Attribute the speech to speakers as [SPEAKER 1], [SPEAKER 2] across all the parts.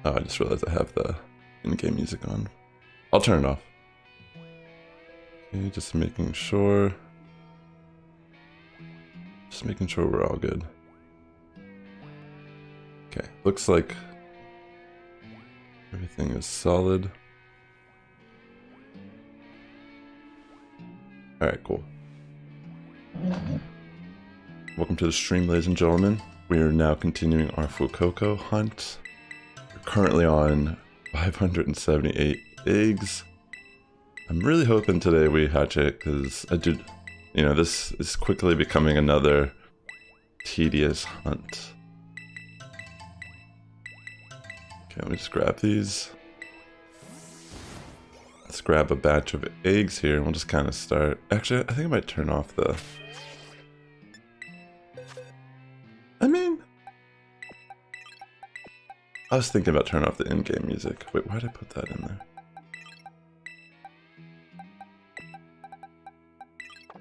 [SPEAKER 1] Oh, I just realized I have the in-game music on. I'll turn it off. Okay, just making sure. Just making sure we're all good. Okay, looks like everything is solid. Alright, cool. Welcome to the stream, ladies and gentlemen. We are now continuing our Fuecoco hunt. We're currently on 578 eggs. I'm really hoping today we hatch it, because this is quickly becoming another tedious hunt. Okay, let me just grab these. Let's grab a batch of eggs here and we'll just kind of start. Actually, I think I might turn off the... I was thinking about turning off the in-game music. Wait, why did I put that in there?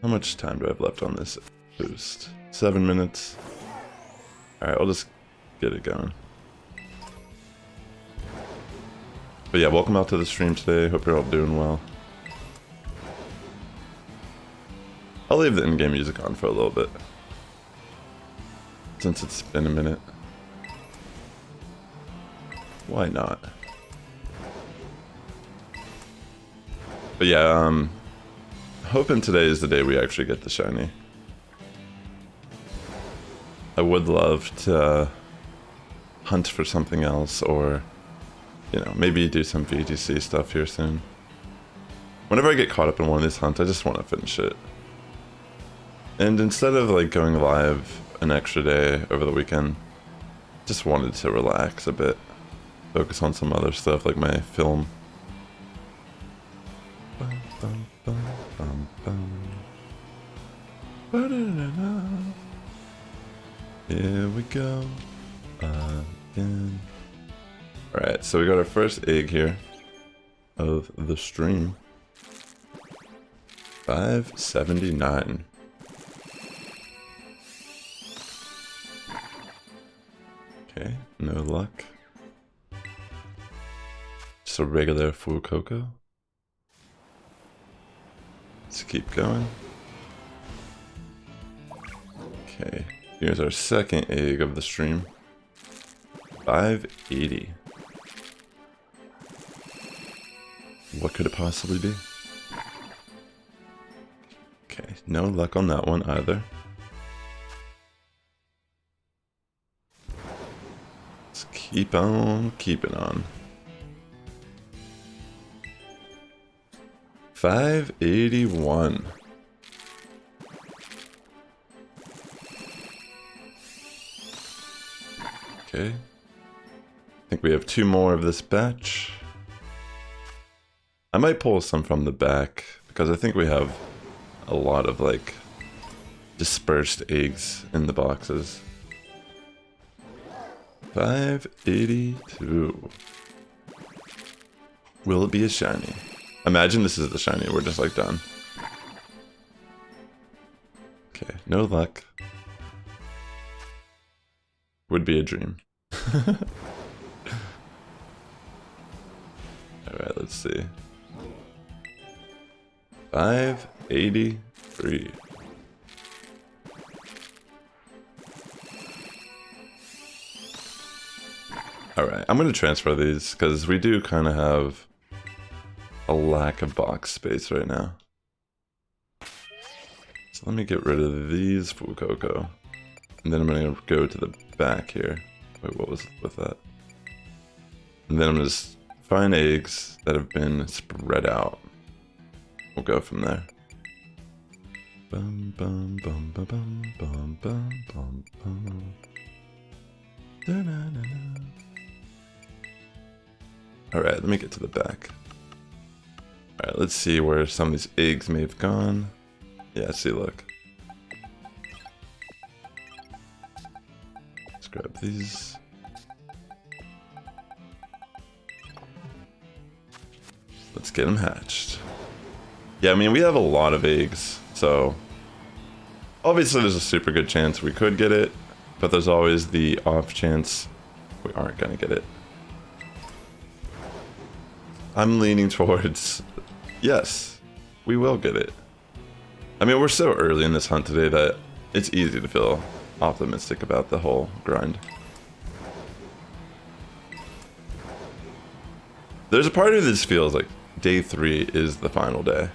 [SPEAKER 1] How much time do I have left on this boost? 7 minutes. Alright, I'll just get it going. But yeah, welcome out to the stream today. Hope you're all doing well. I'll leave the in-game music on for a little bit, since it's been a minute. Why not? But yeah, hoping today is the day we actually get the shiny. I would love to hunt for something else, or maybe do some VGC stuff here soon. Whenever I get caught up in one of these hunts, I just want to finish it. And instead of like going live an extra day over the weekend, just wanted to relax a bit. Focus on some other stuff like my film. Here we go again. Alright, so we got our first egg here of the stream. 579. Okay, no luck. Just a regular Fuecoco. Let's keep going. Okay, here's our second egg of the stream. 580. What could it possibly be? Okay, no luck on that one either. Let's keep on keeping on. 581. Okay. I think we have 2 more of this batch. I might pull some from the back, because I think we have a lot of like dispersed eggs in the boxes. 582. Will it be a shiny? Imagine this is the shiny, we're just like done. Okay, no luck. Would be a dream. Alright, let's see. 583. Alright, I'm gonna transfer these, because we do kind of have a lack of box space right now. So let me get rid of these Fuecoco. And then I'm gonna go to the back here. Wait, what was with that? And then I'm gonna just find eggs that have been spread out. We'll go from there. Bum, bum, bum, bum, bum, bum, bum, bum, bum. Da-na-na-na. Alright, let me get to the back. Alright, let's see where some of these eggs may have gone. Yeah, see, look. Let's grab these. Let's get them hatched. Yeah, I mean, we have a lot of eggs, so obviously there's a super good chance we could get it, but there's always the off chance we aren't gonna get it. I'm leaning towards yes, we will get it. I mean, we're so early in this hunt today that it's easy to feel optimistic about the whole grind. There's a part of this feels like day 3 is the final day.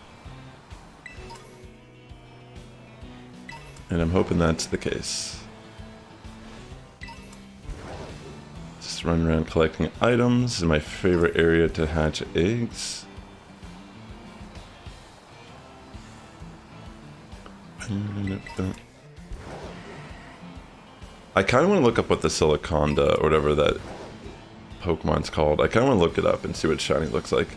[SPEAKER 1] And I'm hoping that's the case. Just run around collecting items in my favorite area to hatch eggs. I kind of want to look up what the Siliconda, or whatever that Pokemon's called. I kind of want to look it up and see what shiny looks like.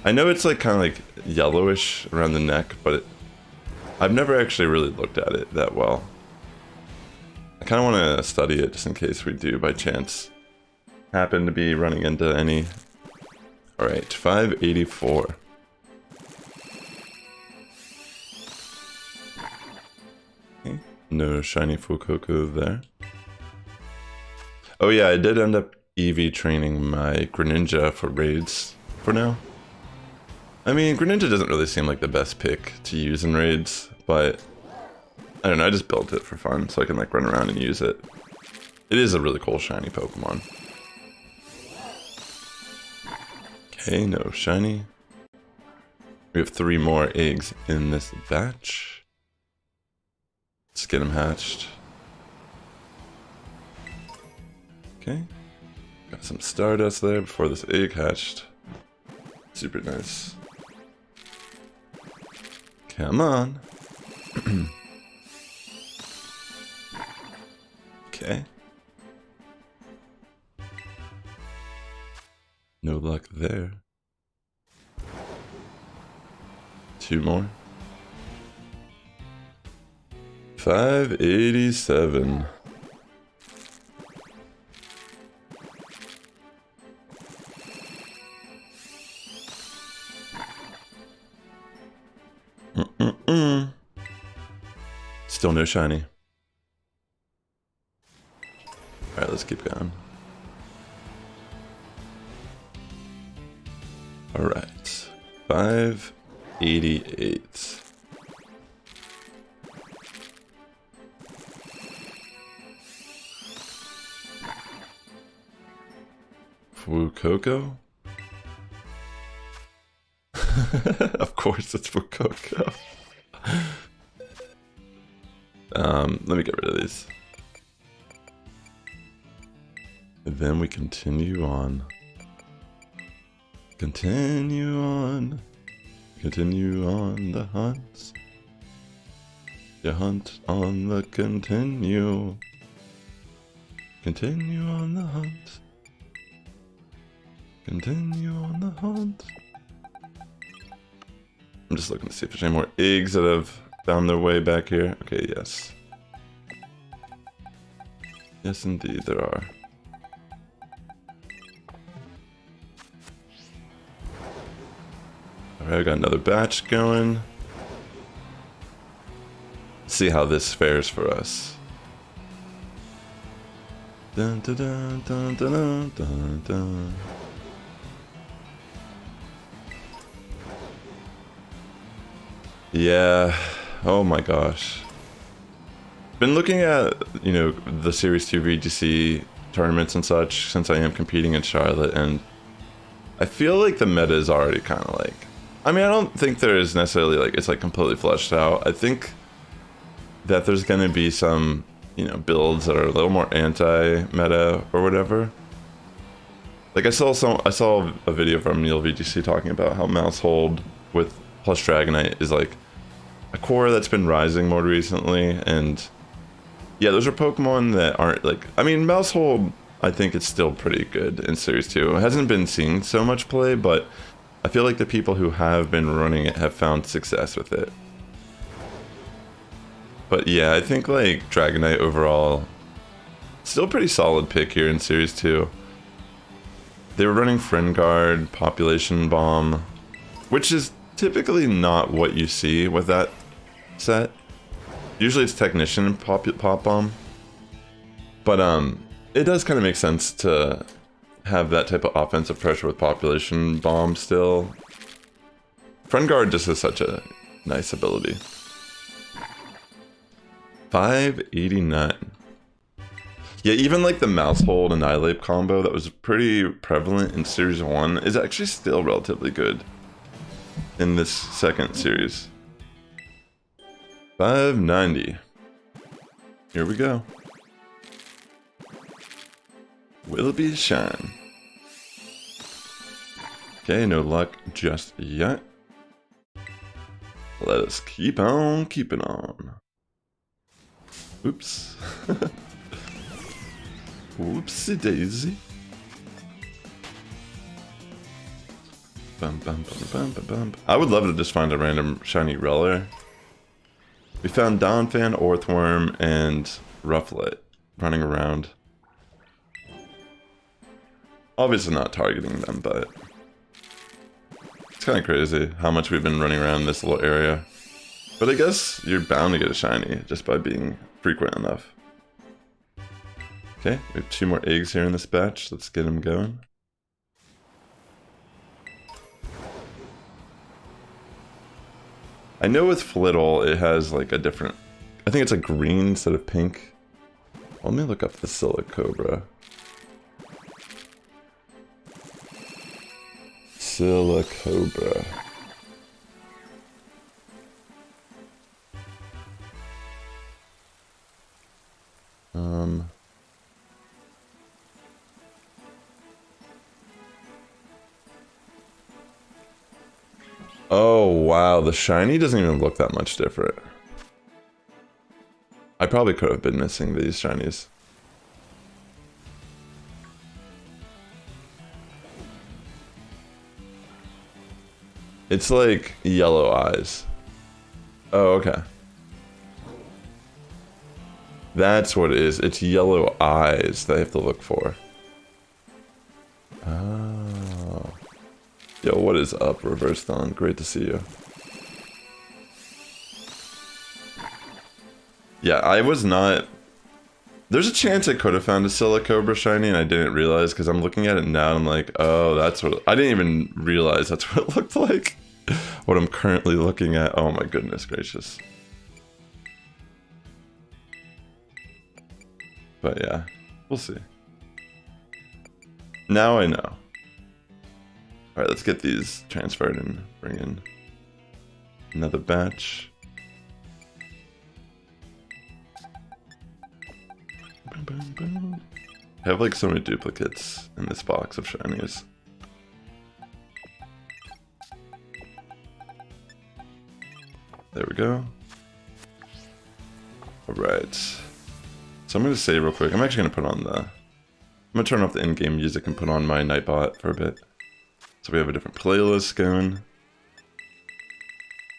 [SPEAKER 1] I know it's like kind of like yellowish around the neck, but I've never actually really looked at it that well. I kind of want to study it just in case we do by chance happen to be running into any. Alright, 584. Okay. No shiny Fuecoco there. Oh yeah, I did end up EV training my Greninja for raids for now. I mean, Greninja doesn't really seem like the best pick to use in raids, but I don't know, I just built it for fun so I can like run around and use it. It is a really cool shiny Pokemon. Okay, no shiny. We have 3 more eggs in this batch. Let's get them hatched. Okay. Got some Stardust there before this egg hatched. Super nice. Come on. Okay. No luck there. 2 more. 587. Still no shiny. Alright, let's keep going. Alright. 588. Fuecoco? Of course it's Fuecoco. Let me get rid of these. And then we continue on. Continue on. Continue on the hunt. You hunt on the continue. Continue on the hunt. Continue on the hunt. I'm just looking to see if there's any more eggs that have found their way back here. Okay, yes. Yes, indeed, there are. Alright, I got another batch going. See how this fares for us. Dun, dun, dun, dun, dun, dun, dun. Yeah, oh my gosh. Been looking at, you know, the Series 2 VGC tournaments and such since I am competing in Charlotte, and I feel like the meta is already kind of like, I mean, I don't think there is necessarily like, it's like completely fleshed out. I think that there's going to be some, you know, builds that are a little more anti-meta or whatever. Like I saw a video from Neil VGC talking about how Mousehold with plus Dragonite is like a core that's been rising more recently, and yeah, those are Pokemon that aren't like, I mean, Mousehold, I think it's still pretty good in Series 2. It hasn't been seeing so much play, but I feel like the people who have been running it have found success with it. But yeah, I think like Dragonite overall, still pretty solid pick here in Series 2. They were running Friend Guard, Population Bomb, which is typically not what you see with that set. Usually it's Technician and Pop Bomb. But it does kind of make sense to have that type of offensive pressure with Population Bomb still. Friend Guard just is such a nice ability. 589. Yeah, even like the Mouse Hold Annihilate combo that was pretty prevalent in Series 1 is actually still relatively good in this second series. 590. Here we go. Will it be a shine? Okay, no luck just yet. Let us keep on keeping on. Oops. Whoopsie daisy. Bum, bum, bum, bum, bum, bum. I would love to just find a random shiny Reller. We found Donphan, Orthworm, and Rufflet running around. Obviously not targeting them, but it's kind of crazy how much we've been running around this little area. But I guess you're bound to get a shiny just by being frequent enough. Okay, we have 2 more eggs here in this batch. Let's get them going. I know with Flittle it has like a different, I think it's a green instead of pink. Let me look up the Silicobra. Silicobra. Oh wow, the shiny doesn't even look that much different. I probably could have been missing these shinies. It's like yellow eyes. Oh, okay. That's what it is. It's yellow eyes that I have to look for. Oh. Yo, what is up, Reverse Dawn? Great to see you. Yeah, I was not... There's a chance I could have found a Silicobra shiny and I didn't realize because I'm looking at it now and I'm like, oh, that's what... I didn't even realize that's what it looked like. What I'm currently looking at. Oh my goodness gracious. But yeah, we'll see. Now I know. Alright, let's get these transferred and bring in another batch. I have like so many duplicates in this box of shinies. There we go. Alright. So I'm going to save real quick. I'm actually going to put on the... I'm going to turn off the in-game music and put on my Nightbot for a bit. So we have a different playlist going.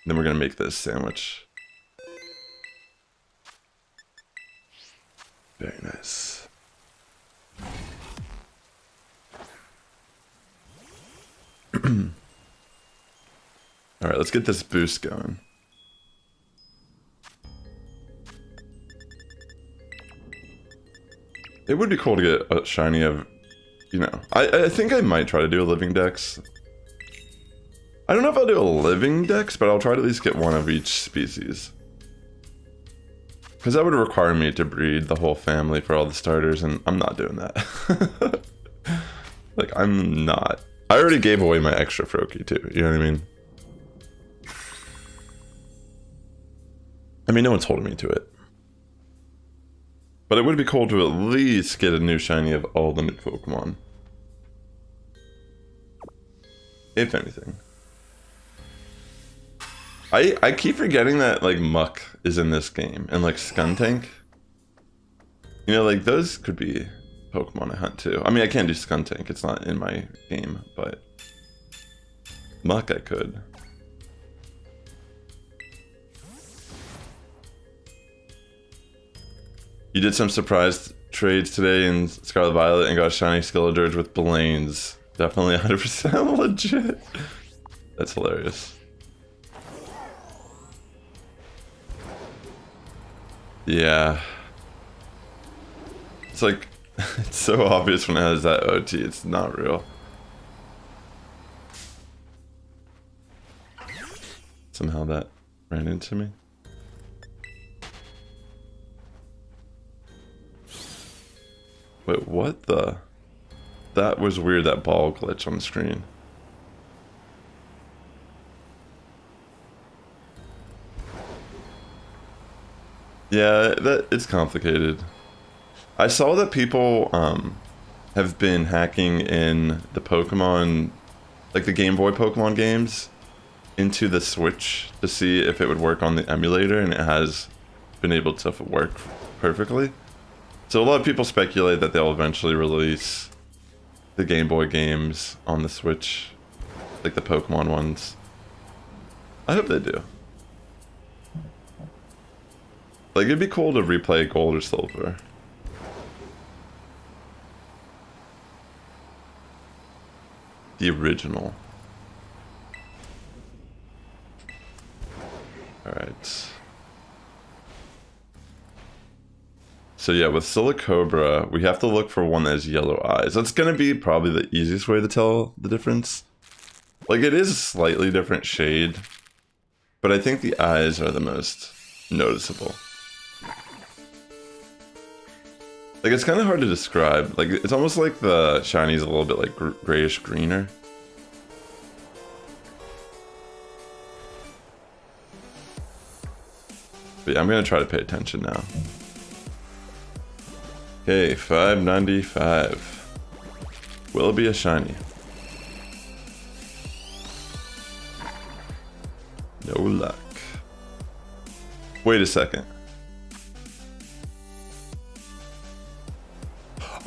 [SPEAKER 1] Then we're going to make this sandwich. Very nice. Alright, let's get this boost going. It would be cool to get a shiny of, you know, I think I might try to do a living dex. I don't know if I'll do a living dex, but I'll try to at least get one of each species. Because that would require me to breed the whole family for all the starters, and I'm not doing that. Like, I'm not. I already gave away my extra Froakie too, you know what I mean? I mean, no one's holding me to it. But it would be cool to at least get a new shiny of all the new Pokemon. If anything. I keep forgetting that, like, Muck is in this game. And, like, Skuntank. You know, like, those could be Pokemon I hunt, too. I mean, I can't do Skuntank. It's not in my game, but... Muck I could. You did some surprise trades today in Scarlet Violet and got a shiny Skeledirge with Blaine's. Definitely 100% legit. That's hilarious. Yeah. It's like, It's so obvious when it has that OT, it's not real. Somehow that ran into me. Wait, what the? That was weird, that ball glitch on the screen. Yeah, it's complicated. I saw that people have been hacking in the Pokemon, like the Game Boy Pokemon games, into the Switch to see if it would work on the emulator, and it has been able to work perfectly. So a lot of people speculate that they'll eventually release the Game Boy games on the Switch, like the Pokemon ones. I hope they do. Like, it'd be cool to replay Gold or Silver. The original. Alright. So yeah, with Silicobra, we have to look for one that has yellow eyes. That's gonna be probably the easiest way to tell the difference. Like, it is a slightly different shade, but I think the eyes are the most noticeable. Like, it's kind of hard to describe. Like, it's almost like the shiny's a little bit like grayish greener. But yeah, I'm gonna try to pay attention now. Okay, 595. Will it be a shiny? No luck. Wait a second.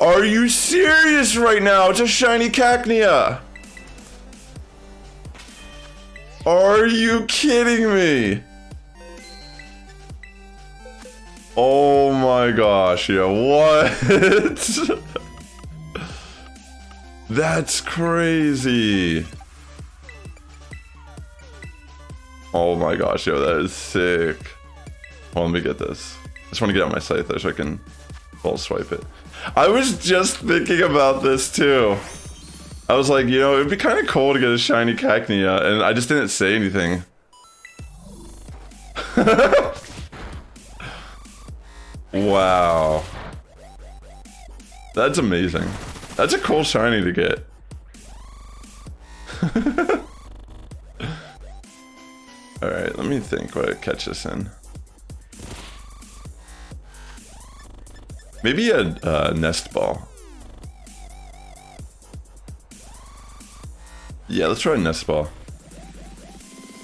[SPEAKER 1] Are you serious right now? It's a shiny Cacnea! Are you kidding me? Oh my gosh, yeah, what? That's crazy. Oh my gosh, yo, that is sick. Well, let me get this. I just want to get out my Scyther so I can ball swipe it. I was just thinking about this too. I was like, you know, it'd be kind of cool to get a shiny Cacnea, and I just didn't say anything. Wow. That's amazing. That's a cool shiny to get. Alright, let me think what I'd catch this in. Maybe a nest ball. Yeah, let's try a nest ball.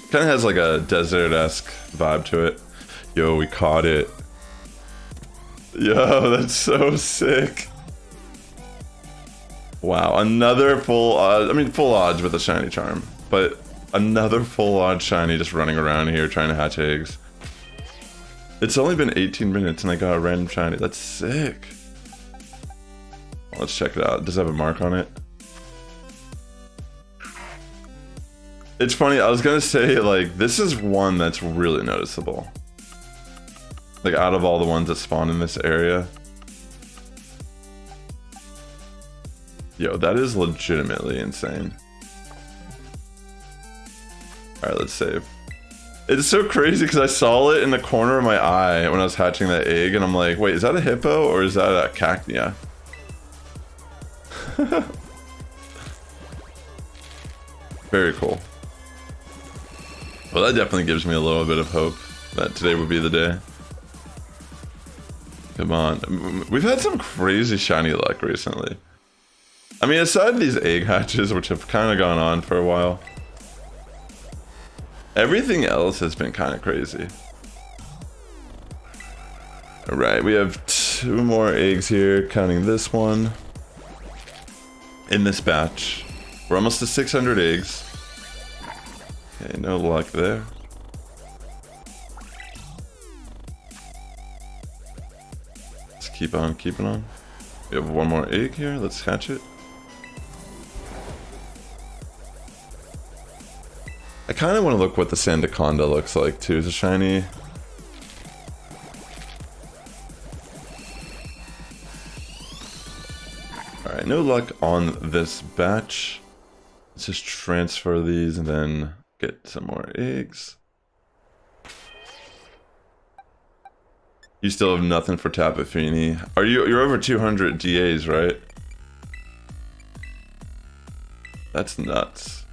[SPEAKER 1] Kind of has like a desert-esque vibe to it. Yo, we caught it. Yo, that's so sick. Wow, another full odds. I mean, full odds with a shiny charm, but another full odds shiny just running around here trying to hatch eggs. It's only been 18 minutes and I got a random shiny. That's sick. Let's check it out. Does it have a mark on it? It's funny, I was gonna say, like, this is one that's really noticeable. Like, out of all the ones that spawn in this area. Yo, that is legitimately insane. Alright, let's save. It's so crazy because I saw it in the corner of my eye when I was hatching that egg, and I'm like, wait, is that a hippo or is that a Cacnea? Very cool. Well, that definitely gives me a little bit of hope that today would be the day. Come on. We've had some crazy shiny luck recently. I mean, aside these egg hatches, which have kind of gone on for a while, everything else has been kind of crazy. Alright, we have 2 more eggs here, counting this one. In this batch. We're almost to 600 eggs. Okay, no luck there. Let's keep on keeping on. We have 1 more egg here, let's hatch it. I kind of want to look what the Sandaconda looks like too as a shiny. Alright, no luck on this batch. Let's just transfer these and then get some more eggs. You still have nothing for Tapu Fini. You're over 200 DAs, right? That's nuts.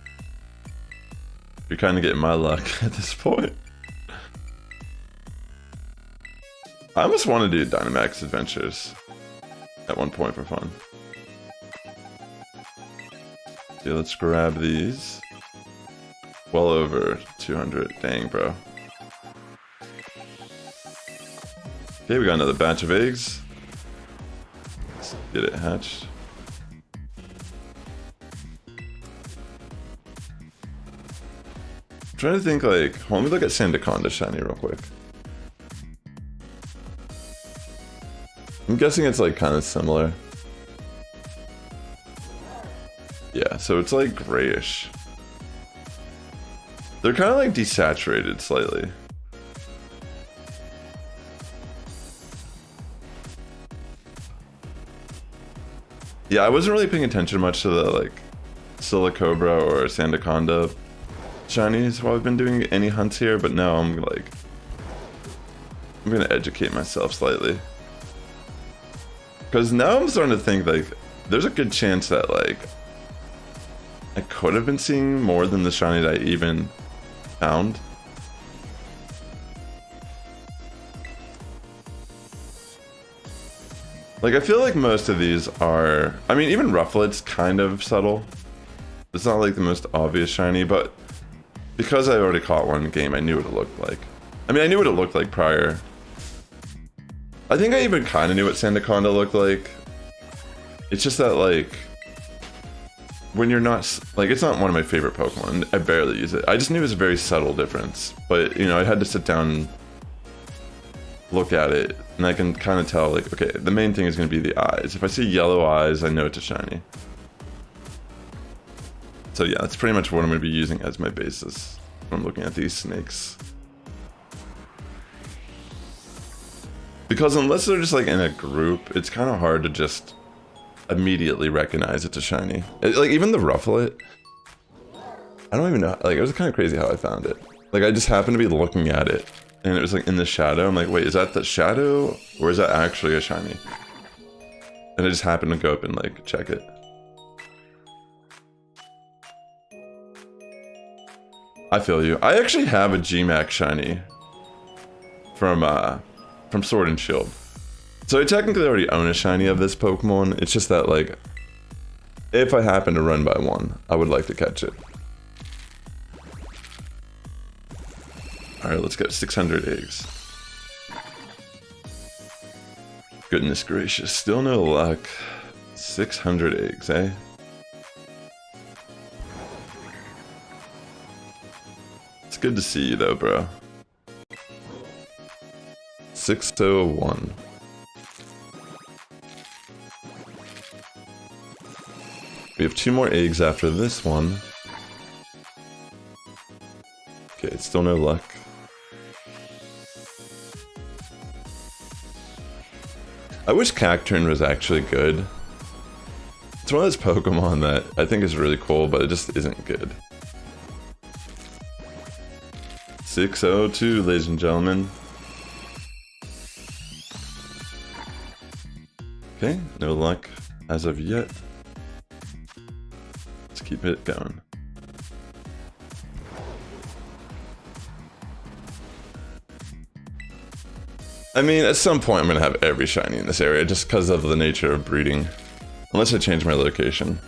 [SPEAKER 1] You're kind of getting my luck at this point. I almost want to do Dynamax Adventures at one point for fun. Okay, let's grab these. Well over 200. Dang, bro. Okay, we got another batch of eggs. Let's get it hatched. I'm trying to think, like, let me look at Sandaconda shiny real quick. I'm guessing it's like kind of similar. Yeah, so it's like grayish. They're kind of like desaturated slightly. Yeah, I wasn't really paying attention much to the like Silicobra or Sandaconda shinies while I've been doing any hunts here, but now I'm gonna educate myself slightly. Because now I'm starting to think like there's a good chance that like I could have been seeing more than the shiny that I even found. Like, I feel like most of these are... I mean, even Rufflet's kind of subtle. It's not like the most obvious shiny, but because I already caught one game, I knew what it looked like. I mean, I knew what it looked like prior. I think I even kind of knew what Sandaconda looked like. It's just that, like, when you're not... Like, it's not one of my favorite Pokemon. I barely use it. I just knew it was a very subtle difference. But, you know, I had to sit down and look at it, and I can kind of tell, like, okay, the main thing is going to be the eyes. If I see yellow eyes, I know it's a shiny. So yeah, that's pretty much what I'm going to be using as my basis when I'm looking at these snakes. Because unless they're just like in a group, it's kind of hard to just immediately recognize it's a shiny. Like even the Rufflet, I don't even know, like it was kind of crazy how I found it. Like I just happened to be looking at it and it was like in the shadow. I'm like, wait, is that the shadow or is that actually a shiny? And I just happened to go up and like check it. I feel you. I actually have a Gmax shiny from Sword and Shield. So I technically already own a shiny of this Pokemon. It's just that, like, if I happen to run by one, I would like to catch it. Alright, let's get 600 eggs. Goodness gracious, still no luck. 600 eggs, eh? It's good to see you though, bro. 601. We have 2 more eggs after this one. Okay, it's still no luck. I wish Cacturn was actually good. It's one of those Pokemon that I think is really cool, but it just isn't good. 602, ladies and gentlemen. Okay, no luck as of yet. Let's keep it going. I mean, at some point I'm gonna have every shiny in this area just because of the nature of breeding. Unless I change my location.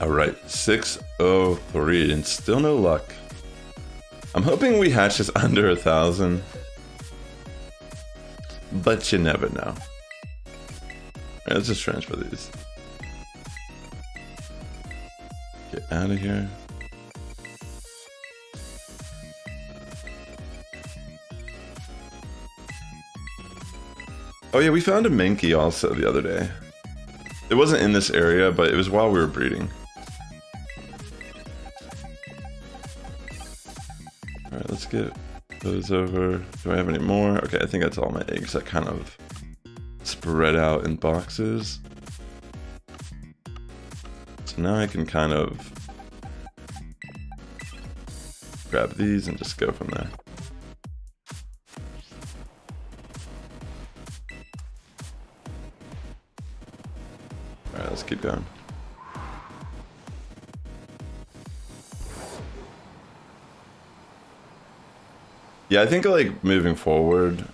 [SPEAKER 1] Alright, 603 and still no luck. I'm hoping we hatch this under 1,000. But you never know. Alright, let's just transfer these. Get out of here. Oh yeah, we found a Mankey also the other day. It wasn't in this area, but it was while we were breeding. Alright, let's get those over. Do I have any more? Okay, I think that's all my eggs that kind of spread out in boxes. So now I can kind of grab these and just go from there. Alright, let's keep going. Yeah, I think like moving forward,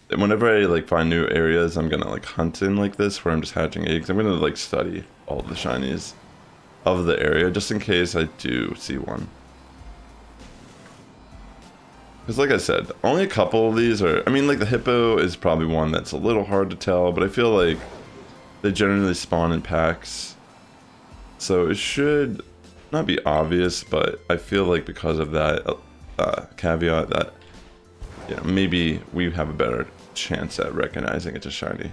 [SPEAKER 1] whenever I like find new areas, I'm gonna like hunt in like this where I'm just hatching eggs. I'm gonna like study all the shinies of the area just in case I do see one. Because like I said, only a couple of these are, I mean like the hippo is probably one that's a little hard to tell, but I feel like they generally spawn in packs. So it should not be obvious, but I feel like because of that caveat that, you know, maybe we have a better chance at recognizing it's a shiny.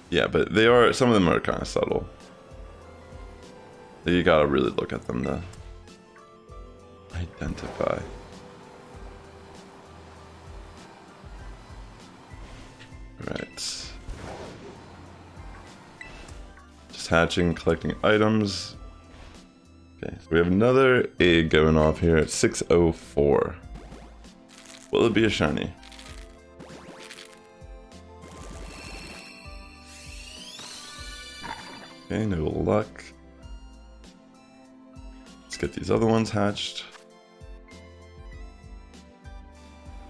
[SPEAKER 1] Yeah, but they are, some of them are kind of subtle. You gotta really look at them to identify. Right. Just hatching, collecting items. Okay, so we have another egg going off here at 604. Will it be a shiny? Okay, no luck. Let's get these other ones hatched.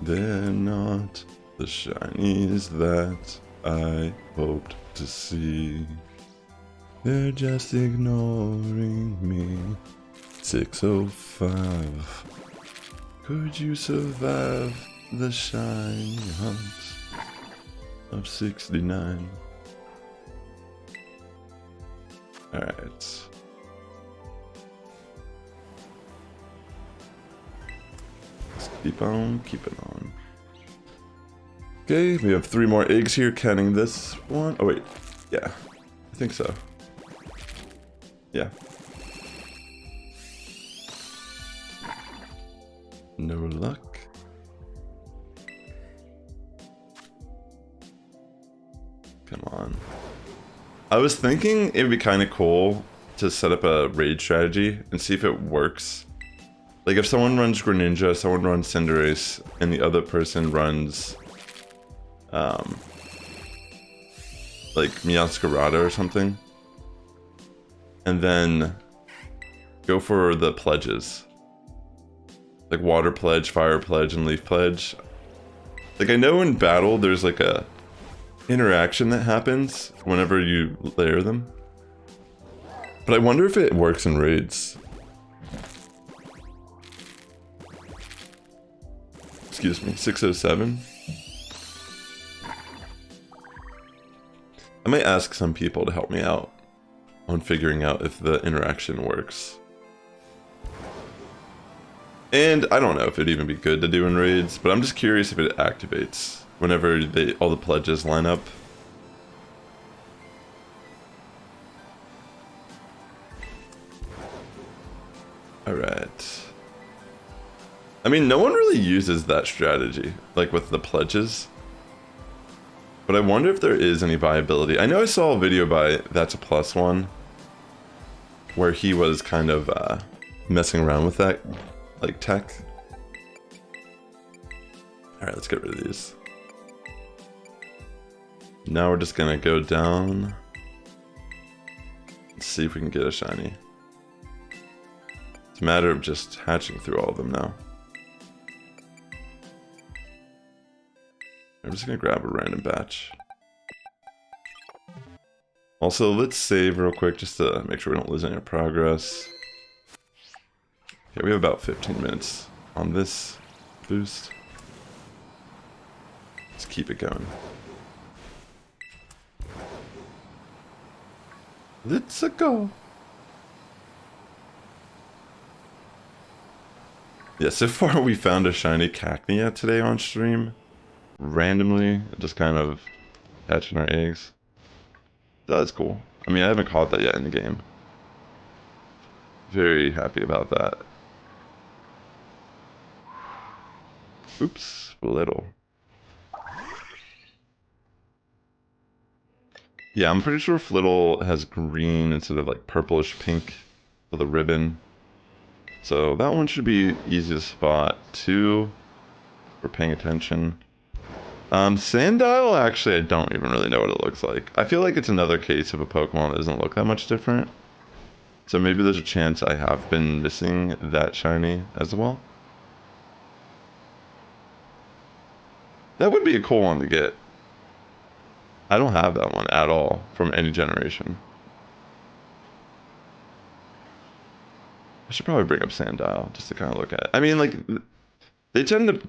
[SPEAKER 1] They're not the shinies that I hoped to see. They're just ignoring me. 605. Could you survive the shiny hunt of 69? Alright. Let's keep on keeping on. Okay, we have 3 more eggs here, counting this one. Oh wait, yeah, I think so. Yeah. No luck. Come on. I was thinking it would be kind of cool to set up a raid strategy and see if it works. Like if someone runs Greninja, someone runs Cinderace, and the other person runs like Meowscarada or something. And then go for the pledges. Like Water Pledge, Fire Pledge, and Leaf Pledge. Like I know in battle there's like a interaction that happens whenever you layer them. But I wonder if it works in raids. Excuse me, 607. I might ask some people to help me out on figuring out if the interaction works. And I don't know if it'd even be good to do in raids, but I'm just curious if it activates whenever all the pledges line up. Alright. I mean, no one really uses that strategy, like with the pledges. But I wonder if there is any viability. I know I saw a video by That's a Plus One, where he was kind of messing around with that, like tech. Alright, let's get rid of these. Now we're just gonna go down. Let's see if we can get a shiny. It's a matter of just hatching through all of them now. I'm just gonna grab a random batch. Also, let's save real quick just to make sure we don't lose any progress. Okay, we have about 15 minutes on this boost. Let's keep it going. Let's go. Yeah, so far we found a shiny Cacnea today on stream. Randomly, just kind of hatching our eggs. That's cool. I mean, I haven't caught that yet in the game. Very happy about that. Oops, little. Yeah, I'm pretty sure Flittle has green instead of like purplish pink for the ribbon. So that one should be easy to spot too. We're paying attention. Sandile, actually, I don't even really know what it looks like. I feel like it's another case of a Pokemon that doesn't look that much different. So maybe there's a chance I have been missing that shiny as well. That would be a cool one to get. I don't have that one at all from any generation. I should probably bring up Sandile just to kind of look at it. I mean, like, they tend to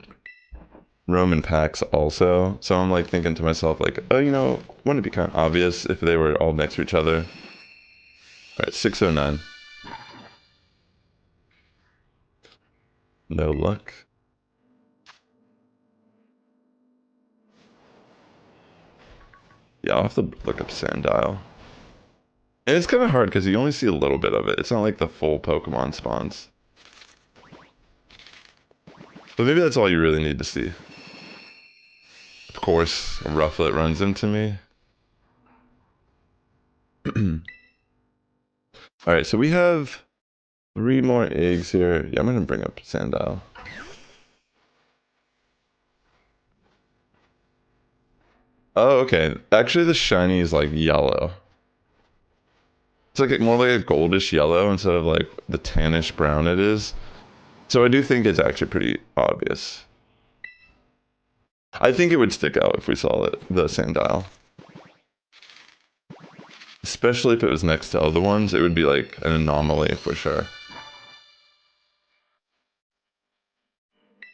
[SPEAKER 1] roam in packs also. So I'm like thinking to myself, like, oh, you know, wouldn't it be kind of obvious if they were all next to each other? All right, 609. No luck. Yeah, I'll have to look up Sandile. And it's kind of hard because you only see a little bit of it. It's not like the full Pokemon spawns. But maybe that's all you really need to see. Of course, a Rufflet runs into me. Alright, so we have 3 more eggs here. Yeah, I'm gonna bring up Sandile. Oh, okay. Actually, the shiny is like yellow. It's like more like a goldish yellow instead of like the tannish brown it is. So I do think it's actually pretty obvious. I think it would stick out if we saw it, the Sandile. Especially if it was next to other ones, it would be like an anomaly for sure.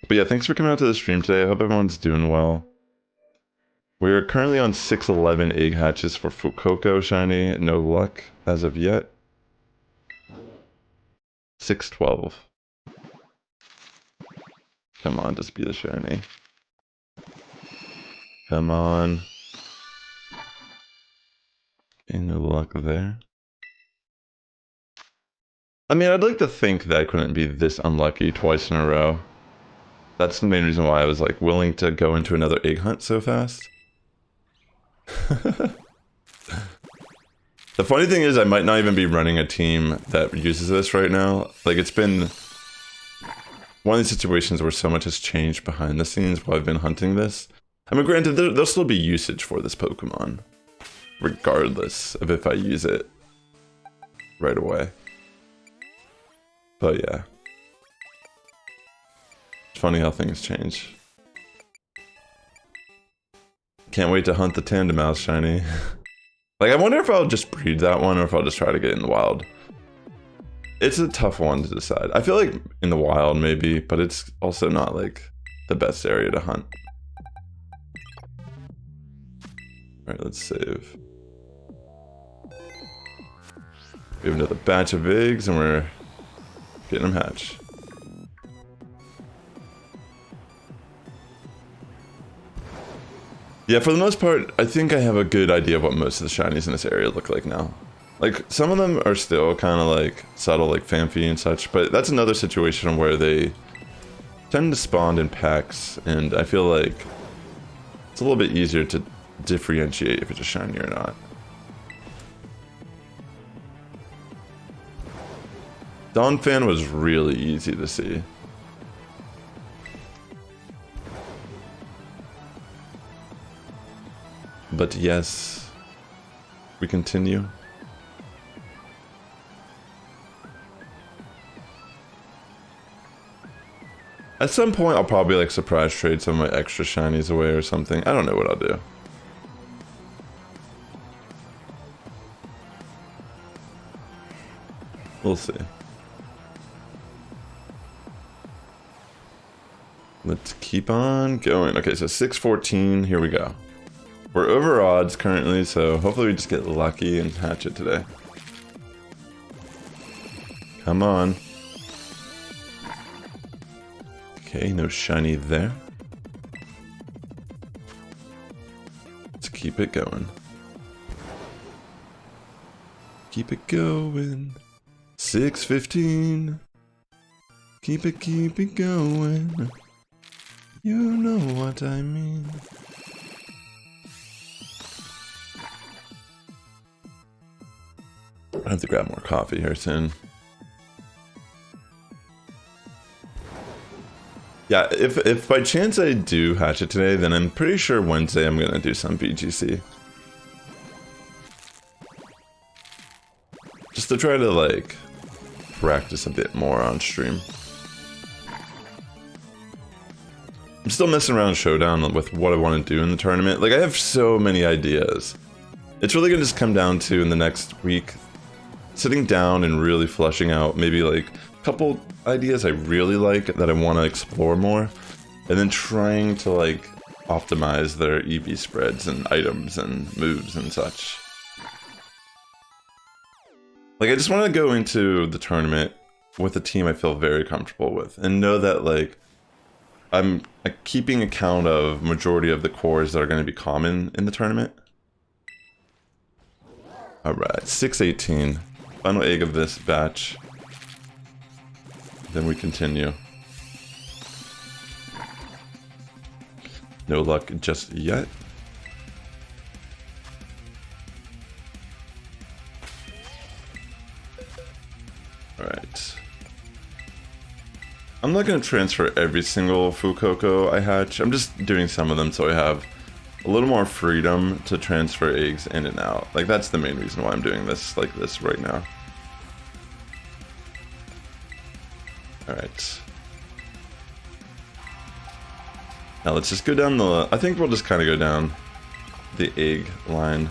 [SPEAKER 1] But yeah, thanks for coming out to the stream today. I hope everyone's doing well. We are currently on 611 egg hatches for Fuecoco shiny. No luck as of yet. 612. Come on, just be the shiny. Come on. Ain't no luck there. I mean, I'd like to think that I couldn't be this unlucky twice in a row. That's the main reason why I was like willing to go into another egg hunt so fast. The funny thing is I might not even be running a team that uses this right now. Like, it's been one of these situations where so much has changed behind the scenes while I've been hunting this. I mean, granted, there'll still be usage for this Pokemon, regardless of if I use it right away. But yeah. It's funny how things change. Can't wait to hunt the Tandem Mouse shiny. Like, I wonder if I'll just breed that one or if I'll just try to get it in the wild. It's a tough one to decide. I feel like in the wild maybe, but it's also not like the best area to hunt. Alright, let's save. We have another batch of eggs and we're getting them hatched. Yeah, for the most part, I think I have a good idea of what most of the shinies in this area look like now. Like, some of them are still kind of like subtle, like Phanpy and such, but that's another situation where they tend to spawn in packs, and I feel like it's a little bit easier to differentiate if it's a shiny or not. Donphan was really easy to see. But yes, we continue. At some point, I'll probably like surprise trade some of my extra shinies away or something. I don't know what I'll do. We'll see. Let's keep on going. Okay, so 614, here we go. We're over odds currently, so hopefully we just get lucky and hatch it today. Come on. Okay, no shiny there. Let's keep it going. Keep it going. 6:15. Keep it going. You know what I mean. I have to grab more coffee here soon. Yeah, if by chance I do hatch it today, then I'm pretty sure Wednesday I'm gonna do some VGC. Just to try to like practice a bit more on stream. I'm still messing around Showdown with what I want to do in the tournament. Like I have so many ideas. It's really gonna just come down to in the next week sitting down and really fleshing out maybe like a couple ideas I really like that I want to explore more, and then trying to like optimize their EV spreads and items and moves and such. Like I just want to go into the tournament with a team I feel very comfortable with and know that like I'm keeping account of majority of the cores that are going to be common in the tournament. Alright, 6:18. Final egg of this batch. Then we continue. No luck just yet. Alright. I'm not going to transfer every single Fuecoco I hatch. I'm just doing some of them so I have a little more freedom to transfer eggs in and out. Like that's the main reason why I'm doing this like this right now. Alright. Now let's just go down the... I think we'll just kind of go down the egg line.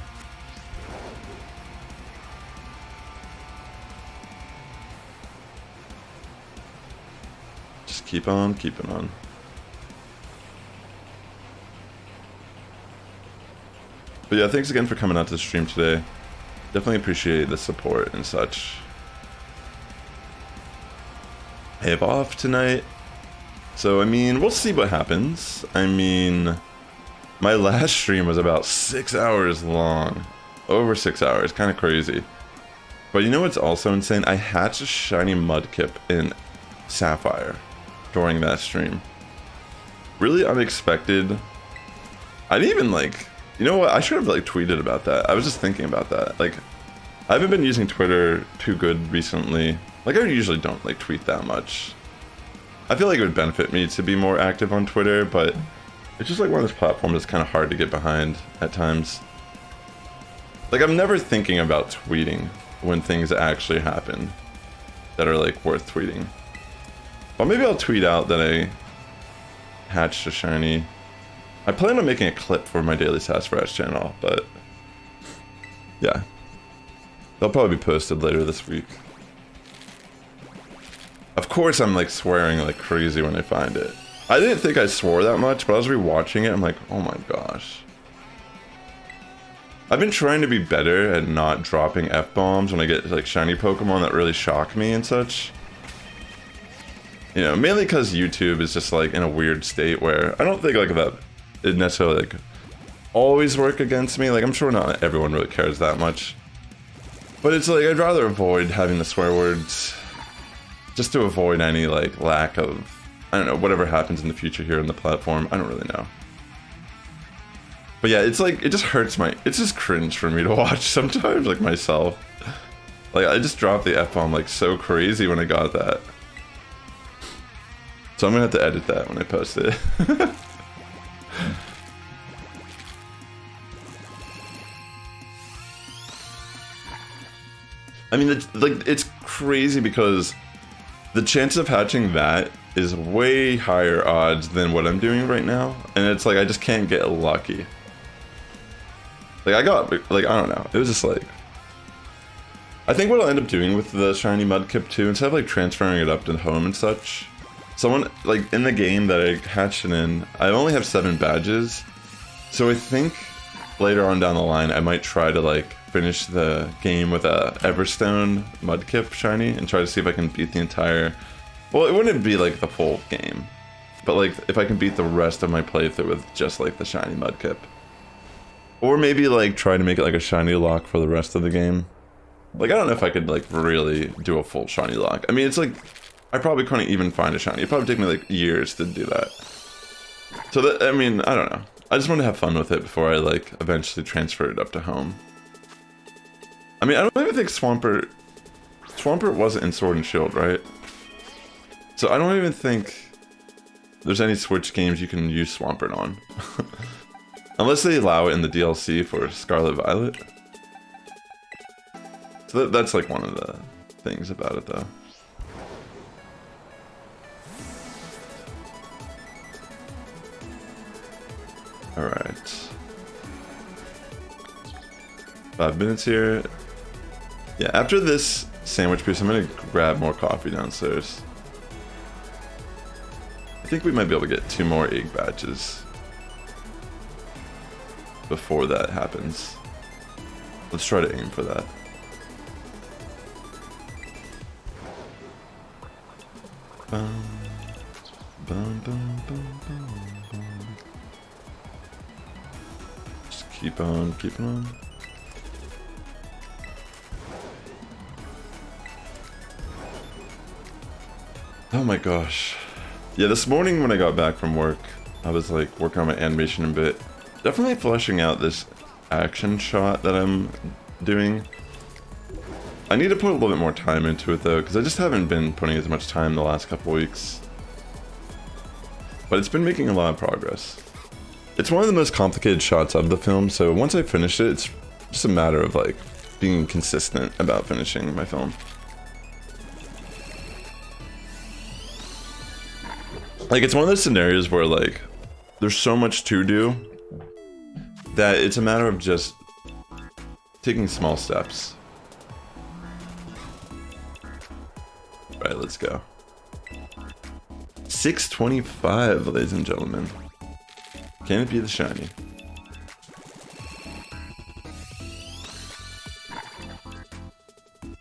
[SPEAKER 1] Just keep on keeping on. But yeah, thanks again for coming out to the stream today. Definitely appreciate the support and such. I have off tonight. So, I mean, we'll see what happens. I mean, my last stream was about 6 hours long. Over 6 hours, kind of crazy. But you know what's also insane? I hatched a shiny Mudkip in Sapphire during that stream. Really unexpected. I didn't even like... You know what? I should have like tweeted about that. I was just thinking about that. Like, I haven't been using Twitter too good recently. Like, I usually don't like tweet that much. I feel like it would benefit me to be more active on Twitter, but it's just like one of those platforms that's kind of hard to get behind at times. Like, I'm never thinking about tweeting when things actually happen that are like worth tweeting. Well, maybe I'll tweet out that I hatched a shiny. I plan on making a clip for my daily Sassifrass channel, but yeah. They'll probably be posted later this week. Of course I'm like swearing like crazy when I find it. I didn't think I swore that much, but I was rewatching it, I'm like, oh my gosh. I've been trying to be better at not dropping F-bombs when I get like shiny Pokemon that really shock me and such. You know, mainly because YouTube is just like in a weird state where I don't think like that it necessarily like always work against me. Like I'm sure not everyone really cares that much. But it's like I'd rather avoid having the swear words just to avoid any like lack of, I don't know, whatever happens in the future here on the platform. I don't really know. But yeah, it's like, it just hurts it's just cringe for me to watch sometimes, like myself. Like I just dropped the F-bomb like so crazy when I got that. So I'm gonna have to edit that when I post it. I mean, it's crazy because the chance of hatching that is way higher odds than what I'm doing right now, and it's like I just can't get lucky. Like I got, like I don't know, it was just like, I think what I'll end up doing with the shiny Mudkip too, instead of like transferring it up to home and such, someone like in the game that I hatched it in, I only have 7 badges, so I think later on down the line I might try to like finish the game with a Everstone Mudkip shiny and try to see if I can beat the entire... Well, it wouldn't be like the full game, but like if I can beat the rest of my playthrough with just like the shiny Mudkip. Or maybe like try to make it like a shiny lock for the rest of the game. Like, I don't know if I could, like, really do a full shiny lock. I mean, it's like, I probably couldn't even find a shiny. It'd probably take me, like, years to do that. So, that, I mean, I don't know. I just wanted to have fun with it before I, like, eventually transfer it up to home. I mean, I don't even think Swampert wasn't in Sword and Shield, right? So I don't even think there's any Switch games you can use Swampert on. Unless they allow it in the DLC for Scarlet Violet. So that's like one of the things about it, though. Alright. 5 minutes here. Yeah, after this sandwich piece, I'm gonna grab more coffee downstairs. I think we might be able to get 2 more egg batches before that happens. Let's try to aim for that. Bum, bum, bum, bum, bum, bum. Just keep on keeping on. Oh my gosh. Yeah, this morning when I got back from work, I was like working on my animation a bit. Definitely fleshing out this action shot that I'm doing. I need to put a little bit more time into it though, because I just haven't been putting as much time the last couple weeks. But it's been making a lot of progress. It's one of the most complicated shots of the film, so once I finish it, it's just a matter of like being consistent about finishing my film. Like, it's one of those scenarios where, like, there's so much to do that it's a matter of just taking small steps. Alright, let's go. 625, ladies and gentlemen. Can it be the shiny?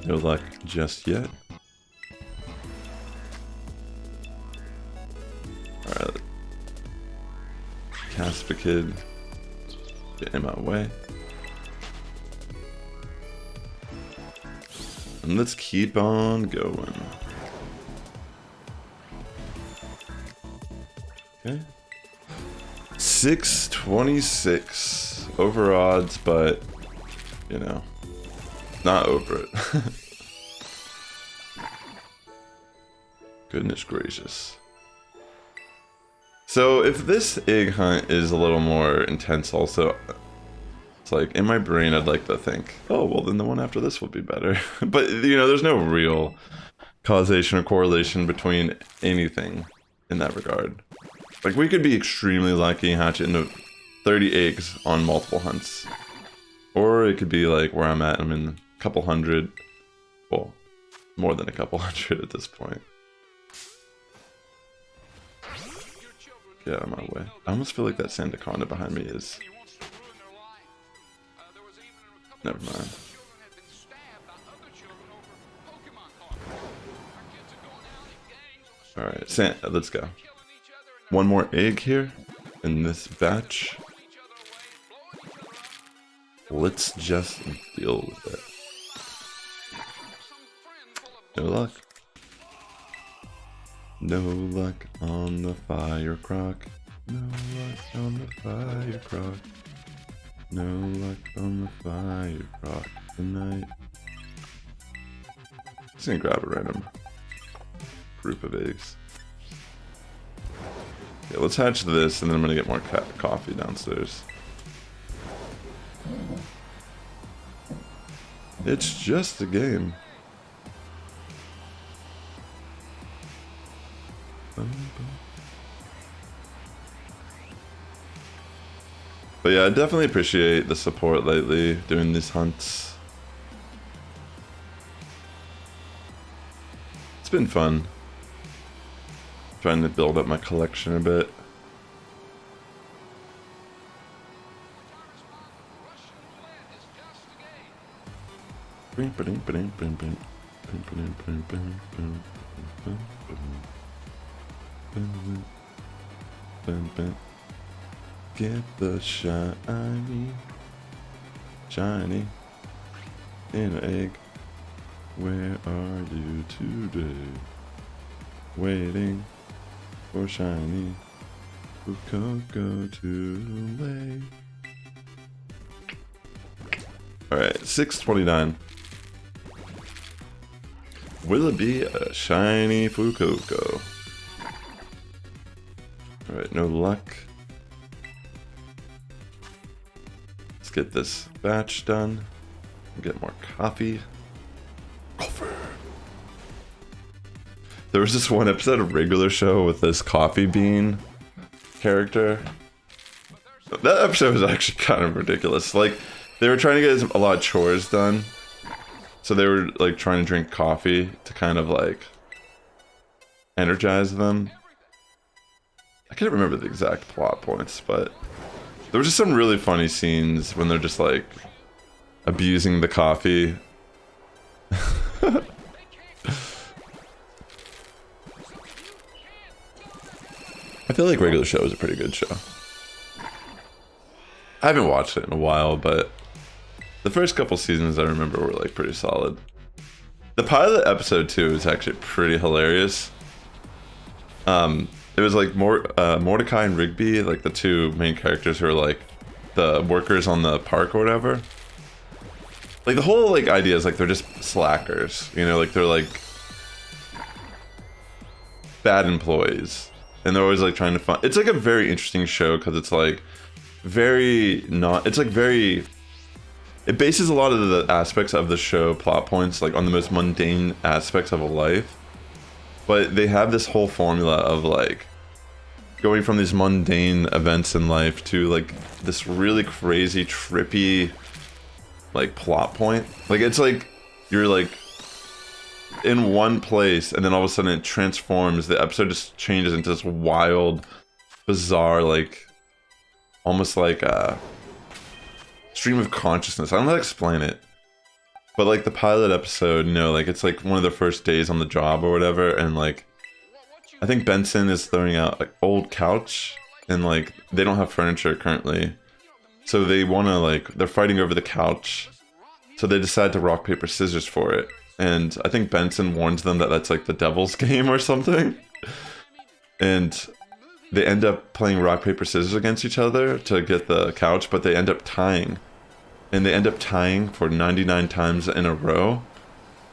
[SPEAKER 1] No luck just yet. Alright. Casper Kid. Get him out of the way. And let's keep on going. Okay. 626. Over odds, but, you know, not over it. Goodness gracious. So if this egg hunt is a little more intense also, it's like in my brain I'd like to think, oh well then the one after this would be better. But you know, there's no real causation or correlation between anything in that regard. Like we could be extremely lucky and hatch into 30 eggs on multiple hunts. Or it could be like where I'm at, I'm in a couple hundred, well, more than a couple hundred at this point. Get out of my way. I almost feel like that Sandaconda behind me is... Never mind. Alright, let's go. One more egg here in this batch. Let's just deal with it. No luck. No luck on the fire crock. No luck on the fire crock. No luck on the fire crock tonight. Just gonna grab a random group of eggs. Okay, let's hatch this and then I'm gonna get more coffee downstairs. It's just a game. But yeah, I definitely appreciate the support lately doing these hunts. It's been fun. Trying to build up my collection a bit. Get the shiny in an egg. Where are you today? Waiting for shiny Fuecoco to lay. Alright, 629. Will it be a shiny Fuecoco? Alright, no luck. Let's get this batch done. Get more coffee. There was this one episode of Regular Show with this coffee bean character. That episode was actually kind of ridiculous. Like, they were trying to get a lot of chores done. So they were like trying to drink coffee to kind of like energize them. I can't remember the exact plot points, but there were just some really funny scenes when they're just like abusing the coffee. I feel like Regular Show is a pretty good show. I haven't watched it in a while, but the first couple seasons I remember were like pretty solid. The pilot episode too is actually pretty hilarious. It was like Mordecai and Rigby, like the two main characters who are like the workers on the park or whatever. Like the whole like idea is like they're just slackers, you know, like they're like bad employees. And they're always like trying to find. It's like a very interesting show because it's like very not. It's like very. It bases a lot of the aspects of the show plot points like on the most mundane aspects of a life, but they have this whole formula of like going from these mundane events in life to like this really crazy trippy like plot point. Like it's like you're like in one place and then all of a sudden it transforms. The episode just changes into this wild, bizarre, like almost like a stream of consciousness. I don't know how to explain it, but like the pilot episode, you know, like it's like one of their first days on the job or whatever, and like I think Benson is throwing out like old couch and like they don't have furniture currently, so they want to like they're fighting over the couch, so they decide to rock paper scissors for it. And I think Benson warns them that that's like the devil's game or something. And they end up playing rock, paper, scissors against each other to get the couch, but they end up tying. And they end up tying for 99 times in a row.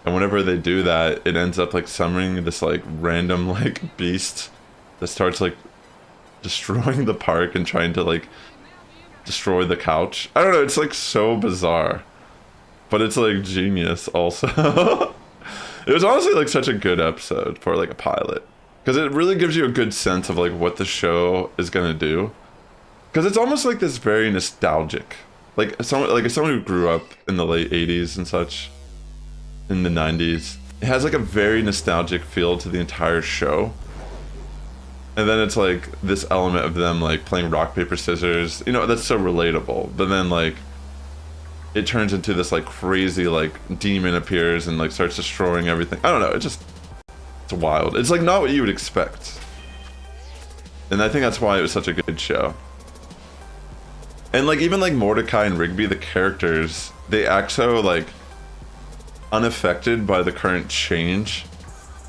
[SPEAKER 1] And whenever they do that, it ends up like summoning this like random like beast that starts like destroying the park and trying to like destroy the couch. I don't know, it's like so bizarre. But it's like genius also. It was honestly like such a good episode for like a pilot. Because it really gives you a good sense of like what the show is gonna do. Because it's almost like this very nostalgic. Like as someone who grew up in the late 80s and such. In the 90s. It has like a very nostalgic feel to the entire show. And then it's like this element of them like playing rock, paper, scissors. You know, that's so relatable. But then like it turns into this like crazy like demon appears and like starts destroying everything. I don't know, it's wild. It's like not what you would expect. And I think that's why it was such a good show. And like even like Mordecai and Rigby, the characters, they act so like unaffected by the current change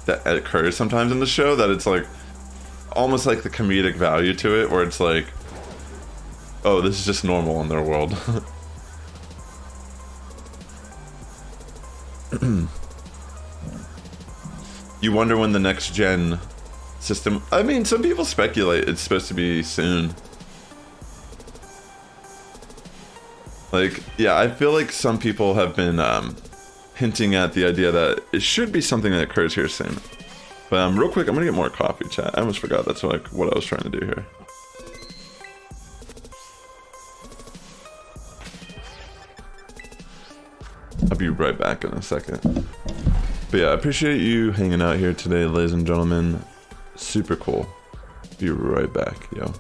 [SPEAKER 1] that occurs sometimes in the show that it's like almost like the comedic value to it where it's like, oh, this is just normal in their world. You wonder when the next gen system. I mean, some people speculate it's supposed to be soon. Like, yeah, I feel like some people have been hinting at the idea that it should be something that occurs here soon. But real quick, I'm gonna get more coffee, chat. I almost forgot that's like what I was trying to do here. I'll be right back in a second. But yeah, I appreciate you hanging out here today, ladies and gentlemen. Super cool. Be right back, yo.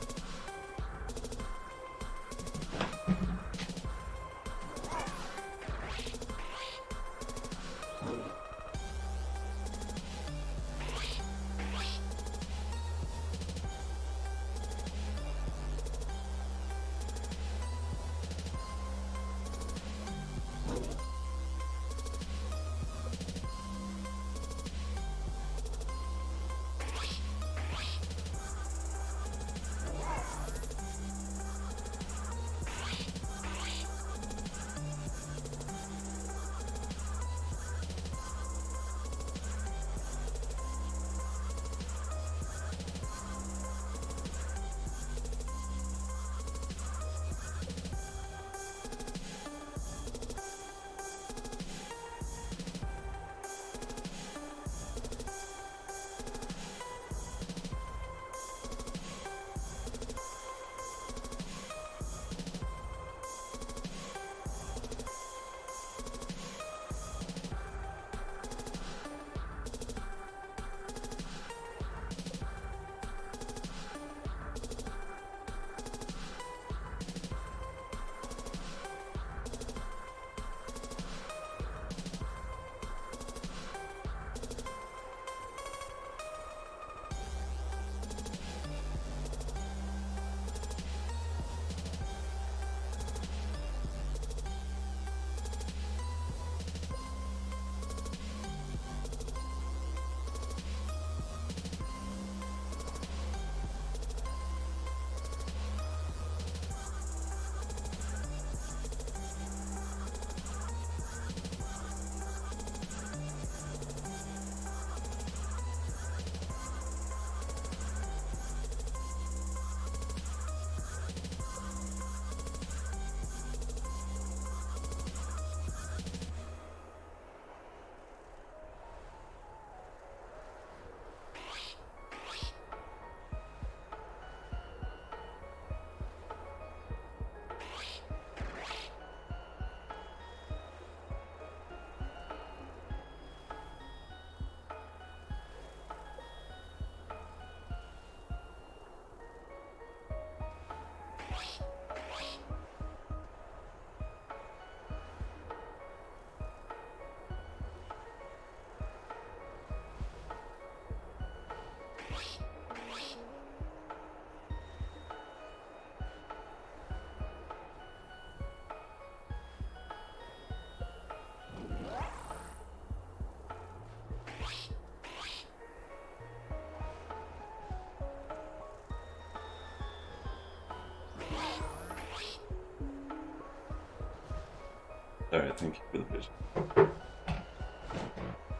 [SPEAKER 1] Alright, thank you for the vision.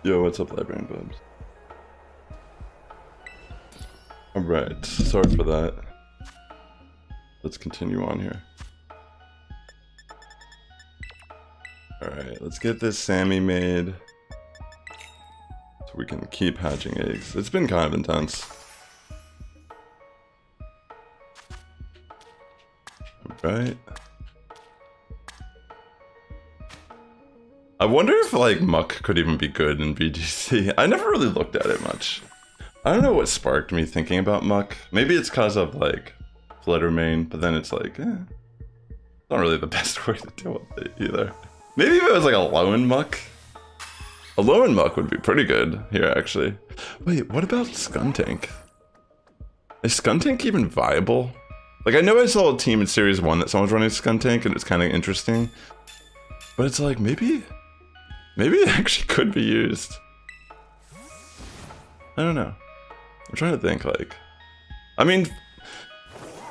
[SPEAKER 1] Yo, what's up, Librarian Bubs? Alright, sorry for that. Let's continue on here. Alright, let's get this Sammy made. So we can keep hatching eggs. It's been kind of intense. Alright. I wonder if, like, Muck could even be good in VGC. I never really looked at it much. I don't know what sparked me thinking about Muck. Maybe it's because of, like, Flitter main, but then it's like, not really the best way to deal with it either. Maybe if it was, like, a Lowen Muck. A Lowen Muck would be pretty good here, actually. Wait, what about Skuntank? Is Skuntank even viable? Like, I know I saw a team in Series 1 that someone's running Skuntank, and it's kind of interesting. But it's like, maybe it actually could be used. I don't know. I'm trying to think, like... I mean,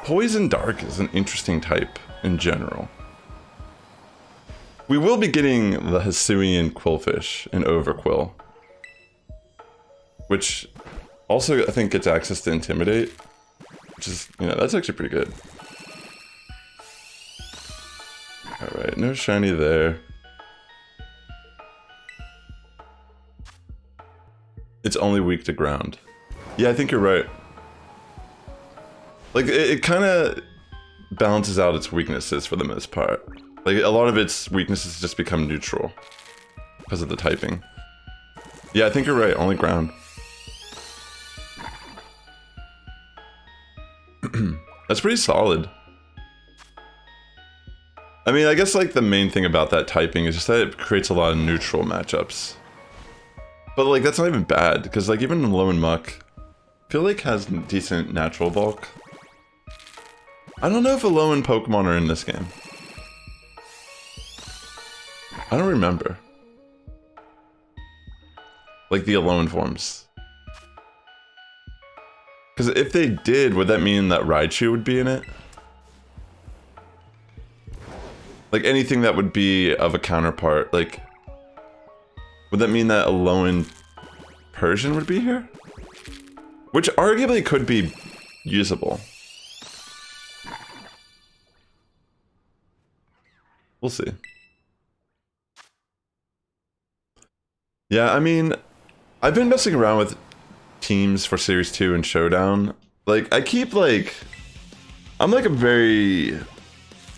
[SPEAKER 1] Poison Dark is an interesting type in general. We will be getting the Hisuian Quillfish in Overquill. Which also, I think, gets access to Intimidate. Which is, you know, that's actually pretty good. Alright, no shiny there. It's only weak to ground. Yeah, I think you're right. Like, it kind of balances out its weaknesses for the most part. Like, a lot of its weaknesses just become neutral because of the typing. Yeah, I think you're right, only ground. That's pretty solid. I mean, I guess, like, the main thing about that typing is just that it creates a lot of neutral matchups. But, like, that's not even bad, because, like, even Lowen Muck, I feel like has decent natural bulk. I don't know if Alolan Pokemon are in this game. I don't remember. Like, the Alolan forms. Because if they did, would that mean that Raichu would be in it? Like, anything that would be of a counterpart, like... Would that mean that Alolan Persian would be here? Which arguably could be usable. We'll see. Yeah, I mean, I've been messing around with teams for Series 2 and Showdown. Like, I keep, like... I'm, like, a very...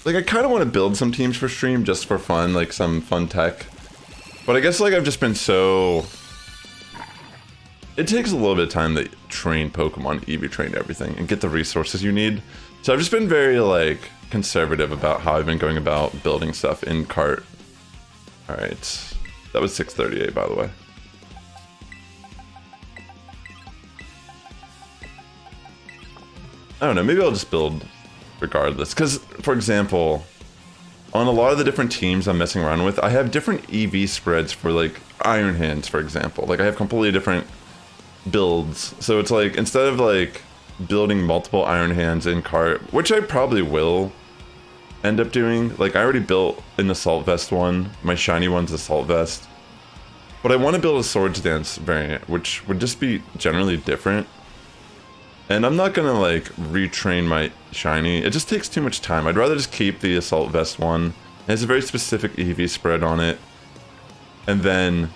[SPEAKER 1] Like, I kind of want to build some teams for stream just for fun, like some fun tech. But I guess, like, I've just been so... It takes a little bit of time to train Pokemon, EV train everything, and get the resources you need. So I've just been very, like, conservative about how I've been going about building stuff in cart. Alright. That was 638, by the way. I don't know, maybe I'll just build regardless. Because, for example, on a lot of the different teams I'm messing around with, I have different EV spreads for, like, Iron Hands, for example. Like, I have completely different builds. So it's like, instead of, like, building multiple Iron Hands in cart, which I probably will end up doing. Like, I already built an Assault Vest one. My shiny one's Assault Vest. But I want to build a Swords Dance variant, which would just be generally different. And I'm not gonna, like, retrain my shiny. It just takes too much time. I'd rather just keep the Assault Vest one. It has a very specific EV spread on it. And then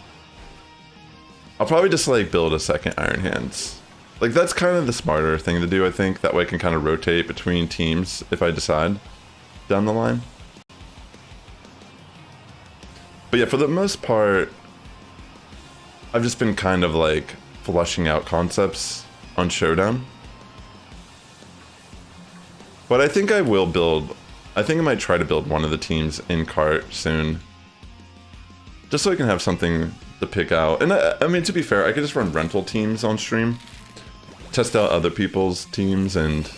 [SPEAKER 1] I'll probably just, like, build a second Iron Hands. Like, that's kind of the smarter thing to do, I think. That way I can kind of rotate between teams if I decide down the line. But yeah, for the most part, I've just been kind of, like, flushing out concepts on Showdown. But I think I will build... I think I might try to build one of the teams in cart soon. Just so I can have something to pick out. And I mean, to be fair, I could just run rental teams on stream. Test out other people's teams, and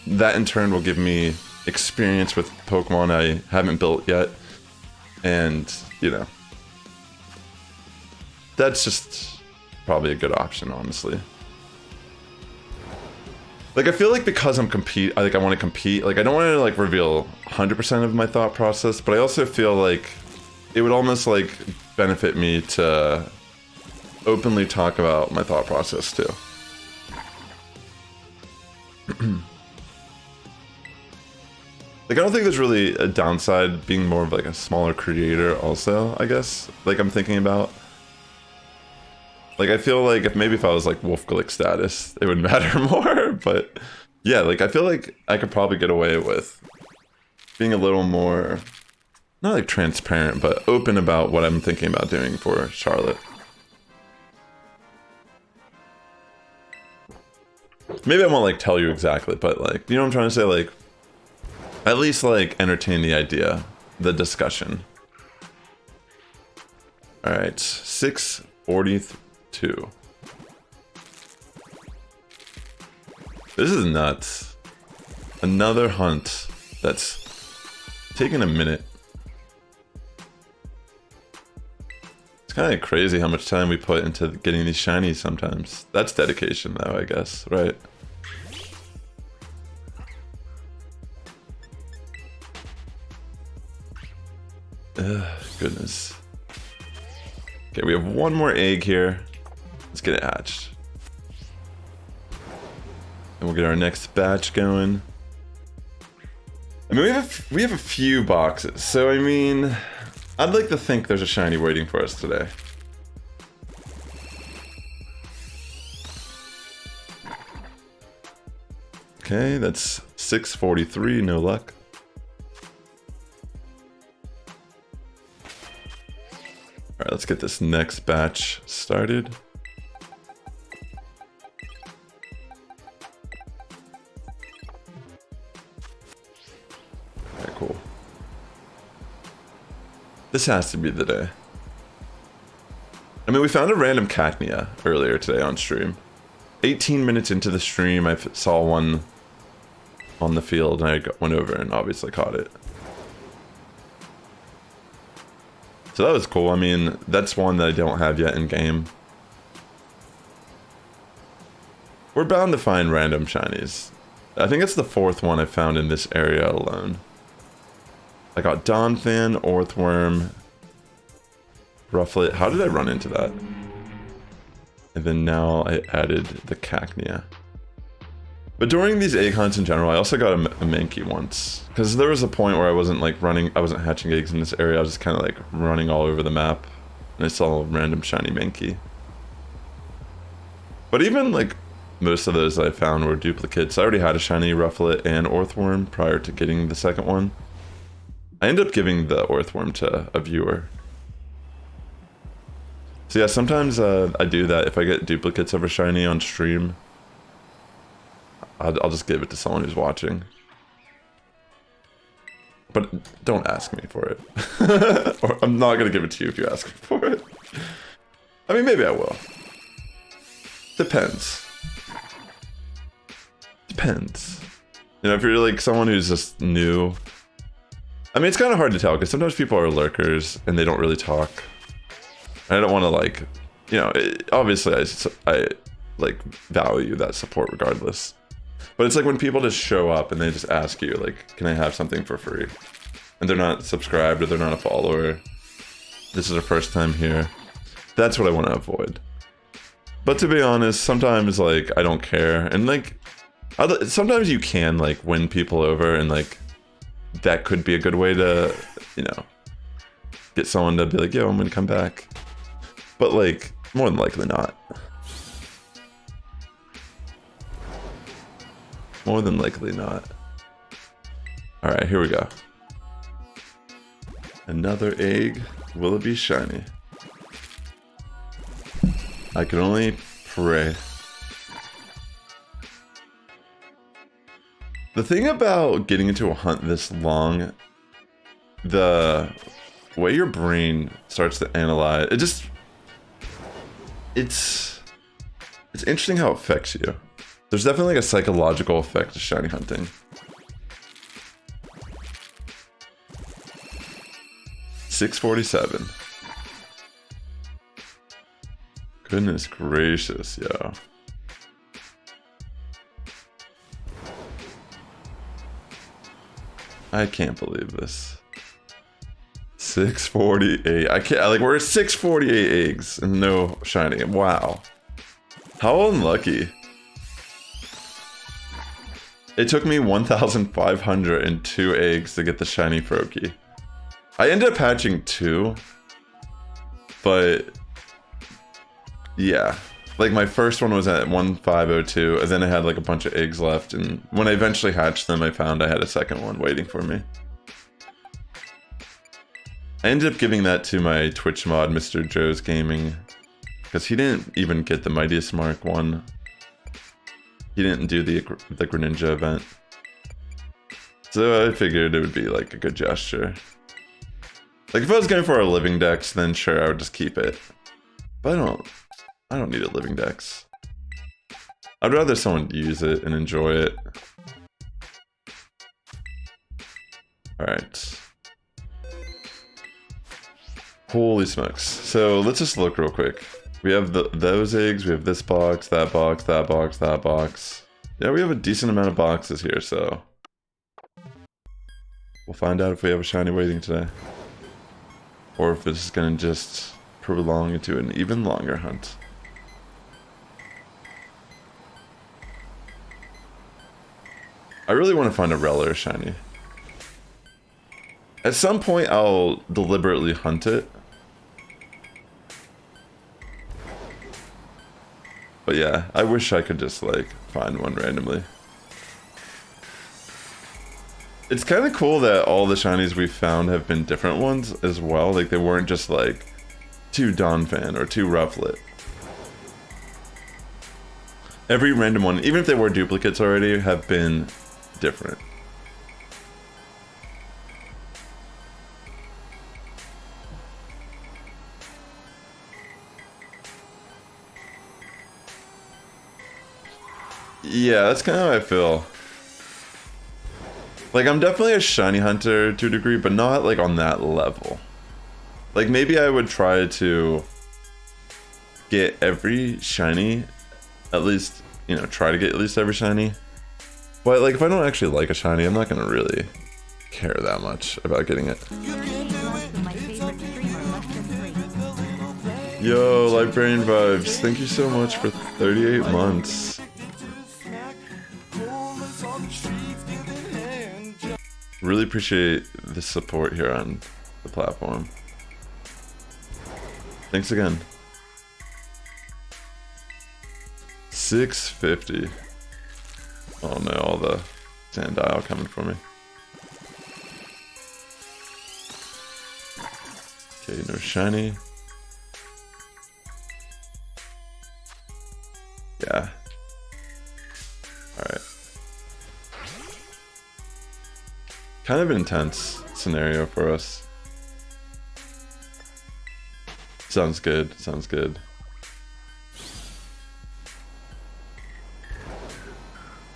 [SPEAKER 1] that in turn will give me experience with Pokemon I haven't built yet. And, you know, that's just probably a good option, honestly. Like, I feel like because I'm I want to compete, like, I don't want to, like, reveal 100% of my thought process, but I also feel like it would almost like benefit me to openly talk about my thought process too. Like, I don't think there's really a downside being more of like a smaller creator also, I guess. Like, I'm thinking about. Like, I feel like if I was like Wolf Glick status, it would matter more. But yeah, like, I feel like I could probably get away with being a little more, not like transparent, but open about what I'm thinking about doing for Charlotte. Maybe I won't like tell you exactly, but like, you know what I'm trying to say? Like, at least like entertain the idea, the discussion. All right, 642. This is nuts. Another hunt that's taking a minute. It's kind of crazy how much time we put into getting these shinies sometimes. That's dedication though, I guess, right? Ugh, goodness. Okay, we have one more egg here. Let's get it hatched. And we'll get our next batch going. I mean, we have a few boxes, so I mean, I'd like to think there's a shiny waiting for us today. Okay, that's 643, no luck. Alright, let's get this next batch started. Alright, cool. This has to be the day. I mean, we found a random Cacnea earlier today on stream. 18 minutes into the stream, I saw one on the field and I went over and obviously caught it. So that was cool. I mean, that's one that I don't have yet in game. We're bound to find random shinies. I think it's the fourth one I found in this area alone. I got Donphan, Orthworm, Rufflet. How did I run into that? And then now I added the Cacnea. But during these egg hunts in general, I also got a Mankey once. Because there was a point where I wasn't like running, I wasn't hatching eggs in this area, I was just kind of like running all over the map. And I saw a random shiny Mankey. But even like most of those that I found were duplicates. I already had a shiny Rufflet and Orthworm prior to getting the second one. I ended up giving the Orthworm to a viewer. So yeah, sometimes I do that if I get duplicates of a shiny on stream. I'll just give it to someone who's watching. But don't ask me for it. Or I'm not going to give it to you if you ask me for it. I mean, maybe I will. Depends. Depends. You know, if you're like someone who's just new. I mean, it's kind of hard to tell because sometimes people are lurkers and they don't really talk. I don't want to like, you know, obviously I like value that support regardless. But it's like when people just show up and they just ask you, like, can I have something for free? And they're not subscribed or they're not a follower. This is their first time here. That's what I want to avoid. But to be honest, sometimes, like, I don't care. And, like, sometimes you can, like, win people over and, like, that could be a good way to, you know, get someone to be like, yo, I'm going to come back. But, like, more than likely not. More than likely not. Alright, here we go. Another egg. Will it be shiny? I can only pray. The thing about getting into a hunt this long, the way your brain starts to analyze, it's interesting how it affects you. There's definitely like a psychological effect to shiny hunting. $6.47. Goodness gracious, yo. I can't believe this. 648. I can't, like, we're at 648 eggs and no shiny. Wow. How unlucky. It took me 1,502 eggs to get the shiny Froakie. I ended up hatching 2. But yeah, like my first one was at 1502, and then I had like a bunch of eggs left, and when I eventually hatched them, I found I had a second one waiting for me. I ended up giving that to my Twitch mod, Mr. Joe's Gaming, because he didn't even get the Mightiest Mark one. He didn't do the Greninja event. So I figured it would be like a good gesture. Like if I was going for a living dex, then sure, I would just keep it. But I don't need a living dex. I'd rather someone use it and enjoy it. Alright. Holy smokes. So let's just look real quick. We have those eggs, we have this box, that box, that box, that box. Yeah, we have a decent amount of boxes here, so we'll find out if we have a shiny waiting today. Or if this is gonna just prolong into an even longer hunt. I really want to find a rare shiny. At some point, I'll deliberately hunt it. But yeah, I wish I could just like find one randomly. It's kind of cool that all the shinies we found have been different ones as well. Like they weren't just like 2 Donphan or 2 Rufflet. Every random one, even if they were duplicates already, have been different. Yeah, that's kind of how I feel. Like, I'm definitely a shiny hunter to a degree, but not like on that level. Like, maybe I would try to get every shiny, at least, you know, try to get at least every shiny. But like, if I don't actually like a shiny, I'm not gonna really care that much about getting it. Yo, Librarian Vibes, thank you so much for 38 months. Really appreciate the support here on the platform. Thanks again. 650. Oh no, all the Sandile coming for me. Okay, no shiny. Yeah. Alright. Kind of intense scenario for us. Sounds good, sounds good.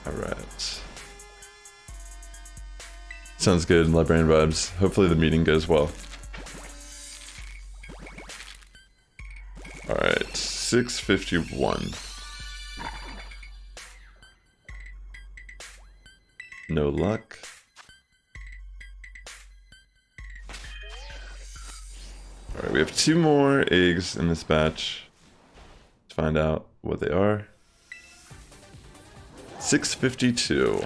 [SPEAKER 1] Alright. Sounds good, Librarian Vibes. Hopefully the meeting goes well. Alright, 651. No luck. Alright, we have 2 more eggs in this batch. Let's find out what they are. 652.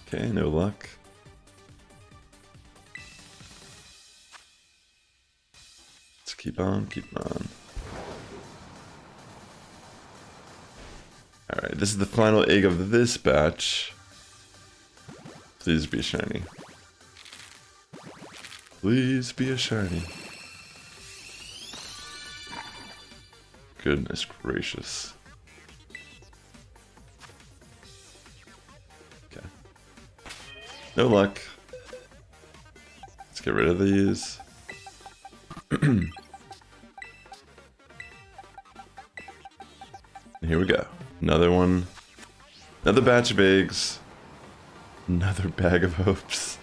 [SPEAKER 1] Okay, no luck. Let's keep on, keep on. Alright, this is the final egg of this batch. Please be shiny. Please be a shiny. Goodness gracious. Okay. No luck. Let's get rid of these. Here we go. Another one. Another batch of eggs. Another bag of hopes.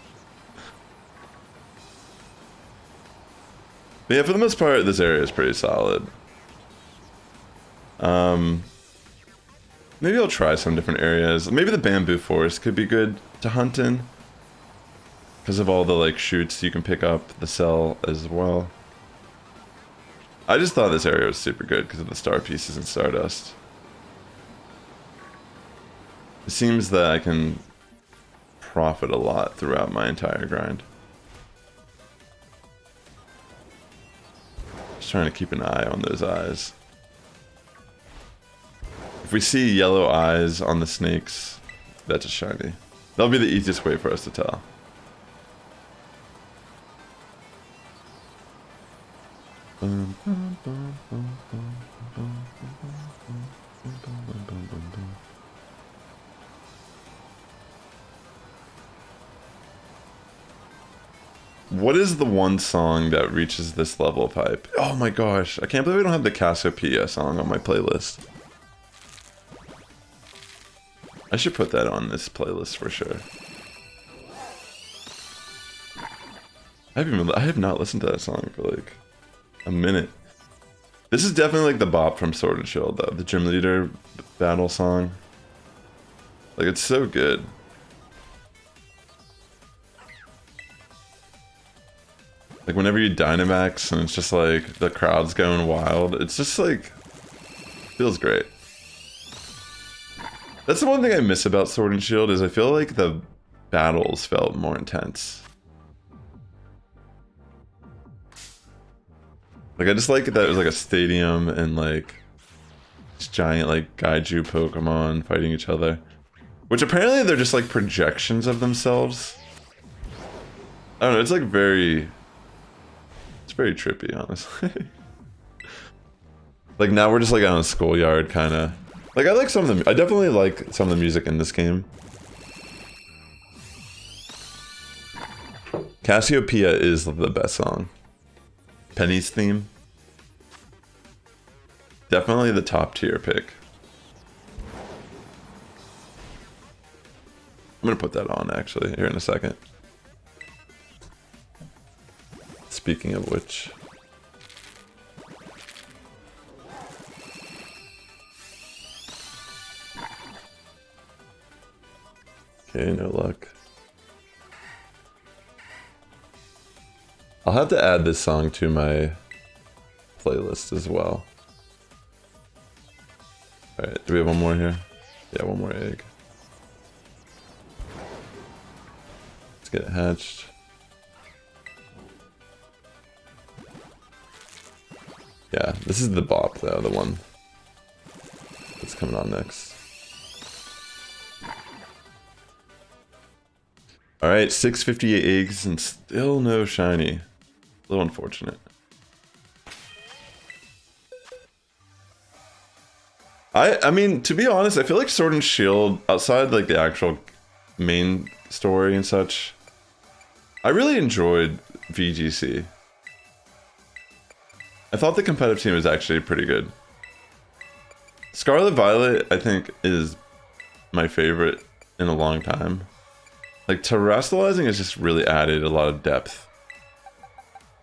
[SPEAKER 1] But yeah, for the most part, this area is pretty solid. Maybe I'll try some different areas. Maybe the bamboo forest could be good to hunt in. Because of all the like shoots you can pick up, the cell as well. I just thought this area was super good because of the star pieces and stardust. It seems that I can profit a lot throughout my entire grind. Just trying to keep an eye on those eyes. If we see yellow eyes on the snakes, that's a shiny. That'll be the easiest way for us to tell. What is the one song that reaches this level of hype? Oh my gosh, I can't believe I don't have the Cassiopeia song on my playlist. I should put that on this playlist for sure. I have not listened to that song for like a minute. This is definitely like the bop from Sword and Shield though, the gym leader battle song. Like it's so good. Like whenever you Dynamax and it's just like the crowd's going wild, it's just like feels great. That's the one thing I miss about Sword and Shield is I feel like the battles felt more intense. Like I just like that it was like a stadium and like this giant like Gaiju Pokemon fighting each other. Which apparently they're just like projections of themselves. I don't know, it's like very... It's very trippy, honestly. Like now we're just like on a schoolyard kinda. Like I like some of the... I definitely like some of the music in this game. Cassiopeia is the best song. Penny's theme. Definitely the top tier pick. I'm gonna put that on actually here in a second. Speaking of which. Okay, no luck. I'll have to add this song to my playlist as well. Alright, do we have one more here? Yeah, one more egg. Let's get it hatched. Yeah, this is the bop though, the one that's coming on next. Alright, 658 eggs and still no shiny. A little unfortunate. I mean, to be honest, I feel like Sword and Shield, outside like the actual main story and such, I really enjoyed VGC. I thought the competitive team was actually pretty good. Scarlet Violet, I think, is my favorite in a long time. Like, terrestrializing has just really added a lot of depth.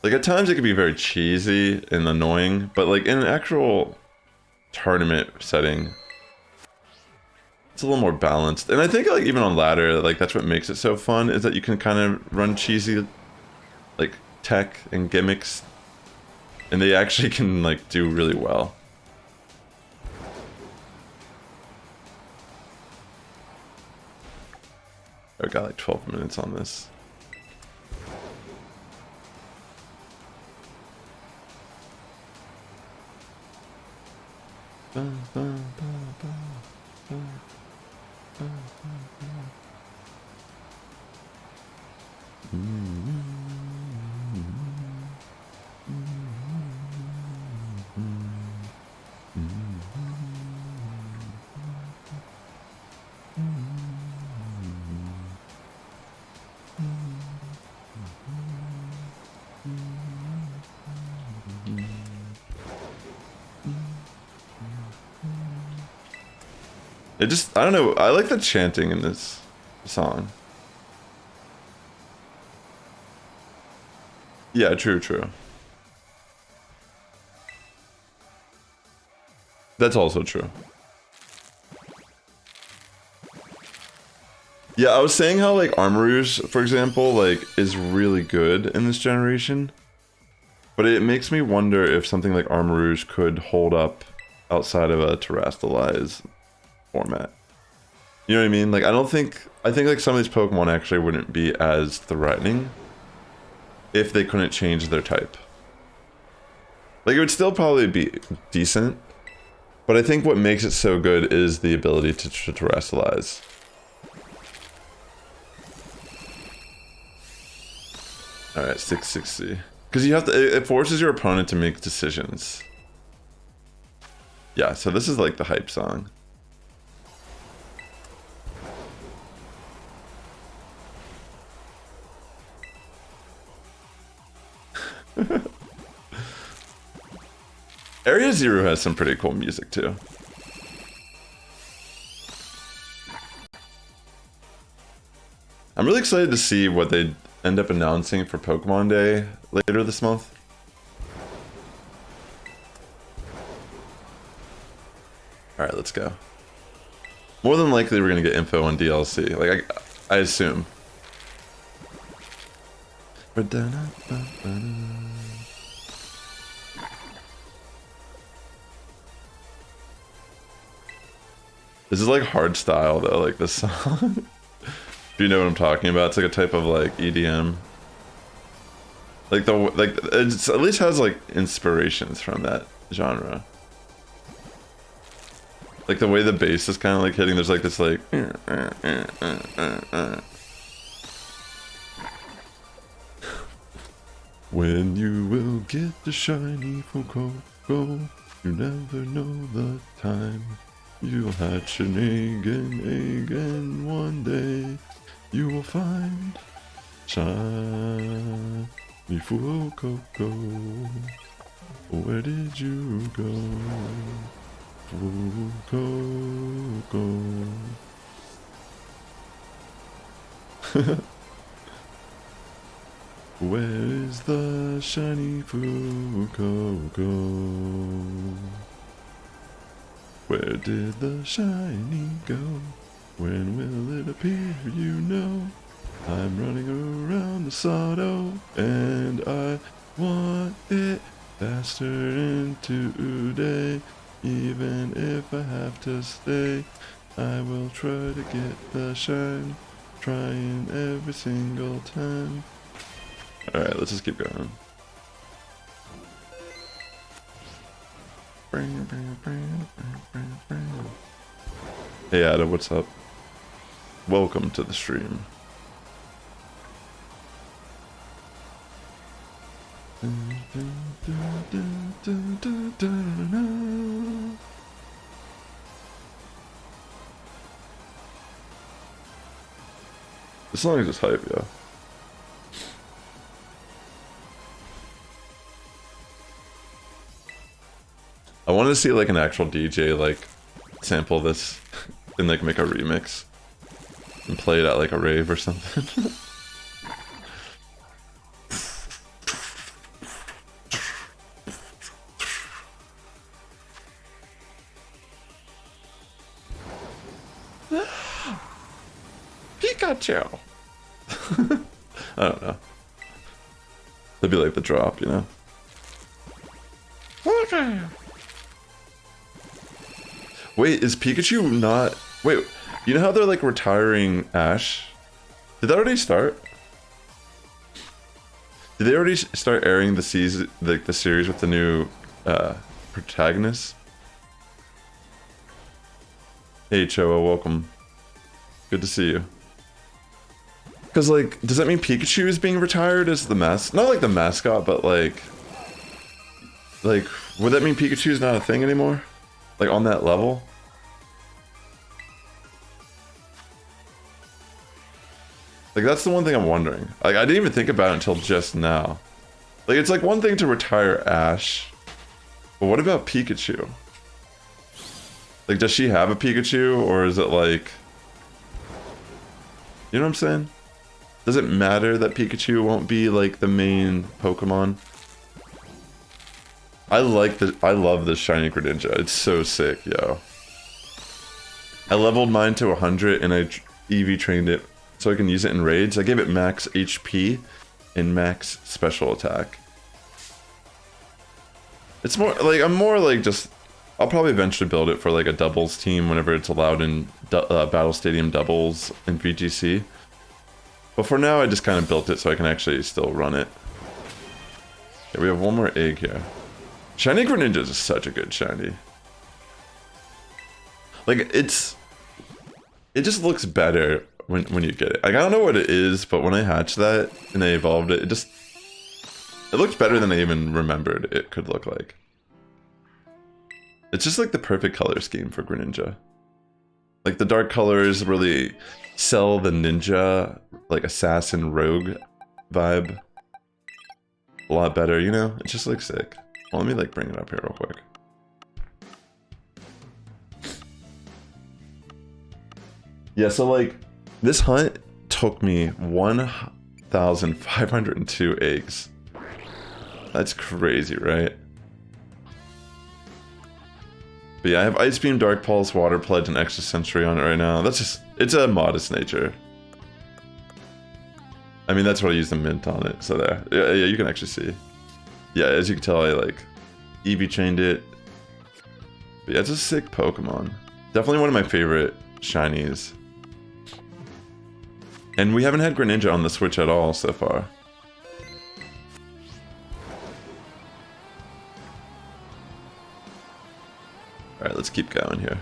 [SPEAKER 1] Like, at times it can be very cheesy and annoying, but like in an actual tournament setting, it's a little more balanced. And I think like even on ladder, like that's what makes it so fun, is that you can kind of run cheesy like tech and gimmicks, and they actually can like do really well. I got like 12 minutes on this. It just, I don't know, I like the chanting in this song. Yeah, true. That's also true. Yeah, I was saying how like Armarouge, for example, like is really good in this generation. But it makes me wonder if something like Armarouge could hold up outside of a Terrastalize format. You know what I mean? Like I think like some of these Pokemon actually wouldn't be as threatening if they couldn't change their type. Like it would still probably be decent, but I think what makes it so good is the ability to Terrastalize. Alright, 660. Because you have to, it forces your opponent to make decisions. Yeah, so this is like the hype song. Area Zero has some pretty cool music too. I'm really excited to see what they end up announcing for Pokemon Day later this month. Alright, let's go. More than likely we're gonna get info on DLC. Like, I assume. This is like hard style though, like this song. Do you know what I'm talking about? It's like a type of like EDM. Like it at least has like inspirations from that genre. Like the way the bass is kind of like hitting, there's like this like. When you will get the shiny Fuecoco, you never know the time. You'll hatch an egg and one day you will find shiny Fuecoco. Where did you go? Fuecoco. Where is the shiny Fuecoco? Where did the shiny go? When will it appear, you know? I'm running around the Sado, and I want it faster than today. Even if I have to stay, I will try to get the shine, trying every single time. Alright, let's just keep going. Hey Adam, what's up? Welcome to the stream. This song is just hype, yeah. I wanted to see like an actual DJ like sample this and like make a remix and play it at like a rave or something. Pikachu! I don't know. That'd be like the drop, you know? Wait, is Pikachu not... Wait, you know how they're like retiring Ash? Did that already start? Did they already start airing the season, like the series with the new protagonist? Hey Choa, welcome. Good to see you. Because like, does that mean Pikachu is being retired as the not like the mascot, but like, would that mean Pikachu is not a thing anymore? Like on that level? Like that's the one thing I'm wondering. Like I didn't even think about it until just now. Like it's like one thing to retire Ash, but what about Pikachu? Like does she have a Pikachu or is it like... You know what I'm saying? Does it matter that Pikachu won't be like the main Pokemon? I love this shiny Greninja. It's so sick, yo. I leveled mine to 100 and EV trained it so I can use it in raids. I gave it max HP and max special attack. It's more like, I'm more like just, I'll probably eventually build it for like a doubles team whenever it's allowed in Battle Stadium doubles in VGC. But for now, I just kind of built it so I can actually still run it. Okay, we have one more egg here. Shiny Greninja is such a good shiny. Like, it just looks better when you get it. Like, I don't know what it is, but when I hatched that and I evolved it, it looks better than I even remembered it could look like. It's just like the perfect color scheme for Greninja. Like, the dark colors really sell the ninja, like assassin rogue vibe a lot better, you know? It just looks sick. Well, let me like bring it up here real quick. Yeah, so like this hunt took me 1,502 eggs. That's crazy, right? But yeah, I have Ice Beam, Dark Pulse, Water Pledge, and Extra Sensory on it right now. That's just, it's a modest nature. I mean, that's what I used the mint on it, so there. Yeah, you can actually see. Yeah, as you can tell, I like EV chained it. But yeah, it's a sick Pokemon. Definitely one of my favorite shinies. And we haven't had Greninja on the Switch at all so far. Alright, let's keep going here.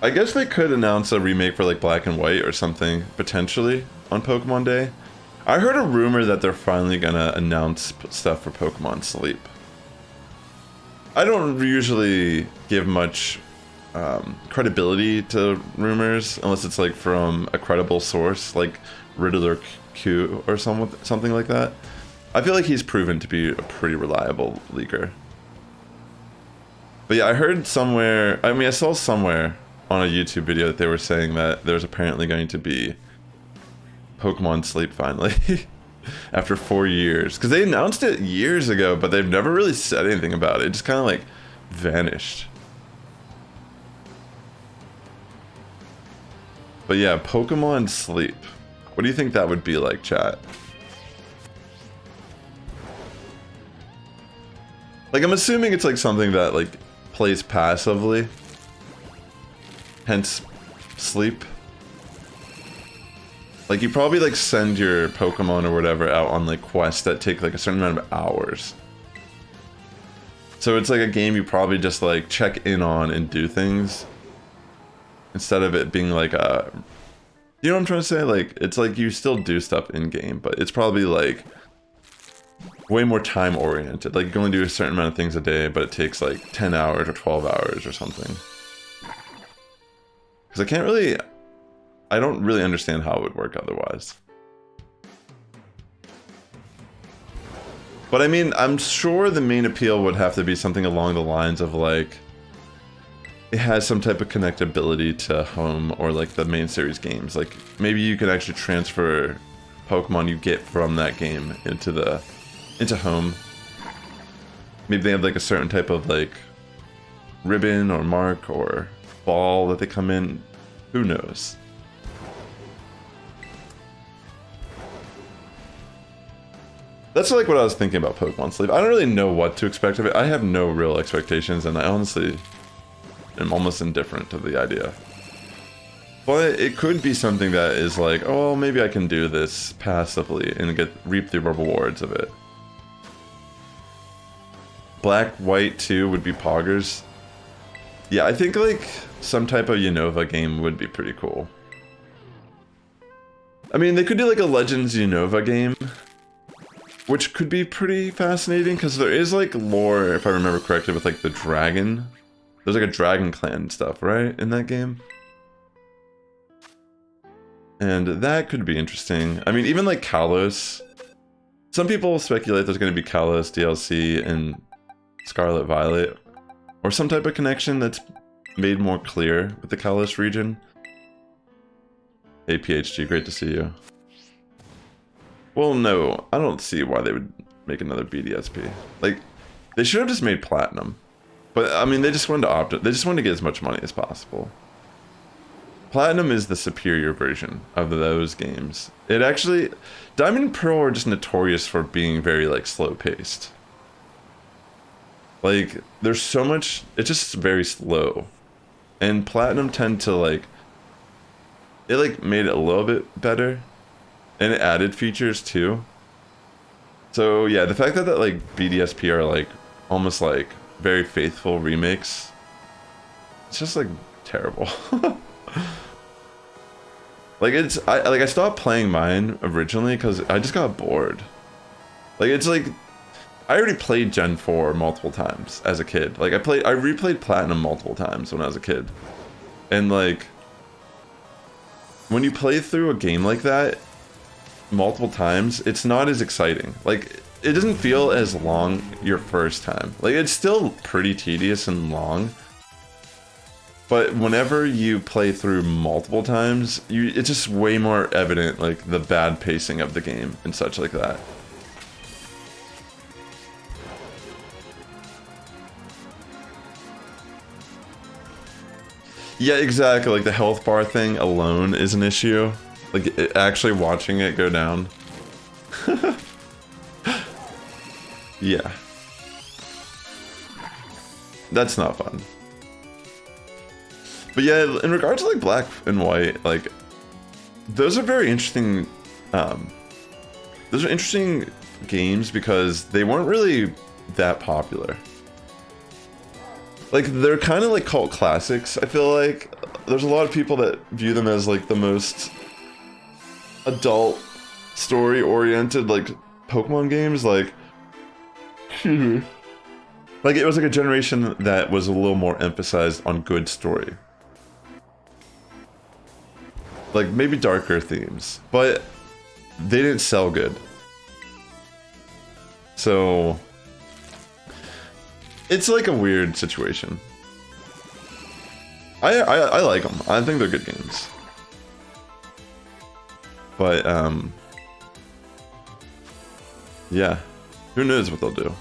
[SPEAKER 1] I guess they could announce a remake for like Black and White or something, potentially, on Pokemon Day. I heard a rumor that they're finally gonna announce stuff for Pokemon Sleep. I don't usually give much credibility to rumors unless it's like from a credible source, like Riddler Q or something like that. I feel like he's proven to be a pretty reliable leaker. But yeah, I heard somewhere, I mean, I saw somewhere on a YouTube video that they were saying that there's apparently going to be Pokemon Sleep finally after 4 years, because they announced it years ago, but they've never really said anything about it. It just kind of like vanished. But yeah, Pokemon Sleep. What do you think that would be like, chat? Like, I'm assuming it's like something that like plays passively, hence sleep. Like, you probably like send your Pokemon or whatever out on like quests that take like a certain amount of hours. So it's like a game you probably just like check in on and do things, instead of it being like a, you know what I'm trying to say? Like, it's like you still do stuff in game, but it's probably like way more time oriented. Like, you can only do a certain amount of things a day, but it takes like 10 hours or 12 hours or something. Because I don't really understand how it would work otherwise. But I mean, I'm sure the main appeal would have to be something along the lines of like, it has some type of connectability to home or like the main series games. Like, maybe you can actually transfer Pokemon you get from that game into home. Maybe they have like a certain type of like ribbon or mark or ball that they come in. Who knows? That's like what I was thinking about Pokemon Sleep. I don't really know what to expect of it. I have no real expectations, and I honestly am almost indifferent to the idea. But it could be something that is like, oh, maybe I can do this passively and reap the rewards of it. Black, White 2 would be poggers. Yeah, I think like some type of Unova game would be pretty cool. I mean, they could do like a Legends Unova game, which could be pretty fascinating, because there is like lore, if I remember correctly, with like the dragon. There's like a dragon clan stuff, right, in that game? And that could be interesting. I mean, even like Kalos. Some people speculate there's going to be Kalos DLC in Scarlet Violet, or some type of connection that's made more clear with the Kalos region. Hey PHG, great to see you. Well, no, I don't see why they would make another BDSP. Like, they should have just made Platinum. But, I mean, they just wanted to opt it. They just wanted to get as much money as possible. Platinum is the superior version of those games. It actually... Diamond and Pearl are just notorious for being very, like, slow-paced. Like, there's so much... It's just very slow. And Platinum tend to, like... It, like, made it a little bit better. And it added features, too. So, yeah, the fact that, like, BDSP are, like, almost, like, very faithful remakes... It's just, like, terrible. Like, I stopped playing mine originally because I just got bored. Like, it's like... I already played Gen 4 multiple times as a kid. Like, I replayed Platinum multiple times when I was a kid. And, like... When you play through a game like that multiple times, it's not as exciting. Like, it doesn't feel as long your first time. Like, it's still pretty tedious and long. But whenever you play through multiple times, it's just way more evident, like, the bad pacing of the game and such like that. Yeah, exactly. Like, the health bar thing alone is an issue. Like, actually watching it go down. Yeah. That's not fun. But yeah, in regards to, like, Black and White, like, those are very interesting, those are interesting games because they weren't really that popular. Like, they're kind of like cult classics, I feel like. There's a lot of people that view them as, like, the most adult, story-oriented, like, Pokemon games, like... Like, it was like a generation that was a little more emphasized on good story. Like, maybe darker themes, but they didn't sell good. So, it's like a weird situation. I like them. I think they're good games. But, yeah, who knows what they'll do.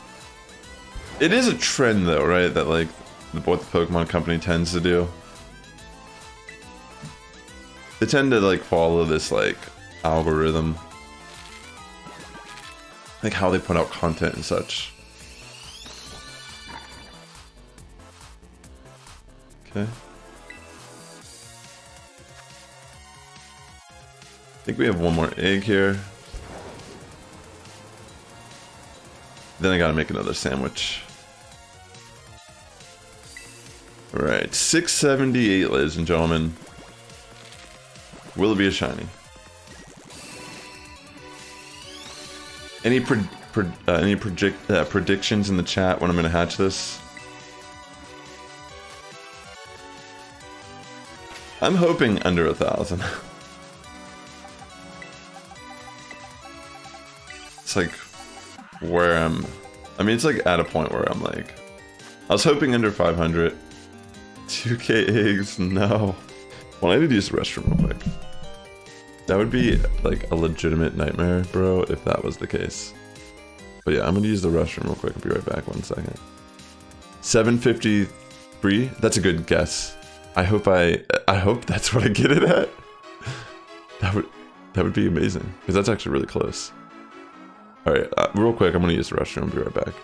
[SPEAKER 1] It is a trend, though, right? That, like, what the Pokemon Company tends to do. They tend to, like, follow this, like, algorithm. Like, how they put out content and such. Okay. I think we have one more egg here. Then I gotta make another sandwich. Alright, 678, ladies and gentlemen. Will it be a shiny? Any predictions in the chat when I'm gonna hatch this? I'm hoping under 1,000. It's like where I'm. I mean, it's like at a point where I'm like, I was hoping under 500. 2k eggs, no. Well, I need to use the restroom real quick. That would be like a legitimate nightmare, bro, if that was the case. But yeah, I'm gonna use the restroom real quick. I'll be right back, 1 second. 753? That's a good guess. I hope that's what I get it at. That would be amazing, because that's actually really close. Alright, real quick, I'm gonna use the restroom. I'll be right back.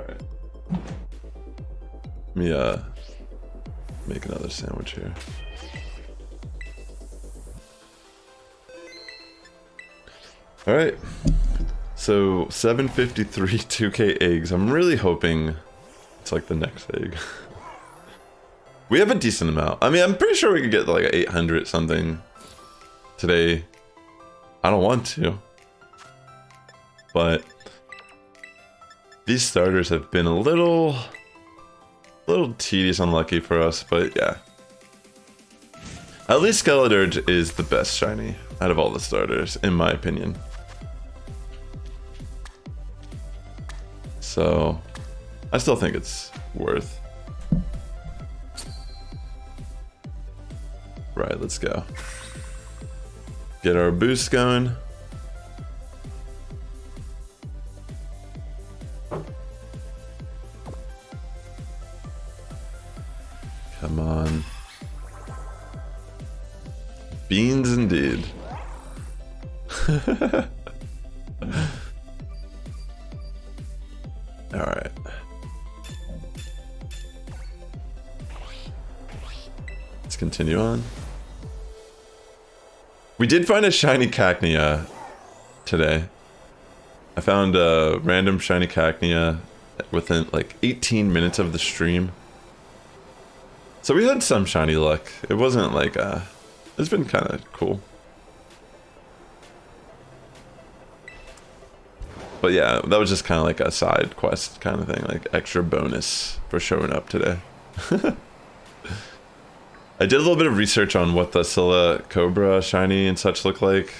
[SPEAKER 1] Alright. Let me make another sandwich here. Alright. So 753 2k eggs. I'm really hoping it's like the next egg. We have a decent amount. I mean, I'm pretty sure we could get like 800 something today. I don't want to, but these starters have been a little tedious, unlucky for us, but yeah. At least Skeledirge is the best shiny out of all the starters, in my opinion. So, I still think it's worth. Right, let's go. Get our boost going. Come on. Beans indeed. Alright. Let's continue on. We did find a shiny Cacnea today. I found a random shiny Cacnea within like 18 minutes of the stream. So we had some shiny luck. It wasn't like, it's been kind of cool. But yeah, that was just kind of like a side quest kind of thing, like extra bonus for showing up today. I did a little bit of research on what the Scylla Cobra shiny and such look like.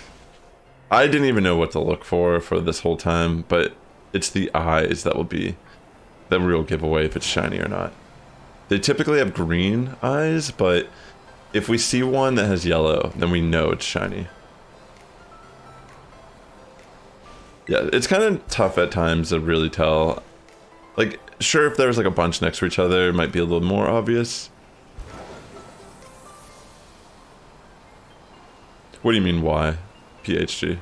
[SPEAKER 1] I didn't even know what to look for this whole time, but it's the eyes that will be the real giveaway if it's shiny or not. They typically have green eyes, but if we see one that has yellow, then we know it's shiny. Yeah, it's kind of tough at times to really tell. Like, sure, if there's like a bunch next to each other, it might be a little more obvious. What do you mean, why? PHG.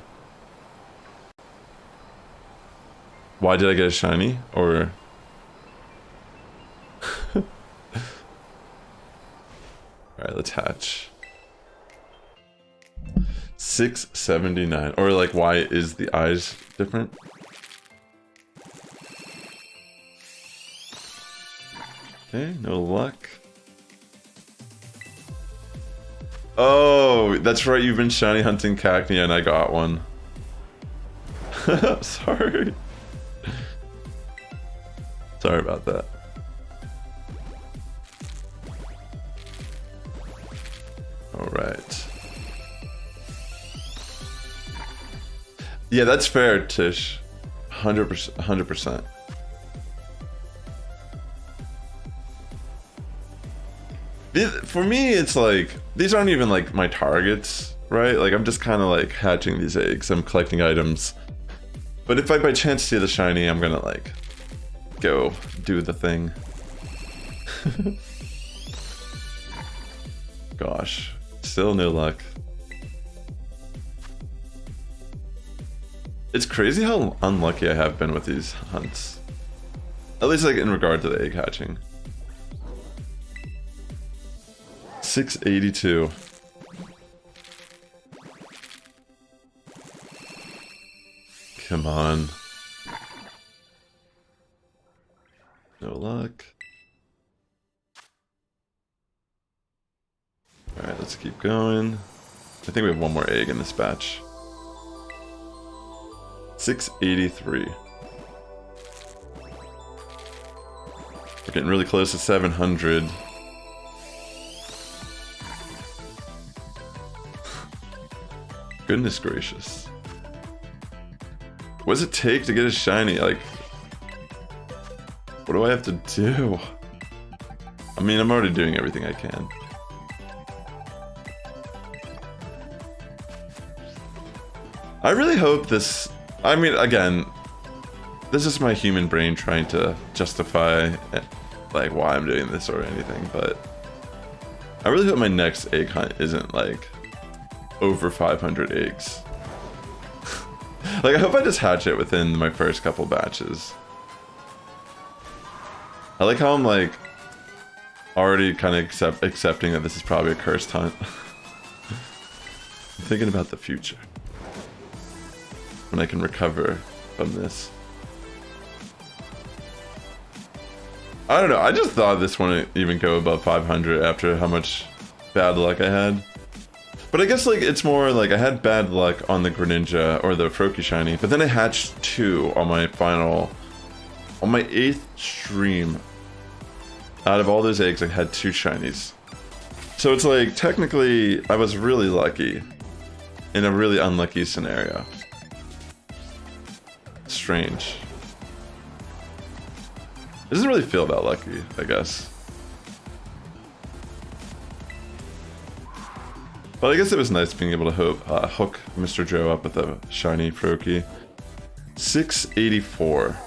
[SPEAKER 1] Why did I get a shiny? Or... Alright, let's hatch. 679. Or like, why is the eyes different? Okay, no luck. Oh, that's right, you've been shiny hunting Cacnea and I got one. Sorry. Sorry about that. Alright. Yeah, that's fair, Tish. 100%. 100%. For me, it's like, these aren't even like my targets, right? Like, I'm just kind of like hatching these eggs. I'm collecting items. But if I by chance see the shiny, I'm gonna like go do the thing. Gosh, still no luck. It's crazy how unlucky I have been with these hunts. At least like in regard to the egg hatching. 682. Come on. No luck. Alright, let's keep going. I think we have one more egg in this batch. 683. We're getting really close to 700. Goodness gracious. What does it take to get a shiny? Like, what do I have to do? I mean, I'm already doing everything I can. I really hope this... I mean, again, this is my human brain trying to justify like why I'm doing this or anything, but I really hope my next egg hunt isn't like over 500 eggs. Like, I hope I just hatch it within my first couple batches. I like how I'm like already kind of accepting that this is probably a cursed hunt. I'm thinking about the future. When I can recover from this. I don't know, I just thought this wouldn't even go above 500 after how much bad luck I had. But I guess like it's more like I had bad luck on the Greninja or the Fuecoco shiny, but then I hatched 2 on my final, on my 8th stream. Out of all those eggs, I had 2 shinies. So it's like technically I was really lucky in a really unlucky scenario. Strange. It doesn't really feel that lucky, I guess. But I guess it was nice being able to hook Mr. Joe up with a shiny Fuecoco. 684.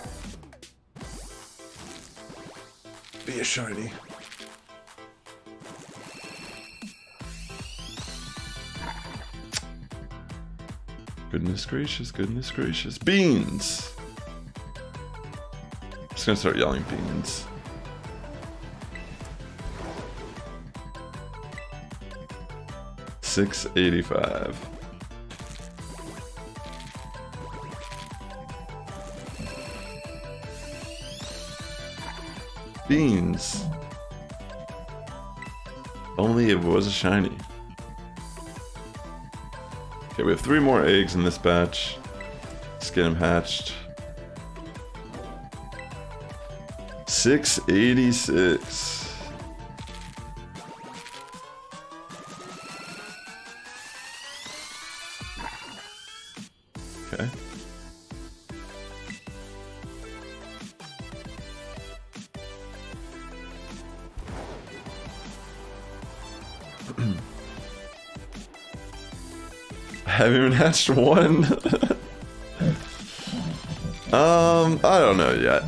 [SPEAKER 1] Be a shiny. Goodness gracious, goodness gracious. Beans! I'm just gonna start yelling beans. $6.85. Beans. Only if it was a shiny. Okay, we have 3 more eggs in this batch. Let's get them hatched. 686. Okay. I haven't even hatched one. I don't know yet.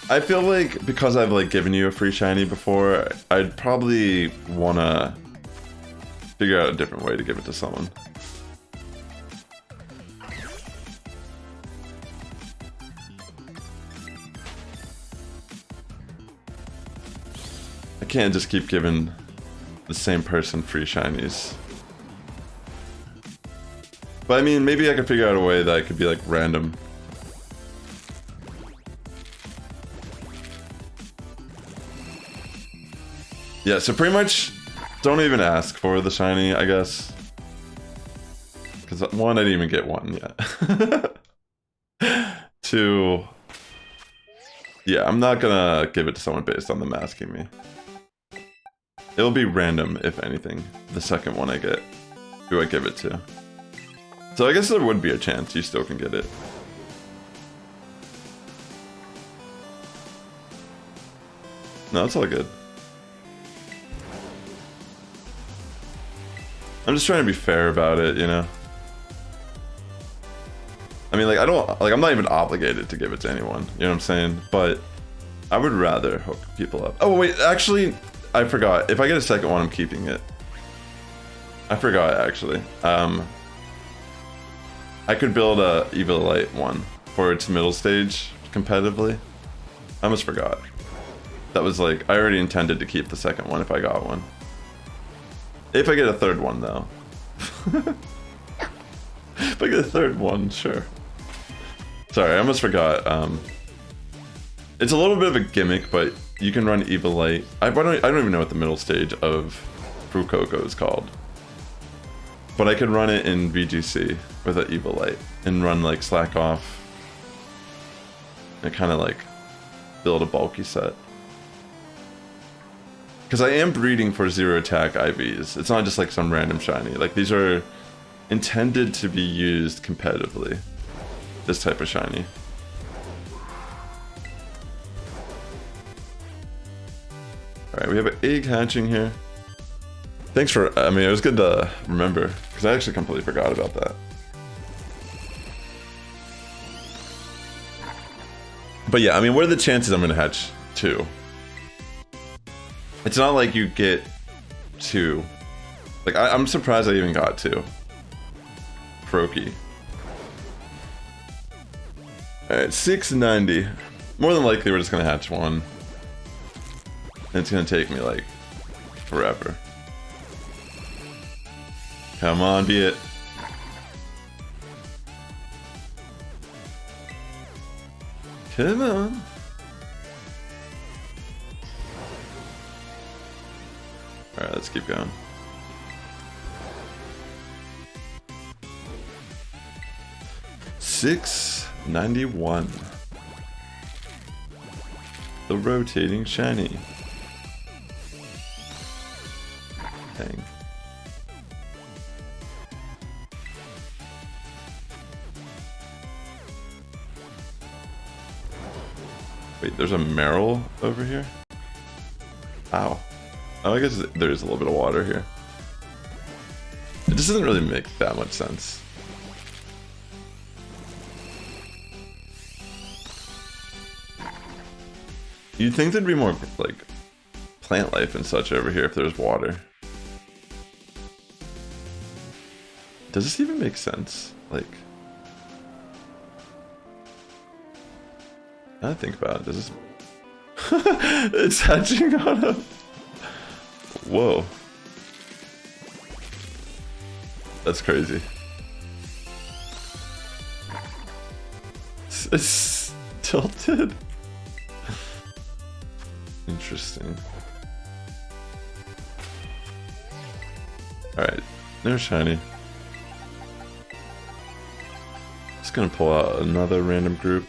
[SPEAKER 1] I feel like because I've like given you a free shiny before, I'd probably wanna figure out a different way to give it to someone. I can't just keep giving the same person free shinies. But I mean, maybe I could figure out a way that it could be like random. Yeah, so pretty much don't even ask for the shiny, I guess. Because 1, I didn't even get 1 yet. 2, yeah, I'm not gonna give it to someone based on them asking me. It'll be random, if anything, the second one I get, who I give it to. So I guess there would be a chance you still can get it. No, it's all good. I'm just trying to be fair about it, you know? I mean, like, I'm not even obligated to give it to anyone, you know what I'm saying? But I would rather hook people up. Oh, wait, actually, I forgot. If I get a second one, I'm keeping it. I forgot, actually. I could build a Evilite one for its middle stage competitively. I almost forgot. That was like, I already intended to keep the second one if I got one. If I get a third one, though. If I get a third one, sure. Sorry, I almost forgot. It's a little bit of a gimmick, but you can run Evilite. I don't even know what the middle stage of Fuecoco is called. But I could run it in VGC with an Evilite and run like Slack Off. And kind of like build a bulky set. Because I am breeding for 0 attack IVs. It's not just like some random shiny. Like these are intended to be used competitively. This type of shiny. Alright, we have an egg hatching here. Thanks for, I mean, it was good to remember, because I actually completely forgot about that. But yeah, I mean, what are the chances I'm going to hatch 2? It's not like you get 2. Like, I'm surprised I even got 2. Fuecoco. Alright, 690. More than likely we're just gonna hatch one. And it's gonna take me like forever. Come on, be it. Come on. Alright, let's keep going. $691. The rotating shiny. Dang. Wait, there's a Meryl over here? Ow. Oh, I guess there's a little bit of water here. It just doesn't really make that much sense. You'd think there'd be more, like, plant life and such over here if there's water. Does this even make sense? Like, now that I think about it, does this... It's hatching on a... Whoa. That's crazy. It's tilted. Interesting. Alright, no shiny. Just gonna pull out another random group.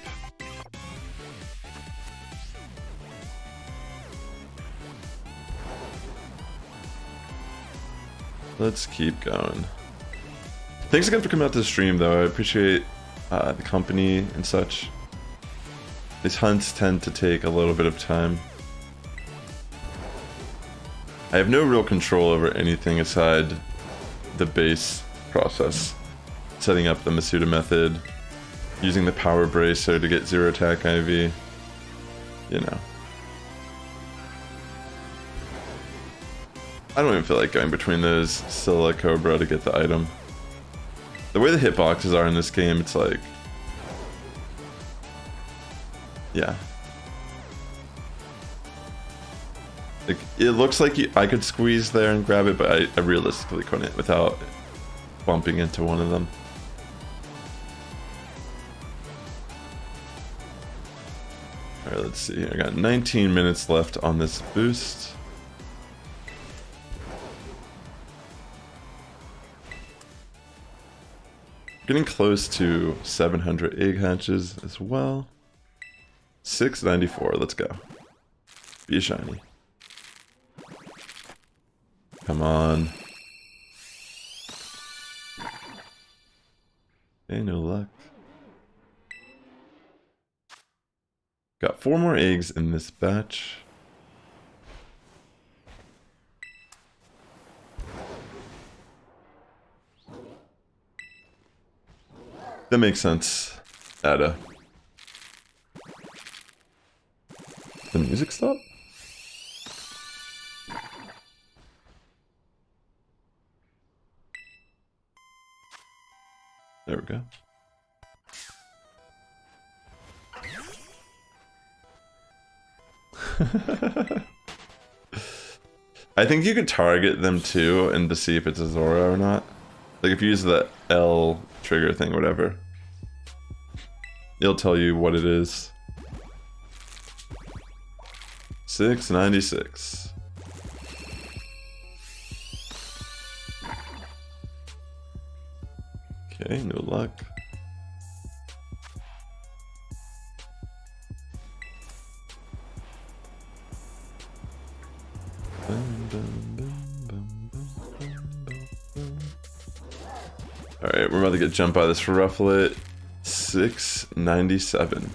[SPEAKER 1] Let's keep going. Thanks again for coming out to the stream, though. I appreciate the company and such. These hunts tend to take a little bit of time. I have no real control over anything aside the base process. Setting up the Masuda Method, using the Power Bracer to get 0 attack IV, you know. I don't even feel like going between those Scylla Cobra to get the item. The way the hitboxes are in this game, it's like... Yeah. Like, it looks like I could squeeze there and grab it, but I realistically couldn't without bumping into one of them. Alright, let's see here. I got 19 minutes left on this boost. Getting close to 700 egg hatches as well. 694, let's go. Be a shiny. Come on. Okay, no luck. Got 4 more eggs in this batch. That makes sense. Ada. The music stop? There we go. I think you could target them too and to see if it's a Zora or not. Like if you use the L trigger thing, whatever, it'll tell you what it is. 696. Okay, no luck. Alright, we're about to get jumped by this Rufflet. 697.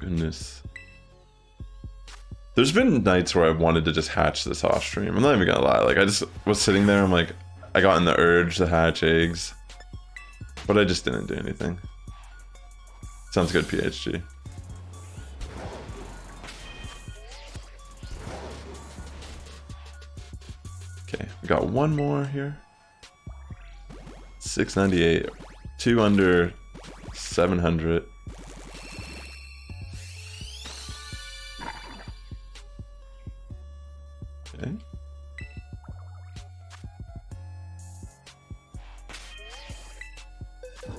[SPEAKER 1] Goodness. There's been nights where I wanted to just hatch this off stream. I'm not even gonna lie. Like, I just was sitting there, I'm like, I got in the urge to hatch eggs. But I just didn't do anything. Sounds good, PHG. Okay, we got one more here. 698. 2 under 700. Okay.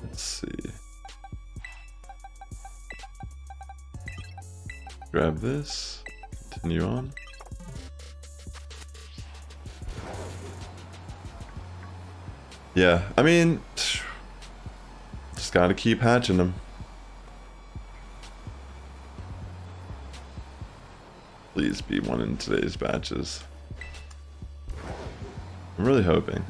[SPEAKER 1] Let's see. Grab this. Continue on. Yeah, I mean, just gotta keep hatching them. Please be one in today's batches. I'm really hoping.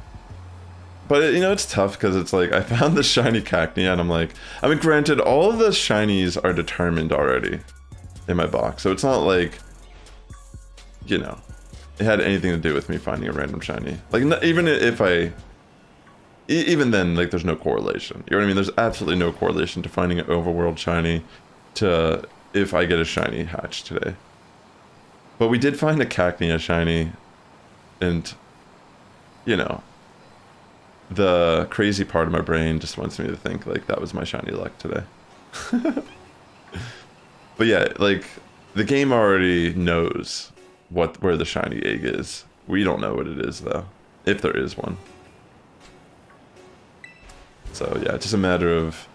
[SPEAKER 1] But, you know, it's tough because it's like, I found the shiny Cacnea and I'm like, I mean, granted, all of the shinies are determined already in my box. So it's not like, you know, it had anything to do with me finding a random shiny. Like, even if I... Even then, like, there's no correlation. You know what I mean? There's absolutely no correlation to finding an overworld shiny to if I get a shiny hatch today. But we did find a Cacnea shiny, and, you know, the crazy part of my brain just wants me to think, like, that was my shiny luck today. But yeah, like, the game already knows where the shiny egg is. We don't know what it is, though, if there is one. So yeah, it's just a matter of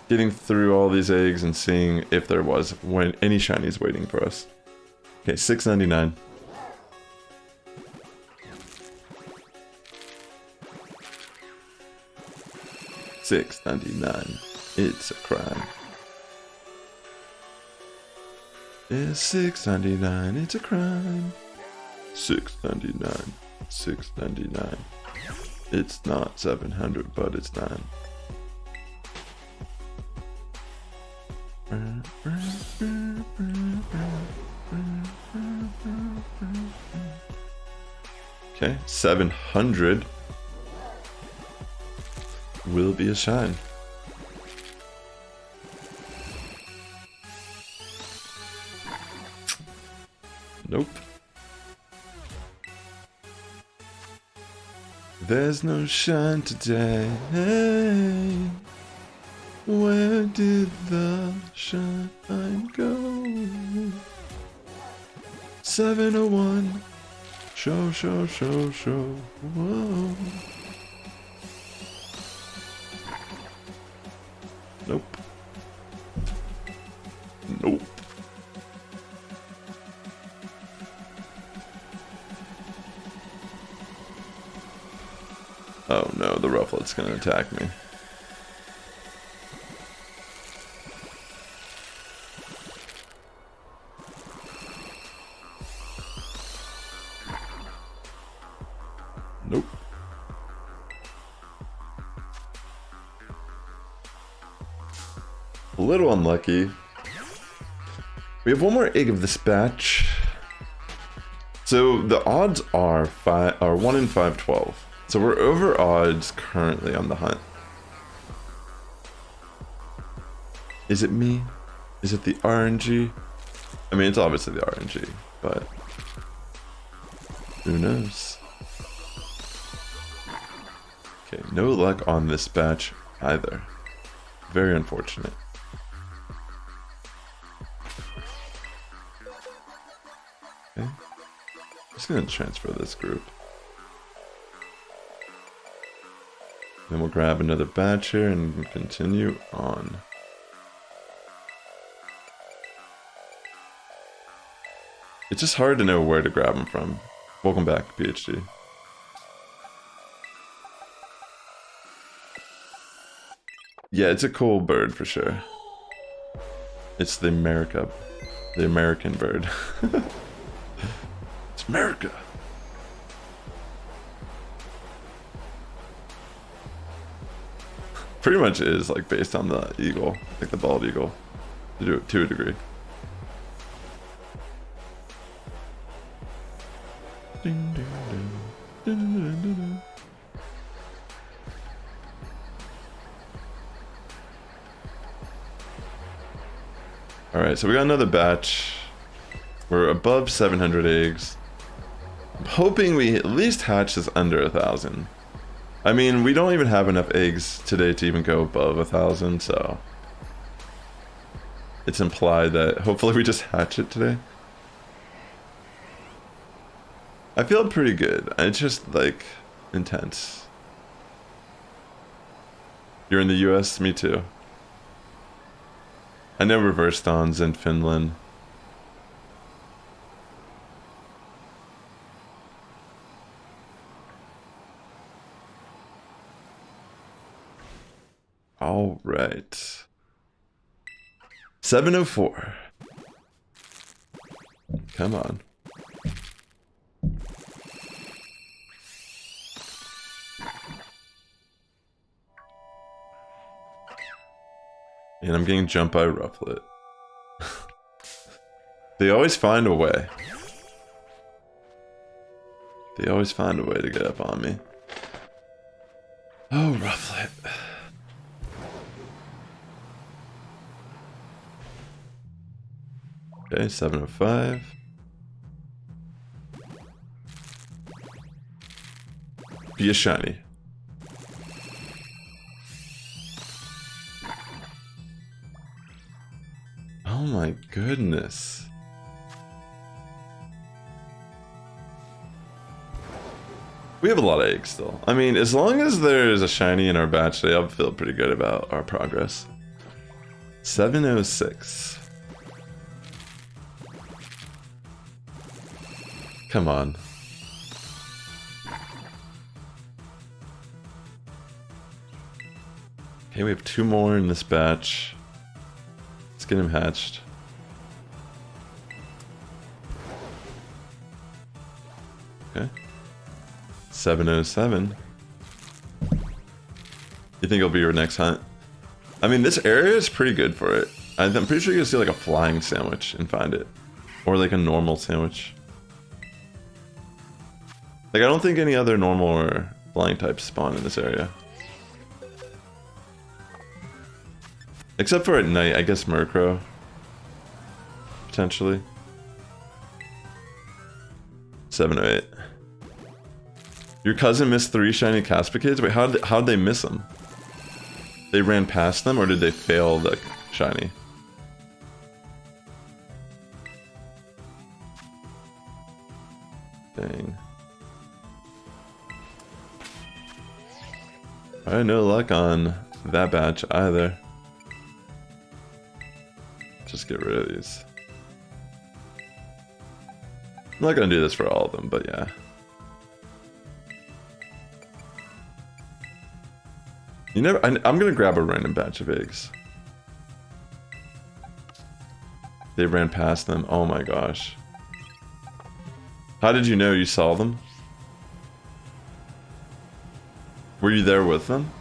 [SPEAKER 1] getting through all these eggs and seeing if there was any shinies waiting for us. Okay, 699. $6.99. It's a crime. It's $6.99. It's a crime. $6.99. $6.99. It's not 700, but it's 9. Okay, 700 will be a shine. Nope. There's no shine today. Hey, where did the shine go? 701. Show. Whoa. Nope. Nope. Oh no, the Rufflet's gonna attack me. Nope. A little unlucky. We have one more egg of this batch. So the odds are 1 in 512. So we're over odds currently on the hunt. Is it me? Is it the RNG? I mean, it's obviously the RNG, but who knows? Okay, no luck on this batch either. Very unfortunate. Okay, just gonna transfer this group. Then we'll grab another batch here and continue on. It's just hard to know where to grab them from. Welcome back, PhD. Yeah, it's a cool bird for sure. It's the American bird. It's America. Pretty much is like based on the eagle, like the bald eagle, to a degree. Ding, ding, ding. Ding, ding, ding, ding. All right, so we got another batch. We're above 700 eggs. I'm hoping we at least hatch this under 1,000. I mean, we don't even have enough eggs today to even go above 1,000, so it's implied that hopefully we just hatch it today. I feel pretty good. It's just like intense. You're in the US? Me too. I know reverse dawns in Finland. All right. 704. Come on. And I'm getting jumped by Rufflet. They always find a way. They always find a way to get up on me. Oh, Rufflet. Okay, 705. Be a shiny. Oh my goodness. We have a lot of eggs still. I mean, as long as there's a shiny in our batch today, I'll feel pretty good about our progress. 706. Come on. Okay, we have 2 more in this batch. Let's get him hatched. Okay. 707. You think it'll be your next hunt? I mean, this area is pretty good for it. I'm pretty sure you'll see like a flying sandwich and find it. Or like a normal sandwich. Like, I don't think any other normal or flying types spawn in this area. Except for at night, I guess Murkrow. Potentially. 708. Your cousin missed 3 shiny Caspicates? Wait, how'd they miss them? They ran past them, or did they fail the shiny? Dang. I had no luck on that batch either. Just get rid of these. I'm not gonna do this for all of them, but yeah. You never. I'm gonna grab a random batch of eggs. They ran past them. Oh my gosh. How did you know you saw them? Were you there with them?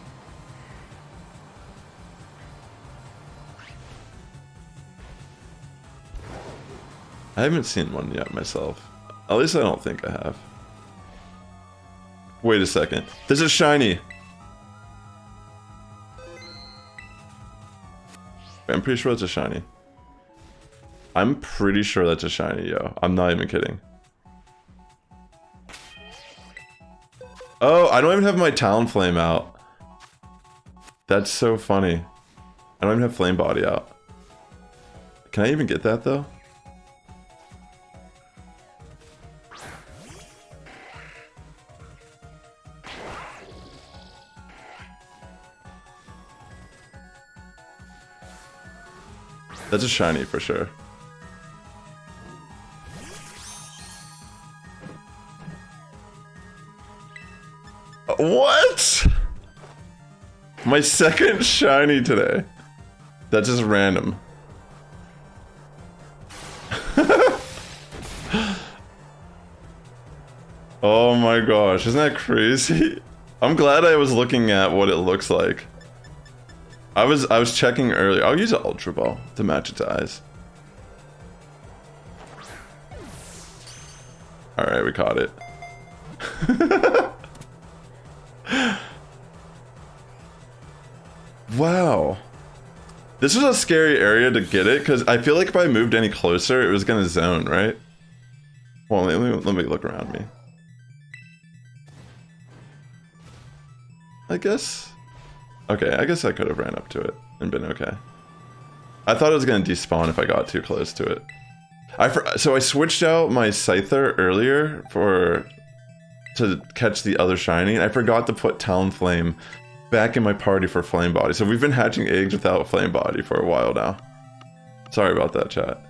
[SPEAKER 1] I haven't seen one yet myself. At least I don't think I have. Wait a second. There's a shiny! I'm pretty sure it's a shiny. I'm pretty sure that's a shiny, yo. I'm not even kidding. Oh, I don't even have my Talonflame out. That's so funny. I don't even have Flame Body out. Can I even get that though? That's a shiny for sure. What? My second shiny today. That's just random. Oh my gosh, isn't that crazy? I'm glad I was looking at what it looks like. I was checking earlier. I'll use an Ultra Ball to match its eyes. Alright, we caught it. Wow. This was a scary area to get it, because I feel like if I moved any closer, it was going to zone, right? Well, let me look around me. I guess. Okay, I guess I could have ran up to it and been okay. I thought it was going to despawn if I got too close to it. So I switched out my Scyther earlier to catch the other shiny, and I forgot to put Talonflame back in my party for Flame Body. So we've been hatching eggs without Flame Body for a while now. Sorry about that, chat.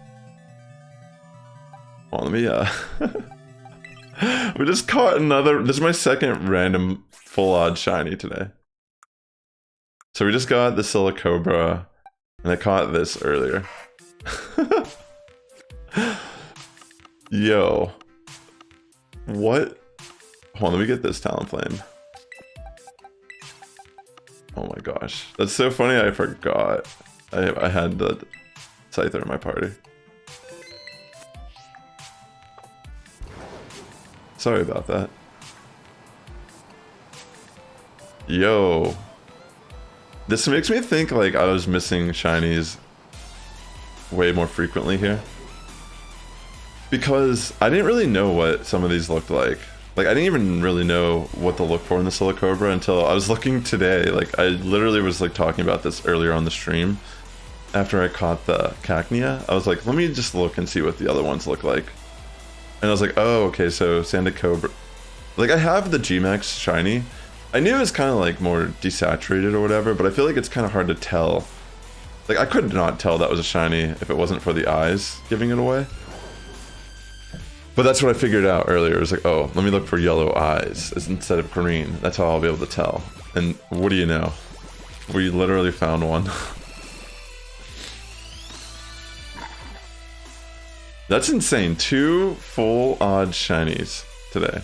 [SPEAKER 1] Well, let me, we just caught another, this is my second random full odd shiny today. So we just got the Silicobra, and I caught this earlier. Yo. What? Hold on, let me get this Talonflame. Oh my gosh. That's so funny, I forgot. I had the Scyther in my party. Sorry about that. Yo. This makes me think like I was missing shinies way more frequently here. Because I didn't really know what some of these looked like. Like, I didn't even really know what to look for in the Silicobra until I was looking today. Like, I literally was like talking about this earlier on the stream. After I caught the Cacnea, I was like, let me just look and see what the other ones look like. And I was like, oh, okay, so Sandicobra. Like, I have the G-Max shiny. I knew it was kind of like more desaturated or whatever, but I feel like it's kind of hard to tell. Like, I could not tell that was a shiny if it wasn't for the eyes giving it away. But that's what I figured out earlier. It was like, oh, let me look for yellow eyes instead of green. That's how I'll be able to tell. And what do you know? We literally found one. That's insane. 2 full odd shinies today.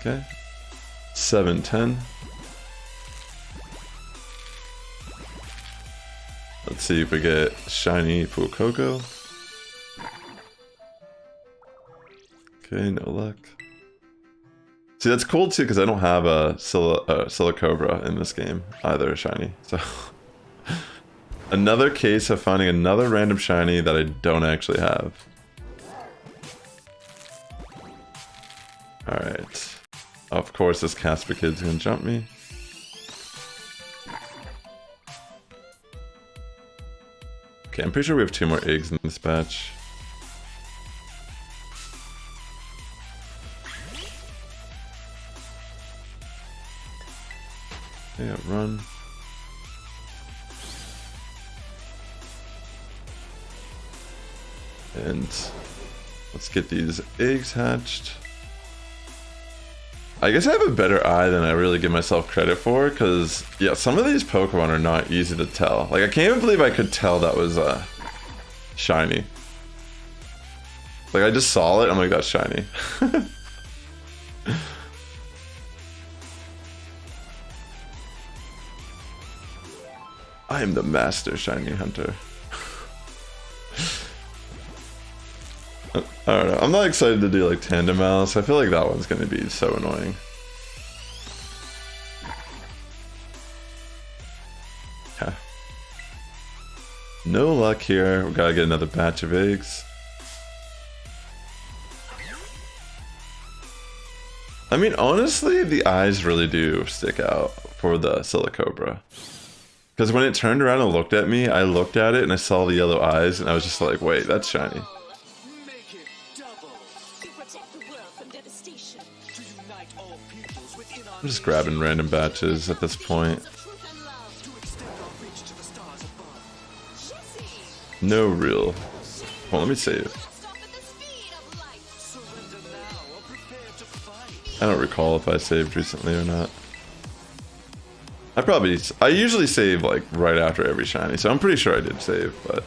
[SPEAKER 1] Okay. 7, 10. Let's see if we get shiny Fuecoco. Okay, no luck. See, that's cool too, because I don't have a Silicobra in this game either, shiny. So, another case of finding another random shiny that I don't actually have. Alright. Of course, this Casper kid's gonna jump me. Okay, I'm pretty sure we have 2 more eggs in this batch. Yeah, run. And let's get these eggs hatched. I guess I have a better eye than I really give myself credit for, because, yeah, some of these Pokemon are not easy to tell. Like, I can't even believe I could tell that was shiny. Like, I just saw it, I'm like, that's shiny. I am the master shiny hunter. I don't know. I'm not excited to do like Tandem Mouse. I feel like that one's gonna be so annoying. Yeah. No luck here. We gotta get another batch of eggs. I mean, honestly, the eyes really do stick out for the Silicobra. Because when it turned around and looked at me, I looked at it and I saw the yellow eyes and I was just like, wait, that's shiny. I'm just grabbing random batches at this point. No real. Well, let me save. I don't recall if I saved recently or not. I usually save like right after every shiny, so I'm pretty sure I did save, but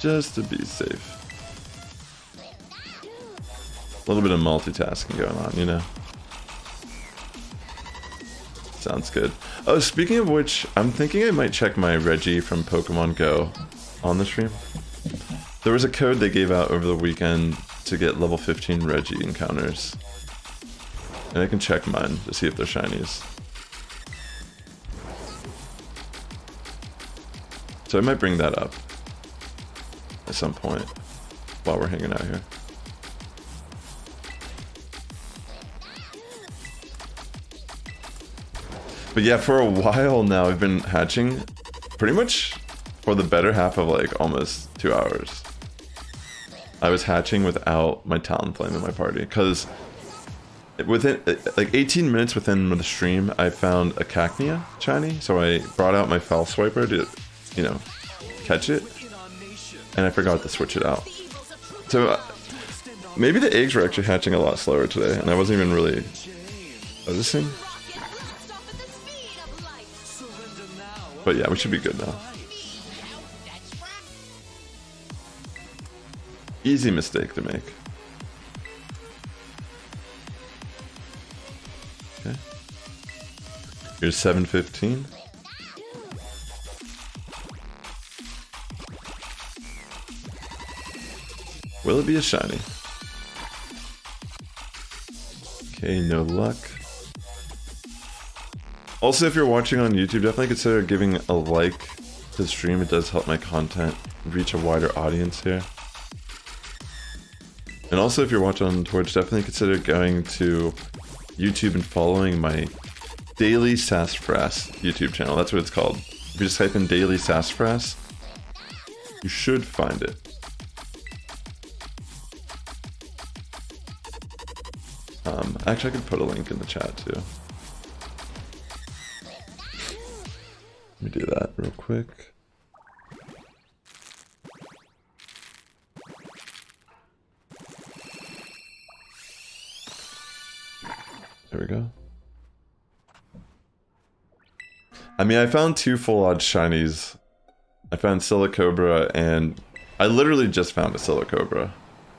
[SPEAKER 1] just to be safe. A little bit of multitasking going on, you know? Sounds good. Oh, speaking of which, I'm thinking I might check my Reggie from Pokemon Go on the stream. There was a code they gave out over the weekend to get level 15 Reggie encounters. And I can check mine to see if they're shinies. So I might bring that up. at some point while we're hanging out here. But yeah, for a while now, I've been hatching pretty much for the better half of like almost 2 hours. I was hatching without my Talonflame in my party because within like 18 minutes within the stream, I found a Cacnea shiny, so I brought out my Foul Swiper to, you know, catch it, and I forgot to switch it out. So maybe the eggs were actually hatching a lot slower today, and I wasn't even really noticing. But yeah, we should be good now. Easy mistake to make. Okay. Here's 715. Will it be a shiny? Okay, no luck. Also, if you're watching on YouTube, definitely consider giving a like to the stream. It does help my content reach a wider audience here. And also, if you're watching on Twitch, definitely consider going to YouTube and following my Daily Sassifrass YouTube channel. That's what it's called. If you just type in Daily Sassifrass, you should find it. Actually, I could put a link in the chat too. Let me do that real quick. There we go. I mean, I found 2 full odds shinies. I found Silicobra, and I literally just found a Silicobra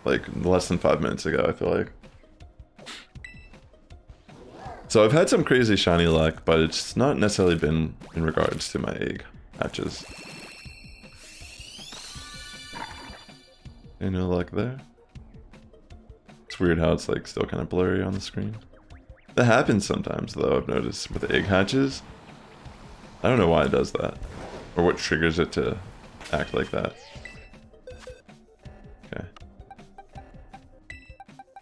[SPEAKER 1] like less than 5 minutes ago, I feel like. So I've had some crazy shiny luck, but it's not necessarily been in regards to my egg hatches. Okay, no luck there. It's weird how it's like still kind of blurry on the screen. That happens sometimes though, I've noticed with the egg hatches. I don't know why it does that, or what triggers it to act like that. Okay.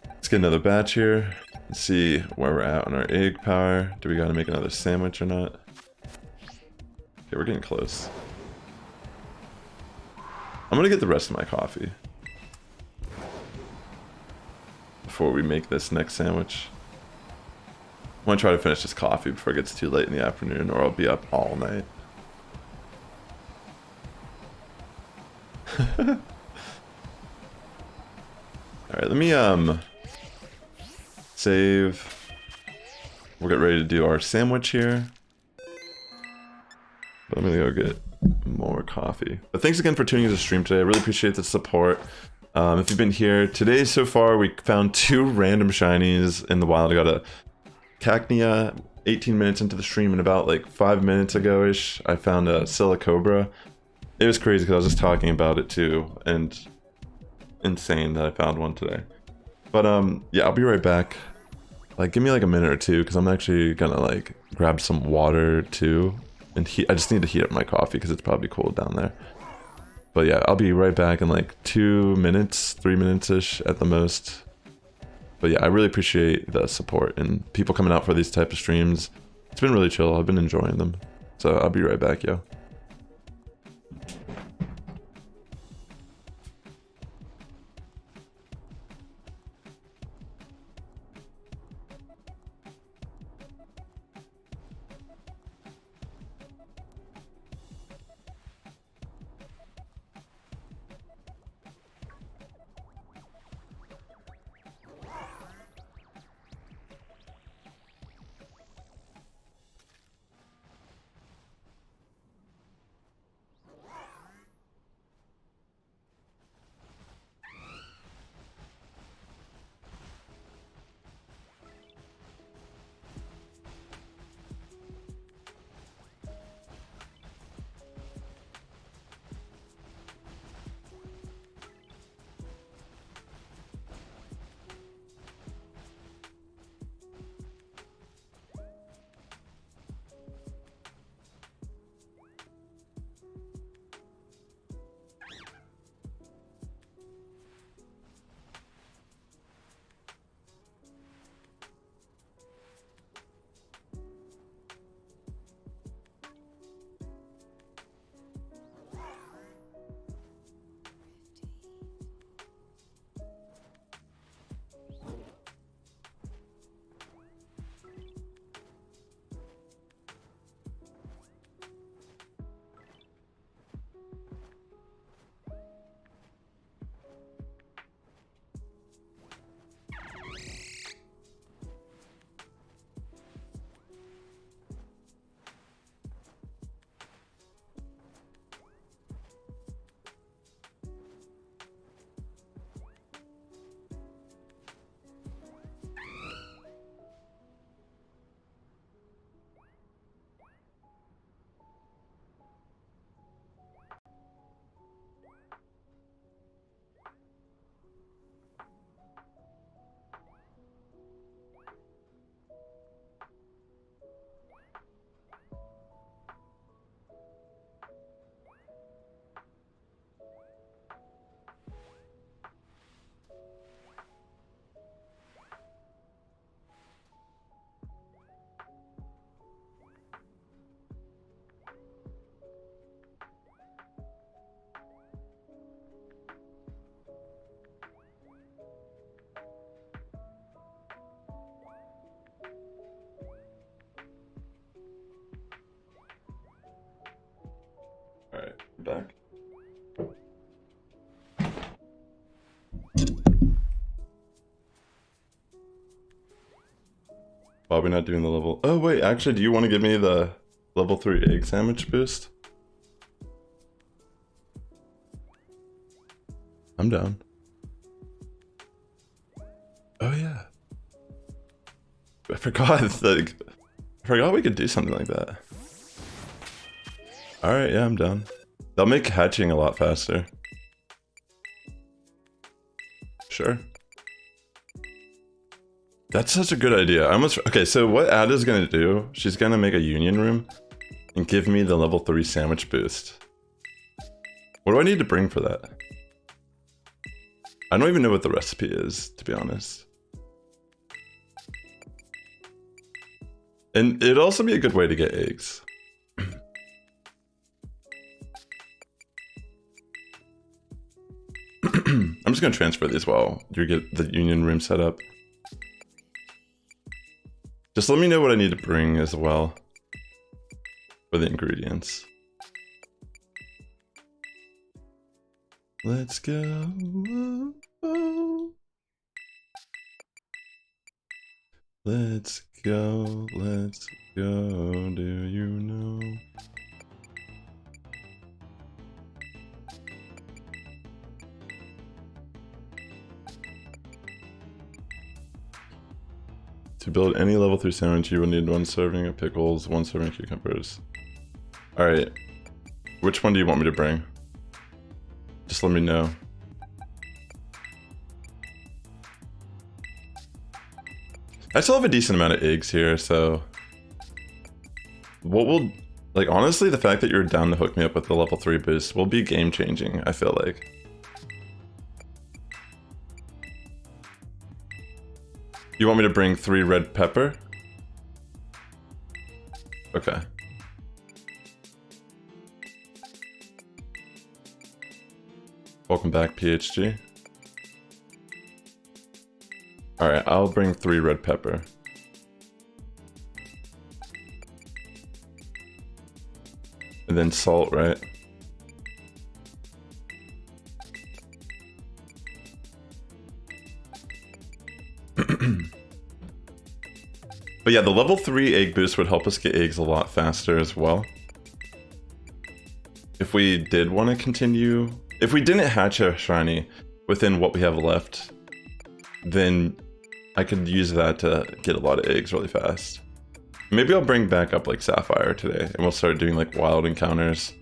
[SPEAKER 1] Let's get another batch here. Let's see where we're at on our egg power. Do we gotta make another sandwich or not? Okay, we're getting close. I'm gonna get the rest of my coffee before we make this next sandwich. I want to try to finish this coffee before it gets too late in the afternoon, or I'll be up all night. Alright, let me save. We'll get ready to do our sandwich here. But I'm gonna go get more coffee. But thanks again for tuning into the stream today. I really appreciate the support. If you've been here today so far, we found 2 random shinies in the wild. I got a Cacnea 18 minutes into the stream, and about like 5 minutes ago-ish, I found a Silicobra. It was crazy because I was just talking about it too, and insane that I found one today. But yeah, I'll be right back. Like, give me like a minute or two, because I'm actually gonna like grab some water too, and I just need to heat up my coffee because it's probably cold down there. But yeah, I'll be right back in like 2 minutes, 3 minutes-ish at the most. But yeah, I really appreciate the support and people coming out for these type of streams. It's been really chill. I've been enjoying them. So I'll be right back, yo. Probably not doing the level. Oh wait, actually, do you want to give me the level 3 egg sandwich boost? I'm down. Oh yeah. I forgot, like, I forgot we could do something like that. Alright, yeah, I'm down. They'll make hatching a lot faster. Sure. That's such a good idea. I almost, okay, so what Ada's gonna do, she's gonna make a union room and give me the level 3 sandwich boost. What do I need to bring for that? I don't even know what the recipe is, to be honest. And it'd also be a good way to get eggs. I'm just gonna transfer these while you get the union room set up. Just let me know what I need to bring as well for the ingredients. Let's go. Let's go. Let's go. Do you know? To build any level 3 sandwich, you will need 1 serving of pickles, 1 serving of cucumbers. Alright. Which one do you want me to bring? Just let me know. I still have a decent amount of eggs here, so... What will... Like, honestly, the fact that you're down to hook me up with the level 3 boost will be game-changing, I feel like. You want me to bring 3 red pepper? Okay. Welcome back, PhD. Alright, I'll bring 3 red pepper. And then salt, right? But yeah, the level 3 egg boost would help us get eggs a lot faster as well. If we did want to continue... If we didn't hatch a shiny within what we have left, then I could use that to get a lot of eggs really fast. Maybe I'll bring back up like Sapphire today, and we'll start doing like wild encounters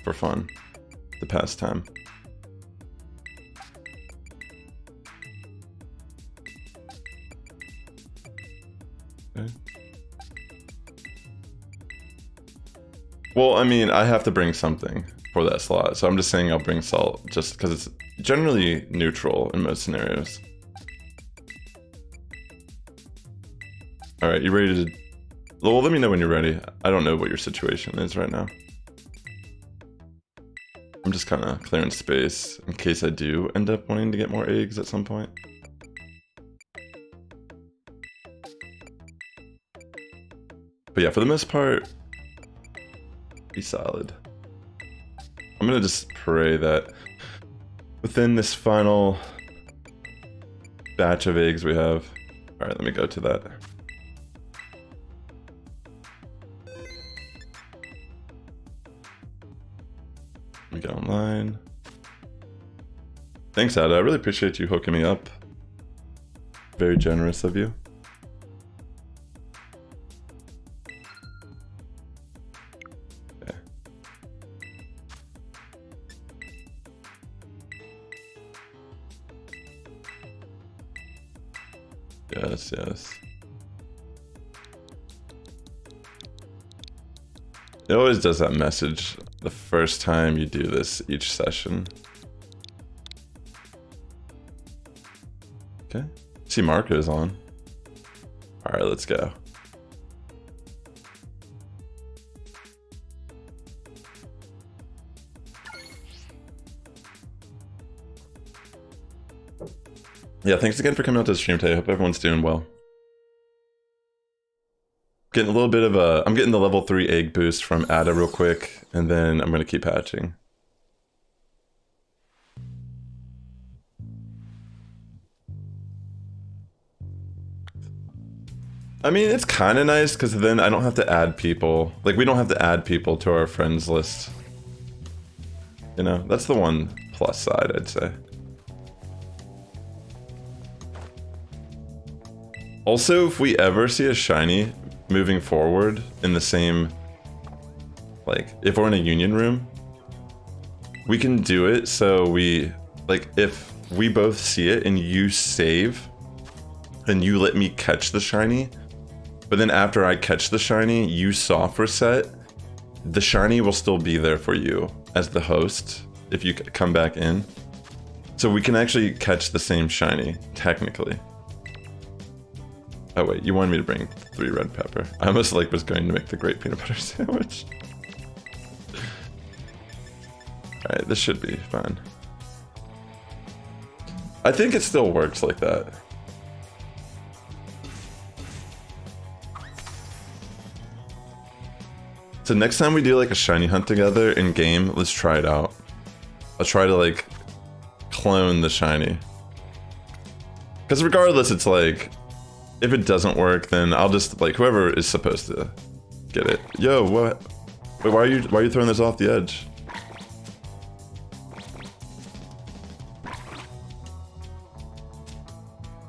[SPEAKER 1] for fun, the pastime. Okay. Well, I mean, I have to bring something for that slot, so I'm just saying I'll bring salt just because it's generally neutral in most scenarios. Alright, you ready to... Well, let me know when you're ready. I don't know what your situation is right now. I'm just kind of clearing space in case I do end up wanting to get more eggs at some point. But yeah, for the most part, be solid. I'm gonna just pray that within this final batch of eggs we have... Alright, let me go to that. Let me get online. Thanks, Ada. I really appreciate you hooking me up. Very generous of you. Yes, yes. It always does that message the first time you do this each session. Okay. See, Marco is on. Alright, let's go. Yeah, thanks again for coming out to the stream today. I hope everyone's doing well. Getting a little bit of a... I'm getting the level 3 egg boost from Ada real quick, and then I'm going to keep hatching. I mean, it's kind of nice because then I don't have to add people. Like, we don't have to add people to our friends list. You know, that's the one plus side, I'd say. Also, if we ever see a shiny moving forward in the same, like, if we're in a union room, we can do it so we, like, if we both see it and you save and you let me catch the shiny, but then after I catch the shiny, you soft reset, the shiny will still be there for you as the host if you come back in. So we can actually catch the same shiny, technically. Oh wait, you wanted me to bring 3 red pepper. I almost like was going to make the great peanut butter sandwich. Alright, this should be fine. I think it still works like that. So next time we do like a shiny hunt together in game, let's try it out. I'll try to like clone the shiny. Because regardless, it's like, if it doesn't work, then I'll just like whoever is supposed to get it. Yo, what? Wait, why are you throwing this off the edge?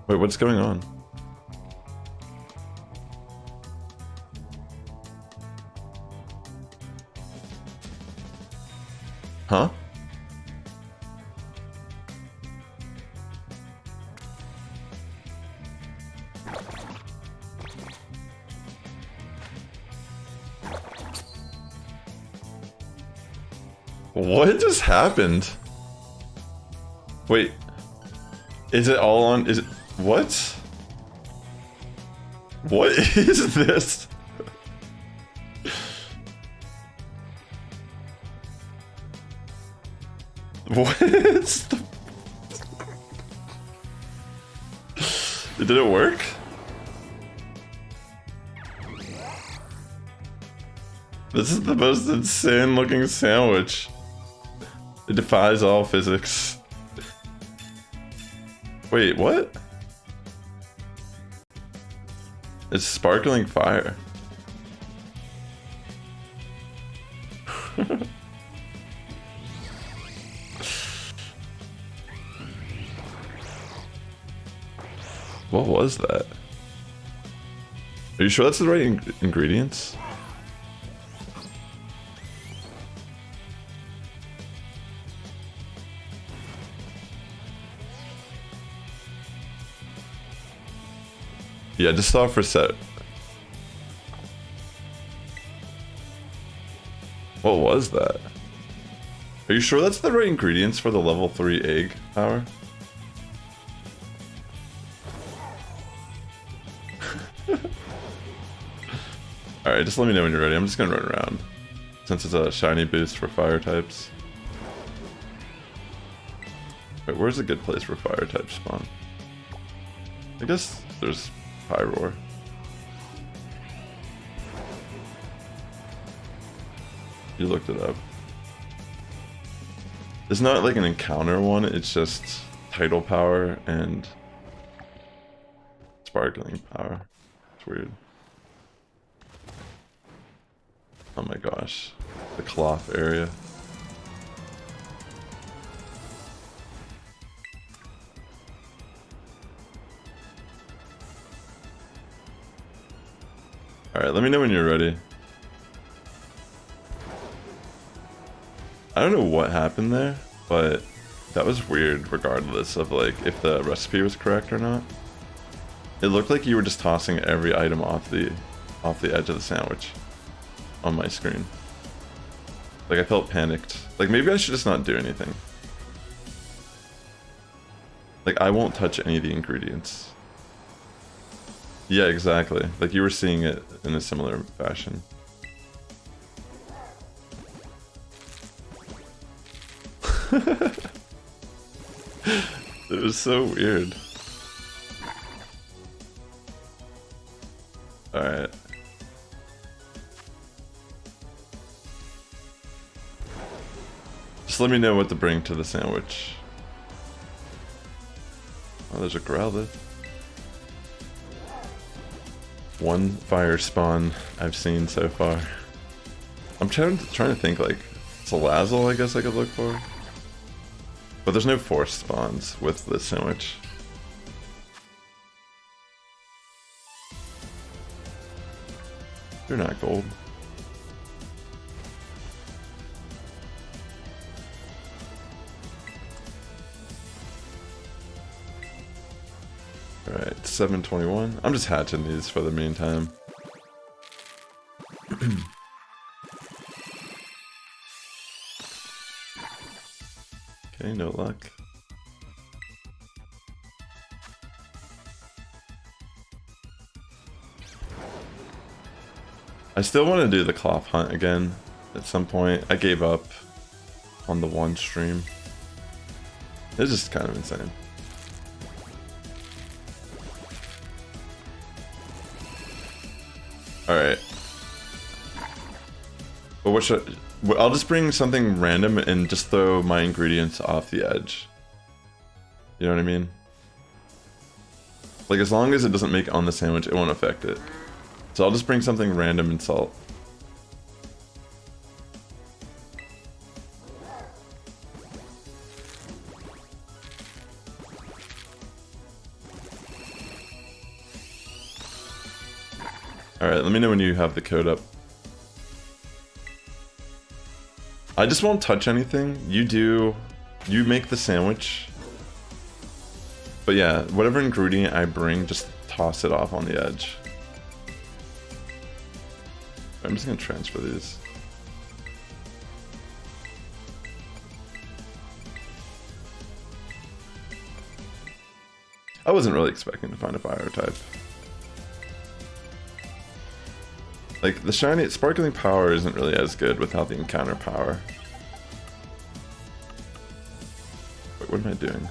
[SPEAKER 1] Wait, what's going on? Huh? What just happened? Wait. Is it all on? Is it? What? What is this? What? Did it work? This is the most insane looking sandwich. It defies all physics. Wait, what? It's sparkling fire. What was that? Are you sure that's the right ingredients? Yeah, just soft reset. What was that? Are you sure that's the right ingredients for the level 3 egg power? Alright, just let me know when you're ready. I'm just gonna run around. Since it's a shiny boost for fire types. Wait, where's a good place for fire types spawn? I guess there's Pyroar. You looked it up. It's not like an encounter one, it's just tidal power and sparkling power. It's weird. Oh my gosh. The cloth area. Alright, let me know when you're ready. I don't know what happened there, but that was weird regardless of like if the recipe was correct or not. It looked like you were just tossing every item off the edge of the sandwich on my screen. Like I felt panicked. Like maybe I should just not do anything. Like I won't touch any of the ingredients. Yeah, exactly. Like you were seeing it in a similar fashion. It was so weird. Alright. Just let me know what to bring to the sandwich. Oh, there's a Growlithe. One fire spawn I've seen so far. I'm trying to think, like, Salazzle I guess I could look for. But there's no force spawns with this sandwich. You're not gold. Alright, 721. I'm just hatching these for the meantime. Okay, no luck. I still want to do the cloth hunt again at some point. I gave up on the one stream. It's just kind of insane. Alright. But what should... I'll just bring something random and just throw my ingredients off the edge. You know what I mean? Like, as long as it doesn't make on the sandwich, it won't affect it. So I'll just bring something random and salt. Alright, let me know when you have the code up. I just won't touch anything. You make the sandwich. But yeah, whatever ingredient I bring, just toss it off on the edge. I'm just gonna transfer these. I wasn't really expecting to find a fire type. Like, the shiny sparkling power isn't really as good without the encounter power. Wait, what am I doing?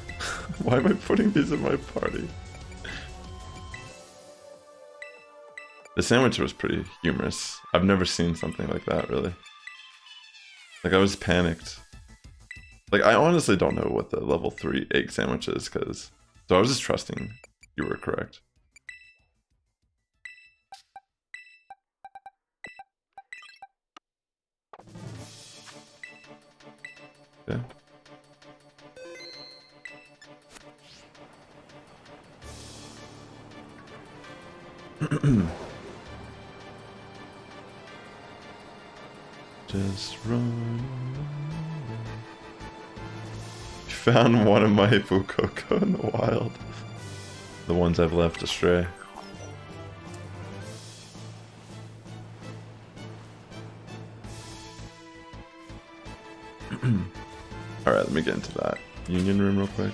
[SPEAKER 1] Why am I putting these in my party? The sandwich was pretty humorous. I've never seen something like that, really. Like, I was panicked. Like, I honestly don't know what the level 3 egg sandwich is, because... So I was just trusting you were correct. Yeah. Just run. Found one of my Fuecoco in the wild. The ones I've left astray. Alright, let me get into that union room real quick.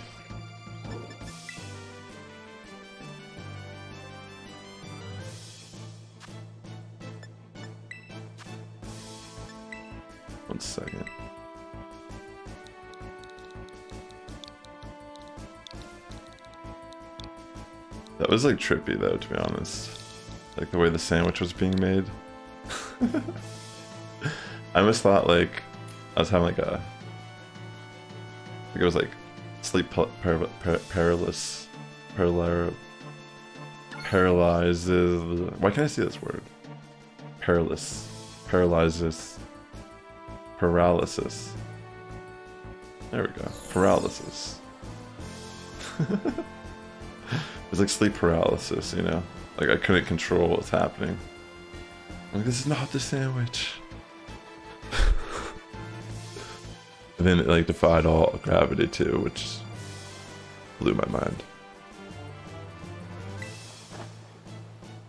[SPEAKER 1] One second. That was like trippy though, to be honest. Like the way the sandwich was being made. I almost thought like I was having like a... Like it was like sleep paralysis. Paralyzes... Why can't I see this word? Paralyzes. Paralysis. There we go. Paralysis. It was like sleep paralysis, you know? Like I couldn't control what was happening. I'm like, this is not the sandwich. And then it like defied all gravity too, which blew my mind.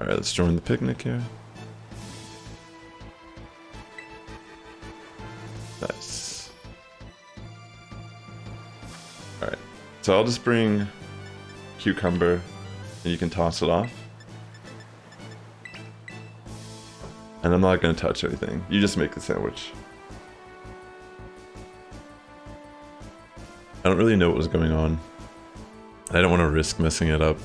[SPEAKER 1] Alright, let's join the picnic here. Nice. Alright, so I'll just bring cucumber and you can toss it off. And I'm not going to touch anything. You just make the sandwich. I don't really know what was going on. I don't want to risk messing it up.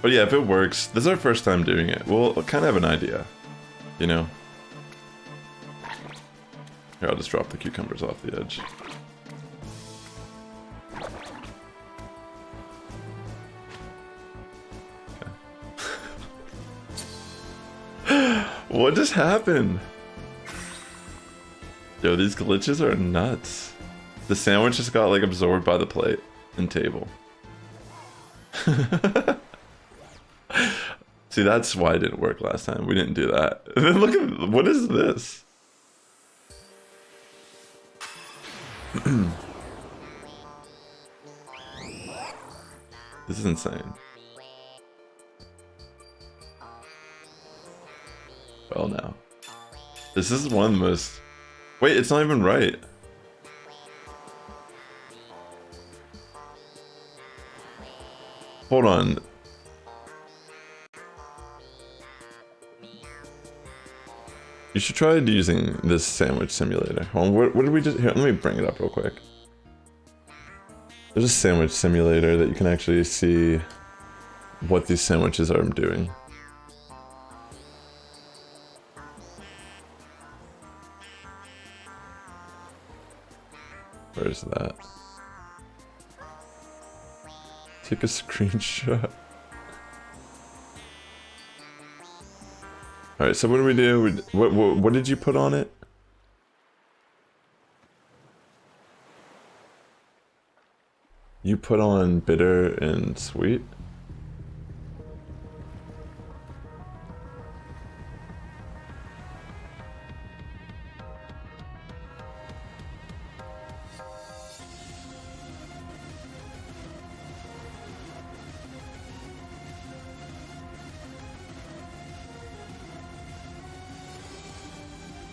[SPEAKER 1] But yeah, if it works, this is our first time doing it. We'll kind of have an idea, you know? Here, I'll just drop the cucumbers off the edge. What just happened? Yo, these glitches are nuts. The sandwich just got like absorbed by the plate and table. See, that's why it didn't work last time. We didn't do that. And then look at, what is this? This is insane. Well, now. This is one of the most... Wait, it's not even right. Hold on. You should try using this sandwich simulator. Hold on, what did we just... Here, let me bring it up real quick. There's a sandwich simulator that you can actually see what these sandwiches are doing. Where's that? Take a screenshot. Alright, so what do we do? What did you put on it? You put on bitter and sweet?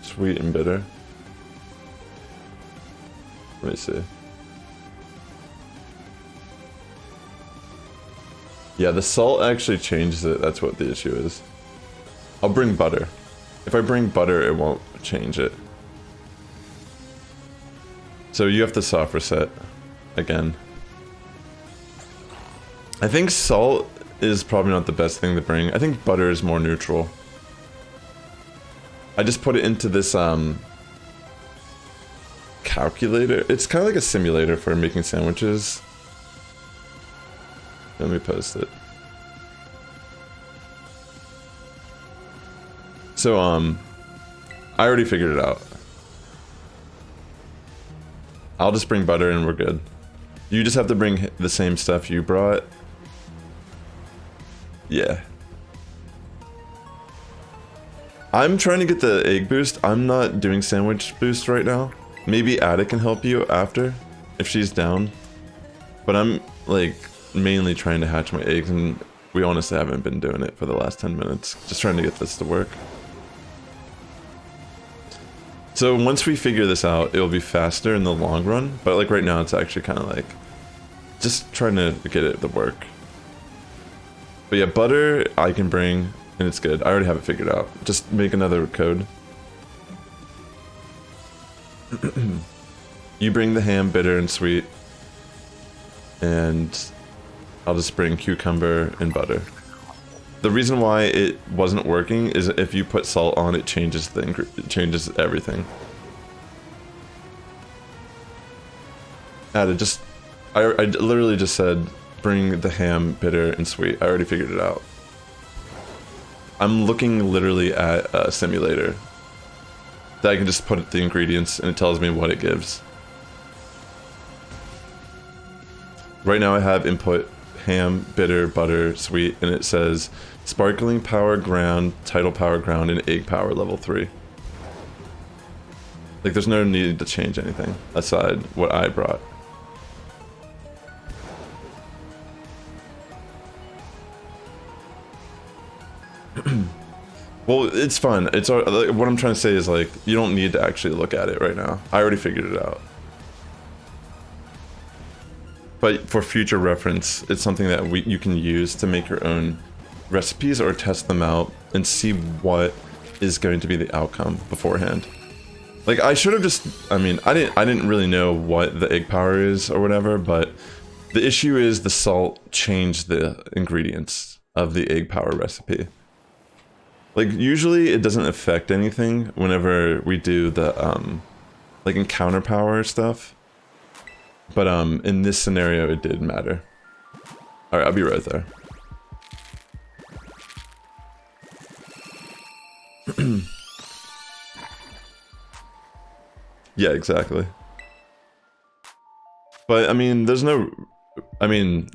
[SPEAKER 1] Sweet and bitter. Let me see. Yeah, the salt actually changes it. That's what the issue is. I'll bring butter. If I bring butter, it won't change it. So you have to soft reset again. I think salt is probably not the best thing to bring. I think butter is more neutral. I just put it into this calculator. It's kind of like a simulator for making sandwiches. Let me post it. So I already figured it out. I'll just bring butter and we're good. You just have to bring the same stuff you brought. Yeah. I'm trying to get the egg boost. I'm not doing sandwich boost right now. Maybe Ada can help you after, if she's down. But I'm, like, mainly trying to hatch my eggs, and we honestly haven't been doing it for the last 10 minutes. Just trying to get this to work. So once we figure this out, it'll be faster in the long run. But, like, right now, it's actually kind of, like, just trying to get it to work. But yeah, butter I can bring... And it's good. I already have it figured out. Just make another code. You bring the ham, bitter, and sweet. And I'll just bring cucumber and butter. The reason why it wasn't working is if you put salt on, it changes it changes everything. I literally just said bring the ham, bitter, and sweet. I already figured it out. I'm looking literally at a simulator that I can just put the ingredients and it tells me what it gives. Right now I have input ham, bitter, butter, sweet, and it says sparkling power ground, tidal power ground, and egg power level 3. Like there's no need to change anything aside what I brought. Well, it's fun. It's what I'm trying to say is like you don't need to actually look at it right now. I already figured it out. But for future reference, it's something that you can use to make your own recipes or test them out and see what is going to be the outcome beforehand. Like I should have just, I mean, I didn't really know what the egg power is or whatever, but the issue is the salt changed the ingredients of the egg power recipe. Like, usually it doesn't affect anything whenever we do the, like, encounter power stuff. But, in this scenario, it did matter. Alright, I'll be right there. Yeah, exactly. But I mean, there's no, I mean,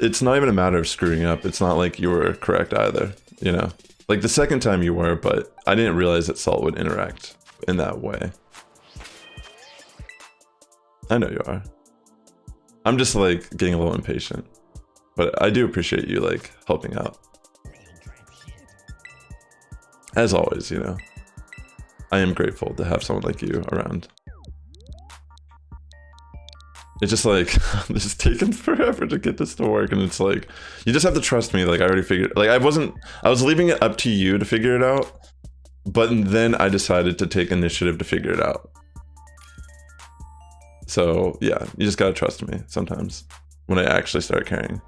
[SPEAKER 1] it's not even a matter of screwing up. It's not like you were correct either, you know? Like the second time you were, but I didn't realize that salt would interact in that way. I know you are. I'm just like getting a little impatient, but I do appreciate you like helping out. As always, you know, I am grateful to have someone like you around. It's just like, this is taking forever to get this to work, and it's like, you just have to trust me. Like I already figured, like I was leaving it up to you to figure it out, but then I decided to take initiative to figure it out. So yeah, you just gotta trust me sometimes when I actually start caring.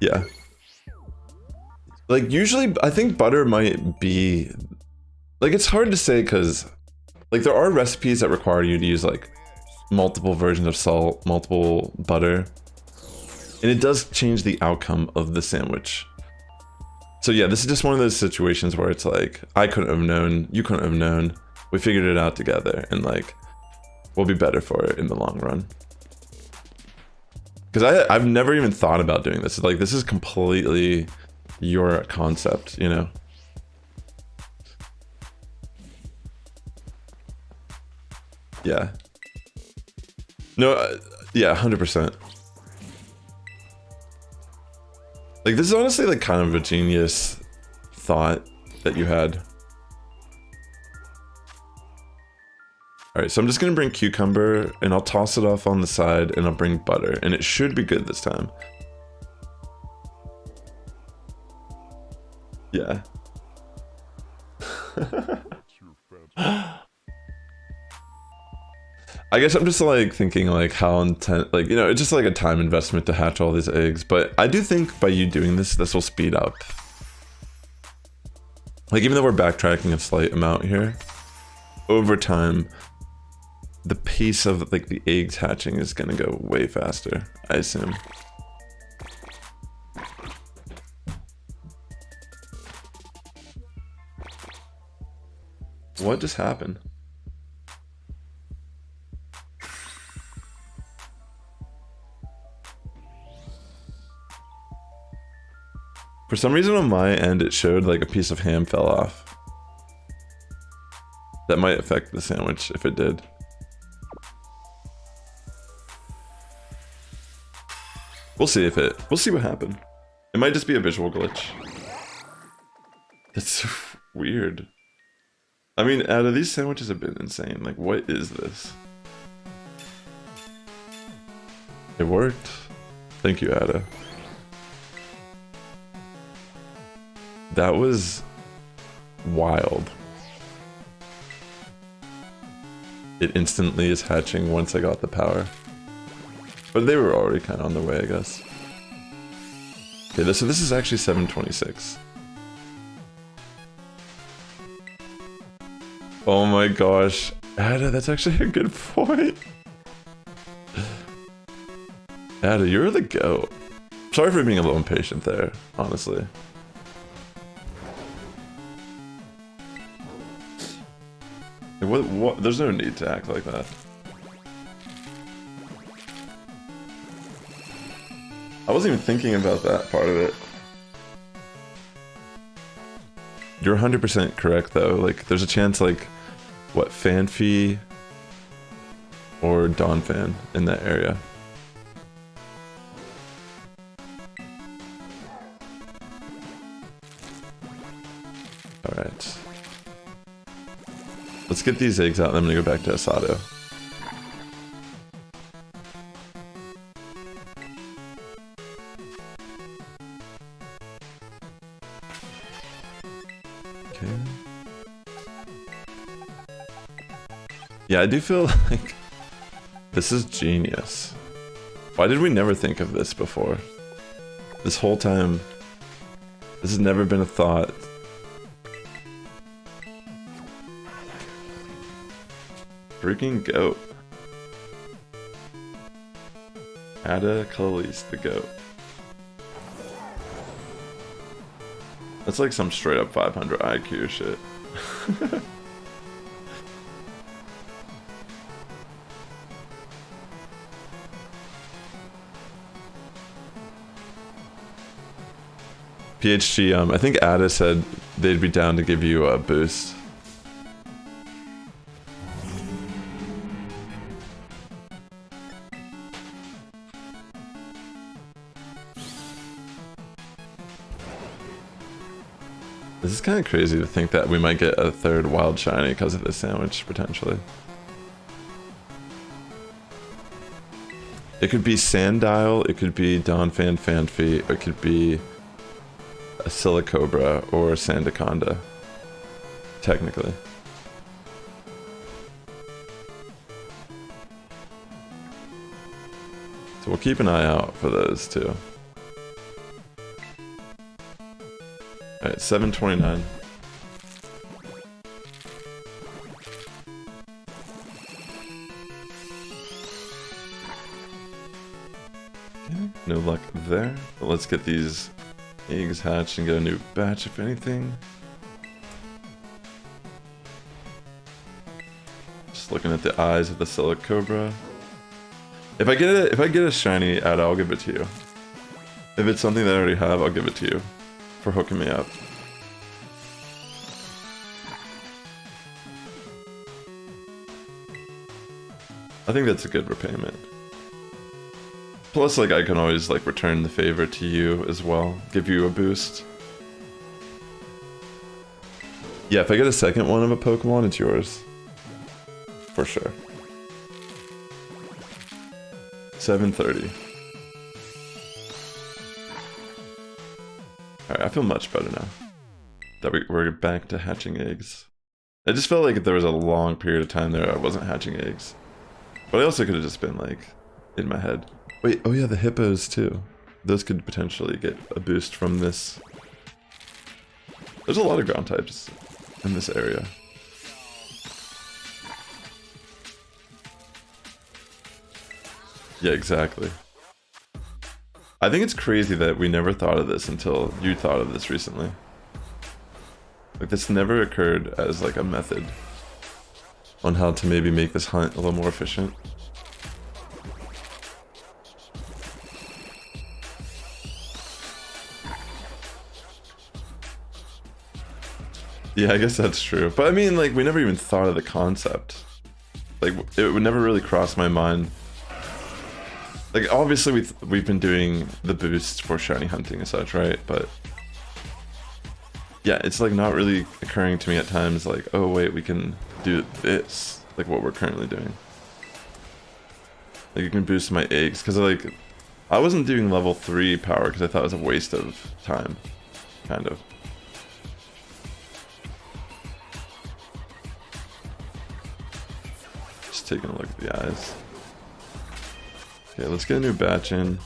[SPEAKER 1] Yeah. Like usually I think butter might be, like it's hard to say because like there are recipes that require you to use like multiple versions of salt, multiple butter, and it does change the outcome of the sandwich. So yeah, this is just one of those situations where it's like, I couldn't have known, you couldn't have known, we figured it out together, and like, we'll be better for it in the long run. Because I've never even thought about doing this. Like, this is completely your concept, you know? Yeah. No, yeah, 100%. Like, this is honestly like kind of a genius thought that you had. All right, so I'm just gonna bring cucumber and I'll toss it off on the side and I'll bring butter, and it should be good this time. Yeah. I guess I'm just like thinking like how intent, like, you know, it's just like a time investment to hatch all these eggs, but I do think by you doing this, this will speed up. Like even though we're backtracking a slight amount here, over time, the pace of like the eggs hatching is gonna go way faster, I assume. What just happened? For some reason on my end, it showed like a piece of ham fell off. That might affect the sandwich if it did. We'll see we'll see what happened. It might just be a visual glitch. That's so weird. I mean, Ada, these sandwiches have been insane. Like, what is this? It worked. Thank you, Ada. That was wild. It instantly is hatching once I got the power. But they were already kind of on their way, I guess. Okay, so this is actually 726. Oh my gosh. Ada, that's actually a good point. Ada, you're the GOAT. Sorry for being a little impatient there, honestly. What? There's no need to act like that. I wasn't even thinking about that part of it. You're 100% correct though. Like, there's a chance like, what, Fanfi or Donphan in that area. All right. Let's get these eggs out and I'm gonna go back to Asado. Okay. Yeah, I do feel like this is genius. Why did we never think of this before? This whole time, this has never been a thought. Freaking goat. Ada Khalees, the goat. That's like some straight up 500 IQ shit. PHG, I think Ada said they'd be down to give you a boost. This is kind of crazy to think that we might get a third wild shiny because of this sandwich, potentially. It could be Sandile, it could be Donphan Fanfi, it could be a Silicobra or Sandaconda, technically. So we'll keep an eye out for those too. Alright, 729. Okay, no luck there. But let's get these eggs hatched and get a new batch if anything. Just looking at the eyes of the Silicobra. If I get a shiny out, I'll give it to you. If it's something that I already have, I'll give it to you for hooking me up. I think that's a good repayment. Plus, like, I can always, like, return the favor to you as well. Give you a boost. Yeah, if I get a second one of a Pokemon, it's yours. For sure. 730. Alright, I feel much better now. That we're back to hatching eggs. I just felt like there was a long period of time there I wasn't hatching eggs. But I also could have just been, like, in my head. Wait, oh yeah, the hippos too. Those could potentially get a boost from this. There's a lot of ground types in this area. Yeah, exactly. I think it's crazy that we never thought of this until you thought of this recently. Like, this never occurred as, like, a method on how to maybe make this hunt a little more efficient. Yeah, I guess that's true. But I mean, like, we never even thought of the concept. Like, it would never really cross my mind. Like, obviously we've been doing the boost for shiny hunting and such, right? But yeah, it's like not really occurring to me at times like, oh wait, we can do this, like what we're currently doing. Like, you can boost my eggs, because like, I wasn't doing level 3 power because I thought it was a waste of time, kind of. Just taking a look at the eyes. Okay, let's get a new batch in.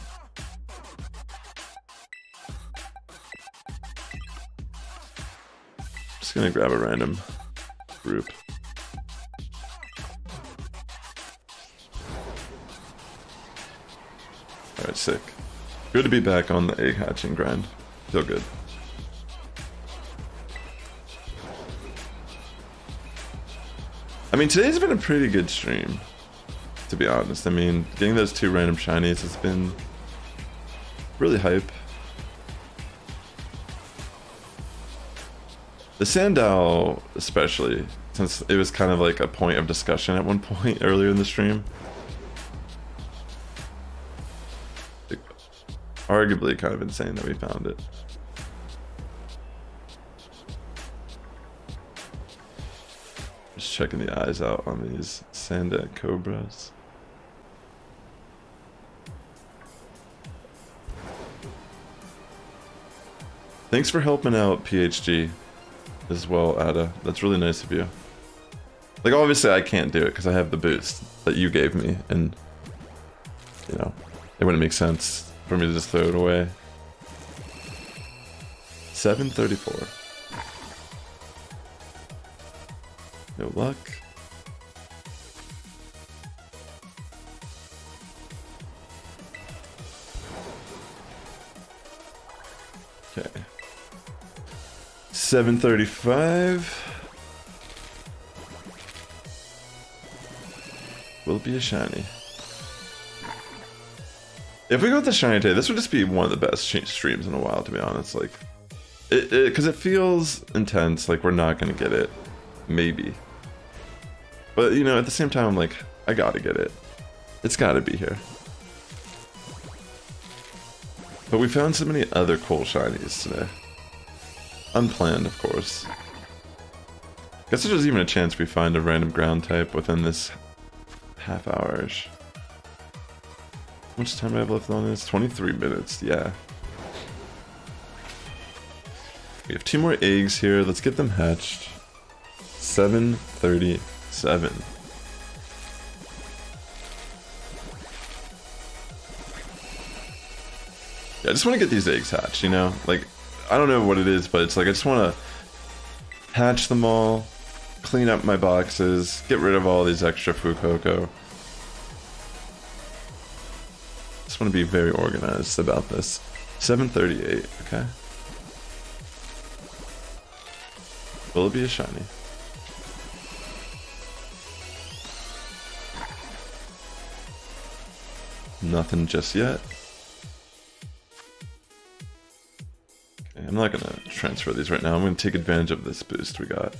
[SPEAKER 1] Just gonna grab a random group. Alright, sick. Good to be back on the egg hatching grind. Feel good. I mean, today's been a pretty good stream, to be honest. I mean, getting those 2 random shinies has been really hype. The Sandile, especially, since it was kind of like a point of discussion at one point earlier in the stream. Like, arguably kind of insane that we found it. Just checking the eyes out on these Sandacobras. Thanks for helping out, PHG, as well, Ada. That's really nice of you. Like, obviously I can't do it because I have the boost that you gave me, and, you know, it wouldn't make sense for me to just throw it away. 734. No luck. Okay. 7:35. Will be a shiny. If we got the shiny today, this would just be one of the best streams in a while, to be honest. Like, because it feels intense, like we're not gonna get it, maybe. But you know, at the same time, I'm like, I gotta get it. It's gotta be here. But we found so many other cool shinies today. Unplanned, of course. Guess there's even a chance we find a random ground type within this half hour-ish. How much time do I have left on this? 23 minutes, yeah. We have 2 more eggs here. Let's get them hatched. 7:37. Yeah, I just want to get these eggs hatched, you know? Like, I don't know what it is, but it's like I just want to hatch them all, clean up my boxes, get rid of all these extra Fuecoco. Just want to be very organized about this. 7:38, okay. Will it be a shiny? Nothing just yet. Okay, I'm not gonna transfer these right now. I'm gonna take advantage of this boost we got.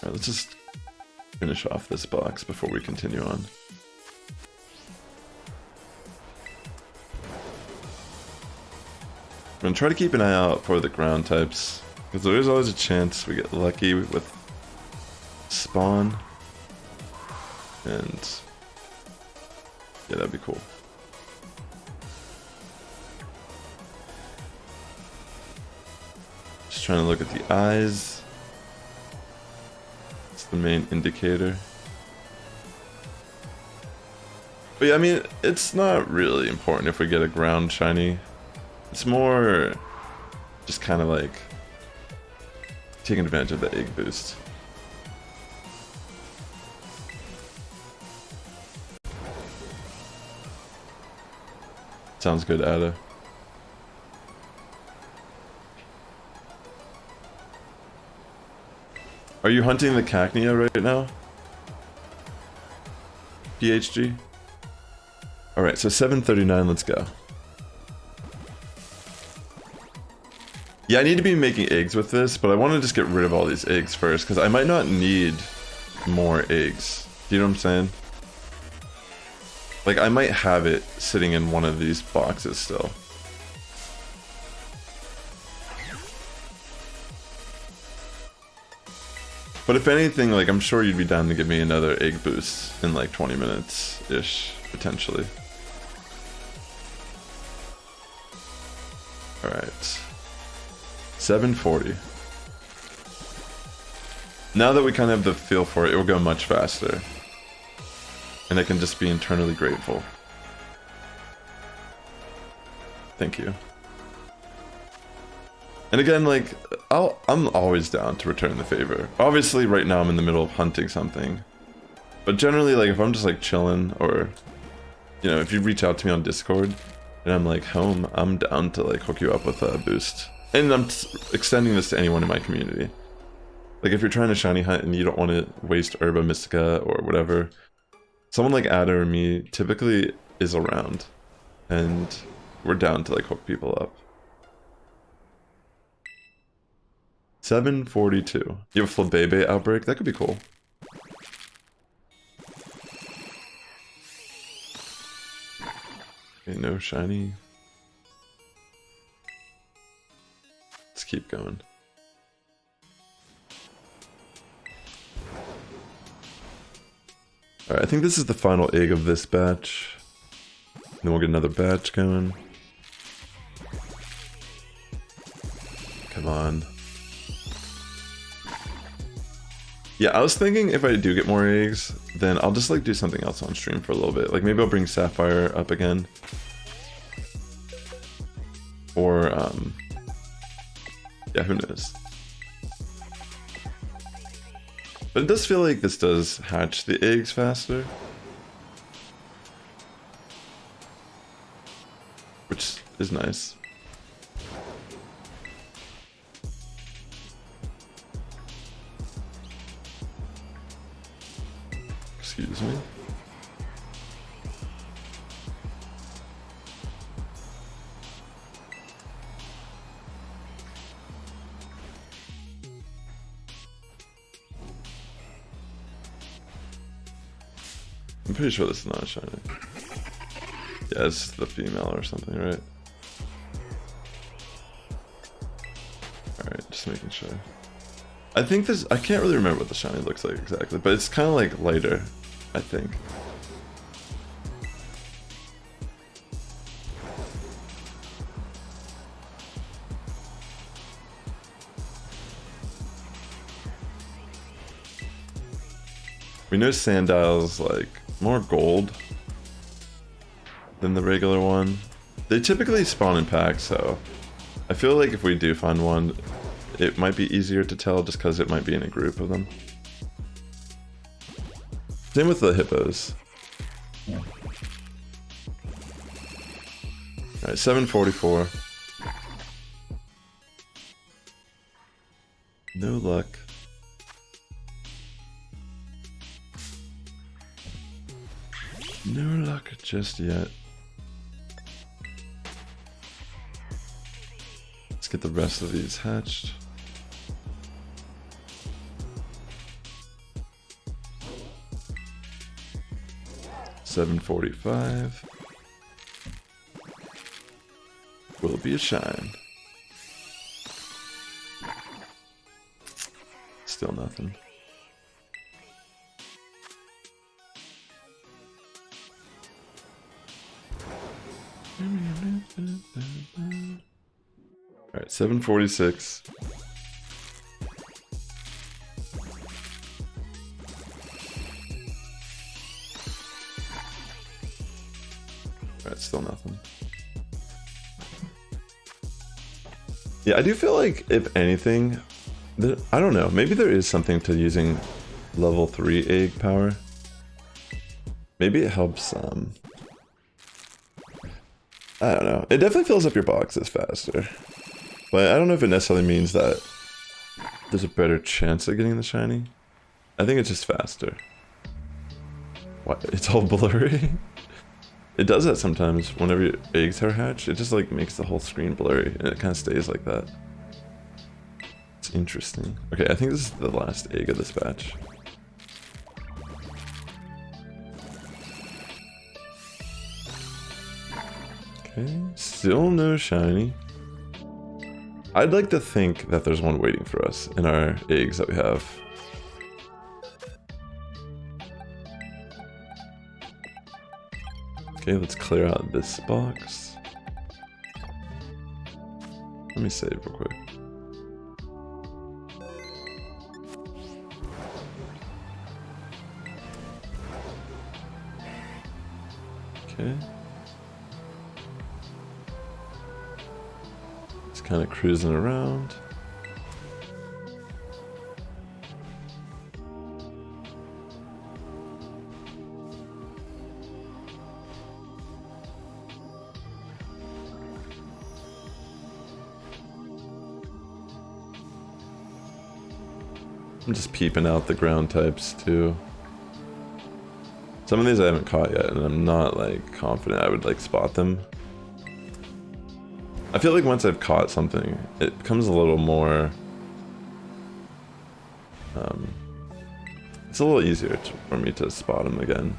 [SPEAKER 1] Alright, let's just finish off this box before we continue on. I'm gonna try to keep an eye out for the ground types, because there is always a chance we get lucky with spawn. And yeah, that'd be cool. Just trying to look at the eyes. It's the main indicator. But yeah, I mean, it's not really important if we get a ground shiny. It's more just kind of like taking advantage of the egg boost. Sounds good, Ada. Are you hunting the Cacnea right now? PHG? Alright, so 7:39, let's go. Yeah, I need to be making eggs with this, but I want to just get rid of all these eggs first, because I might not need more eggs. Do you know what I'm saying? Like, I might have it sitting in one of these boxes still. But if anything, like, I'm sure you'd be down to give me another egg boost in like 20 minutes-ish, potentially. Alright. 7:40. Now that we kind of have the feel for it, it will go much faster. And I can just be internally grateful. Thank you. And again, like, I'm always down to return the favor. Obviously, right now I'm in the middle of hunting something. But generally, like, if I'm just, like, chilling, or, you know, if you reach out to me on Discord, and I'm, like, home, I'm down to, like, hook you up with a boost. And I'm extending this to anyone in my community. Like, if you're trying to shiny hunt and you don't want to waste Herba Mystica or whatever, someone like Ada or me typically is around, and we're down to like hook people up. 7:42. You have a Flabébé outbreak? That could be cool. Okay, no shiny. Let's keep going. Alright, I think this is the final egg of this batch. Then we'll get another batch going. Come on. Yeah, I was thinking if I do get more eggs, then I'll just like do something else on stream for a little bit. Like maybe I'll bring Sapphire up again. Or, yeah, who knows. But it does feel like this does hatch the eggs faster. Which is nice. I'm pretty sure this is not a shiny. Yeah, it's the female or something, right? Alright, just making sure. I think this, I can't really remember what the shiny looks like exactly, but it's kind of like lighter, I think. We know Sandile's like more gold than the regular one. They typically spawn in packs, so I feel like if we do find one, it might be easier to tell just because it might be in a group of them. Same with the hippos. Alright, 744. No luck. No luck just yet. Let's get the rest of these hatched. $7.45. Will be a shine. Still nothing. Alright, 746. Alright, still nothing. Yeah, I do feel like, if anything, I don't know, maybe there is something to using level 3 egg power. Maybe it helps, I don't know. It definitely fills up your boxes faster. But I don't know if it necessarily means that there's a better chance of getting the shiny. I think it's just faster. What? It's all blurry? It does that sometimes whenever your eggs are hatched. It just like makes the whole screen blurry and it kind of stays like that. It's interesting. Okay, I think this is the last egg of this batch. Okay, still no shiny. I'd like to think that there's one waiting for us in our eggs that we have. Okay, let's clear out this box. Let me save real quick. Okay. Kind of cruising around. I'm just peeping out the ground types too. Some of these I haven't caught yet, and I'm not like confident I would like spot them. I feel like once I've caught something, it becomes a little more, it's a little easier for me to spot them again.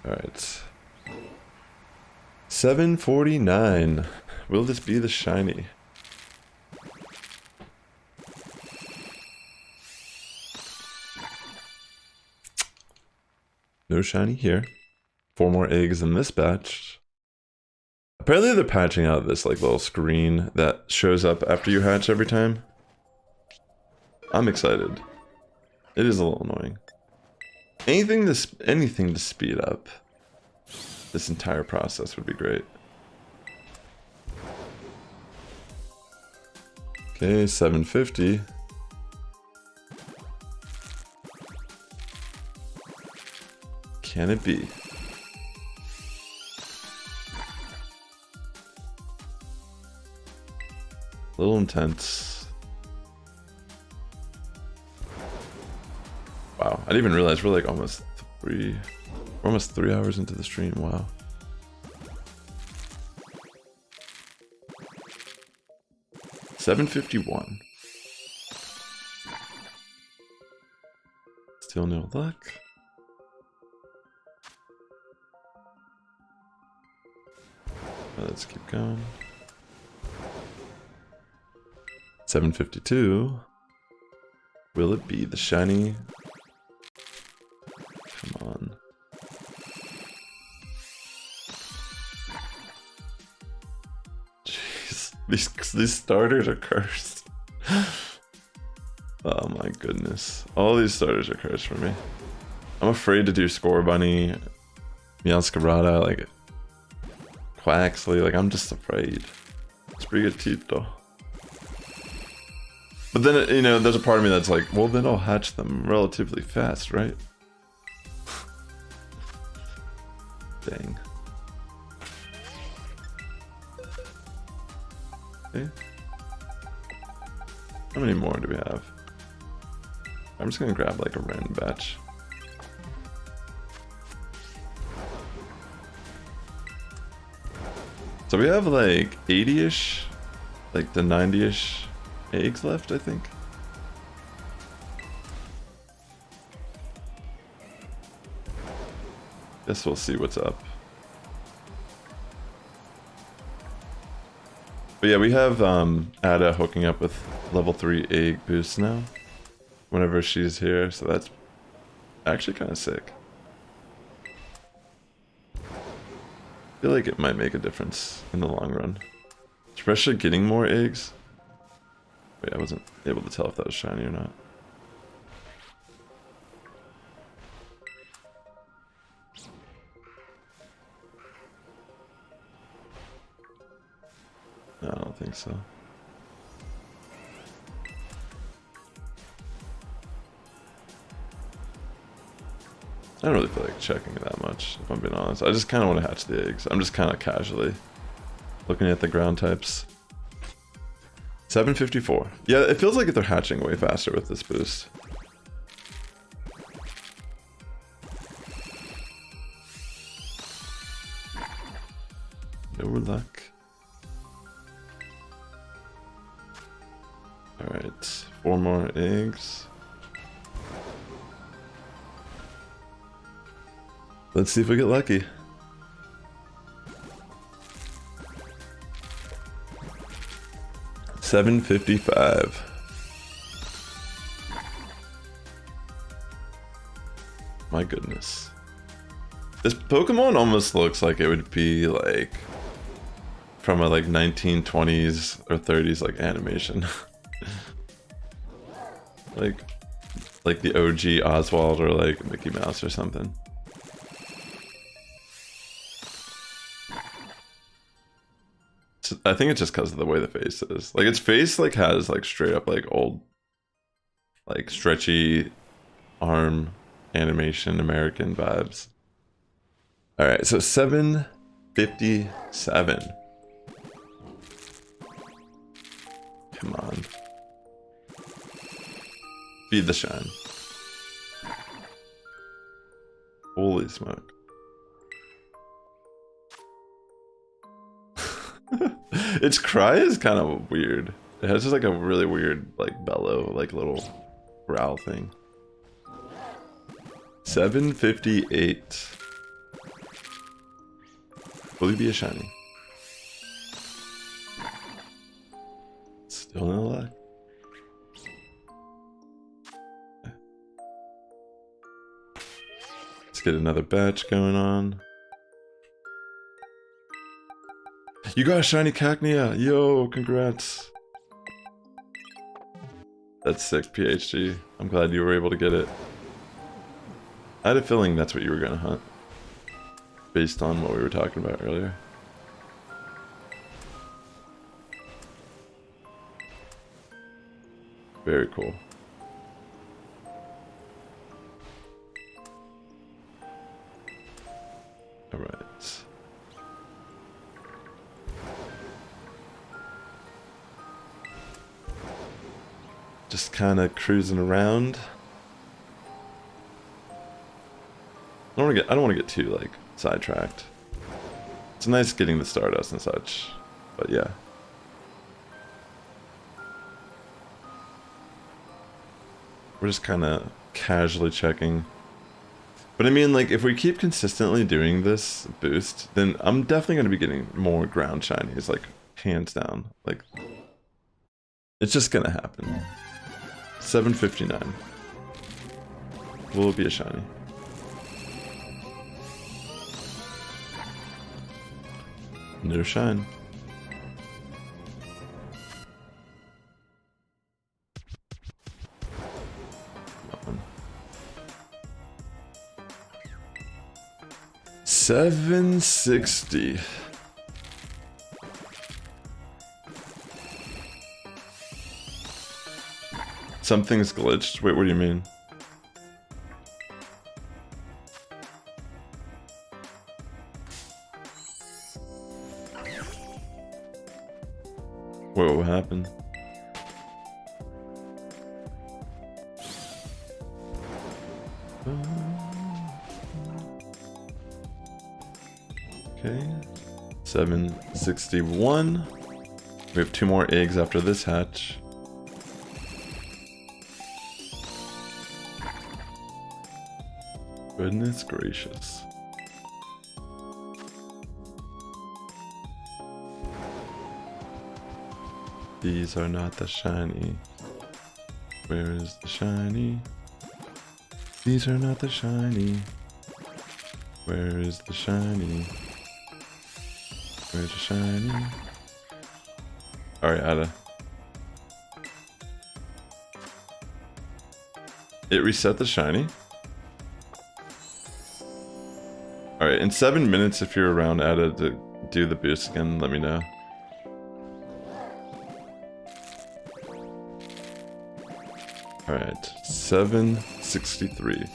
[SPEAKER 1] Alright. 749. Will this be the shiny? No shiny here. 4 more eggs in this batch. Apparently they're patching out this like little screen that shows up after you hatch every time. I'm excited. It is a little annoying. Anything to speed up this entire process would be great. Okay, 750. Can it be? A little intense. Wow, I didn't even realize we're like almost 3 hours into the stream. Wow. 751. Still no luck. Let's keep going. 752. Will it be the shiny? Come on. Jeez, these starters are cursed. Oh my goodness. All these starters are cursed for me. I'm afraid to do Score Bunny, Meowscarada, like Quaxley, like I'm just afraid. It's pretty good teeth though. But then, you know, there's a part of me that's like, well then I'll hatch them relatively fast, right? Dang. Okay. How many more do we have? I'm just gonna grab like a random batch. So we have like 80-ish, like the 90-ish eggs left, I think. Guess we'll see what's up. But yeah, we have Ada hooking up with level 3 egg boost now whenever she's here, so that's actually kind of sick. I feel like it might make a difference in the long run, especially getting more eggs. Wait, I wasn't able to tell if that was shiny or not. No, I don't think so. I don't really feel like checking that much, if I'm being honest. I just kind of want to hatch the eggs. I'm just kind of casually looking at the ground types. 754. Yeah, it feels like they're hatching way faster with this boost. No luck. Alright, 4 more eggs. Let's see if we get lucky. $7.55. My goodness. This Pokemon almost looks like it would be like from a like 1920s or 30s like animation. like the OG Oswald or like Mickey Mouse or something. I think it's just because of the way the face is. Like its face like has like straight up like old like stretchy arm animation American vibes. Alright, so 757. Come on. Feed the shine. Holy smoke. Its cry is kind of weird. It has just like a really weird like bellow, like little growl thing. 758. Will you be a shiny? Still no luck. Let's get another batch going on. You got a shiny Cacnea! Yo, congrats! That's sick, PhD. I'm glad you were able to get it. I had a feeling that's what you were gonna hunt, based on what we were talking about earlier. Very cool. Alright. Just kind of cruising around. I don't want to get too like sidetracked. It's nice getting the Stardust and such, but yeah. We're just kind of casually checking. But I mean, like, if we keep consistently doing this boost, then I'm definitely going to be getting more ground shinies, like, hands down. Like, it's just going to happen. 759. Will it be a shiny? No shine. Come on. 760. Something's glitched. Wait, what do you mean? Wait, what happened? Okay. 761. We have 2 more eggs after this hatch. Goodness gracious. These are not the shiny. Where is the shiny? These are not the shiny. Where is the shiny? Where's the shiny? Alright, Ada. It reset the shiny? Alright, in 7 minutes, if you're around, Ada, to do the boost again, let me know. Alright, 763.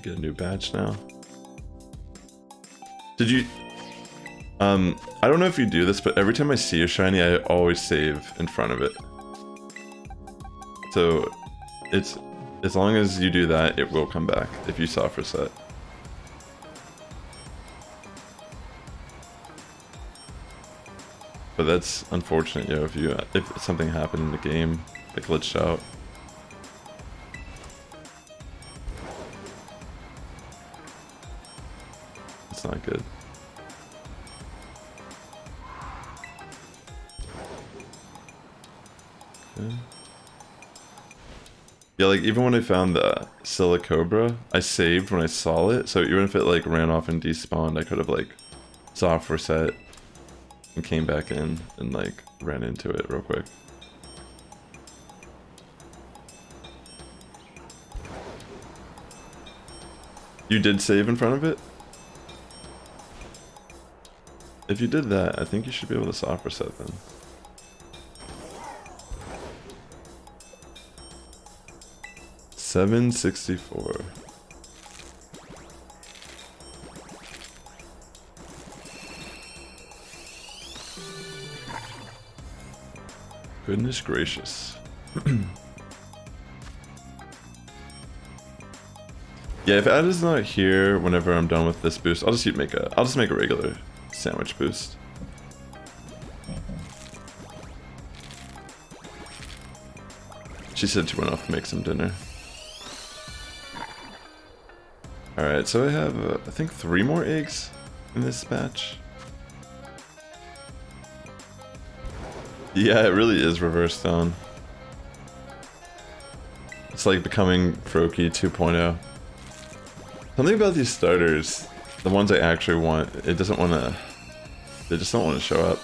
[SPEAKER 1] Get a new badge now. Did you... I don't know if you do this, but every time I see a shiny, I always save in front of it. So, it's... as long as you do that, it will come back, if you soft reset. But that's unfortunate, yo, if something happened in the game that glitched out. It's not good. Okay. Yeah, like even when I found the Silicobra, I saved when I saw it, so even if it like ran off and despawned, I could have like soft reset and came back in and like ran into it real quick. You did save in front of it? If you did that, I think you should be able to soft reset then. $764. Goodness gracious. Yeah, if Ada's not here whenever I'm done with this boost, I'll just make a regular sandwich boost. She said she went off to make some dinner. Alright, so I have, I think 3 more eggs in this batch. Yeah, it really is reverse down. It's like becoming Froakie 2.0. Something about these starters, the ones I actually want, they just don't want to show up.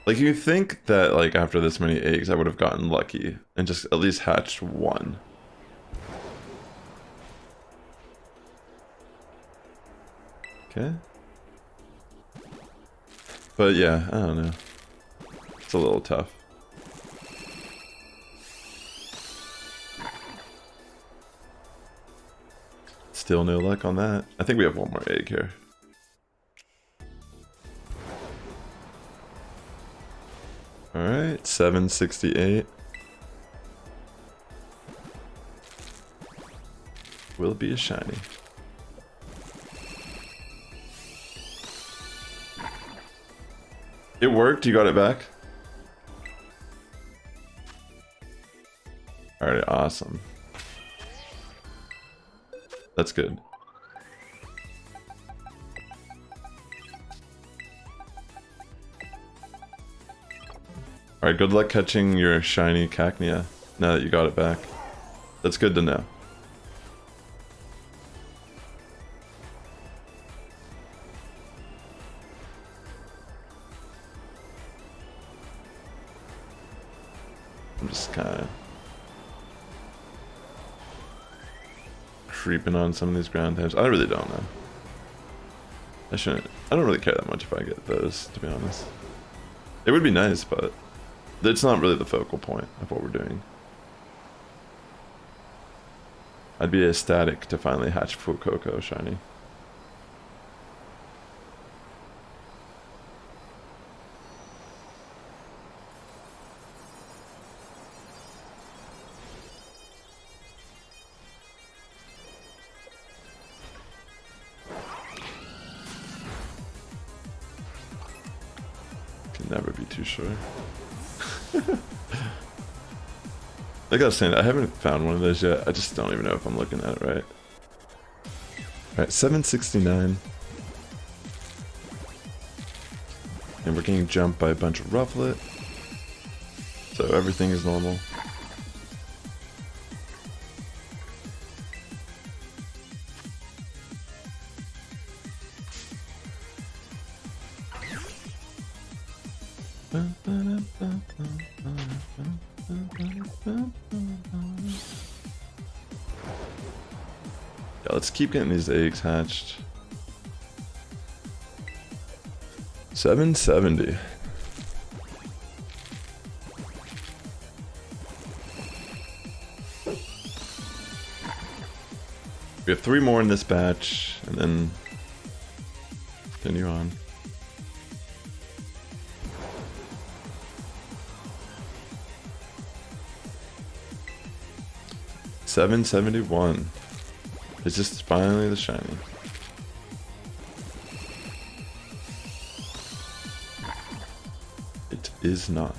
[SPEAKER 1] Like, you think that, like, after this many eggs, I would have gotten lucky and just at least hatched 1. Okay. But yeah, I don't know. It's a little tough. Still no luck on that. I think we have 1 more egg here. Alright, 768. Will be a shiny. It worked? You got it back? Alright, awesome. That's good. Alright, good luck catching your shiny Cacnea now that you got it back. That's good to know. I'm just kind of creeping on some of these ground types. I really don't know. I shouldn't. I don't really care that much if I get those, to be honest. It would be nice, but it's not really the focal point of what we're doing. I'd be ecstatic to finally hatch Fuecoco shiny. Can never be too sure. Like I was saying, I haven't found one of those yet. I just don't even know if I'm looking at it right. Alright, 769. And we're getting jumped by a bunch of Rufflet. So everything is normal. Yeah, let's keep getting these eggs hatched. 770. We have 3 more in this batch, and then continue on. $771. It's just finally the shiny. It is not.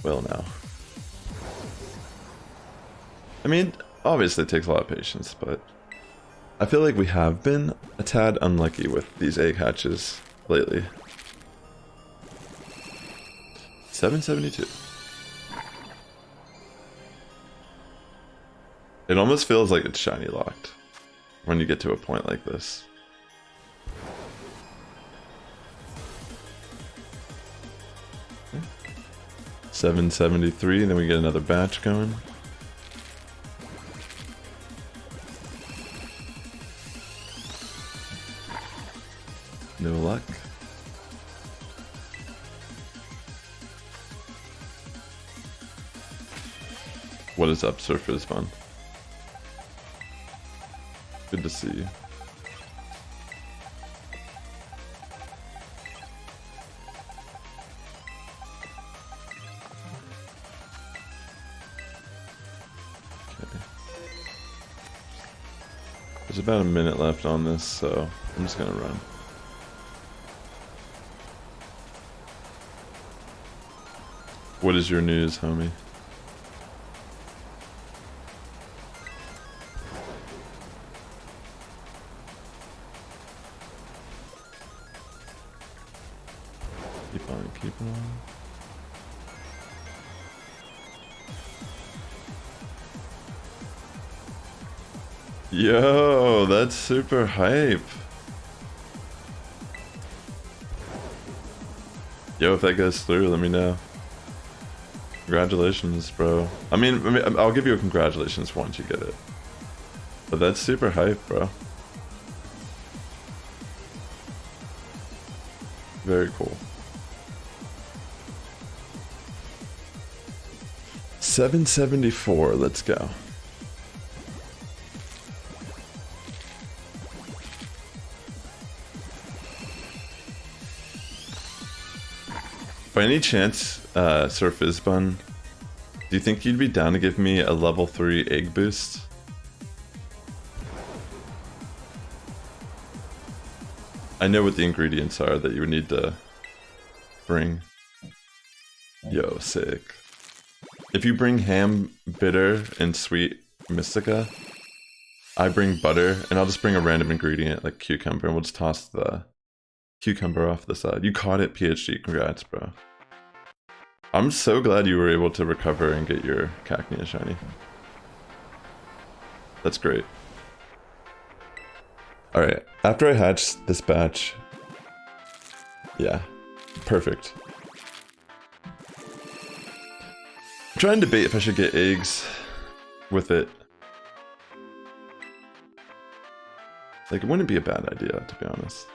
[SPEAKER 1] Well, now. I mean, obviously it takes a lot of patience, but I feel like we have been a tad unlucky with these egg hatches lately. 772. It almost feels like it's shiny locked when you get to a point like this. Okay. 773, and then we get another batch going. No luck. What is up, Surface Fun? Good to see you. Okay. There's about a minute left on this, so I'm just gonna run. What is your news, homie? Keep on. Yo, that's super hype. Yo, if that goes through, let me know. Congratulations, bro. I mean, I'll give you a congratulations once you get it. But that's super hype, bro. Very cool. 774, let's go. By any chance, Sir Fizzbun, do you think you'd be down to give me a level 3 egg boost? I know what the ingredients are that you would need to bring. Yo, sick. If you bring ham, bitter, and sweet Mystica, I bring butter, and I'll just bring a random ingredient like cucumber, and we'll just toss the cucumber off the side. You caught it, PhD. Congrats, bro. I'm so glad you were able to recover and get your Cacnea shiny. That's great. Alright, after I hatch this batch... Yeah, perfect. I'm trying to debate if I should get eggs with it. Like, it wouldn't be a bad idea, to be honest.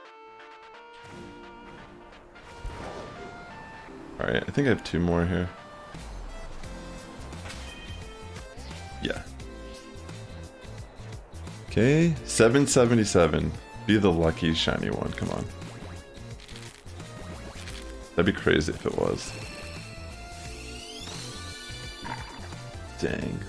[SPEAKER 1] Alright, I think I have 2 more here. Yeah. Okay, 777. Be the lucky shiny one, come on. That'd be crazy if it was. Dang.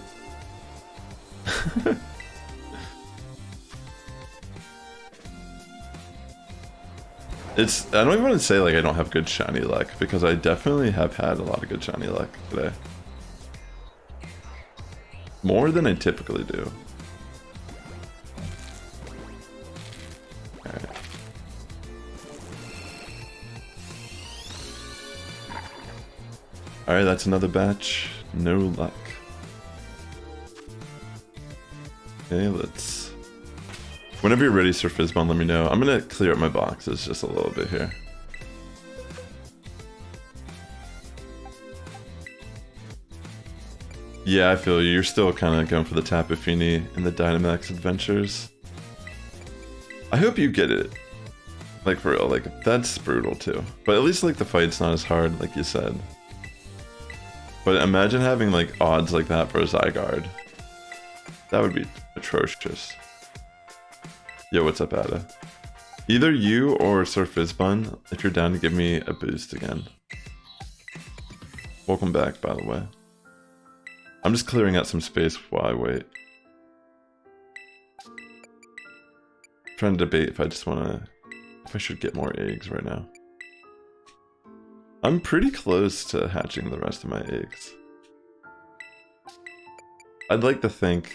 [SPEAKER 1] I don't even want to say like I don't have good shiny luck, because I definitely have had a lot of good shiny luck today. More than I typically do. Alright. Alright, that's another batch. No luck. Okay, let's... Whenever you're ready, Sir Fizzbon, let me know. I'm gonna clear up my boxes just a little bit here. Yeah, I feel you. You're still kind of going for the Tapu Fini and the Dynamax adventures. I hope you get it. Like, for real, like, that's brutal too. But at least, like, the fight's not as hard, like you said. But imagine having, like, odds like that for a Zygarde. That would be atrocious. Yo, what's up, Ada? Either you or Sir Fizzbun, if you're down to give me a boost again. Welcome back, by the way. I'm just clearing out some space while I wait. Trying to debate if I just want to... if I should get more eggs right now. I'm pretty close to hatching the rest of my eggs. I'd like to think,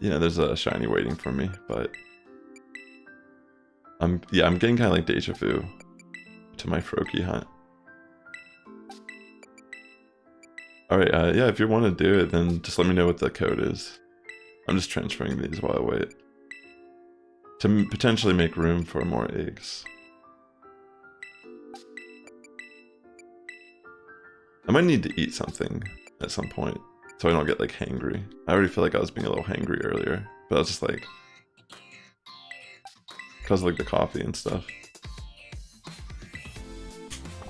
[SPEAKER 1] you know, there's a shiny waiting for me, but... I'm getting kind of like deja vu to my Froakie hunt. Alright, yeah, if you want to do it, then just let me know what the code is. I'm just transferring these while I wait. To potentially make room for more eggs. I might need to eat something at some point, so I don't get like hangry. I already feel like I was being a little hangry earlier, but I was just like... because of like the coffee and stuff.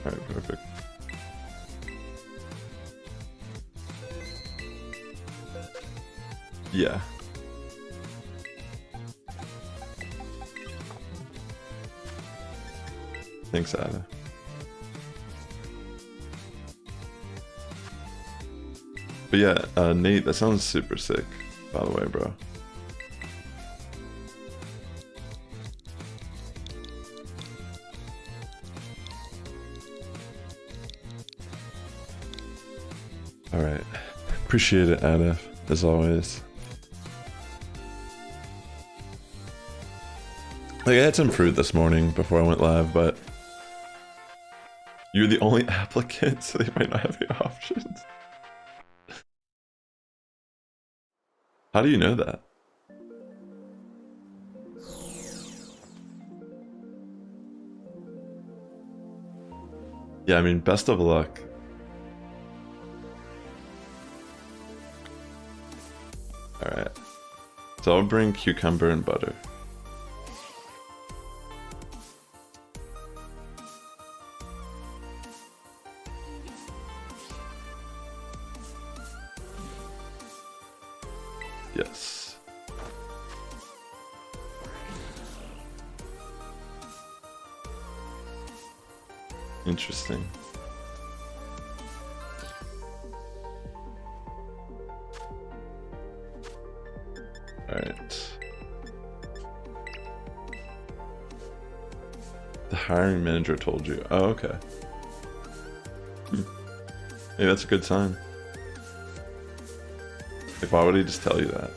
[SPEAKER 1] Alright, perfect. Yeah. Thanks, Ada. But yeah, Nate, that sounds super sick, by the way, bro. Alright. Appreciate it, Ada, as always. Like, I had some fruit this morning before I went live, but... you're the only applicant, so they might not have any options. How do you know that? Yeah, I mean, best of luck. Alright. So I'll bring cucumber and butter. Yes. Interesting. Alright. hiring manager told you. Oh, okay. Maybe that's a good sign. Like, why would he just tell you that?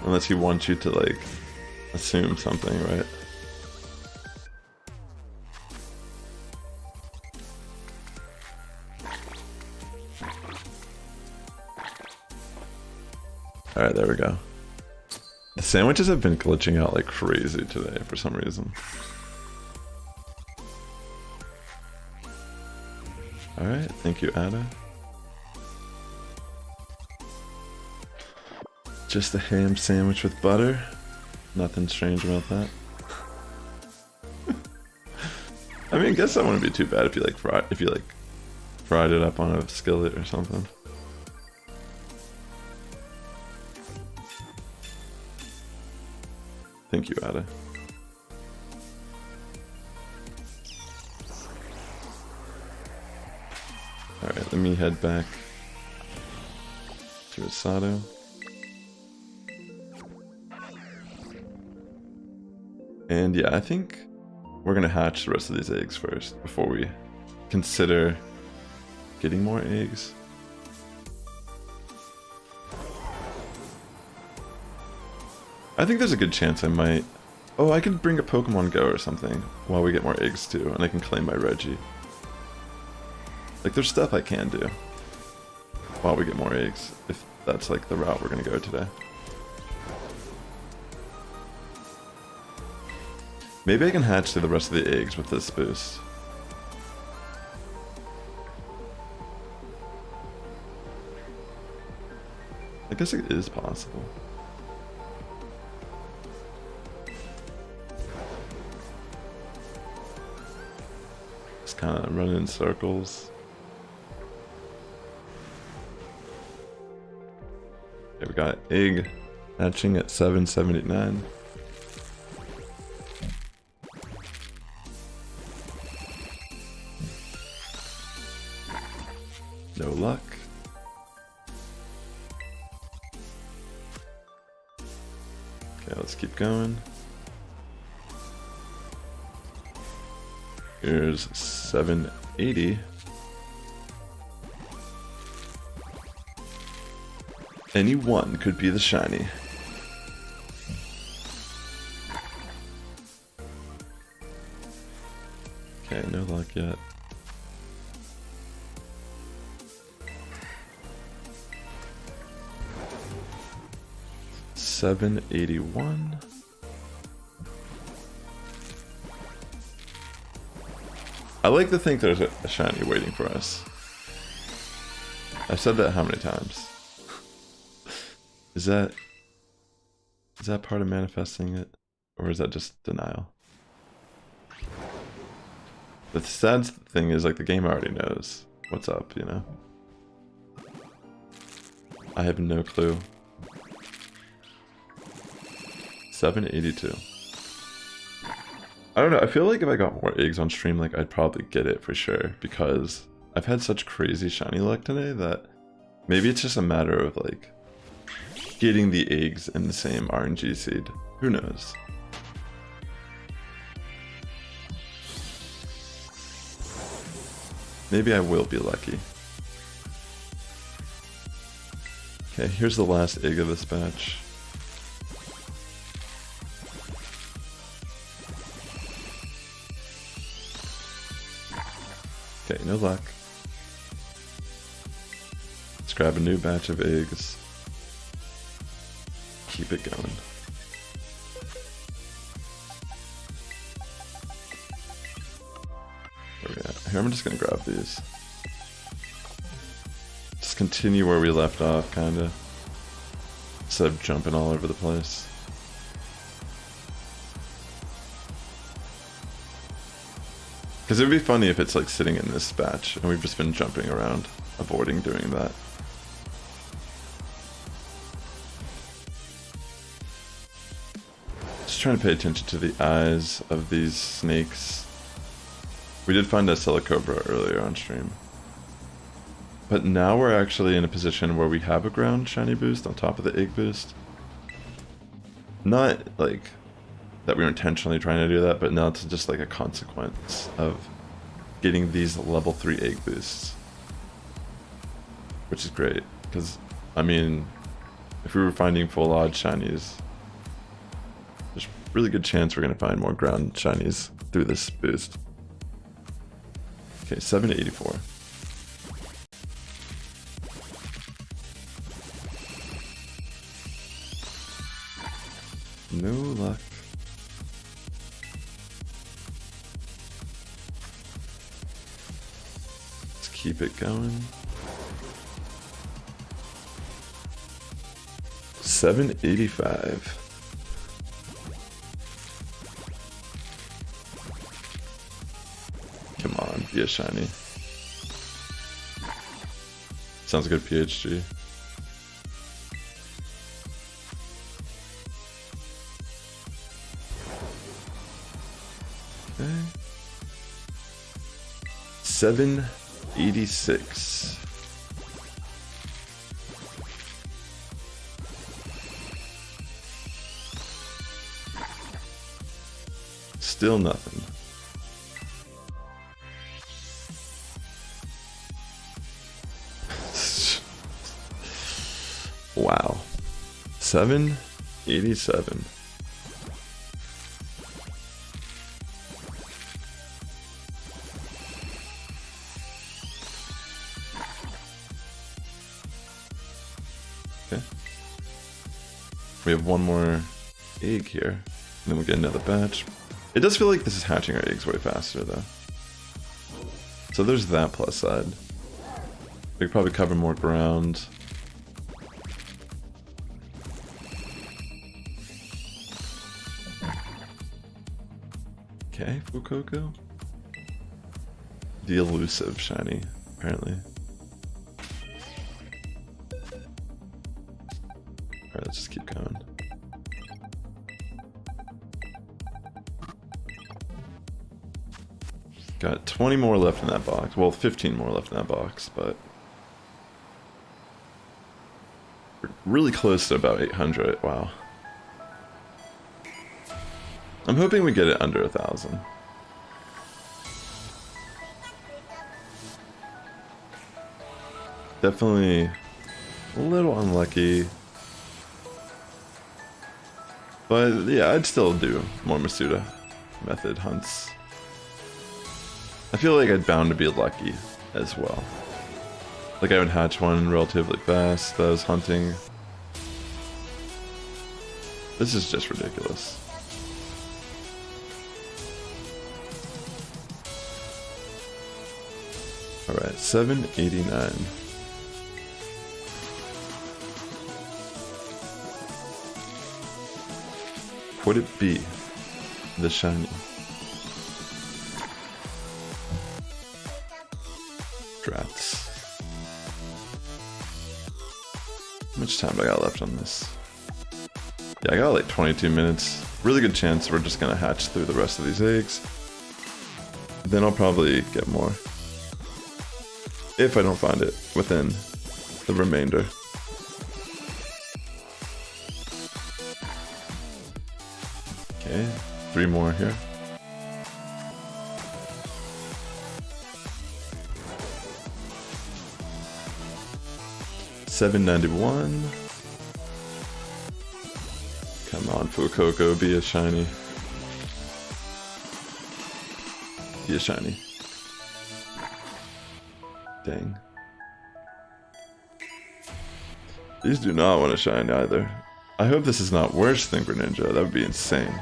[SPEAKER 1] Unless he wants you to, like, assume something, right? Alright, there we go. The sandwiches have been glitching out like crazy today for some reason. Alright, thank you, Ada. Just a ham sandwich with butter. Nothing strange about that. I mean, I guess that wouldn't be too bad if you like fried it up on a skillet or something. Thank you, Ada. Alright, let me head back to Asado. And yeah, I think we're gonna hatch the rest of these eggs first before we consider getting more eggs. I think there's a good chance I might... Oh, I could bring a Pokemon Go or something while we get more eggs too, and I can claim my Reggie. Like, there's stuff I can do while we get more eggs, if that's like the route we're gonna go today. Maybe I can hatch through the rest of the eggs with this boost. I guess it is possible. Just kind of running in circles. Okay, we got egg hatching at 779. No luck. Okay, let's keep going. Here's 780. Any one could be the shiny. Okay, no luck yet. $781. I like to think there's a shiny waiting for us. I've said that how many times? Is that part of manifesting it? Or is that just denial? The sad thing is, like, the game already knows what's up, you know? I have no clue. 782. I don't know, I feel like if I got more eggs on stream, like, I'd probably get it for sure, because I've had such crazy shiny luck today that maybe it's just a matter of, like, getting the eggs in the same RNG seed. Who knows? Maybe I will be lucky. Okay, here's the last egg of this batch. Okay, no luck. Let's grab a new batch of eggs. Keep it going. Where we at? Here, I'm just gonna grab these. Just continue where we left off, kinda. Instead of jumping all over the place. Because it would be funny if it's like sitting in this batch and we've just been jumping around, avoiding doing that. Just trying to pay attention to the eyes of these snakes. We did find a Silicobra earlier on stream. But now we're actually in a position where we have a ground shiny boost on top of the egg boost. Not like that we were intentionally trying to do that, but now it's just like a consequence of getting these level 3 egg boosts. Which is great, because, I mean, if we were finding full odd shinies, there's a really good chance we're going to find more ground shinies through this boost. Okay, 784. No luck. Let's keep it going. 785. Come on, be a shiny. Sounds good, PHG. Okay. 786. Still nothing. Wow. 787. Okay. We have one more egg here, and then we'll get another batch. It does feel like this is hatching our eggs way faster, though. So there's that plus side. We could probably cover more ground. Okay, Fuecoco. The elusive shiny, apparently. Alright, let's just keep going. Got 20 more left in that box. Well, 15 more left in that box, but we're really close to about 800. Wow. I'm hoping we get it under 1,000. Definitely a little unlucky. But yeah, I'd still do more Masuda Method hunts. I feel like I'd bound to be lucky as well. Like I would hatch one relatively fast that I was hunting. This is just ridiculous. Alright, 789. Would it be the shiny? Drats. How much time do I got left on this? Yeah, I got like 22 minutes. Really good chance we're just gonna hatch through the rest of these eggs. Then I'll probably get more. If I don't find it within the remainder. Okay, 3 more here. $7.91. Come on, Fuecoco, be a shiny. Be a shiny. Dang. These do not want to shine either. I hope this is not worse than Greninja. That would be insane.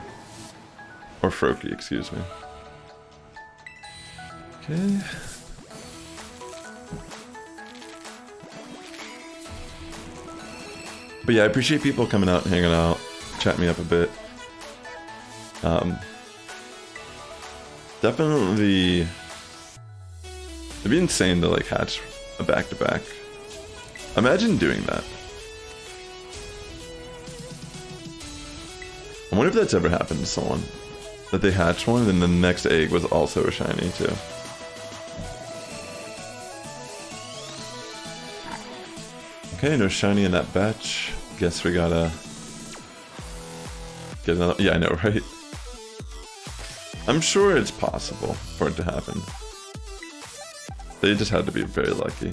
[SPEAKER 1] Or Froakie, excuse me. Okay. But yeah, I appreciate people coming out and hanging out, chatting me up a bit. Definitely, it'd be insane to like hatch a back-to-back. Imagine doing that. I wonder if that's ever happened to someone. That they hatch one and then the next egg was also a shiny too. Okay, no shiny in that batch. Guess we gotta get another. Yeah, I know, right? I'm sure it's possible for it to happen. They just had to be very lucky.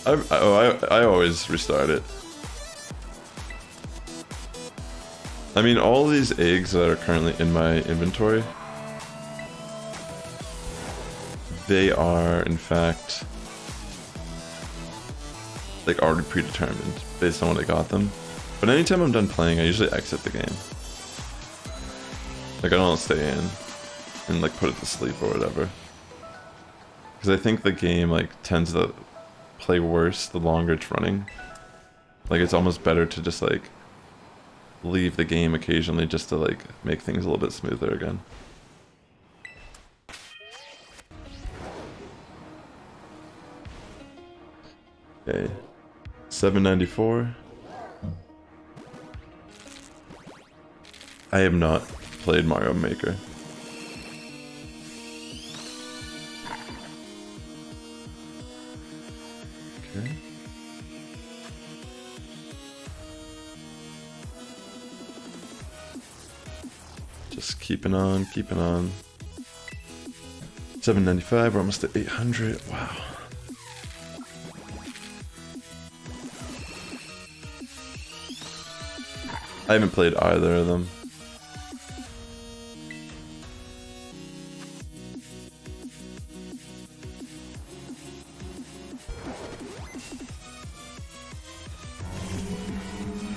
[SPEAKER 1] I always restart it. I mean, all these eggs that are currently in my inventory, they are, in fact, like already predetermined based on when I got them. But anytime I'm done playing, I usually exit the game. Like, I don't stay in and like put it to sleep or whatever. Because I think the game like tends to play worse the longer it's running. Like, it's almost better to just like leave the game occasionally just to like make things a little bit smoother again. Okay, 794. I have not played Mario Maker. Okay. Just keeping on, keeping on. 795, we're almost at 800. Wow. I haven't played either of them.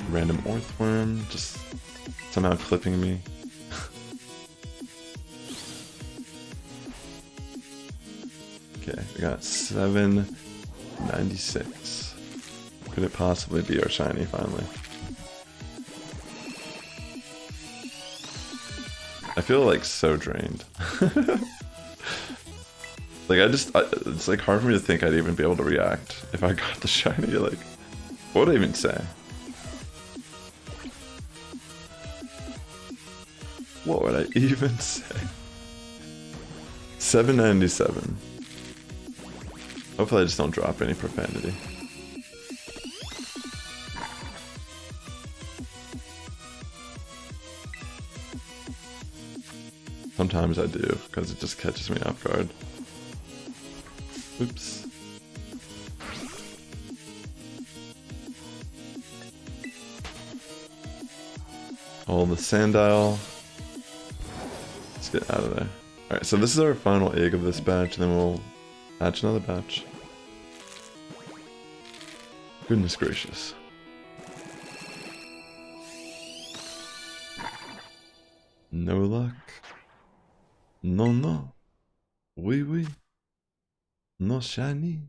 [SPEAKER 1] Random Orthworm, just somehow clipping me. Okay, we got 796. Could it possibly be our shiny finally? I feel like so drained. Like it's like hard for me to think I'd even be able to react if I got the shiny. Like, what would I even say? What would I even say? 797. Hopefully I just don't drop any profanity. Sometimes I do, because it just catches me off guard. Oops. Hold the Sandile. Let's get out of there. Alright, so this is our final egg of this batch, and then we'll hatch another batch. Goodness gracious. No luck. No, no. Oui, oui. No shiny.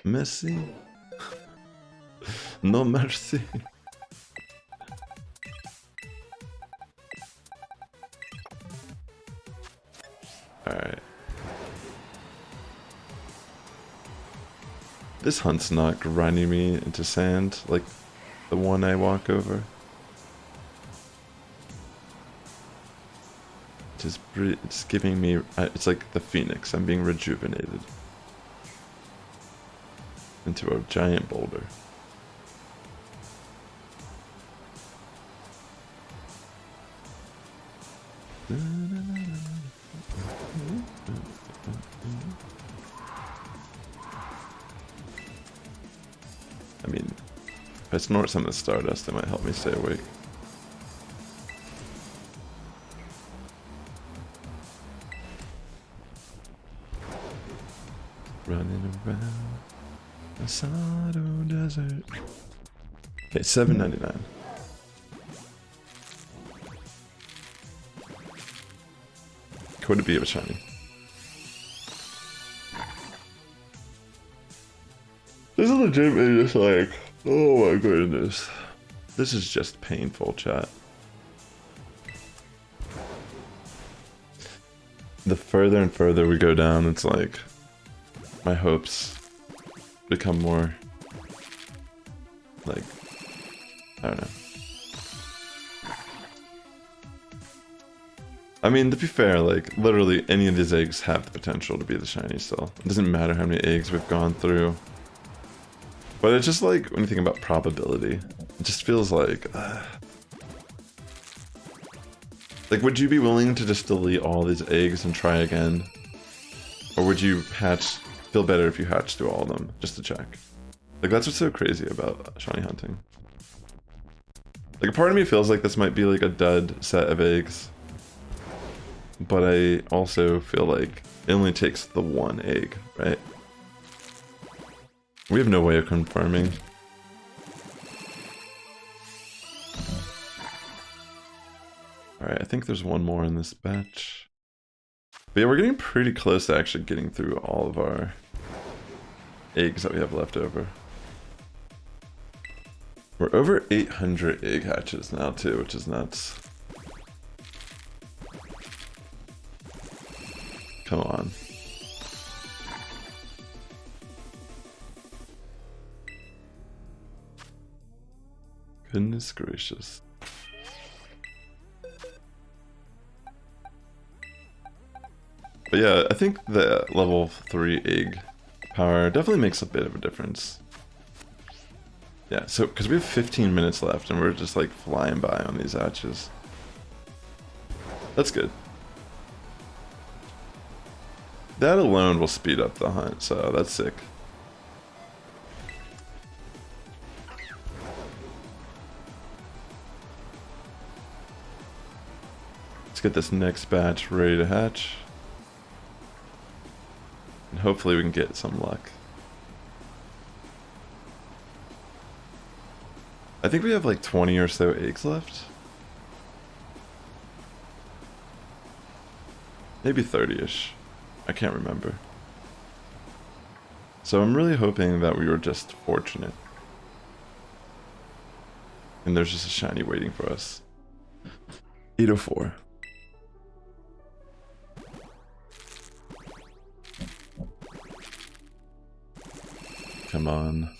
[SPEAKER 1] Merci. No mercy. Alright. This hunt's not grinding me into sand like the one I walk over. It's giving me, it's like the phoenix. I'm being rejuvenated into a giant boulder. I mean, if I snort some of the stardust, it might help me stay awake. Running around the Sado Desert. Okay, 799. Could it be a shiny? This is legitimately just like, oh my goodness. This is just painful, chat. The further and further we go down, it's like my hopes become more like, I don't know. I mean, to be fair, like, literally any of these eggs have the potential to be the shiny still. It doesn't matter how many eggs we've gone through. But it's just like, when you think about probability, it just feels like... Like, would you be willing to just delete all these eggs and try again? Or would you feel better if you hatched through all of them, just to check? Like, that's what's so crazy about shiny hunting. Like, a part of me feels like this might be like a dud set of eggs. But I also feel like it only takes the one egg, right? We have no way of confirming. Alright, I think there's one more in this batch. But yeah, we're getting pretty close to actually getting through all of our eggs that we have left over. We're over 800 egg hatches now too, which is nuts. Come on. Goodness gracious. But yeah, I think the level 3 egg power definitely makes a bit of a difference. Yeah, so, because we have 15 minutes left and we're just like flying by on these hatches. That's good. That alone will speed up the hunt, so that's sick. Let's get this next batch ready to hatch. And hopefully we can get some luck. I think we have like 20 or so eggs left. Maybe 30-ish. I can't remember. So I'm really hoping that we were just fortunate. And there's just a shiny waiting for us. 804. Come on.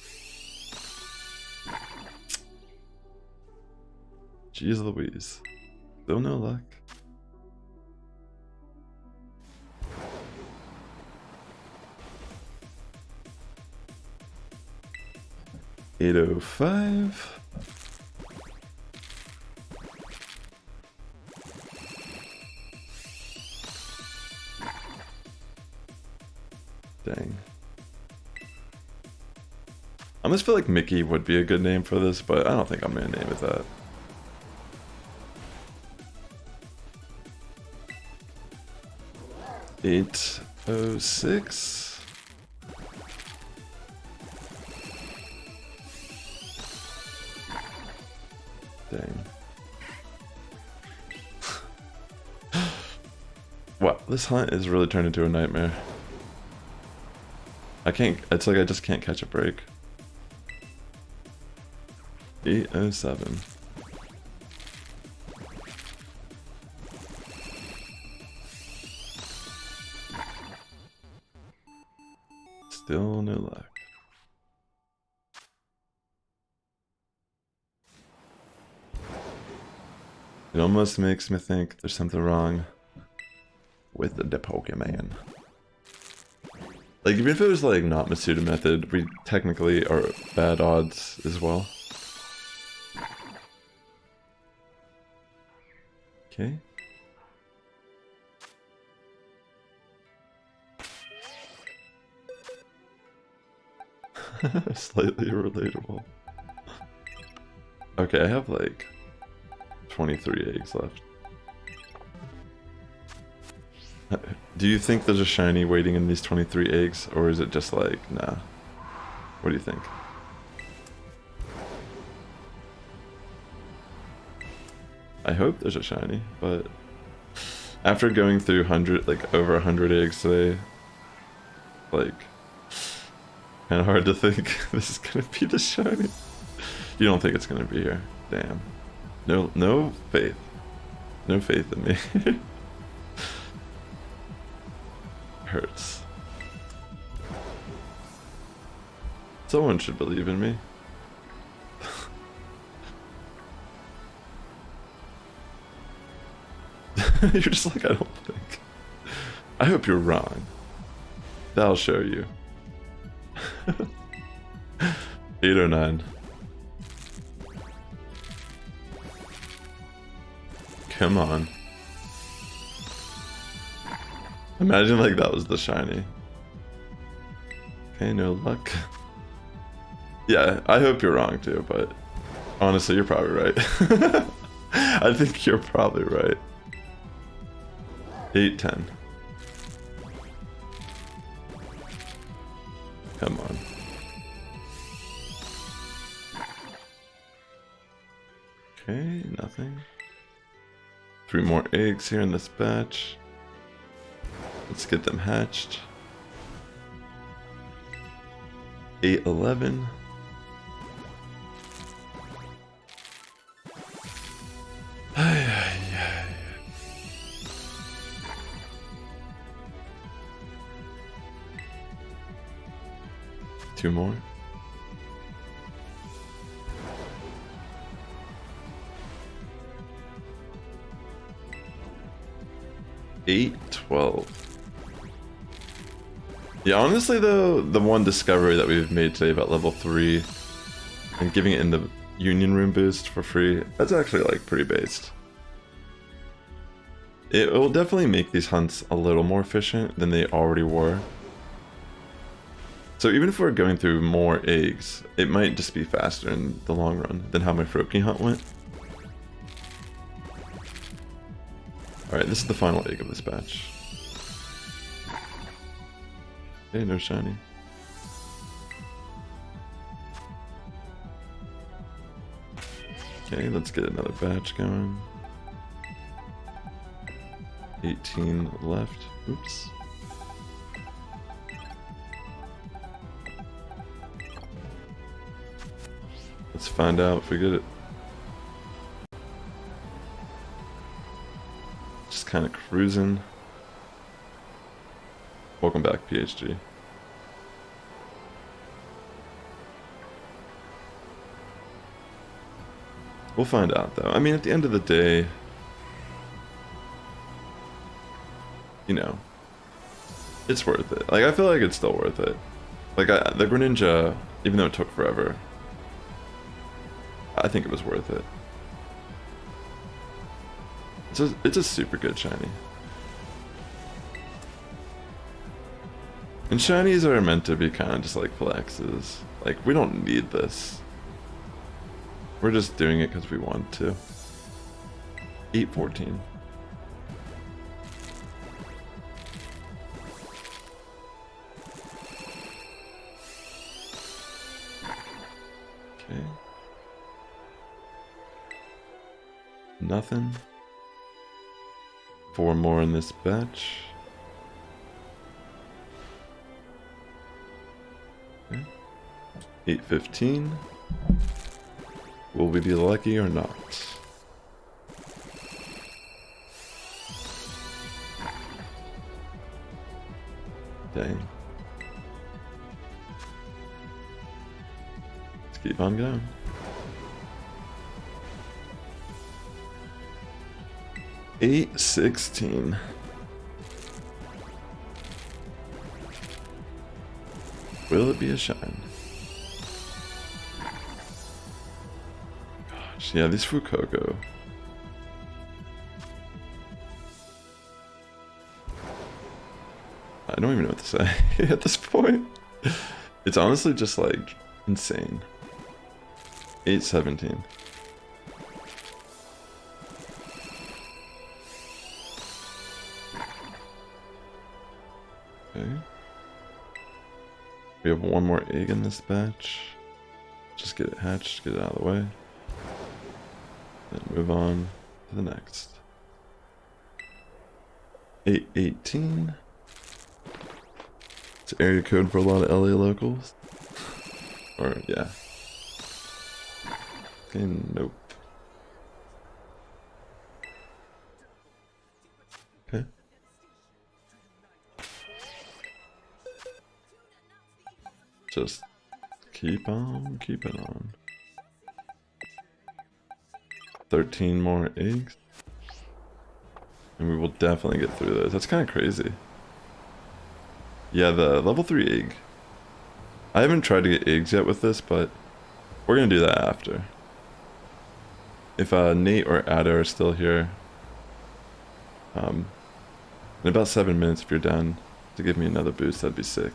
[SPEAKER 1] Jeez Louise. Still no luck. $805. Dang. I almost feel like Mickey would be a good name for this, but I don't think I'm gonna name it that. $806. Dang. Wow, this hunt is really turned into a nightmare. It's like I just can't catch a break. 807. Still no luck. It almost makes me think there's something wrong with the Pokemon. Like, even if it was like not Masuda Method, we technically are bad odds as well. Okay. Slightly relatable. Okay, I have like 23 eggs left. Do you think there's a shiny waiting in these 23 eggs, or is it just like, nah? What do you think? I hope there's a shiny, but after going through over 100 eggs today, like, kind of hard to think this is gonna be the shiny. You don't think it's gonna be here? Damn. No faith. No faith in me. Hurts. Someone should believe in me. You're just like, I don't think. I hope you're wrong. That'll show you. 809. Come on. Imagine like that was the shiny. Okay, no luck. Yeah, I hope you're wrong too, but honestly, you're probably right. I think you're probably right. 810. Come on. Okay, nothing. 3 more eggs here in this batch. Let's get them hatched. 811. Two more. Eight 12. Yeah, honestly though, the one discovery that we've made today about level 3 and giving it in the Union Room boost for free, that's actually like pretty based. It will definitely make these hunts a little more efficient than they already were. So even if we're going through more eggs, it might just be faster in the long run than how my Froakie hunt went. Alright, this is the final egg of this batch. Okay, no shiny. Okay, let's get another batch going. 18 left. Oops. Let's find out if we get it. Just kind of cruising. Welcome back, PhD. We'll find out, though. I mean, at the end of the day, you know, it's worth it. Like, I feel like it's still worth it. Like, the Greninja, even though it took forever, I think it was worth it. It's a super good shiny. And shinies are meant to be kind of just like flexes. Like, we don't need this. We're just doing it because we want to. 814. Okay. Nothing. 4 more in this batch. Okay. 815. Will we be lucky or not? Dang. Let's keep on going. $8.16. Will it be a shine? Gosh, yeah, these Fuecoco. I don't even know what to say at this point. It's honestly just like insane. 817. Okay. We have 1 more egg in this batch. Just get it hatched, get it out of the way. Then move on to the next. 818. It's area code for a lot of LA locals. Or, yeah. Okay, nope. Okay. Just keep on keeping on. 13 more eggs. And we will definitely get through those. That's kind of crazy. Yeah, the level 3 egg. I haven't tried to get eggs yet with this, but we're going to do that after. If Nate or Ada are still here, in about 7 minutes, if you're down to give me another boost, that'd be sick.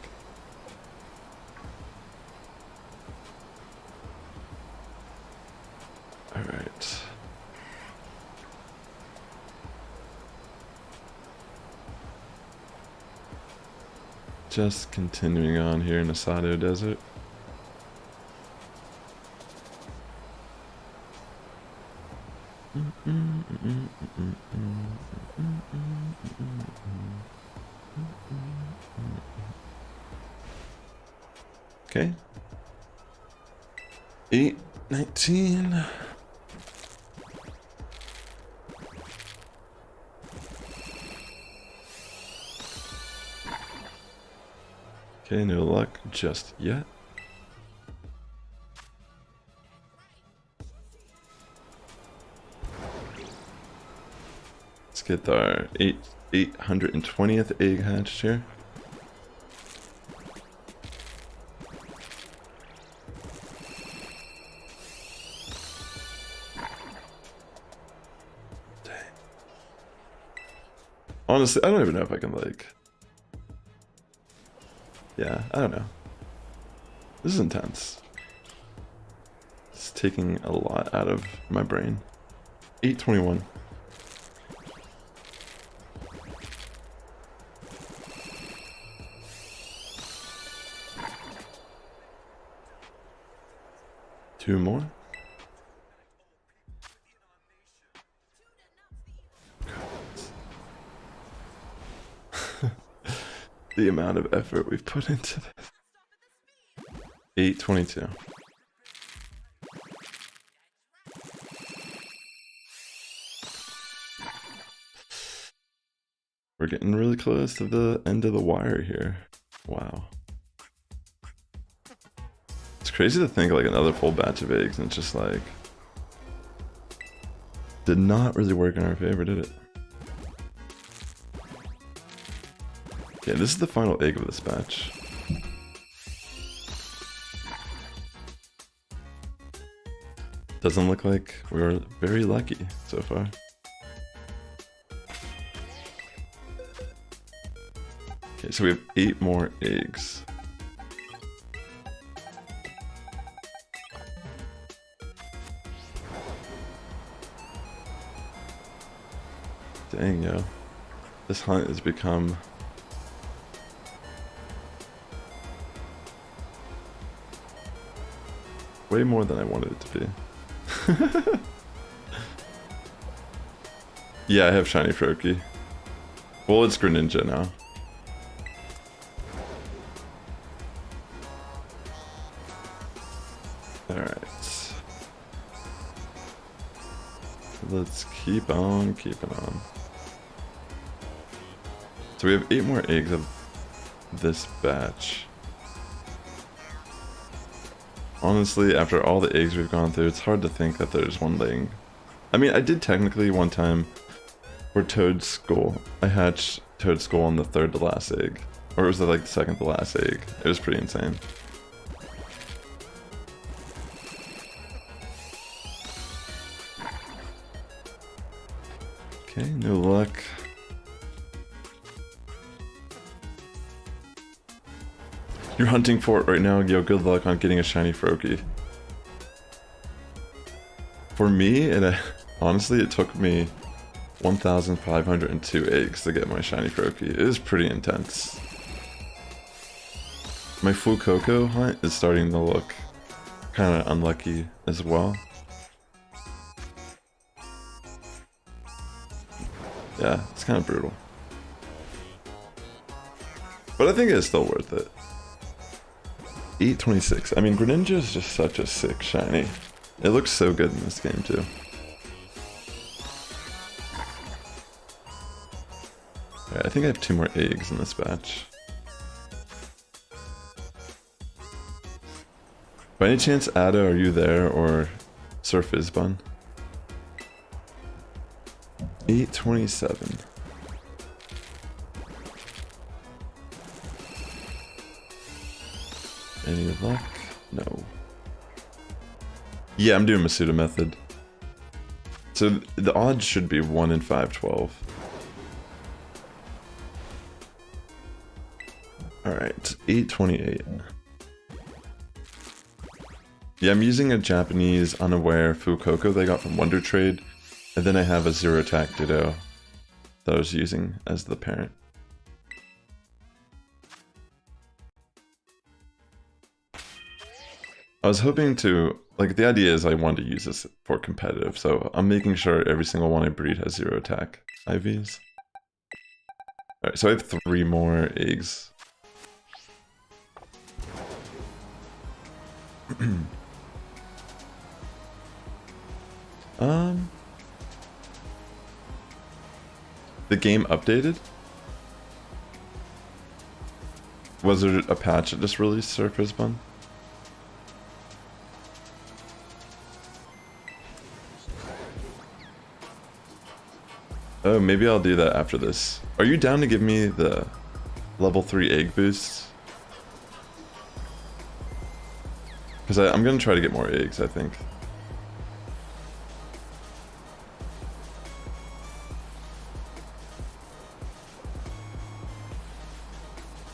[SPEAKER 1] Alright. Just continuing on here in the Asado Desert. Okay. 8:19. Okay, no luck just yet. Let's get our 820th egg hatched here. Dang. Honestly, I don't even know if I can, like... Yeah, I don't know. This is intense. It's taking a lot out of my brain. 821. Two more. The amount of effort we've put into this. 822. We're getting really close to the end of the wire here. Wow. It's crazy to think like another full batch of eggs and it's just like... Did not really work in our favor, did it? Yeah, this is the final egg of this batch. Doesn't look like we're very lucky so far. Okay, so we have 8 more eggs. Dang, yo. This hunt has become... way more than I wanted it to be. Yeah, I have Shiny Froakie. Well, it's Greninja now. Alright. Let's keep on keeping on. So we have 8 more eggs of this batch. Honestly, after all the eggs we've gone through, it's hard to think that there's one laying. I mean, I did technically one time for Toad Skull. I hatched Toad Skull on the 3rd to last egg. Or was it like the 2nd to last egg? It was pretty insane. Okay, no luck. You're hunting for it right now, yo, good luck on getting a shiny Froakie. For me, honestly, it took me 1,502 eggs to get my shiny Froakie. It is pretty intense. My Fuecoco hunt is starting to look kind of unlucky as well. Yeah, it's kind of brutal. But I think it's still worth it. 826. I mean, Greninja is just such a sick shiny. It looks so good in this game too. Alright, I think I have 2 more eggs in this batch. By any chance, Ada, are you there, or Sir Fizzbun? 827. Any luck? No. Yeah, I'm doing Masuda Method. So the odds should be 1 in 512. Alright, 828. Yeah, I'm using a Japanese unaware Fuecoco that I got from Wonder Trade, and then I have a zero attack Ditto that I was using as the parent. I was hoping to, like, the idea is I wanted to use this for competitive, so I'm making sure every single one I breed has zero attack IVs. Alright, so I have 3 more eggs. The game updated? Was there a patch that just released Surface Bun? Oh, maybe I'll do that after this. Are you down to give me the level 3 egg boosts? Because I'm going to try to get more eggs, I think.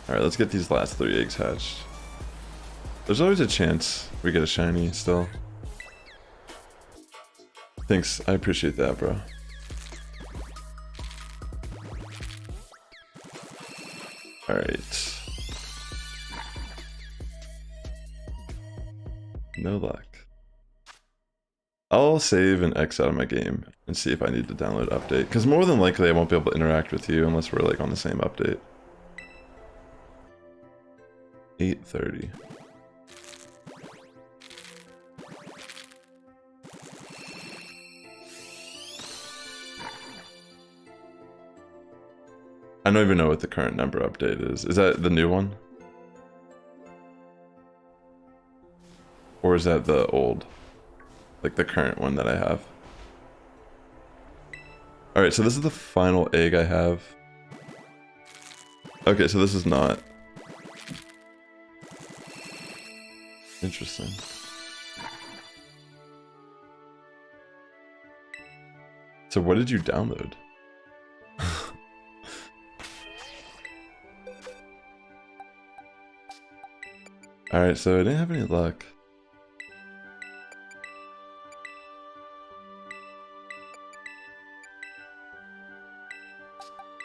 [SPEAKER 1] Alright, let's get these last 3 eggs hatched. There's always a chance we get a shiny still. Thanks, I appreciate that, bro. Alright. No luck. I'll save and X out of my game and see if I need to download update. Because more than likely I won't be able to interact with you unless we're like on the same update. 8:30. I don't even know what the current number update is. Is that the new one? Or is that the old? Like the current one that I have? Alright, so this is the final egg I have. Okay, so this is not. Interesting. So what did you download? Alright, so I didn't have any luck.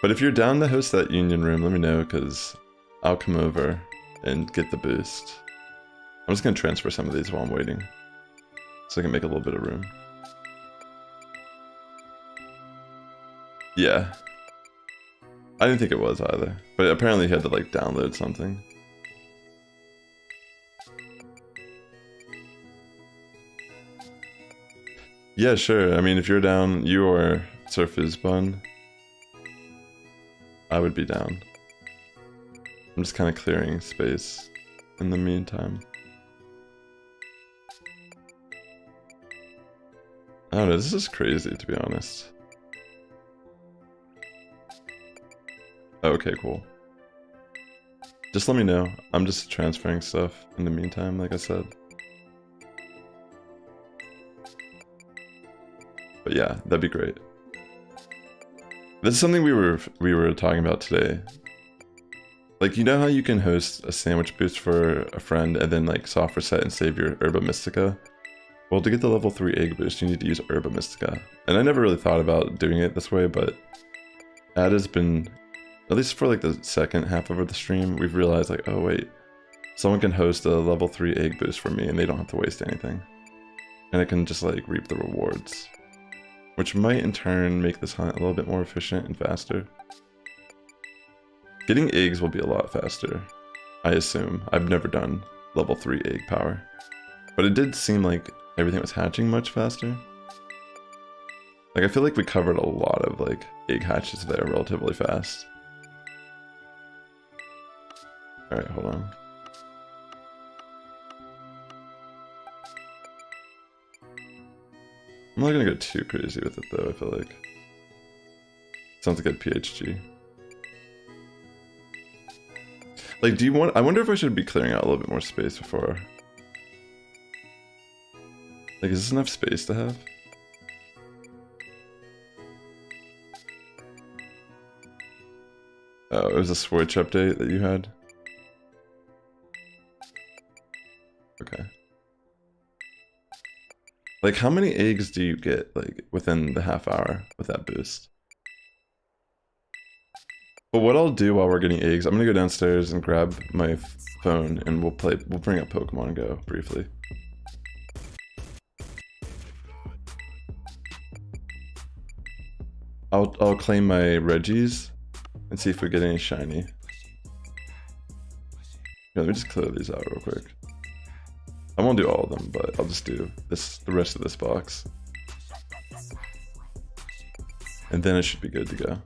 [SPEAKER 1] But if you're down to host that union room, let me know, because I'll come over and get the boost. I'm just going to transfer some of these while I'm waiting, so I can make a little bit of room. Yeah. I didn't think it was either, but apparently he had to like download something. Yeah, sure. I mean, if you're down, you or Surface Bun, I would be down. I'm just kind of clearing space in the meantime. I don't know, this is crazy to be honest. Okay, cool. Just let me know. I'm just transferring stuff in the meantime, like I said. But yeah, that'd be great. This is something we were talking about today. Like, you know how you can host a sandwich boost for a friend and then like soft reset and save your Herba Mystica? Well, to get the level 3 egg boost, you need to use Herba Mystica. And I never really thought about doing it this way, but Ada's been, at least for like the second half of the stream, we've realized like, oh wait, someone can host a level 3 egg boost for me and they don't have to waste anything. And I can just like reap the rewards. Which might in turn make this hunt a little bit more efficient and faster. Getting eggs will be a lot faster, I assume. I've never done level 3 egg power. But it did seem like everything was hatching much faster. Like, I feel like we covered a lot of like egg hatches there relatively fast. Alright, hold on. I'm not gonna go too crazy with it though, I feel like. Sounds like a PHG. Like, do you want... I wonder if I should be clearing out a little bit more space before... Like, is this enough space to have? Oh, it was a Switch update that you had? Okay. Like, how many eggs do you get, like, within the half hour with that boost? But what I'll do while we're getting eggs, I'm gonna go downstairs and grab my phone and we'll bring up Pokemon Go briefly. I'll claim my Reggies and see if we get any shiny. Yeah, let me just clear these out real quick. I won't do all of them, but I'll just do the rest of this box. And then it should be good to go.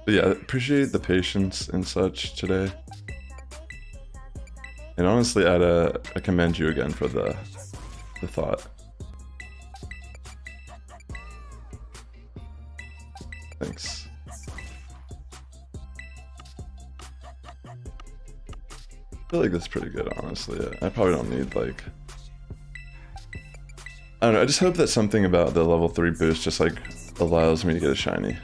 [SPEAKER 1] But yeah, appreciate the patience and such today. And honestly, I commend you again for the thought. Thanks. I feel like that's pretty good, honestly. I probably don't need, like... I don't know, I just hope that something about the level 3 boost just, like, allows me to get a shiny.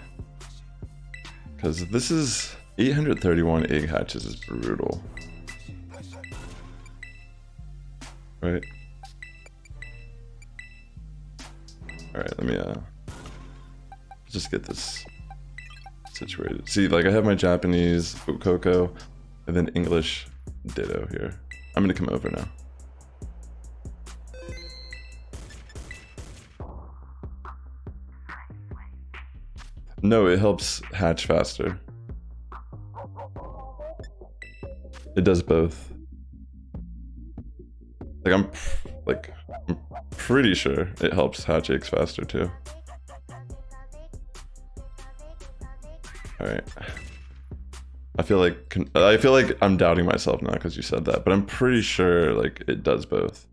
[SPEAKER 1] Because this is... 831 egg hatches is brutal. Right? Alright, let me, just get this situated. See, like, I have my Japanese Fuecoco, and then English Ditto here. I'm gonna come over now. No, it helps hatch faster. It does both. Like, I'm pretty sure it helps hatch eggs faster too. Alright. I feel like I'm doubting myself now because you said that, but I'm pretty sure like it does both.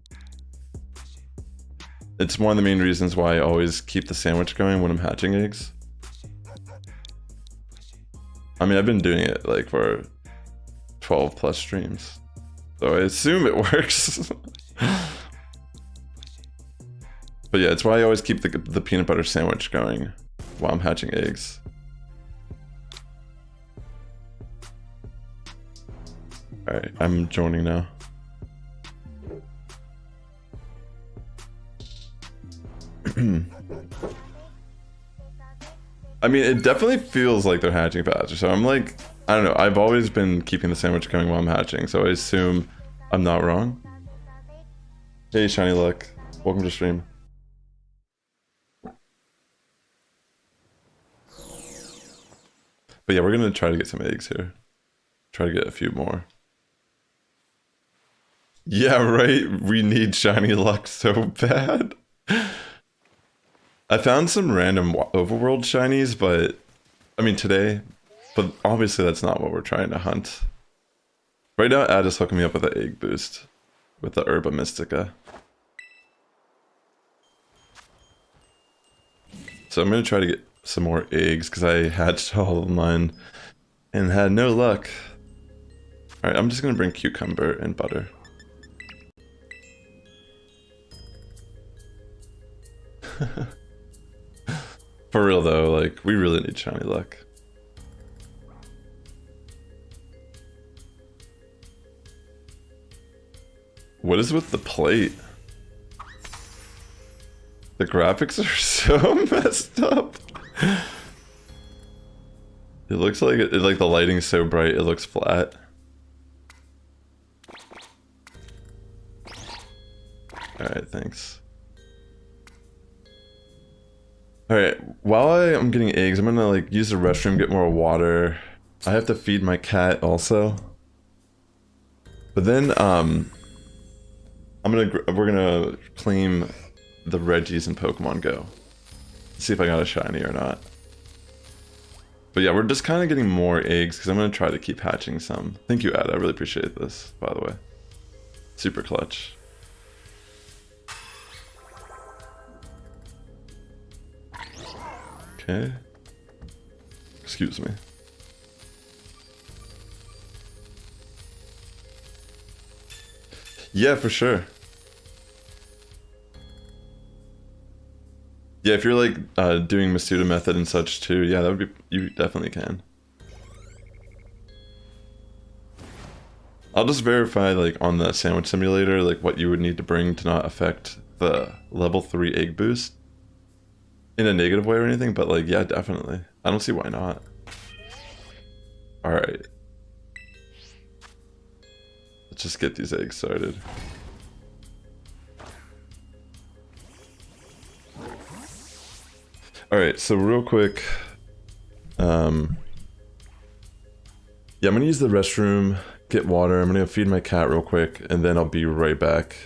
[SPEAKER 1] It's one of the main reasons why I always keep the sandwich going when I'm hatching eggs. I mean, I've been doing it like for 12 plus streams, so I assume it works. But yeah, it's why I always keep the peanut butter sandwich going while I'm hatching eggs. Alright, I'm joining now. I mean, it definitely feels like they're hatching faster, so I'm like, I don't know, I've always been keeping the sandwich going while I'm hatching, so I assume I'm not wrong. Hey, Shiny Luck. Welcome to stream. But yeah, we're gonna try to get some eggs here. Try to get a few more. Yeah, right? We need Shiny Luck so bad. I found some random overworld shinies, but... I mean, today. But obviously that's not what we're trying to hunt. Right now, Ad is hooking me up with an egg boost. With the Herba Mystica. So I'm gonna try to get some more eggs, because I hatched all of mine and had no luck. Alright, I'm just gonna bring cucumber and butter. For real though, like, we really need Shiny Luck. What is with the plate? The graphics are so messed up. It looks like like the lighting's so bright it looks flat. Alright, thanks. Alright, while I'm getting eggs, I'm gonna like use the restroom, get more water. I have to feed my cat also. But then we're gonna claim the Reggies in Pokemon Go. See if I got a shiny or not. But yeah, we're just kind of getting more eggs because I'm gonna try to keep hatching some. Thank you, Ad. I really appreciate this, by the way. Super clutch. Okay, Excuse me. Yeah, for sure. Yeah, if you're like doing Masuda Method and such too, yeah, that would be, you definitely can. I'll just verify like on the sandwich simulator like what you would need to bring to not affect the level 3 egg boost in a negative way or anything, but like yeah, definitely. I don't see why not. Alright. Let's just get these eggs started. Alright, so real quick, yeah, I'm gonna use the restroom, get water, I'm gonna feed my cat real quick, and then I'll be right back.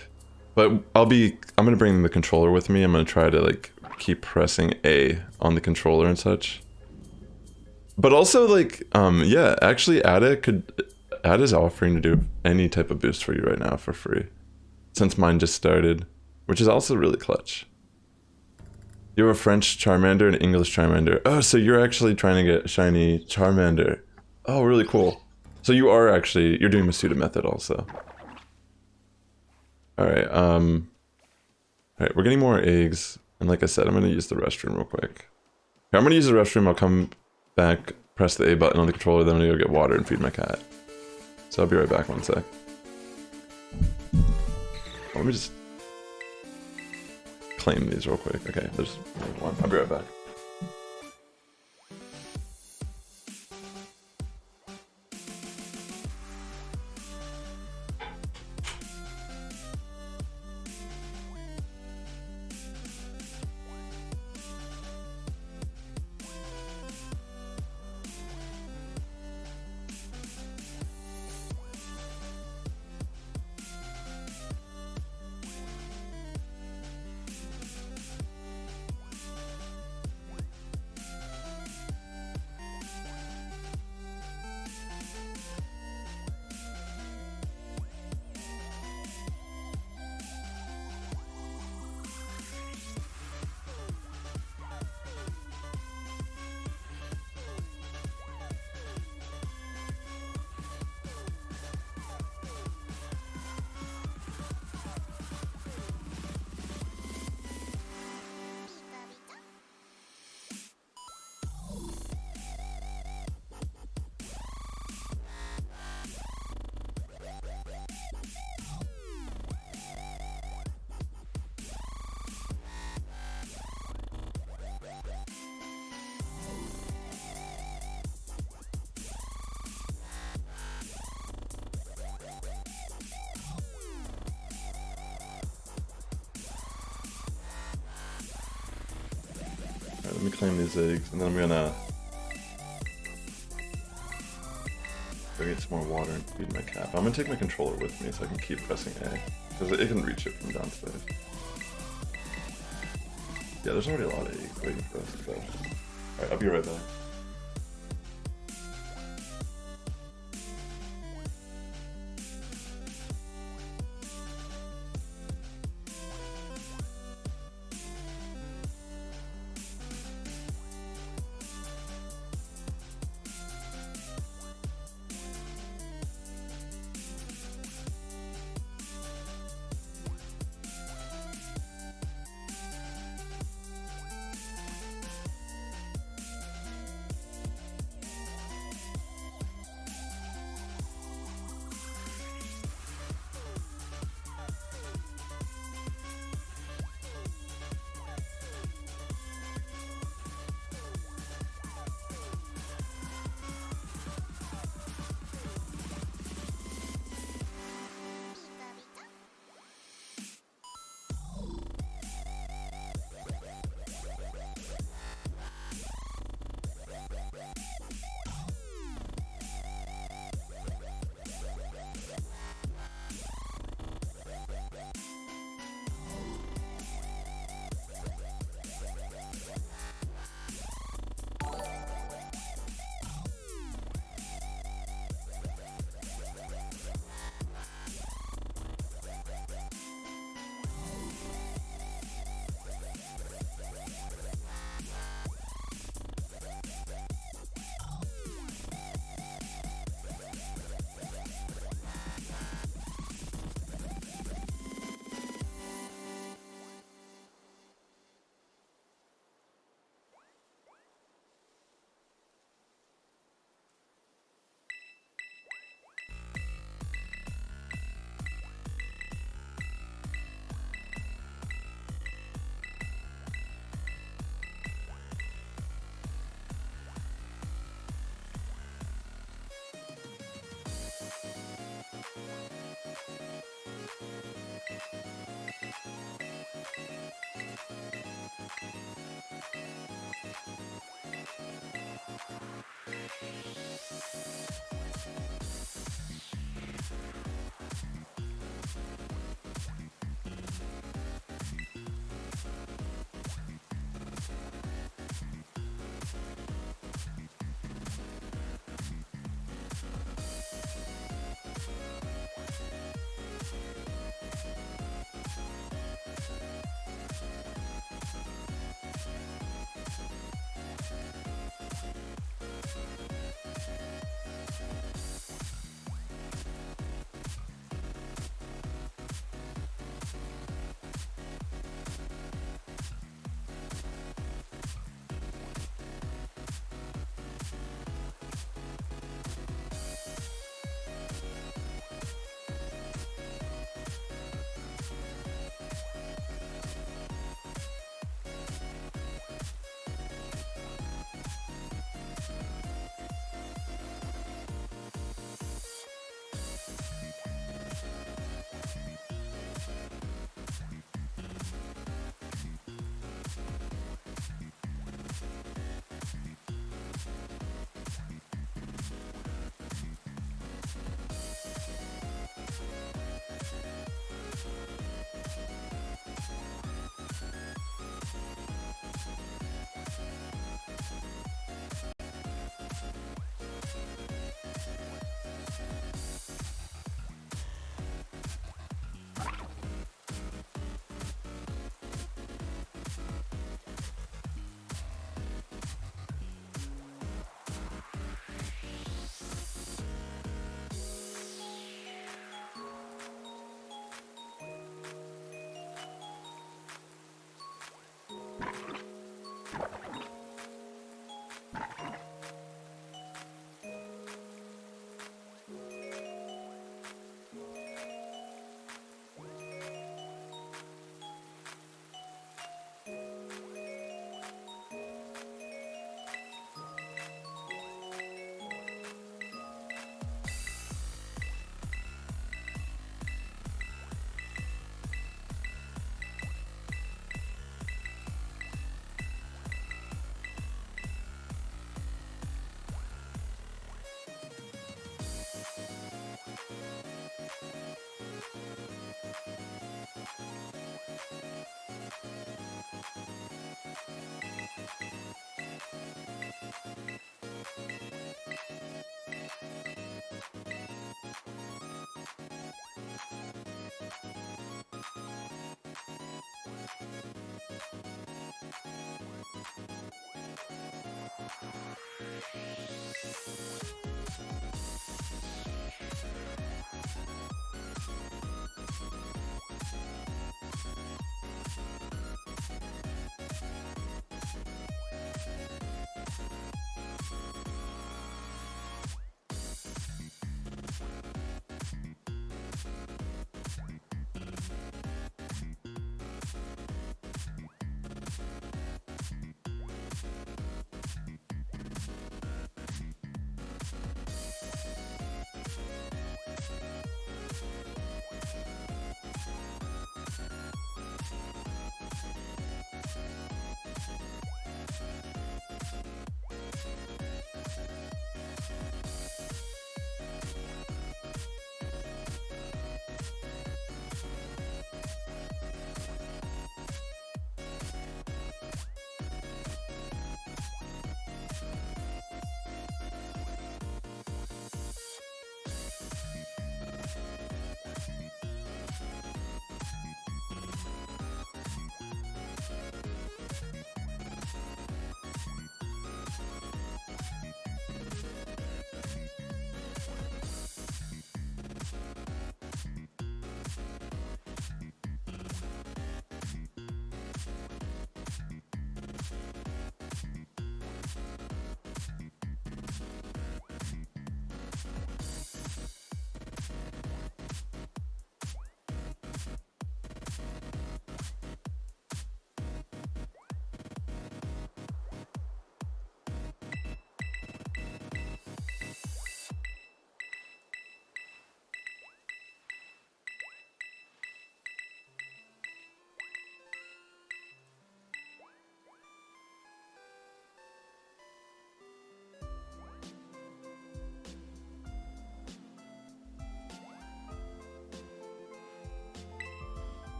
[SPEAKER 1] But I'm gonna bring the controller with me. I'm gonna try to like keep pressing A on the controller and such. But also like, yeah, actually Ada is offering to do any type of boost for you right now for free. Since mine just started, which is also really clutch. You have a French Charmander and an English Charmander. Oh, so you're actually trying to get shiny Charmander. Oh, really cool. So you are actually, you're doing Masuda Method also. Alright, alright, we're getting more eggs. And like I said, I'm gonna use the restroom real quick. Okay, I'm gonna use the restroom, I'll come back, press the A button on the controller, then I'm gonna go get water and feed my cat. So I'll be right back, one sec. Let me just claim these real quick. Okay, there's one. I'll be right back. Alright, let me claim these eggs, and then I'm gonna go get some more water and feed my cat. But I'm gonna take my controller with me so I can keep pressing A, because it can reach it from downstairs. Yeah, there's already a lot of eggs waiting for us to go. Alright, I'll be right back.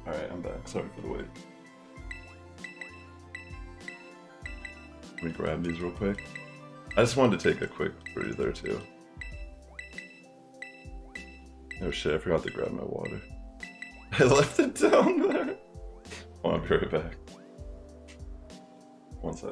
[SPEAKER 1] Alright, I'm back. Sorry for the wait. Let me grab these real quick. I just wanted to take a quick breather too. Oh shit, I forgot to grab my water. I left it down there. Oh, I'll be right back. One sec.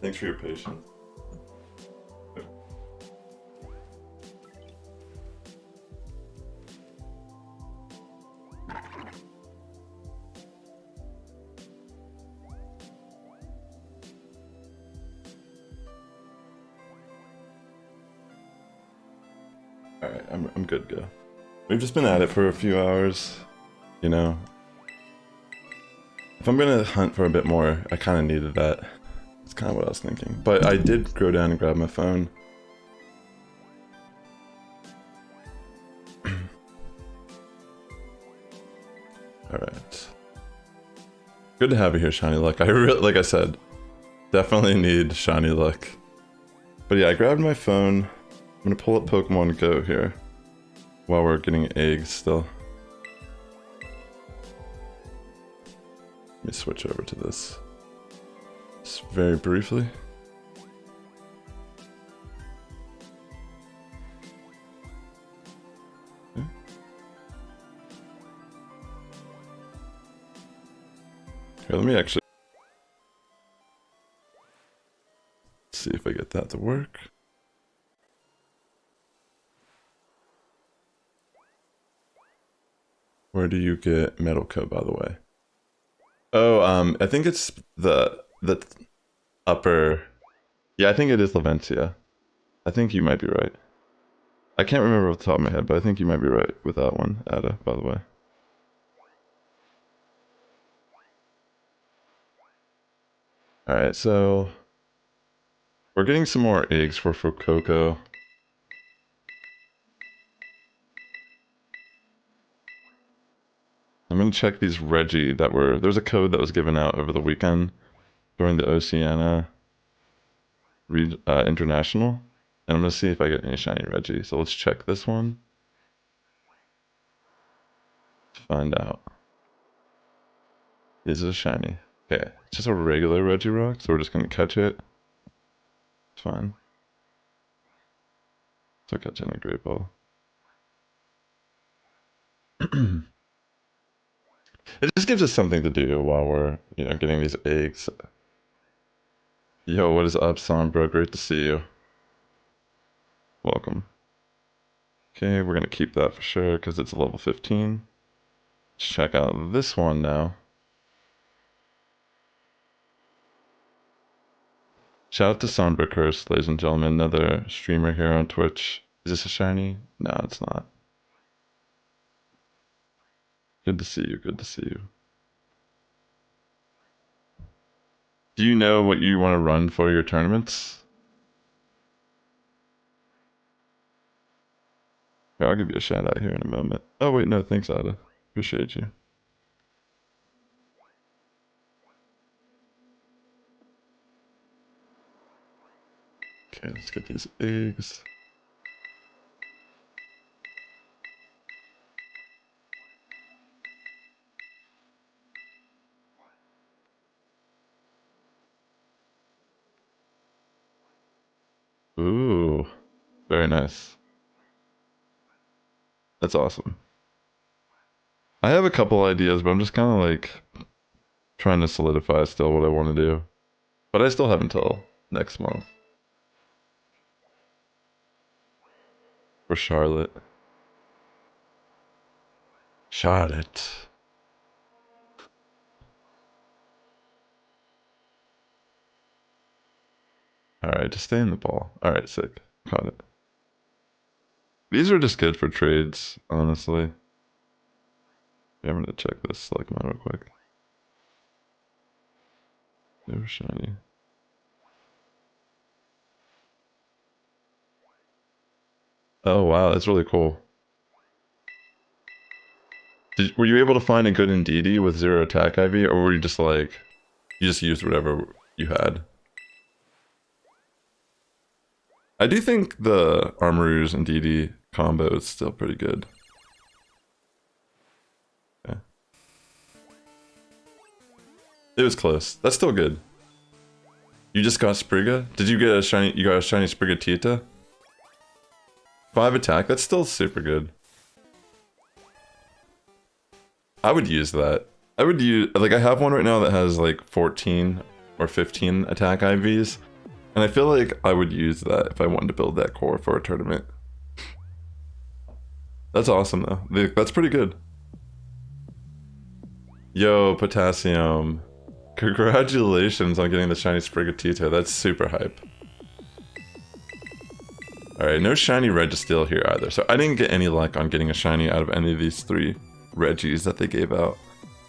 [SPEAKER 1] Thanks for your patience. Alright, I'm good to go. We've just been at it for a few hours, you know. If I'm gonna hunt for a bit more, I kind of needed that. That's kind of what I was thinking. But I did go down and grab my phone. Alright. Good to have you here, Shiny Luck. I really, like I said, definitely need Shiny Luck. But yeah, I grabbed my phone. I'm gonna pull up Pokemon Go here while we're getting eggs still. Let me switch over to this. Just very briefly. Okay. Here, let me actually see if I get that to work. Where do you get Metal Coat, by the way? Oh, I think it's the upper. Yeah, I think it is Laventia. I think you might be right. I can't remember off the top of my head, but I think you might be right with that one, Ada, by the way. Alright, so we're getting some more eggs for Fuecoco. I'm gonna check these Reggie that were... There's a code that was given out over the weekend during the Oceania International. And I'm gonna see if I get any shiny Reggie. So let's check this one. To find out. Is it a shiny? Okay, it's just a regular Regirock, so we're just gonna catch it. It's fine. So catching a great ball. It just gives us something to do while we're, you know, getting these eggs. Yo, what is up, Sombra? Great to see you. Welcome. Okay, we're gonna keep that for sure because it's level 15. Let's check out this one now. Shout out to Sombra Curse, ladies and gentlemen, another streamer here on Twitch. Is this a shiny? No, it's not. Good to see you, good to see you. Do you know what you want to run for your tournaments? Yeah, I'll give you a shout out here in a moment. Oh wait, no, thanks Ada. Appreciate you. Okay, let's get these eggs. Ooh, very nice. That's awesome. I have a couple ideas, but I'm just kind of like trying to solidify still what I want to do. But I still have until next month. For Charlotte. Charlotte. Alright, just stay in the ball. Alright, sick. Caught it. These are just good for trades, honestly. Yeah, I'm gonna check this select mode real quick. Never shiny. Oh wow, that's really cool. Were you able to find a good Indeedee with 0 attack IV, or were you just like, you just used whatever you had? I do think the Armarouge Indeedee combo is still pretty good. Yeah. It was close. That's still good. You just got Spriga? Did you get a shiny, you got a shiny Sprigatito? 5 attack, that's still super good. I would use that. I would use, like I have one right now that has like 14 or 15 attack IVs. And I feel like I would use that if I wanted to build that core for a tournament. That's awesome though. That's pretty good. Yo, Potassium. Congratulations on getting the shiny Sprigatito. That's super hype. Alright, no shiny Registeel here either. So I didn't get any luck on getting a shiny out of any of these 3 Reggies that they gave out.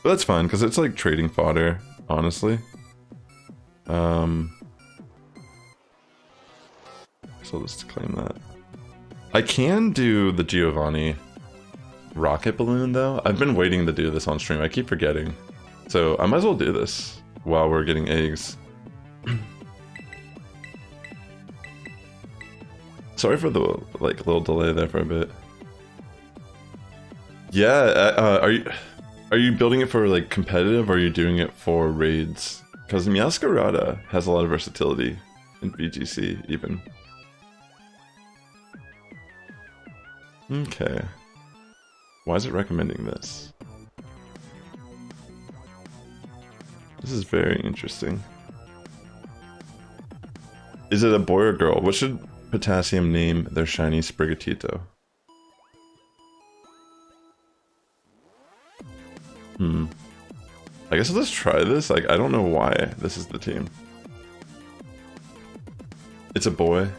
[SPEAKER 1] But that's fine, because it's like trading fodder, honestly. So let's claim that. I can do the Giovanni rocket balloon though. I've been waiting to do this on stream. I keep forgetting. So I might as well do this while we're getting eggs. Sorry for the like little delay there for a bit. Yeah, are you building it for like competitive, or are you doing it for raids? Because Meowscarada has a lot of versatility in VGC even. Okay. Why is it recommending this? This is very interesting. Is it a boy or girl? What should Potassium name their shiny Sprigatito? I guess let's try this. Like, I don't know why this is the team. It's a boy.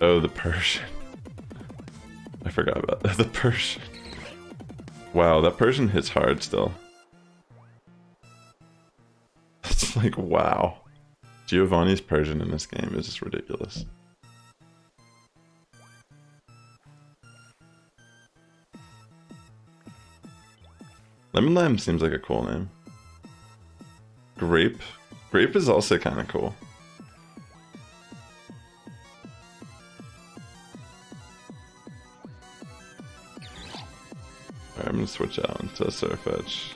[SPEAKER 1] Oh, the Persian. I forgot about that. The Persian. Wow, that Persian hits hard still. It's like, wow. Giovanni's Persian in this game is just ridiculous. Lemon Lime seems like a cool name. Grape? Grape is also kind of cool. Alright, I'm gonna switch out into Surfetch.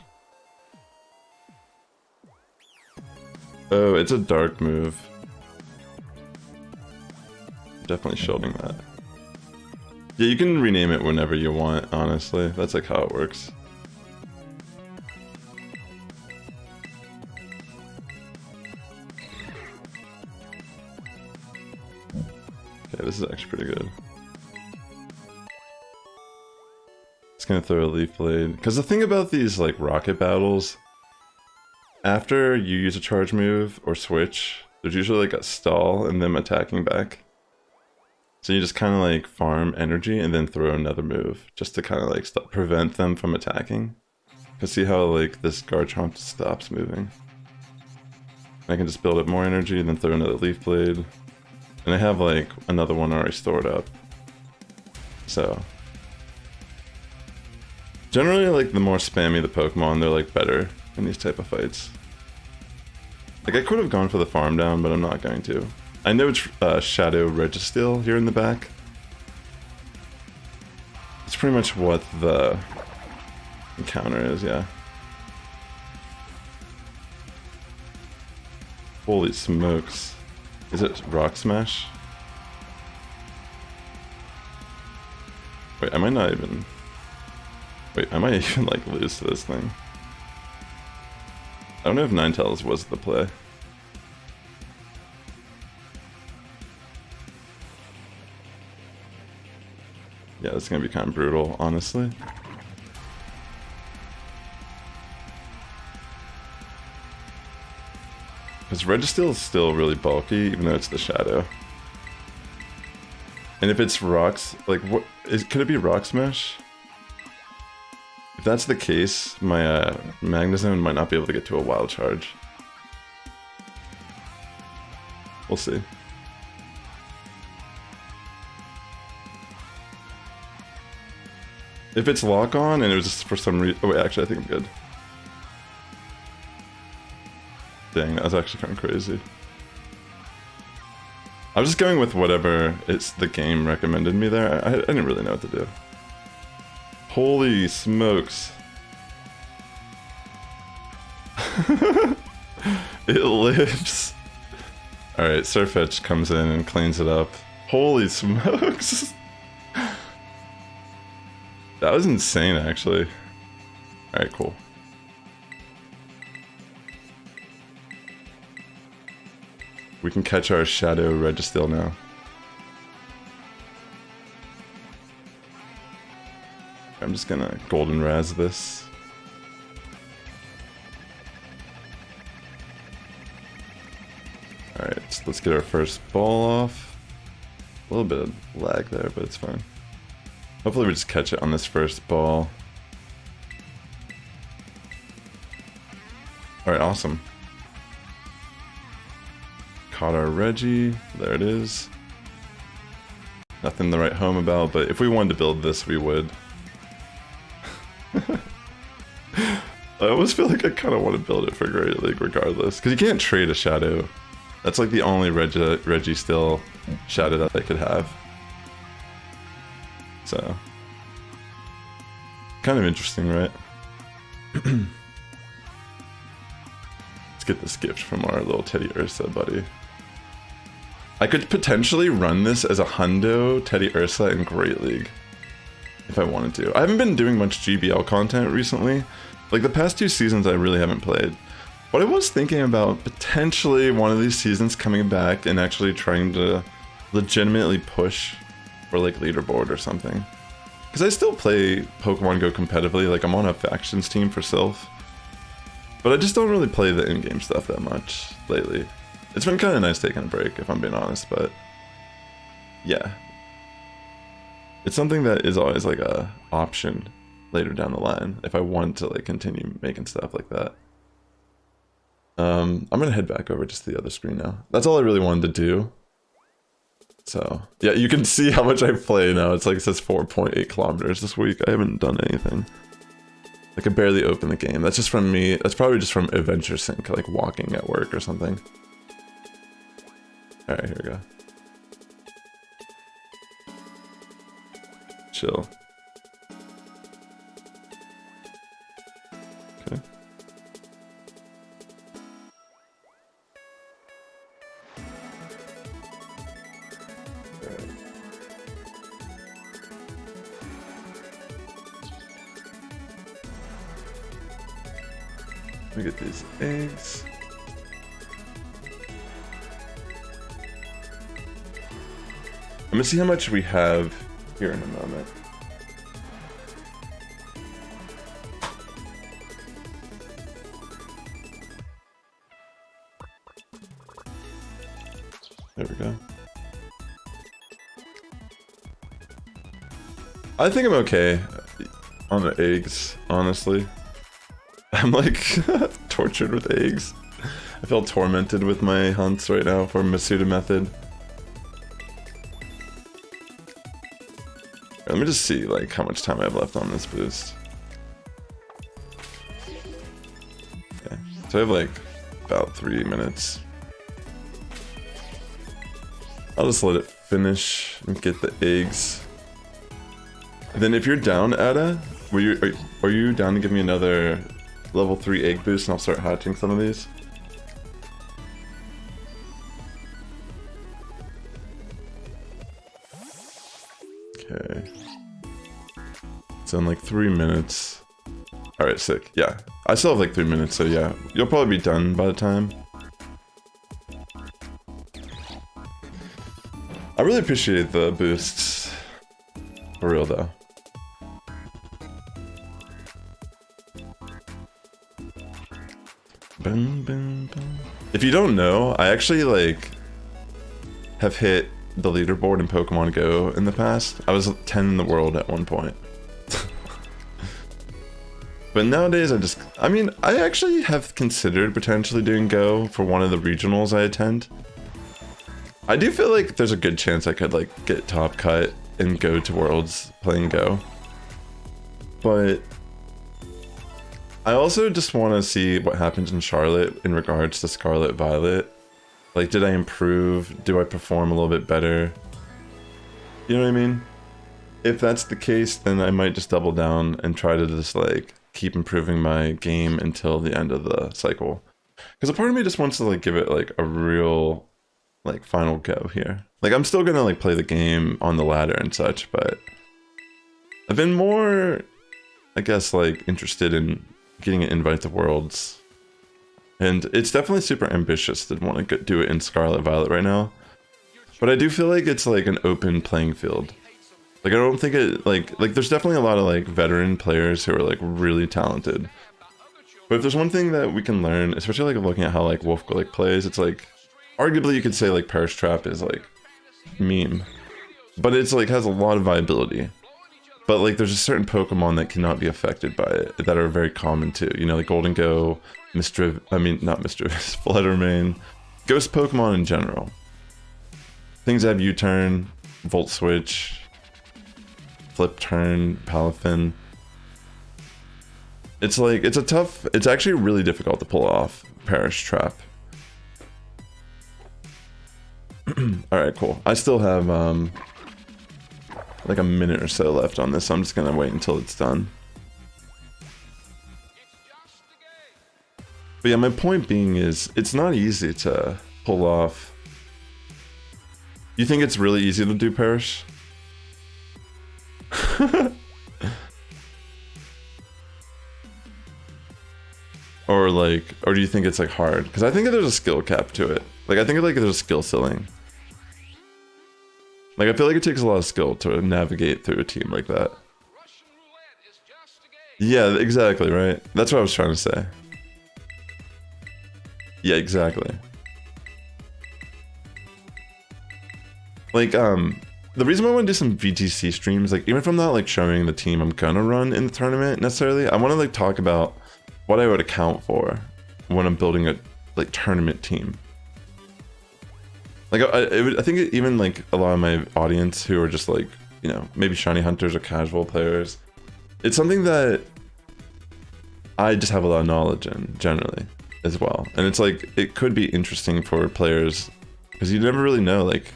[SPEAKER 1] Oh, it's a dark move. Definitely shielding that. Yeah, you can rename it whenever you want, honestly. That's like how it works. Okay, this is actually pretty good. It's gonna throw a Leaf Blade. Because the thing about these like rocket battles, after you use a charge move or switch, there's usually like a stall in them attacking back. So you just kind of like farm energy and then throw another move just to kind of like prevent them from attacking. Cause see how like this Garchomp stops moving. I can just build up more energy and then throw another Leaf Blade. And I have like another one already stored up. So generally, like the more spammy the Pokemon, they're like better in these type of fights. Like I could have gone for the farm down, but I'm not going to. I know it's Shadow Registeel here in the back. It's pretty much what the encounter is, yeah. Holy smokes. Is it Rock Smash? Wait, I might not even... Wait, I might even like lose to this thing. I don't know if Ninetales was the play. Yeah, it's gonna be kind of brutal, honestly. Because Registeel is still really bulky, even though it's the Shadow. And if it's Rocks, like, what could it be Rock Smash? If that's the case, my Magnezone might not be able to get to a Wild Charge. We'll see. If it's lock on and it was just for some reason... Oh wait, actually I think I'm good. Dang, that was actually kind of crazy. I was just going with whatever the game recommended me there. I didn't really know what to do. Holy smokes. It lives. Alright, Surfetch comes in and cleans it up. Holy smokes. That was insane, actually. Alright, cool. We can catch our Shadow Registeel now. I'm just gonna Golden Razz this. Alright, so let's get our first ball off. A little bit of lag there, but it's fine. Hopefully we just catch it on this first ball. Alright, awesome. Caught our Reggie. There it is. Nothing to write home about, but if we wanted to build this, we would. I almost feel like I kind of want to build it for Great League regardless, because you can't trade a Shadow. That's like the only Registeel Shadow that I could have. So, kind of interesting, right? Let's get this gift from our little Teddy Ursa buddy. I could potentially run this as a Hundo Teddy Ursa in Great League if I wanted to. I haven't been doing much GBL content recently. Like the past 2 seasons I really haven't played. But I was thinking about potentially one of these seasons coming back and actually trying to legitimately push for like leaderboard or something. Because I still play Pokemon Go competitively, like I'm on a factions team for Sylph. But I just don't really play the in-game stuff that much lately. It's been kind of nice taking a break, if I'm being honest, but yeah. It's something that is always like a option later down the line if I want to like continue making stuff like that. I'm gonna head back over just to the other screen now. That's all I really wanted to do. So yeah, you can see how much I play now. It's like it says 4.8 kilometers this week. I haven't done anything. Like I barely opened the game. That's just from me. That's probably just from Adventure Sync, like walking at work or something. All right, here we go. Chill. Okay. Let me get these eggs. I'm gonna see how much we have here in a moment. There we go. I think I'm okay on the eggs, honestly. I'm like tortured with eggs. I feel tormented with my hunts right now for Masuda Method. Let me just see like how much time I have left on this boost. Okay, so I have like about 3 minutes. I'll just let it finish and get the eggs. And then if you're down, Ada, are you down to give me another level 3 egg boost and I'll start hatching some of these? Okay. So in like 3 minutes. Alright, sick. Yeah. I still have like 3 minutes, so yeah. You'll probably be done by the time. I really appreciate the boosts. For real though. Boom, boom, boom. If you don't know, I actually like have hit the leaderboard in Pokemon Go in the past. I was 10 in the world at one point. But nowadays I mean, I actually have considered potentially doing Go for one of the regionals I attend. I do feel like there's a good chance I could like get top cut and go to Worlds playing Go. But I also just want to see what happens in Charlotte in regards to Scarlet Violet. Like, did I improve? Do I perform a little bit better? You know what I mean? If that's the case, then I might just double down and try to just like keep improving my game until the end of the cycle. Because a part of me just wants to like give it like a real like final go here. Like, I'm still gonna like play the game on the ladder and such, but I've been more, I guess, like interested in getting an invite to Worlds. And it's definitely super ambitious to want to do it in Scarlet Violet right now. But I do feel like it's like an open playing field. Like, I don't think it, like there's definitely a lot of like veteran players who are like really talented. But if there's one thing that we can learn, especially like looking at how like Fuecoco like plays, it's like, arguably you could say like Perish Trap is like meme. But it's like has a lot of viability. But like there's a certain Pokemon that cannot be affected by it, that are very common too. You know, like Golden Go, not Misdreavus, Fluttermane, Ghost Pokemon in general. Things that have U-turn, Volt Switch, Flip Turn, Palafin. It's like, it's actually really difficult to pull off Perish Trap. Alright, cool. I still have like a minute or so left on this, so I'm just gonna wait until it's done. But yeah, my point being is, it's not easy to pull off. You think it's really easy to do Perish? Or do you think it's like hard? Because I think there's a skill cap to it. Like, I think like there's a skill ceiling. Like, I feel like it takes a lot of skill to navigate through a team like that. Yeah, exactly, right? That's what I was trying to say. Yeah, exactly. Like, the reason why I want to do some VGC streams, like, even if I'm not like showing the team I'm gonna run in the tournament necessarily, I want to like talk about what I would account for when I'm building a like tournament team. Like, I think even like a lot of my audience who are just like, you know, maybe shiny hunters or casual players, it's something that I just have a lot of knowledge in generally as well. And it's like, it could be interesting for players because you never really know, like,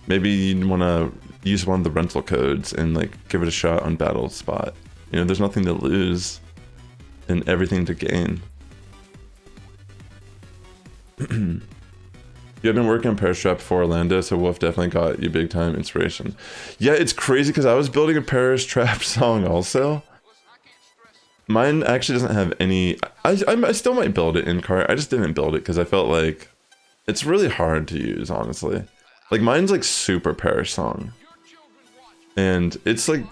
[SPEAKER 1] maybe you want to use one of the rental codes and like give it a shot on Battle Spot. You know, there's nothing to lose and everything to gain. You have been working on Perish Trap for Orlando, so Wolf definitely got you big time inspiration. Yeah, it's crazy because I was building a Perish Trap song also. Mine actually doesn't have any. I still might build it in cart. I just didn't build it because I felt like it's really hard to use, honestly. Like, mine's like super Perish song, and it's like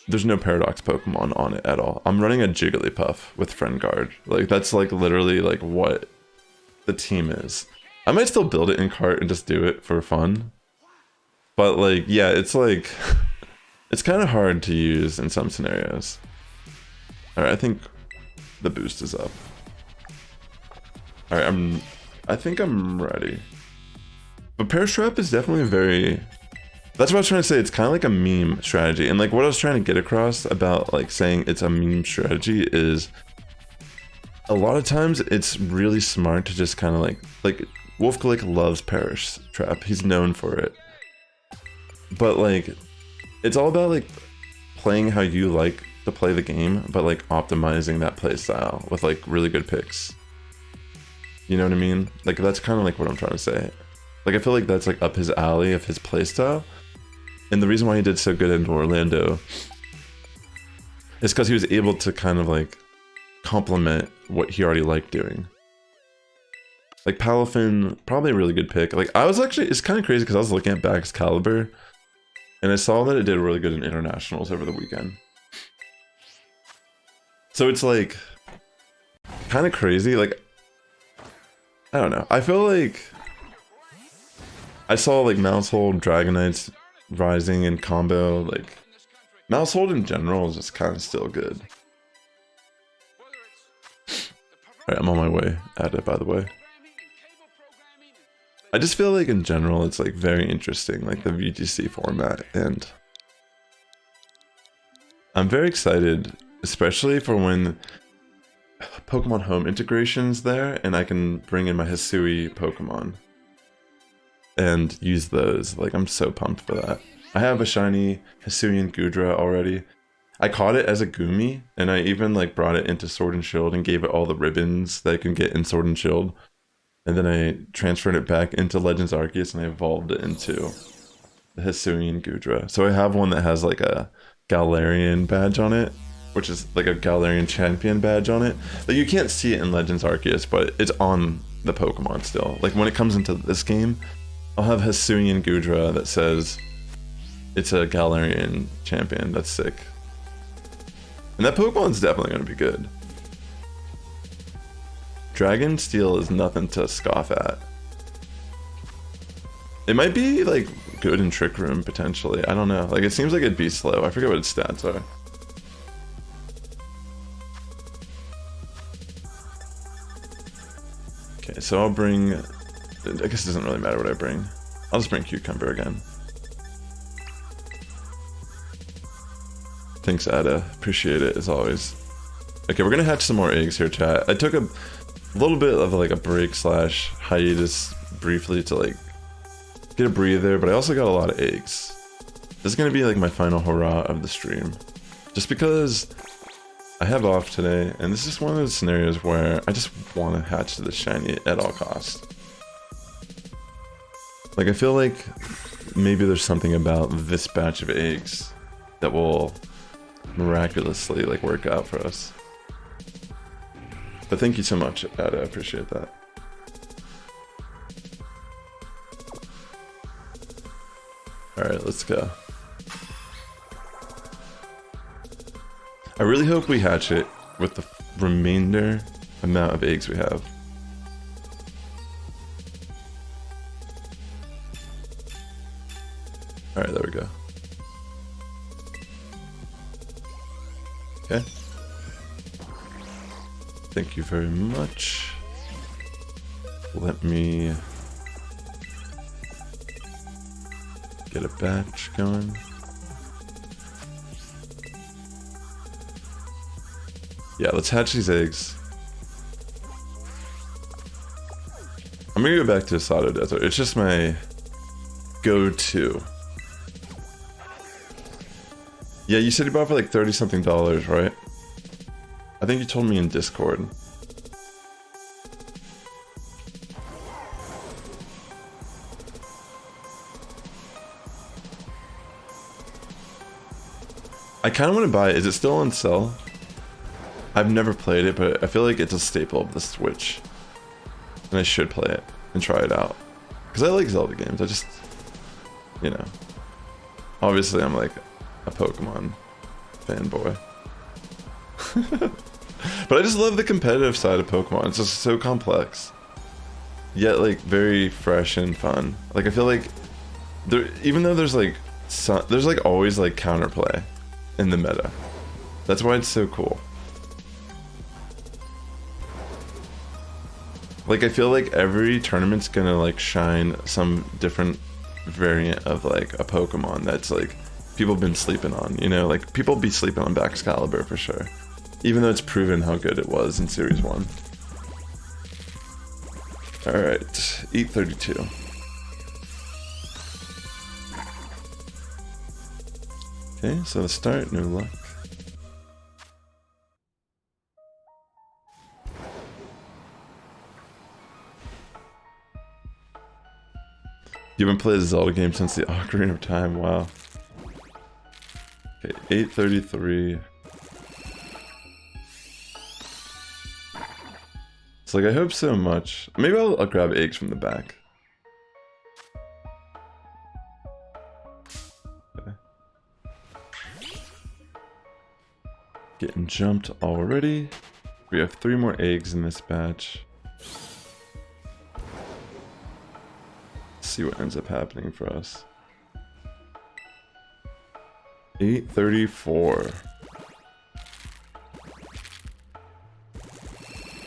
[SPEAKER 1] there's no Paradox Pokemon on it at all. I'm running a Jigglypuff with Friend Guard. Like, that's like literally like what the team is. I might still build it in cart and just do it for fun. But like, yeah, it's like, it's kind of hard to use in some scenarios. Alright, I think the boost is up. Alright, I think I'm ready. But Perish Trap is definitely very, that's what I was trying to say, it's kind of like a meme strategy. And like what I was trying to get across about like saying it's a meme strategy is, a lot of times it's really smart to just kind of like Fuecoco like loves Perish Trap. He's known for it. But like, it's all about like playing how you like to play the game, but like optimizing that play style with like really good picks. You know what I mean? Like, that's kind of like what I'm trying to say. Like, I feel like that's like up his alley of his play style. And the reason why he did so good in Orlando is because he was able to kind of like complement what he already liked doing. Like, Palafin, probably a really good pick. Like, I was actually, it's kind of crazy because I was looking at Bax Caliber and I saw that it did really good in internationals over the weekend. So it's like kind of crazy. Like, I don't know. I feel like I saw like Mousehold, Dragonites rising in combo. Like, Mousehold in general is just kind of still good. Alright, I'm on my way at it, by the way. I just feel like in general it's like very interesting, like the VGC format, and I'm very excited, especially for when Pokemon Home integration's there and I can bring in my Hisui Pokemon and use those. Like, I'm so pumped for that. I have a shiny Hisuian Gudra already. I caught it as a Gumi, and I even like brought it into Sword and Shield and gave it all the ribbons that I can get in Sword and Shield. And then I transferred it back into Legends Arceus and I evolved it into the Hisuian Gudra. So I have one that has like a Galarian badge on it, which is like a Galarian champion badge on it. Like, you can't see it in Legends Arceus, but it's on the Pokemon still. Like, when it comes into this game, I'll have Hisuian Gudra that says it's a Galarian champion. That's sick. And that Pokemon's definitely going to be good. Dragon Steel is nothing to scoff at. It might be like good in Trick Room potentially. I don't know. Like, it seems like it'd be slow. I forget what its stats are. Okay, so I'll bring... I guess it doesn't really matter what I bring. I'll just bring Cucumber again. Thanks, Ada. Appreciate it, as always. Okay, we're gonna hatch some more eggs here, chat. I took a little bit of like a break slash hiatus briefly to like get a breather, but I also got a lot of eggs. This is gonna be like my final hurrah of the stream. Just because I have off today, and this is one of those scenarios where I just want to hatch the shiny at all costs. Like, I feel like maybe there's something about this batch of eggs that will miraculously like work out for us. But thank you so much, Ada. I appreciate that. Alright, let's go. I really hope we hatch it with the remainder amount of eggs we have. Alright, there we go. Okay. Thank you very much. Let me get a batch going. Yeah, let's hatch these eggs. I'm gonna go back to Asado Desert. It's just my go-to. Yeah, you said you bought for like $30-something, right? I think you told me in Discord. I kind of want to buy it. Is it still on sale? I've never played it, but I feel like it's a staple of the Switch. And I should play it and try it out. Because I like Zelda games. I just, you know. Obviously, I'm like a Pokemon fanboy. But I just love the competitive side of Pokemon. It's just so complex. Yet, like, very fresh and fun. Like, I feel like there, even though there's like there's like always like counterplay in the meta. That's why it's so cool. Like, I feel like every tournament's gonna like shine some different variant of like a Pokemon that's like people have been sleeping on, you know? Like, people be sleeping on Baxcalibur for sure. Even though it's proven how good it was in Series 1. Alright, eat 32. Okay, so let's start, no luck. You haven't played a Zelda game since the Ocarina of Time, wow. Okay, 833. It's like, I hope so much. Maybe I'll grab eggs from the back. Okay. Getting jumped already. We have 3 more eggs in this batch. Let's see what ends up happening for us. 834.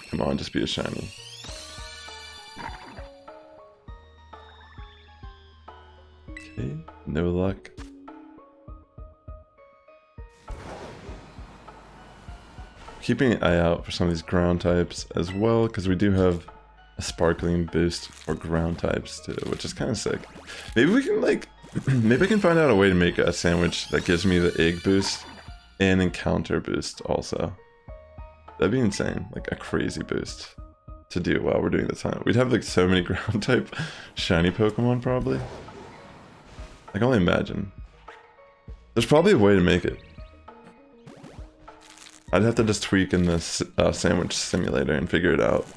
[SPEAKER 1] Come on, just be a shiny. Okay, no luck. keeping an eye out for some of these ground types as well, because we do have a sparkling boost for ground types too, which is kind of sick. Maybe we can like, maybe I can find out a way to make a sandwich that gives me the egg boost and encounter boost also. That'd be insane, like a crazy boost to do while we're doing this hunt. We'd have like so many ground type shiny Pokemon probably. I can only imagine. There's probably a way to make it. I'd have to just tweak in this sandwich simulator and figure it out.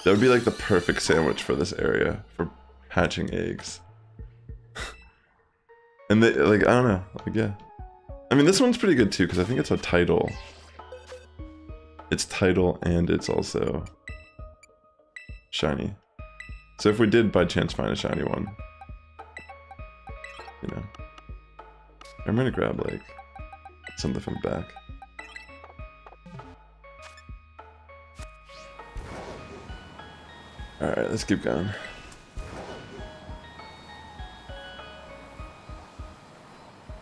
[SPEAKER 1] That would be like the perfect sandwich for this area for hatching eggs. And they, like, I don't know, like, yeah. I mean, this one's pretty good too, because I think it's a title. It's title and it's also shiny. So if we did by chance find a shiny one, you know, I'm gonna grab like something from the back. Alright, let's keep going.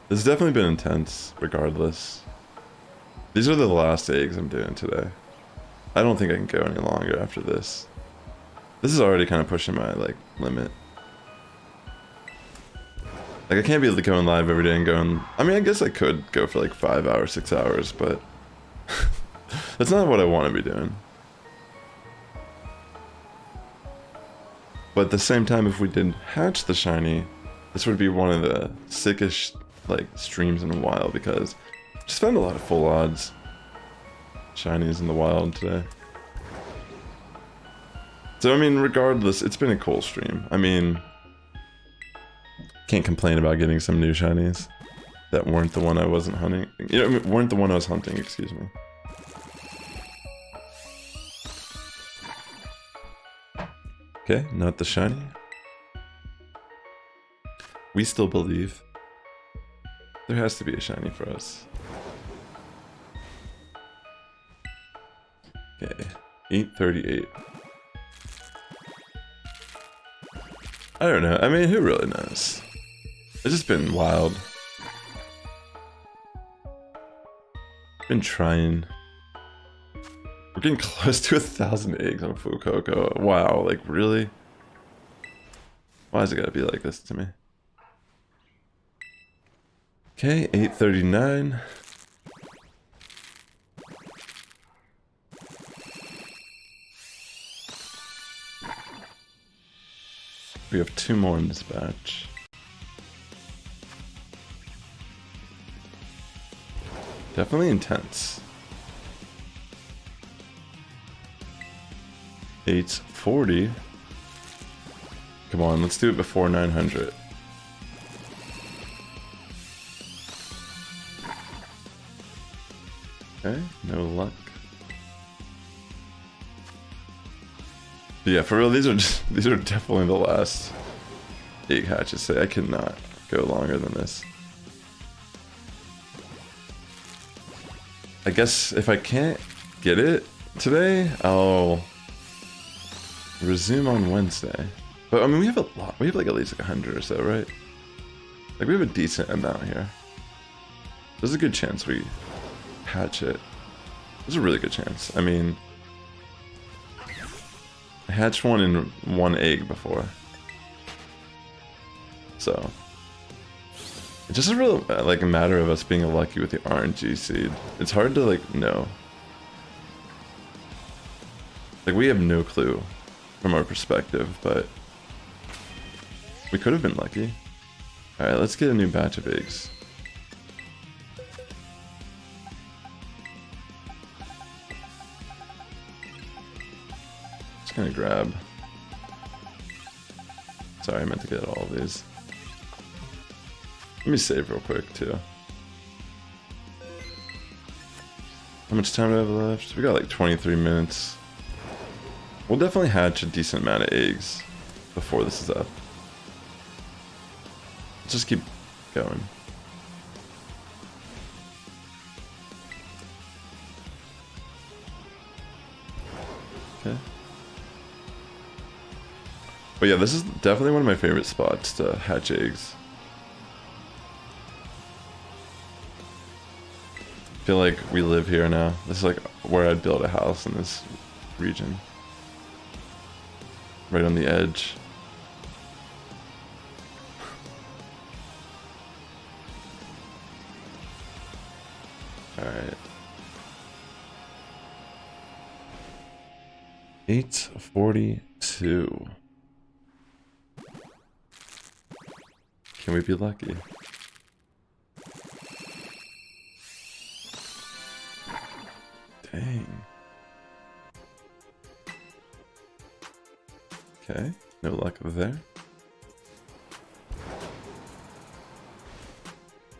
[SPEAKER 1] This has definitely been intense, regardless. These are the last eggs I'm doing today. I don't think I can go any longer after this. This is already kind of pushing my, like, limit. Like, I can't be going live every day and going... I mean, I guess I could go for, like, 5 hours, 6 hours, but... that's not what I want to be doing. But at the same time, if we didn't hatch the shiny, this would be one of the sickest, like, streams in a while, because I just found a lot of full odds shinies in the wild today. So, I mean, regardless, it's been a cool stream. I mean, can't complain about getting some new shinies that weren't the one I wasn't hunting. You know, weren't the one I was hunting, excuse me. Okay, not the shiny. We still believe. There has to be a shiny for us. Okay, 838. I don't know, I mean, who really knows? It's just been wild. Been trying. We're getting close to 1,000 eggs on Fuecoco. Wow, like really? Why is it gotta be like this to me? Okay, 839. We have 2 more in this batch. Definitely intense. 840. Come on, let's do it before 900. Okay, no luck. But yeah, for real, these are definitely the last egg hatches. I cannot go longer than this. I guess if I can't get it today, I'll resume on Wednesday. But I mean, we have a lot. We have like at least like 100 or so, right? Like we have a decent amount here. There's a good chance we hatch it. There's a really good chance. I mean, I hatched one in 1 egg before. So it's just a real like a matter of us being lucky with the RNG seed. It's hard to like know. Like we have no clue from our perspective, but we could have been lucky. Alright, let's get a new batch of eggs. Just gonna grab. Sorry, I meant to get all of these. Let me save real quick too. How much time do I have left? We got like 23 minutes. We'll definitely hatch a decent amount of eggs before this is up. Let's just keep going. Okay. But yeah, this is definitely one of my favorite spots to hatch eggs. feel like we live here now. This is like where I'd build a house in this region. Right on the edge. Alright. 842. Can we be lucky? Dang. Okay, no luck there.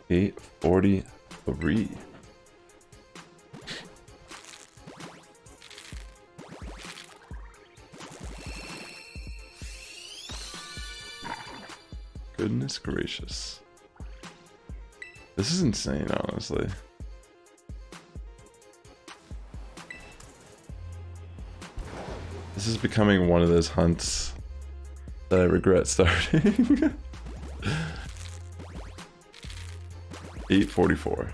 [SPEAKER 1] 843. Goodness gracious. This is insane, honestly. This is becoming one of those hunts that I regret starting. 844.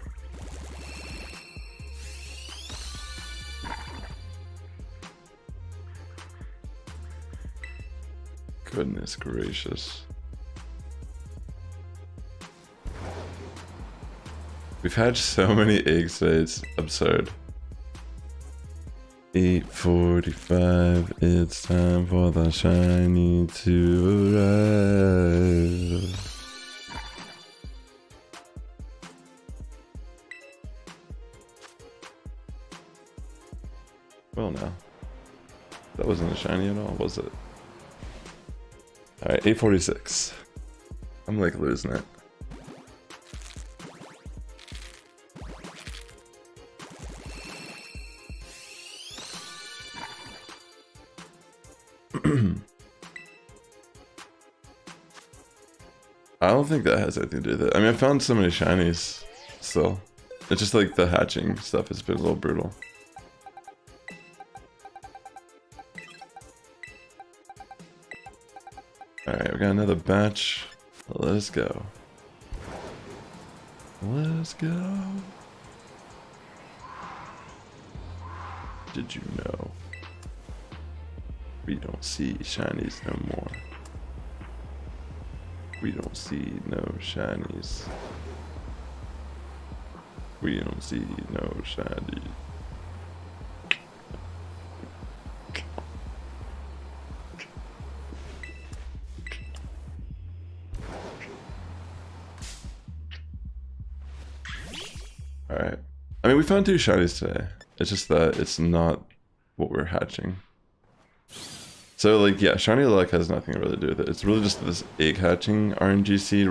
[SPEAKER 1] Goodness gracious. We've had so many eggs today, it's absurd. 8:45, it's time for the shiny to arrive. Well now, that wasn't a shiny at all, was it? Alright, 8:46. I'm like losing it. I don't think that has anything to do with it. I mean, I found so many shinies still. It's just like the hatching stuff has been a little brutal. Alright, we got another batch. Let's go. Let's go. Did you know we don't see shinies no more? We don't see no shinies. We don't see no shinies. Alright. I mean, we found 2 shinies today. It's just that it's not what we're hatching. So, like, yeah, shiny luck has nothing to really do with it. It's really just this egg hatching RNG seed.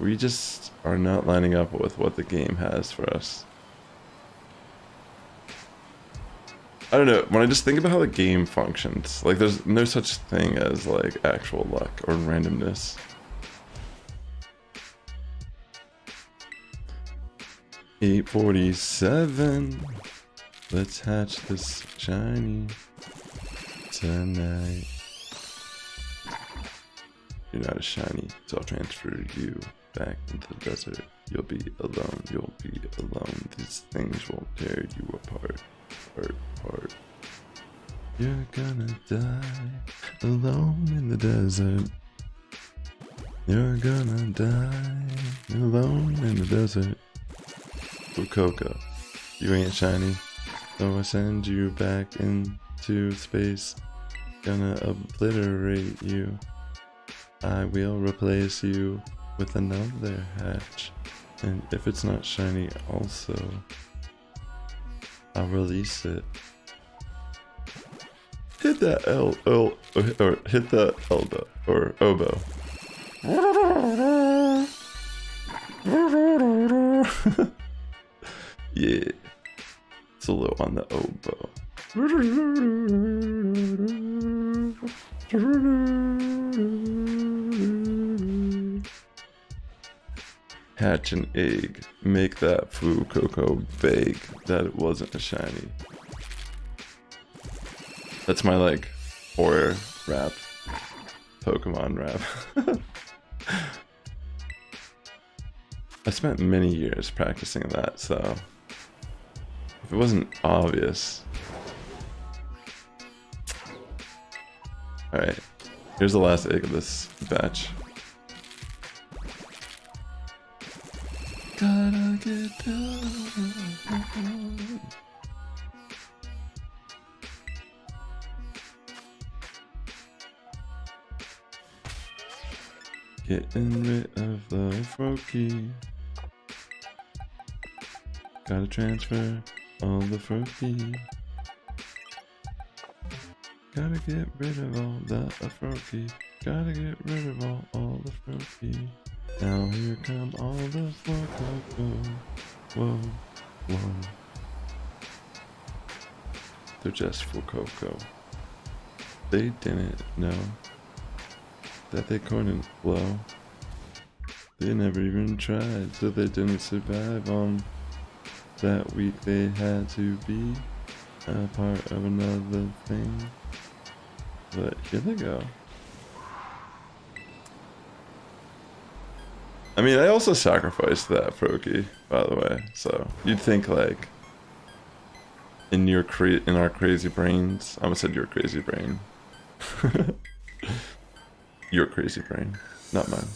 [SPEAKER 1] We just are not lining up with what the game has for us. I don't know, when I just think about how the game functions, like, there's no such thing as, like, actual luck or randomness. $8.47. Let's hatch this shiny tonight. You're not a shiny, so I'll transfer you back into the desert. You'll be alone, you'll be alone. These things won't tear you apart. Apart. You're gonna die alone in the desert. You're gonna die alone in the desert. Fuecoco, you ain't shiny, so I send you back into space. Gonna obliterate you. I will replace you with another hatch, and if it's not shiny also, I'll release it. Hit that or hit that elbow, or oboe. Yeah, it's a little on the oboe. Hatch an egg. Make that Fuecoco beg that it wasn't a shiny. That's my, like, horror rap. Pokemon rap. I spent many years practicing that, so if it wasn't obvious. Alright, here's the last egg of this batch. Gotta get down. Getting rid of the Froakie. Gotta transfer all the Froakie. Gotta get rid of all the Froakie. Gotta get rid of all the Froakie. Now here come all the Fuecoco. Whoa, whoa. They're just Fuecoco. They didn't know that they couldn't blow. They never even tried, so they didn't survive on that week. They had to be a part of another thing. But here they go. I mean, I also sacrificed that Froakie, by the way. So you'd think, like, in our crazy brains, I almost said your crazy brain. Your crazy brain, not mine.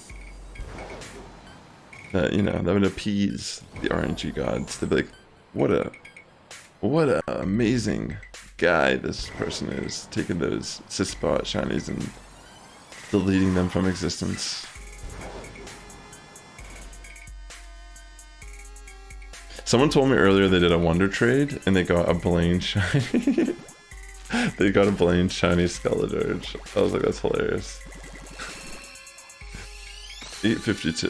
[SPEAKER 1] You know, that would appease the RNG gods. They'd be like, what a amazing guy this person is, taking those Sass Squad shinies and deleting them from existence. Someone told me earlier they did a wonder trade and they got a Blaine shiny. They got a Blaine shiny Skeledirge. I was like, that's hilarious. 852.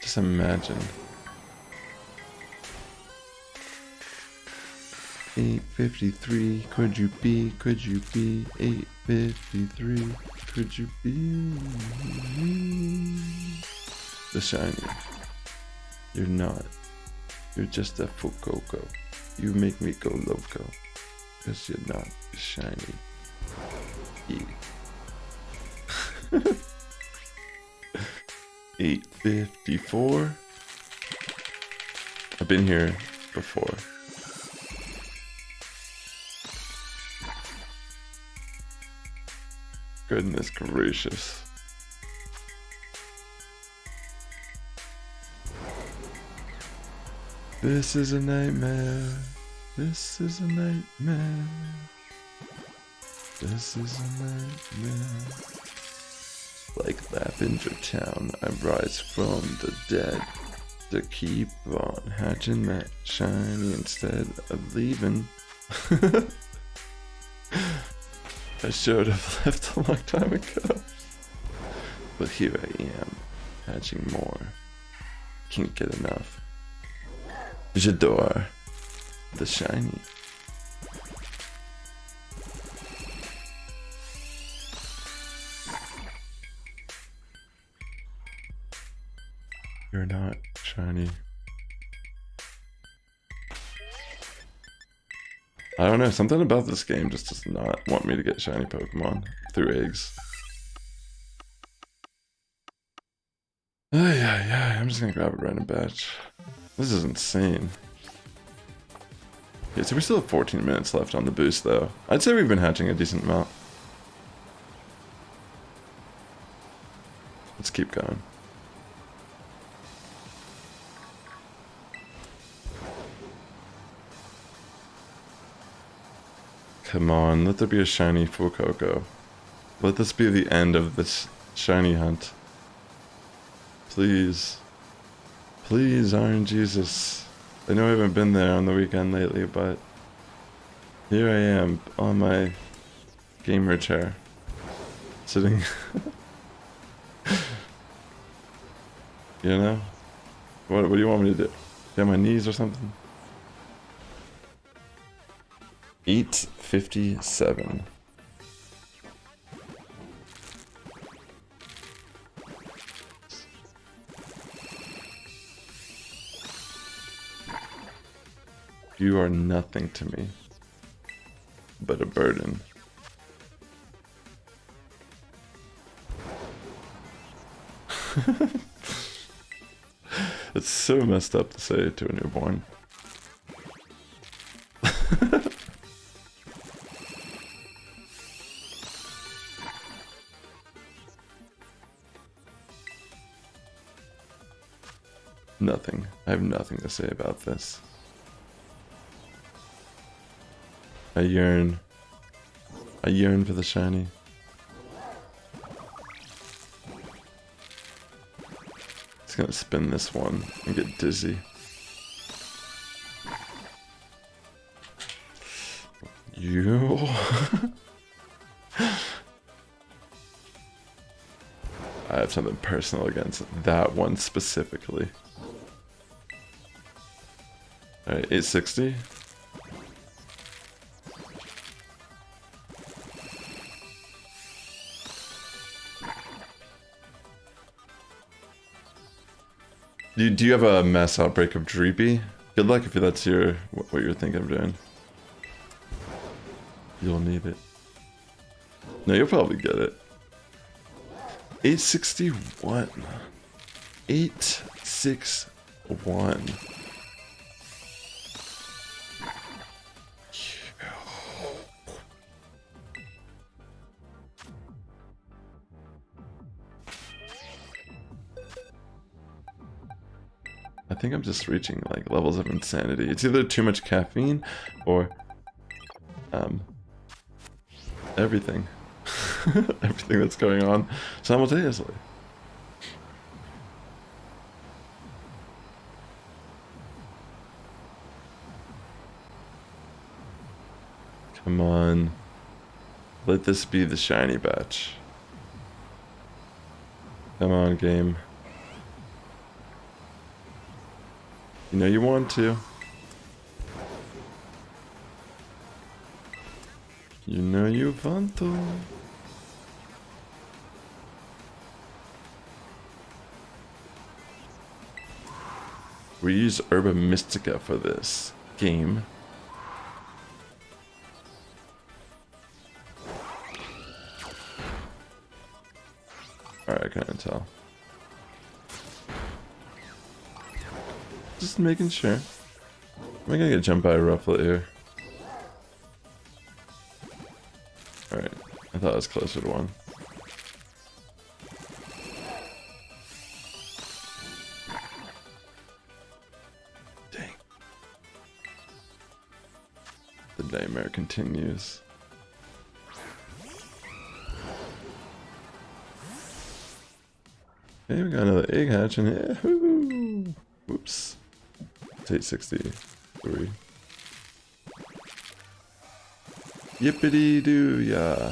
[SPEAKER 1] Just imagine. 853, could you be, 853, could you be the shiny? You're not. You're just a Fuecoco. You make me go loco. Cause you're not shiny. E. 854. I've been here before. Goodness gracious. This is a nightmare. This is a nightmare. This is a nightmare. Like Lavender Town, I rise from the dead to keep on hatching that shiny instead of leaving. I should have left a long time ago. But here I am, hatching more. Can't get enough. J'adore the shiny. You're not shiny. I don't know, something about this game just does not want me to get shiny Pokemon through eggs. Yeah, I'm just gonna grab a random batch. This is insane. Okay, so we still have 14 minutes left on the boost though. I'd say we've been hatching a decent amount. Let's keep going. Come on, let there be a shiny Fuecoco. Let this be the end of this shiny hunt. Please. Please, Iron Jesus. I know I haven't been there on the weekend lately, but here I am on my gamer chair. Sitting. You know? What do you want me to do? Get on my knees or something? 857. You are nothing to me but a burden. It's so messed up to say to a newborn. Nothing. I have nothing to say about this. I yearn for the shiny. It's gonna spin this one and get dizzy. You. I have something personal against that one specifically. Alright, 860. Do you have a mass outbreak of Dreepy? Good luck if that's what you're thinking of doing. You'll need it. No, you'll probably get it. 861. 861. I think I'm just reaching like levels of insanity. It's either too much caffeine or everything. Everything that's going on simultaneously. Come on. Let this be the shiny batch. Come on, game. You know you want to. You know you want to. We use Herba Mystica for this game. Alright, I can't tell. Just making sure. Am I gonna get jumped by a Rufflet here? Alright, I thought I was closer to one. Dang. The nightmare continues. Hey, we got another egg hatch in here. Woo! Whoops. It's 863. Yippity doo ya.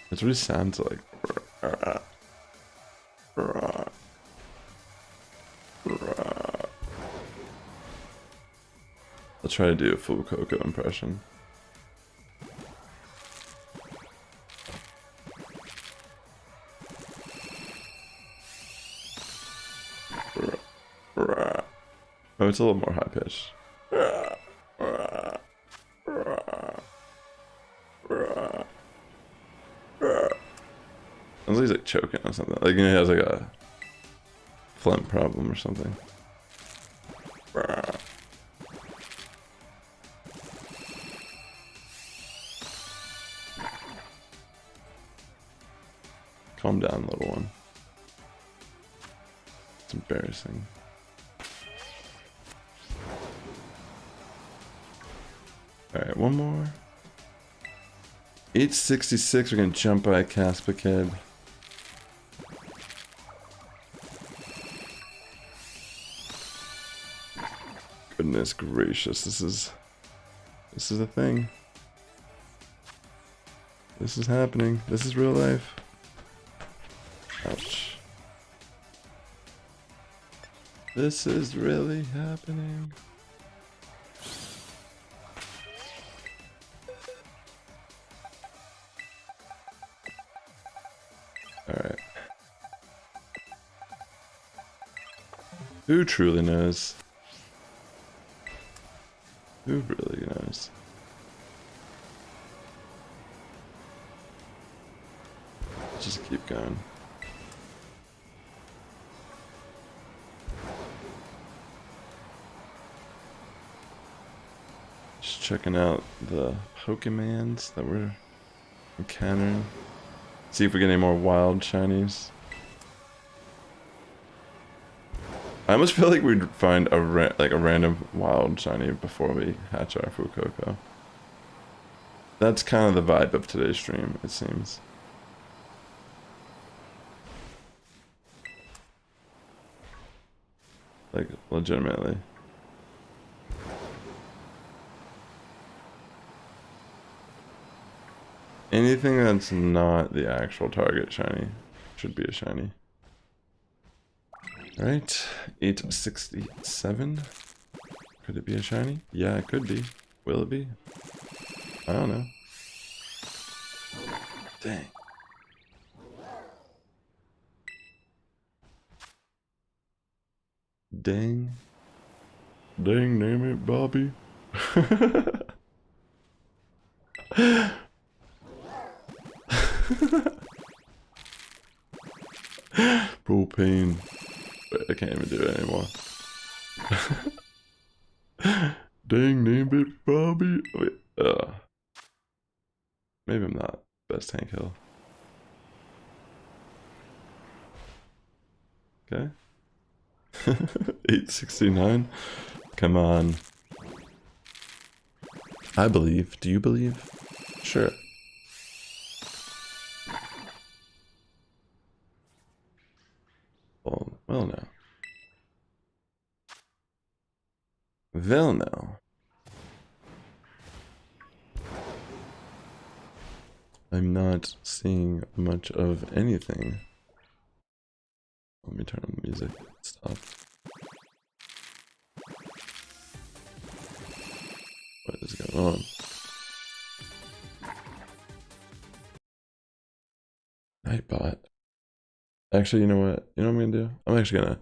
[SPEAKER 1] That's what it sounds like. I'll try to do a Fuecoco impression. Oh, it's a little more high pitched. Sounds like he's like choking on something. Like, you know, he has like a phlegm problem or something. Calm down, little one. It's embarrassing. Alright, one more. 866, we're gonna jump by a Caspa Kid. Goodness gracious, this is a thing. This is happening. This is real life. Ouch. This is really happening. Alright. Who truly knows? Who really knows? just keep going. Just checking out the Pokemons that we're encountering. See if we get any more wild shinies. I almost feel like we'd find a random wild shiny before we hatch our Fuecoco. That's kind of the vibe of today's stream, it seems. Like, legitimately. Anything that's not the actual target shiny should be a shiny. Alright, 867. Could it be a shiny? Yeah, it could be. Will it be? I don't know. Dang. Dang. Dang, name it, Bobby. Propane. Wait, I can't even do it anymore. Dang, name it, Bobby. Wait, maybe I'm not best tank hill. Okay. 869. Come on. I believe. Do you believe? Sure. Well, no. Well, no. I'm not seeing much of anything. Let me turn on the music. Stop. What is going on? Nightbot. Actually, you know what? You know what I'm gonna do? I'm actually gonna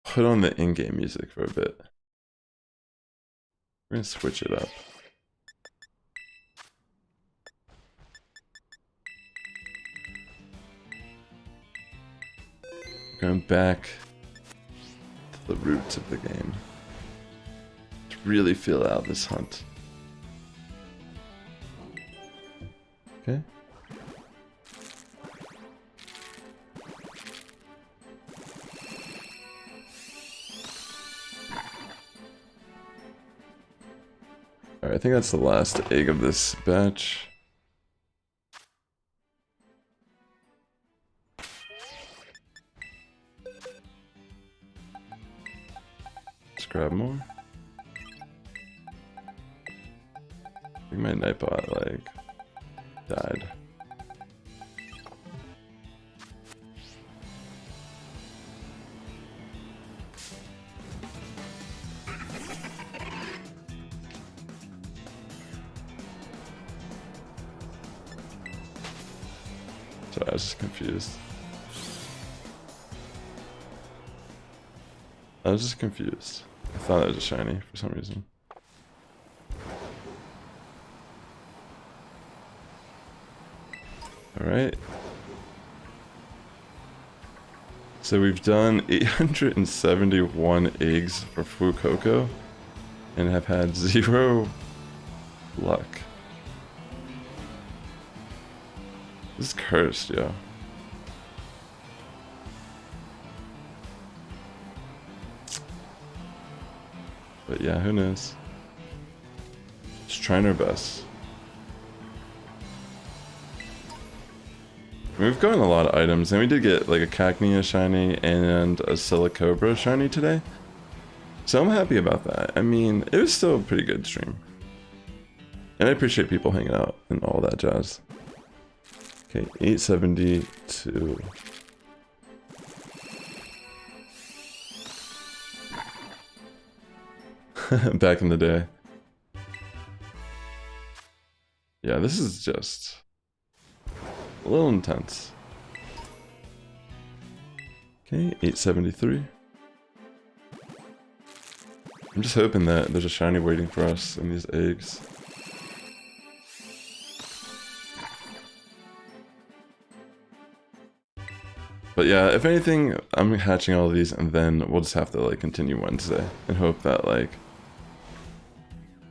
[SPEAKER 1] put on the in-game music for a bit. We're gonna switch it up. Going back to the roots of the game to really feel out this hunt. Okay. Alright, I think that's the last egg of this batch. Let's grab more. I think my Nightbot, like, died. Sorry, I was just confused. I was just confused. I thought it was a shiny for some reason. Alright. So we've done 871 eggs for Fuecoco and have had 0 luck. This is cursed, yo. But yeah, who knows? Just trying our best. We've gotten a lot of items, and we did get like a Cacnea shiny and a Silicobra shiny today. So I'm happy about that. I mean, it was still a pretty good stream. And I appreciate people hanging out and all that jazz. Okay, 872. Back in the day. Yeah, this is just a little intense. Okay, 873. I'm just hoping that there's a shiny waiting for us in these eggs. But yeah, if anything, I'm hatching all of these, and then we'll just have to like continue Wednesday and hope that like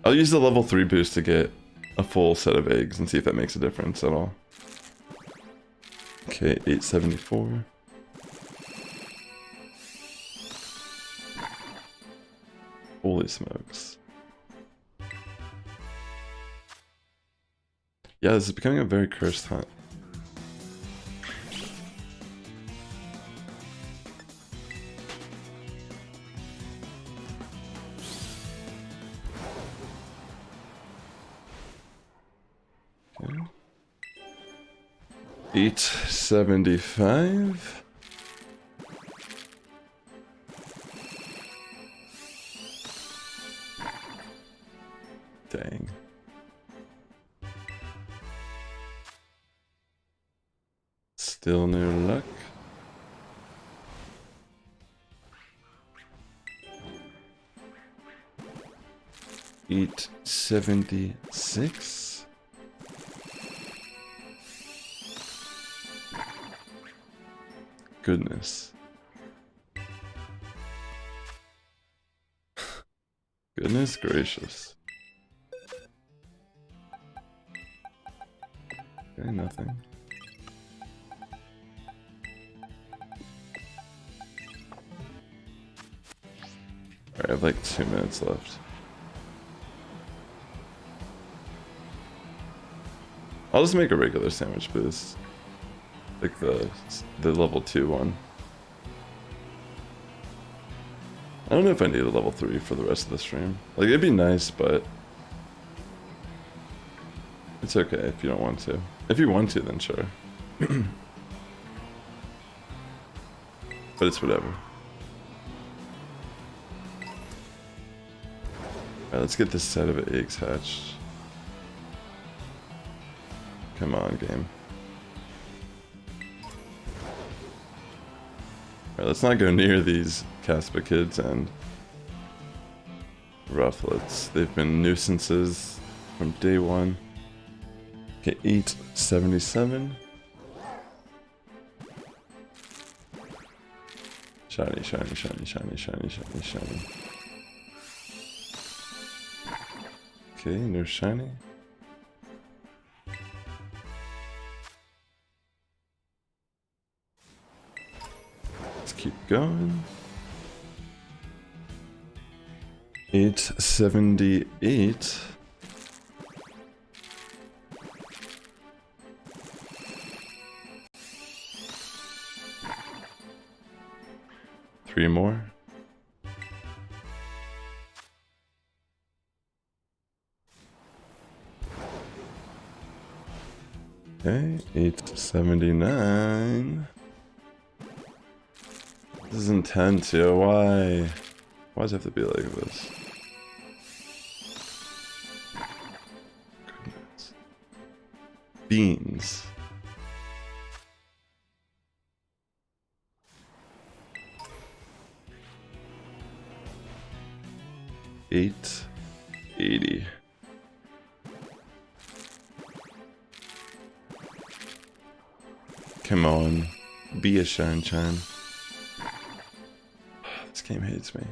[SPEAKER 1] I'll use the level 3 boost to get a full set of eggs and see if that makes a difference at all. Okay, 874. Holy smokes. Yeah, this is becoming a very cursed hunt. Okay. 875. Dang. Still no luck. $8.76. Goodness. Goodness gracious. Okay, nothing. Alright, I have like 2 minutes left. I'll just make a regular sandwich boost. Like the level 2 one. I don't know if I need a level 3 for the rest of the stream. Like, it'd be nice, but it's okay if you don't want to. If you want to, then sure. But it's whatever. Alright, let's get this set of eggs hatched. Come on, game. Alright, let's not go near these Caspa kids and Rufflets. They've been nuisances from day one. Okay, 877. Shiny, shiny, shiny, shiny, shiny, shiny, shiny. Okay, no shiny. Let's keep going. 878. Three more. Okay, 879. This is intense, yo. Why? Why does it have to be like this? Goodness. Beans. $8.80. Come on, be a shine. This game hates me.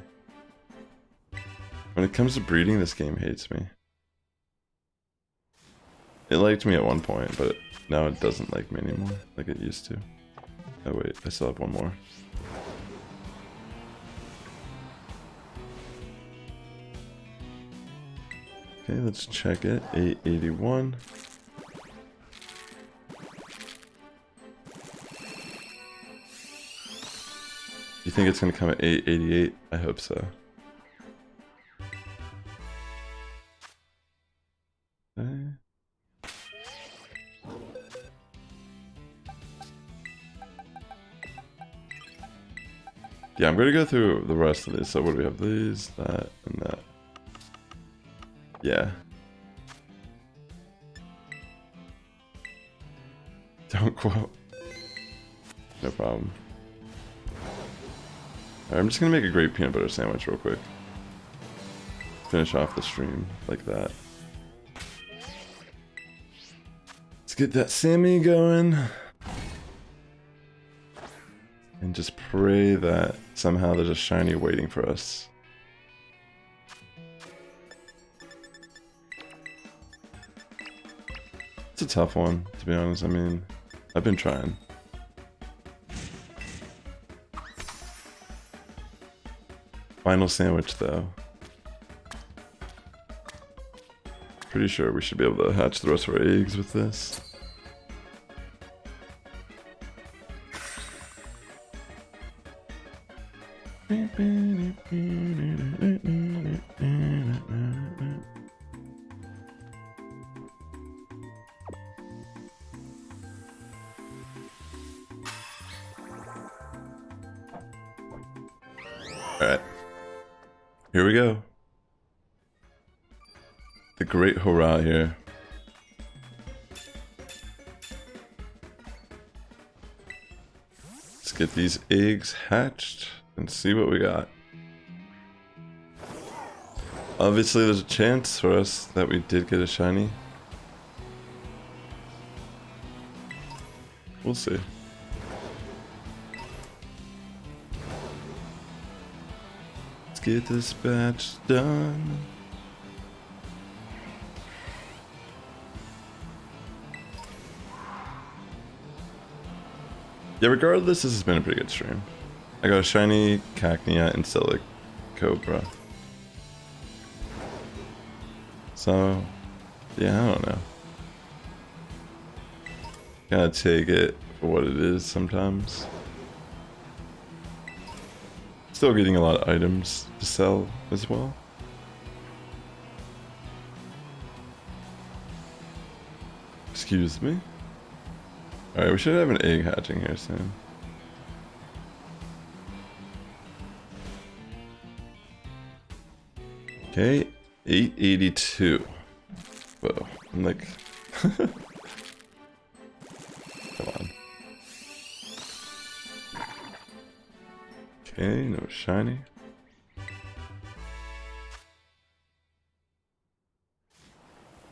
[SPEAKER 1] When it comes to breeding, this game hates me. It liked me at one point, but now it doesn't like me anymore, like it used to. Oh wait, I still have one more. Okay, let's check it. 881. You think it's gonna come at 888? I hope so. Okay. Yeah, I'm gonna go through the rest of these. So what do we have? These, that, and that. Yeah. Don't quote. No problem. Alright, I'm just gonna make a great peanut butter sandwich real quick. Finish off the stream like that. Let's get that Sammy going. pray that somehow there's a shiny waiting for us. It's a tough one, to be honest. I mean, I've been trying. Final sandwich, though. Pretty sure we should be able to hatch the rest of our eggs with this. Alright. Here we go. The great hurrah here. Let's get these eggs hatched and see what we got. Obviously there's a chance for us that we did get a shiny. We'll see. Let's get this batch done. Yeah, regardless, this has been a pretty good stream. I got a shiny Cacnea and Silicobra. So, yeah, I don't know. Gotta take it for what it is sometimes. Still getting a lot of items to sell as well. Excuse me. Alright, we should have an egg hatching here soon. Okay, 882. Whoa, I'm like... Come on. Okay, no shiny.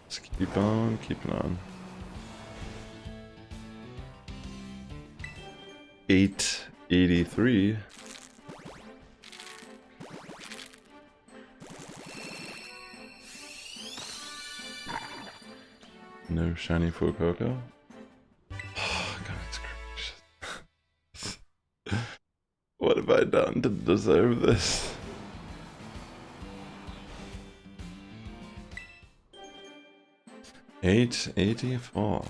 [SPEAKER 1] Let's keep on keeping on. 883. No shiny Fuecoco. Oh, God, it's what have I done to deserve this? $884.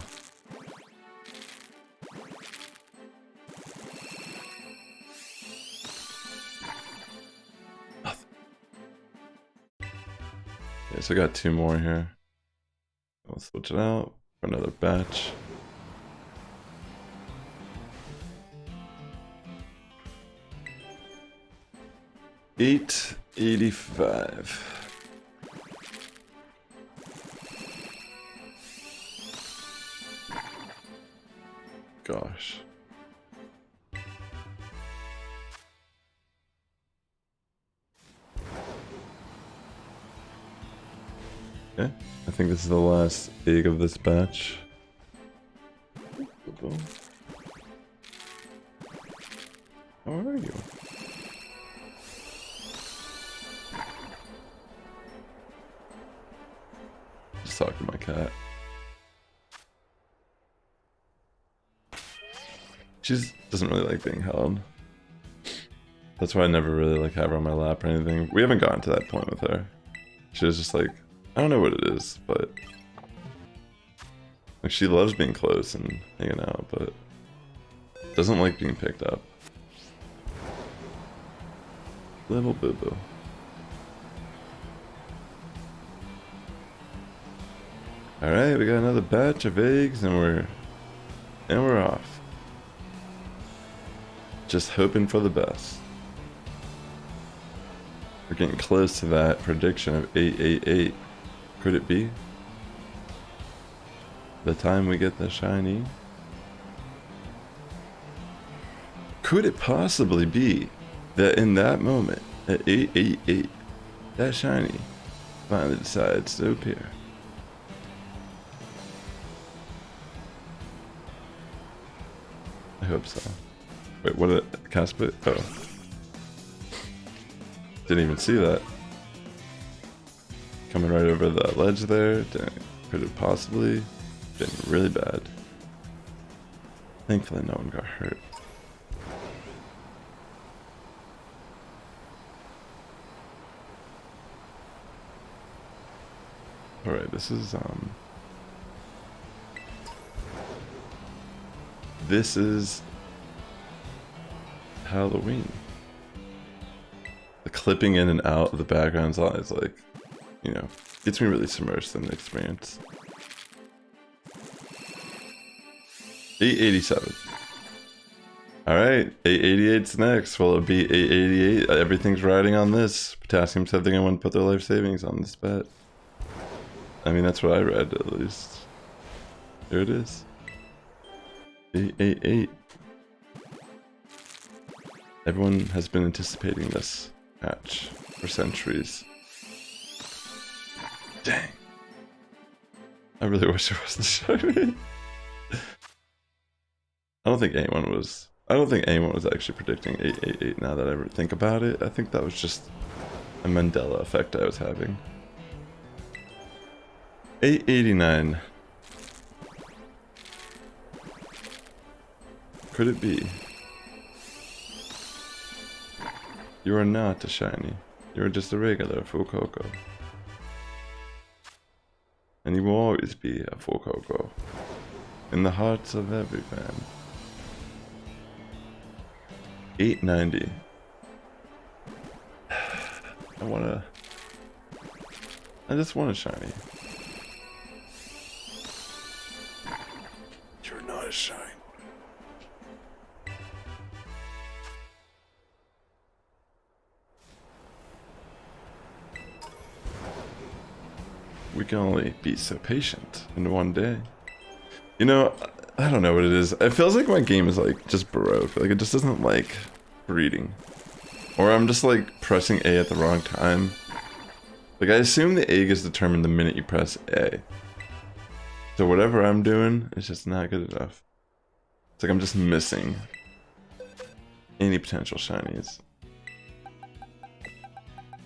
[SPEAKER 1] Okay, so I got two more here. I'll switch it out for another batch. $885. Gosh. Okay, I think this is the last egg of this batch. How are you? Just talking to my cat. She doesn't really like being held. That's why I never really like have her on my lap or anything. We haven't gotten to that point with her. She was just like, I don't know what it is, but like she loves being close and hanging out, but doesn't like being picked up. Little boo-boo. Alright, we got another batch of eggs and we're off. Just hoping for the best. We're getting close to that prediction of 888. Could it be? The time we get the shiny? Could it possibly be that in that moment, at 888, that shiny finally decides to appear? I hope so. Wait, what did it cast it? Oh. Didn't even see that. Coming right over the ledge there. Dang. Could have possibly been really bad. Thankfully no one got hurt. Alright, this is Halloween. The clipping in and out of the background's always like, you know, gets me really submersed in the experience. 887. Alright, 888's next. Will it be 888? Everything's riding on this. Potassium said they're going to want to put their life savings on this bet. I mean, that's what I read, at least. Here it is. 888. Everyone has been anticipating this match for centuries. Dang. I really wish it wasn't shiny. I don't think anyone was actually predicting 888 now that I think about it. I think that was just a Mandela effect I was having. 889. Could it be? You are not a shiny. You are just a regular Fuecoco. And you will always be a Fuecoco. In the hearts of every fan. 890. I just want a shiny. You're not a shiny. We can only be so patient in one day. You know, I don't know what it is. It feels like my game is like just baroque. Like it just doesn't like reading. Or I'm just like pressing A at the wrong time. Like I assume the A gets determined the minute you press A. So whatever I'm doing is just not good enough. It's like I'm just missing any potential shinies.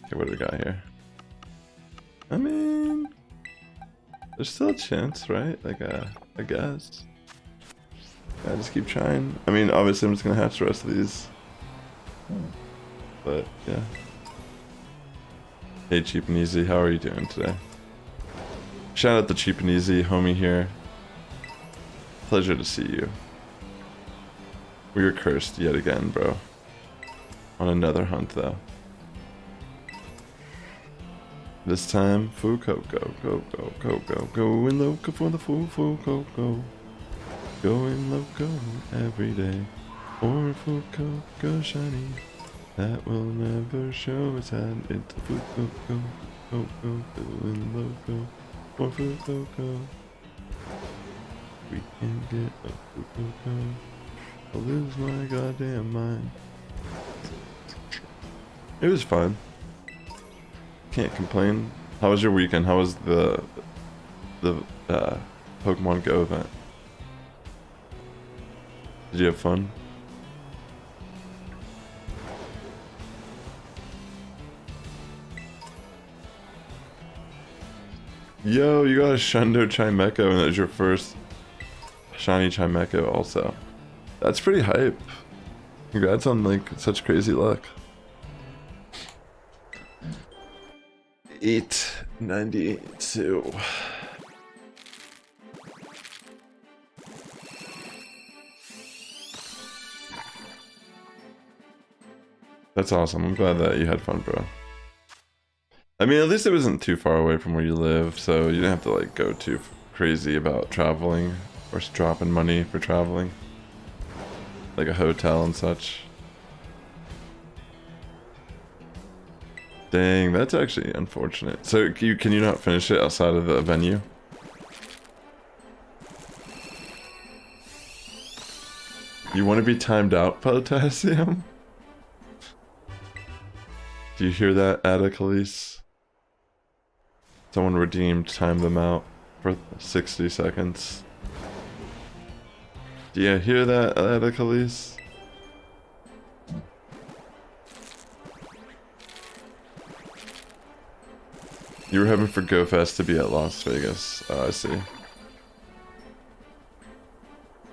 [SPEAKER 1] Okay, what do we got here? I mean, there's still a chance, right? Like, I guess. I just keep trying. I mean, obviously I'm just gonna hatch the rest of these. But, yeah. Hey, Cheap and Easy, how are you doing today? Shout out to Cheap and Easy, homie here. Pleasure to see you. We are cursed yet again, bro. On another hunt, though. This time, Fuecoco, go, going loco for the Fuecoco. Going loco every day. Or Fuecoco shiny. That will never show its hand. It's a Fuecoco, going loco for Fuecoco. We can get a Fuecoco. I'll lose my goddamn mind. It was fun. Can't complain. How was your weekend? How was the Pokemon Go event? Did you have fun? Yo, you got a Shundo Chimecho and that was your first shiny Chimecho also. That's pretty hype. Congrats on like such crazy luck. 892. That's awesome. I'm glad that you had fun, bro. I mean, at least it wasn't too far away from where you live, so you didn't have to like go too crazy about traveling or dropping money for traveling, like a hotel and such. Dang, that's actually unfortunate. So can you not finish it outside of the venue? You want to be timed out, Potassium? Do you hear that, Atticalise? Someone redeemed time them out for 60 seconds. Do you hear that, Atticalise? You were hoping for GoFest to be at Las Vegas. Oh, I see.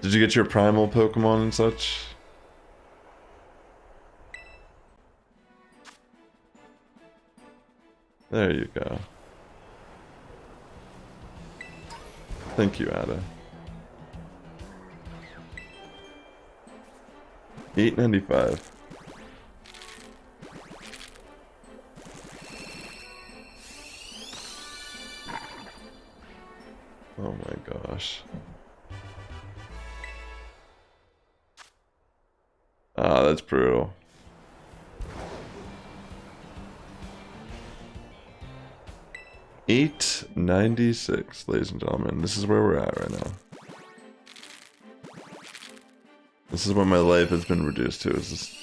[SPEAKER 1] Did you get your primal Pokemon and such? There you go. Thank you, Ada. $8.95. Oh my gosh. Ah, that's brutal. $8.96, ladies and gentlemen. This is where we're at right now. This is what my life has been reduced to. Is this?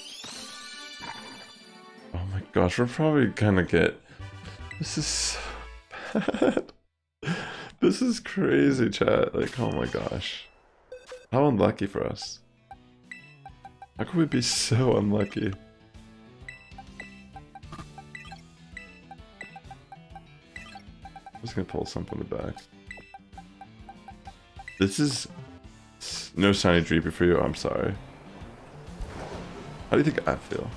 [SPEAKER 1] Oh my gosh, we're probably gonna get. This is so bad. This is crazy, chat. Like, oh my gosh, how unlucky for us. How could we be so unlucky? I'm just gonna pull something in the back. This is no shiny dreepy for you. I'm sorry. How do you think I feel?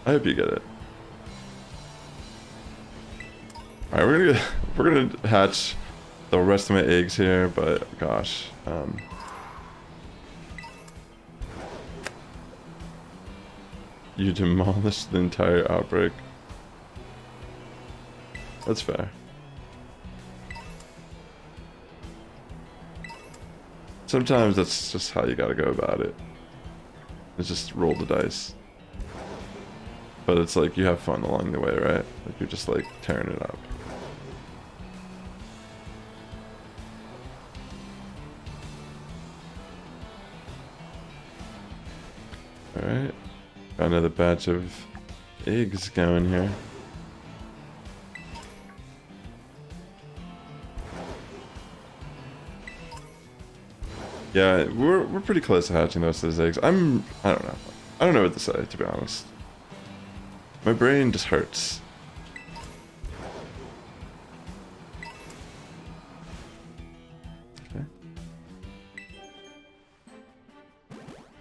[SPEAKER 1] I hope you get it. All right, we're gonna hatch the rest of my eggs here, but gosh, you demolished the entire outbreak. That's fair. Sometimes that's just how you gotta go about it. It's just roll the dice. But it's like you have fun along the way, right? Like you're just like tearing it up. Alright. Got another batch of eggs going here. Yeah, we're pretty close to hatching most of those eggs. I don't know. I don't know what to say, to be honest. My brain just hurts. Okay.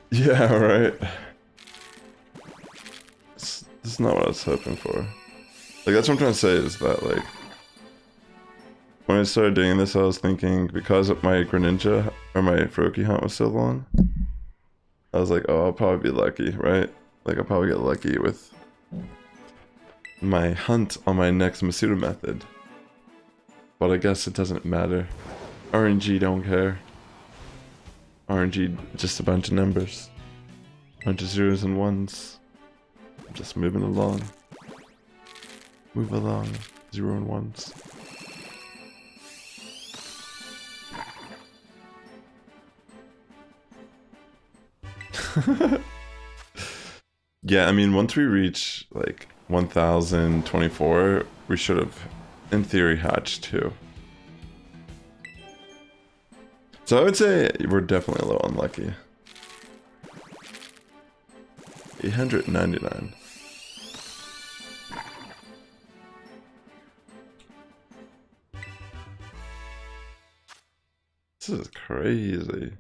[SPEAKER 1] Yeah, right. This is not what I was hoping for. Like, that's what I'm trying to say, is that, like, when I started doing this, I was thinking, because my Greninja, or my Fuecoco hunt was so long, I was like, oh, I'll probably be lucky, right? Like, I'll probably get lucky with my hunt on my next Masuda Method. But I guess it doesn't matter. RNG don't care. RNG, just a bunch of numbers. Bunch of zeros and ones. Just moving along. Move along. 0 and 1s. Yeah, I mean, once we reach like 1024, we should have, in theory, hatched too. So I would say we're definitely a little unlucky. 899. This is crazy.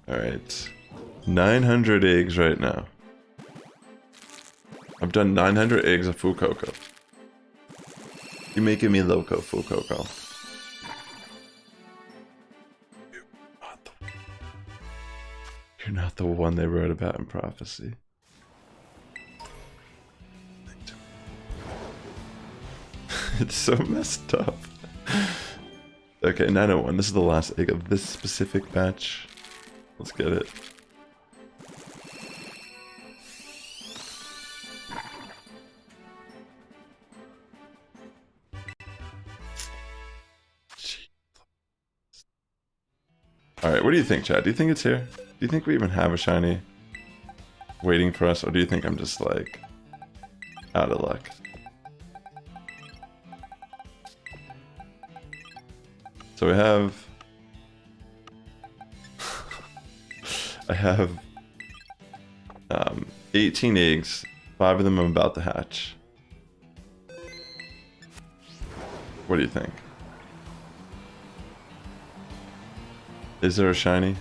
[SPEAKER 1] Alright. 900 eggs right now. I've done 900 eggs of Fuecoco. You're making me loco, Fuecoco. You're not the one they wrote about in prophecy. It's so messed up. Okay, 901. This is the last egg of this specific batch. Let's get it. Alright, what do you think, Chad? Do you think it's here? Do you think we even have a shiny waiting for us? Or do you think I'm just like out of luck? So we have... I have 18 eggs. 5 of them I'm about to hatch. What do you think? Is there a shiny?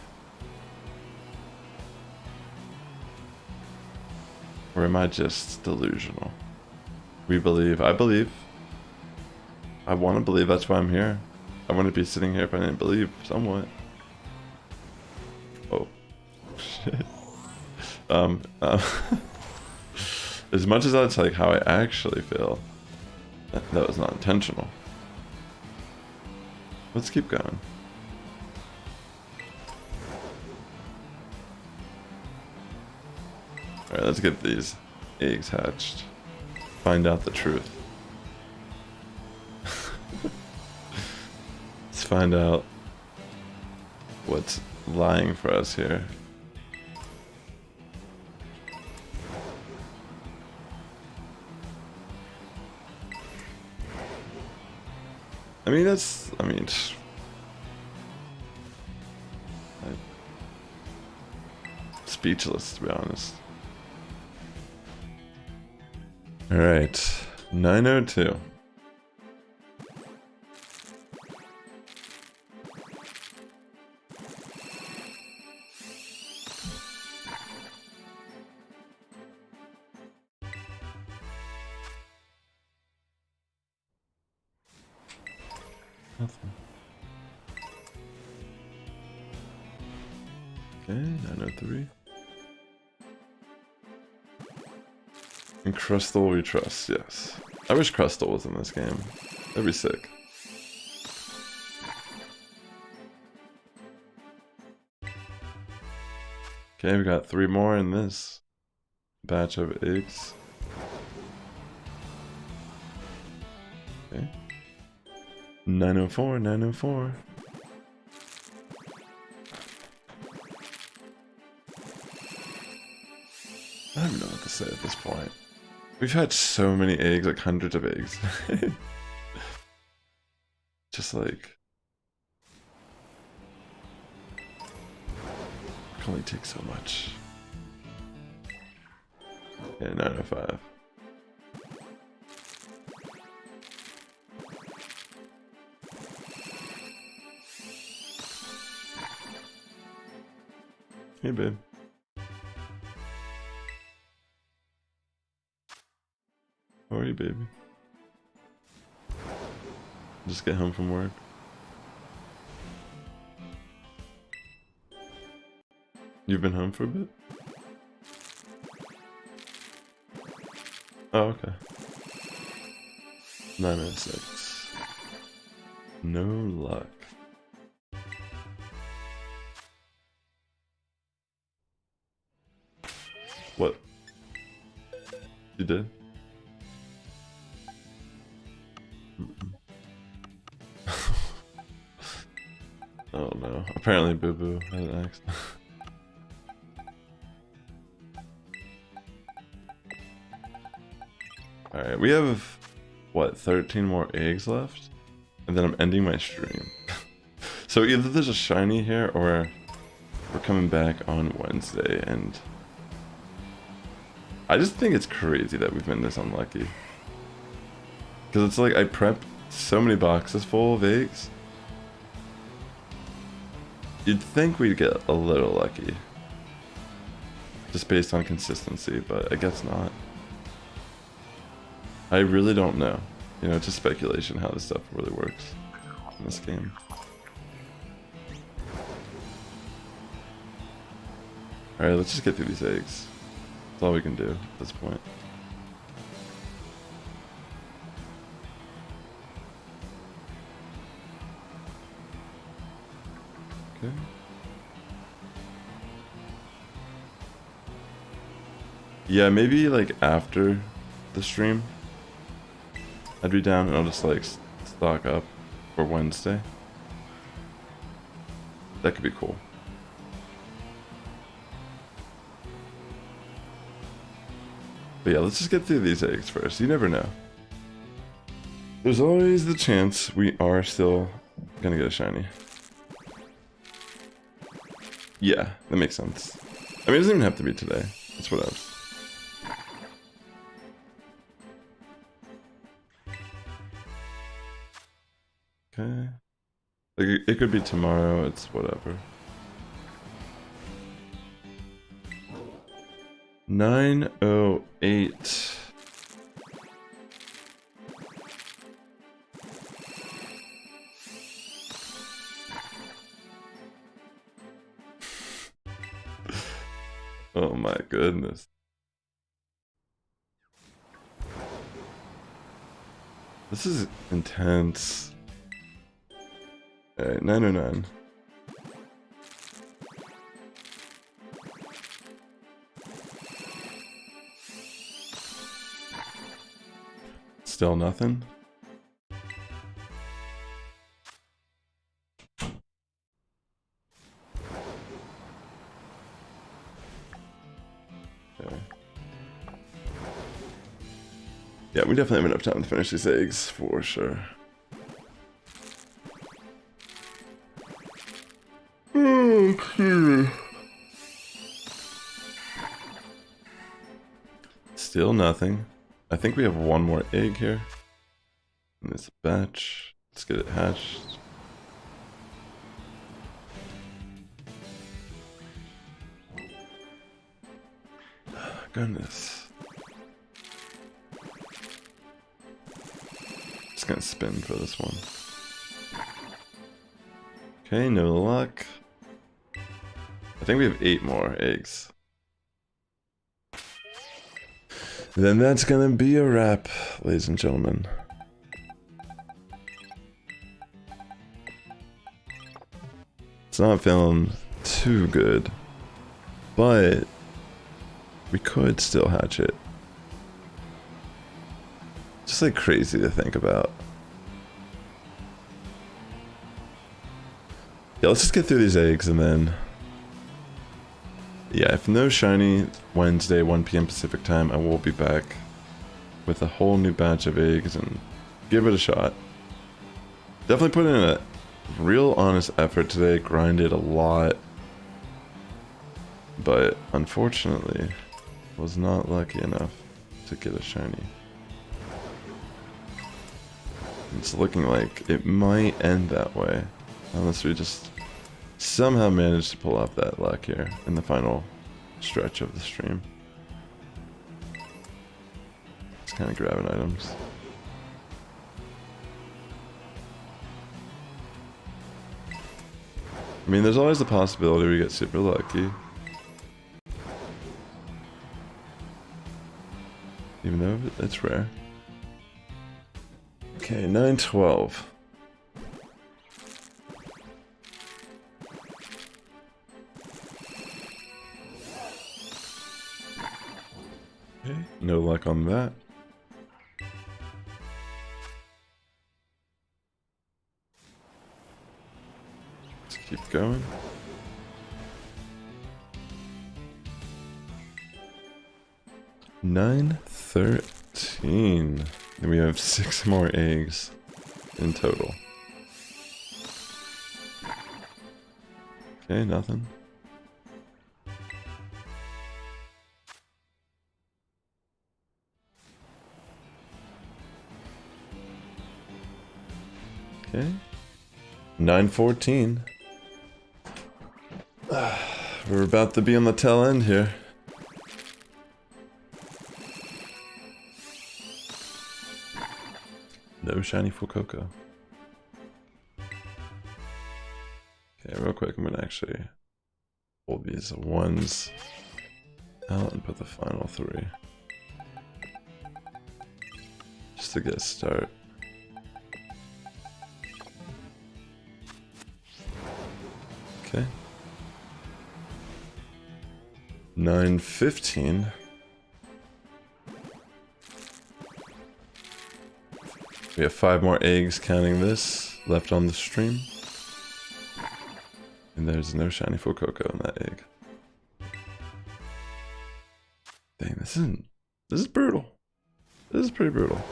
[SPEAKER 1] Or am I just delusional? We believe. I believe. I want to believe. That's why I'm here. I wouldn't be sitting here if I didn't believe somewhat. Oh. Shit. As much as that's like how I actually feel, that was not intentional. Let's keep going. Alright, let's get these eggs hatched. Find out the truth. Let's find out what's lying for us here. Speechless, to be honest. Alright, 902. Nothing. Okay, 903. And Crustle we trust, yes. I wish Crustle was in this game. That'd be sick. Okay, we got 3 more in this batch of eggs. Okay. 904, 904. I don't know what to say at this point. We've had so many eggs, like hundreds of eggs. Just like... it can only take so much. Yeah, 905. Hey, babe. How are you, baby? Just get home from work. You've been home for a bit? Oh, okay. 906. No luck. What? You did? Oh no. Apparently Boo Boo had an accident. Alright, we have, what, 13 more eggs left? And then I'm ending my stream. So either there's a shiny here, or we're coming back on Wednesday, and... I just think it's crazy that we've been this unlucky. Because it's like, I prepped so many boxes full of eggs. You'd think we'd get a little lucky. Just based on consistency, but I guess not. I really don't know. You know, it's just speculation how this stuff really works in this game. Alright, let's just get through these eggs. That's all we can do at this point. Okay. Yeah, maybe like after the stream, I'd be down and I'll just like stock up for Wednesday. That could be cool. But yeah, let's just get through these eggs first. You never know. There's always the chance we are still gonna get a shiny. Yeah, that makes sense. I mean, it doesn't even have to be today. It's what else. Okay. Like, it could be tomorrow, it's whatever. 908. Oh my goodness. This is intense. Alright, 909. Still nothing? Okay. Yeah, we definitely have enough time to finish these eggs, for sure. Okay. Still nothing. I think we have one more egg here. In this batch. Let's get it hatched. Goodness. Just gonna spin for this one. Okay, no luck. I think we have 8 more eggs. Then that's gonna be a wrap, ladies and gentlemen. It's not feeling too good, but we could still hatch it. Just like crazy to think about. Yeah, let's just get through these eggs and then... Yeah, if no shiny Wednesday, 1 PM Pacific time, I will be back with a whole new batch of eggs and give it a shot. Definitely put in a real honest effort today, grinded a lot, but unfortunately was not lucky enough to get a shiny. It's looking like it might end that way, unless we just somehow manage to pull off that luck here in the final stretch of the stream. Just kind of grabbing items. I mean, there's always the possibility we get super lucky. Even though it's rare. Okay, 912. Okay, no luck on that. Let's keep going. $9.13. And we have 6 more eggs in total. Okay, nothing. Okay. 9:14. We're about to be on the tail end here. No shiny Fuecoco. Okay, real quick, I'm gonna actually pull these ones out and put the final 3. Just to get a start. Okay. 9:15. We have 5 more eggs counting this left on the stream. And there's no shiny Fuecoco in that egg. Dang, this is brutal. This is pretty brutal.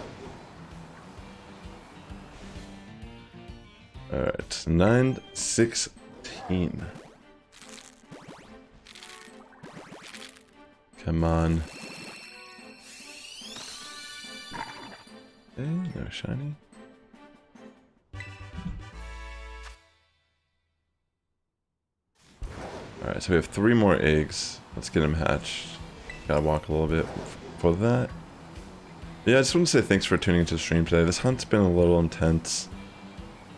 [SPEAKER 1] Alright, 9:16. Okay, Come on. Okay, no shiny. Alright, so we have 3 more eggs. Let's get them hatched. Gotta walk a little bit for that. Yeah, I just want to say thanks for tuning into the stream today. This hunt's been a little intense.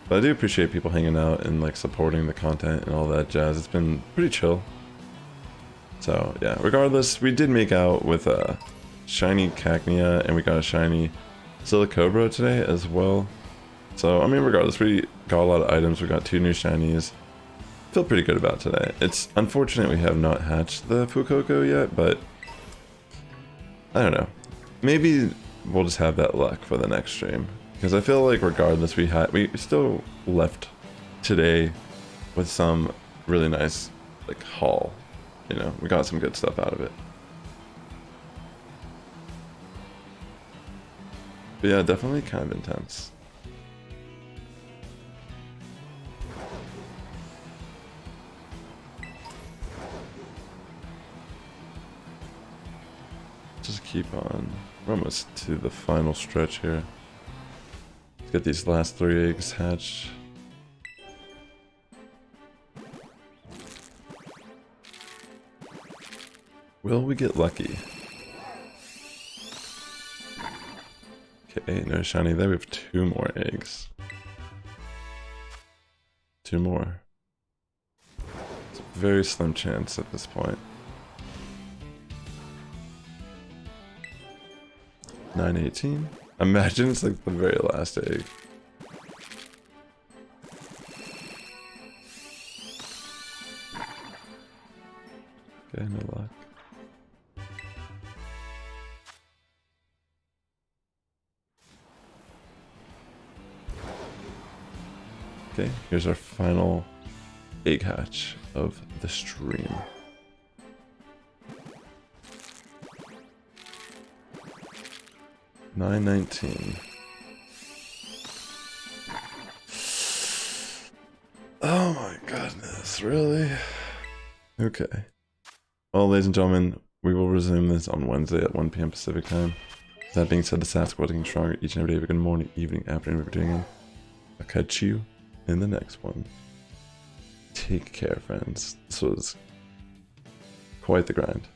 [SPEAKER 1] But I do appreciate people hanging out and like supporting the content and all that jazz. It's been pretty chill. So yeah, regardless, we did make out with a shiny Cacnea and we got a shiny Silicobra today as well. So I mean, regardless, we got a lot of items. We got 2 new shinies. Feel pretty good about today. It's unfortunate we have not hatched the Fuecoco yet, but I don't know. Maybe we'll just have that luck for the next stream. Because I feel like regardless, we still left today with some really nice like haul. You know, we got some good stuff out of it. But yeah, definitely kind of intense. Just keep on. We're almost to the final stretch here. Let's get these last 3 eggs hatched. Will we get lucky? Okay, no shiny there. We have 2 more eggs. 2 more. It's a very slim chance at this point. 918. Imagine it's like the very last egg. Okay, no luck. Okay, here's our final egg hatch of the stream. $9.19. Oh my goodness, really? Okay. Well, ladies and gentlemen, we will resume this on Wednesday at 1 p.m. Pacific time. That being said, the Sass Squad is getting stronger each and every day. Good morning, evening, afternoon, whatever you're doing. I'll catch you in the next one. Take care, friends. This was quite the grind.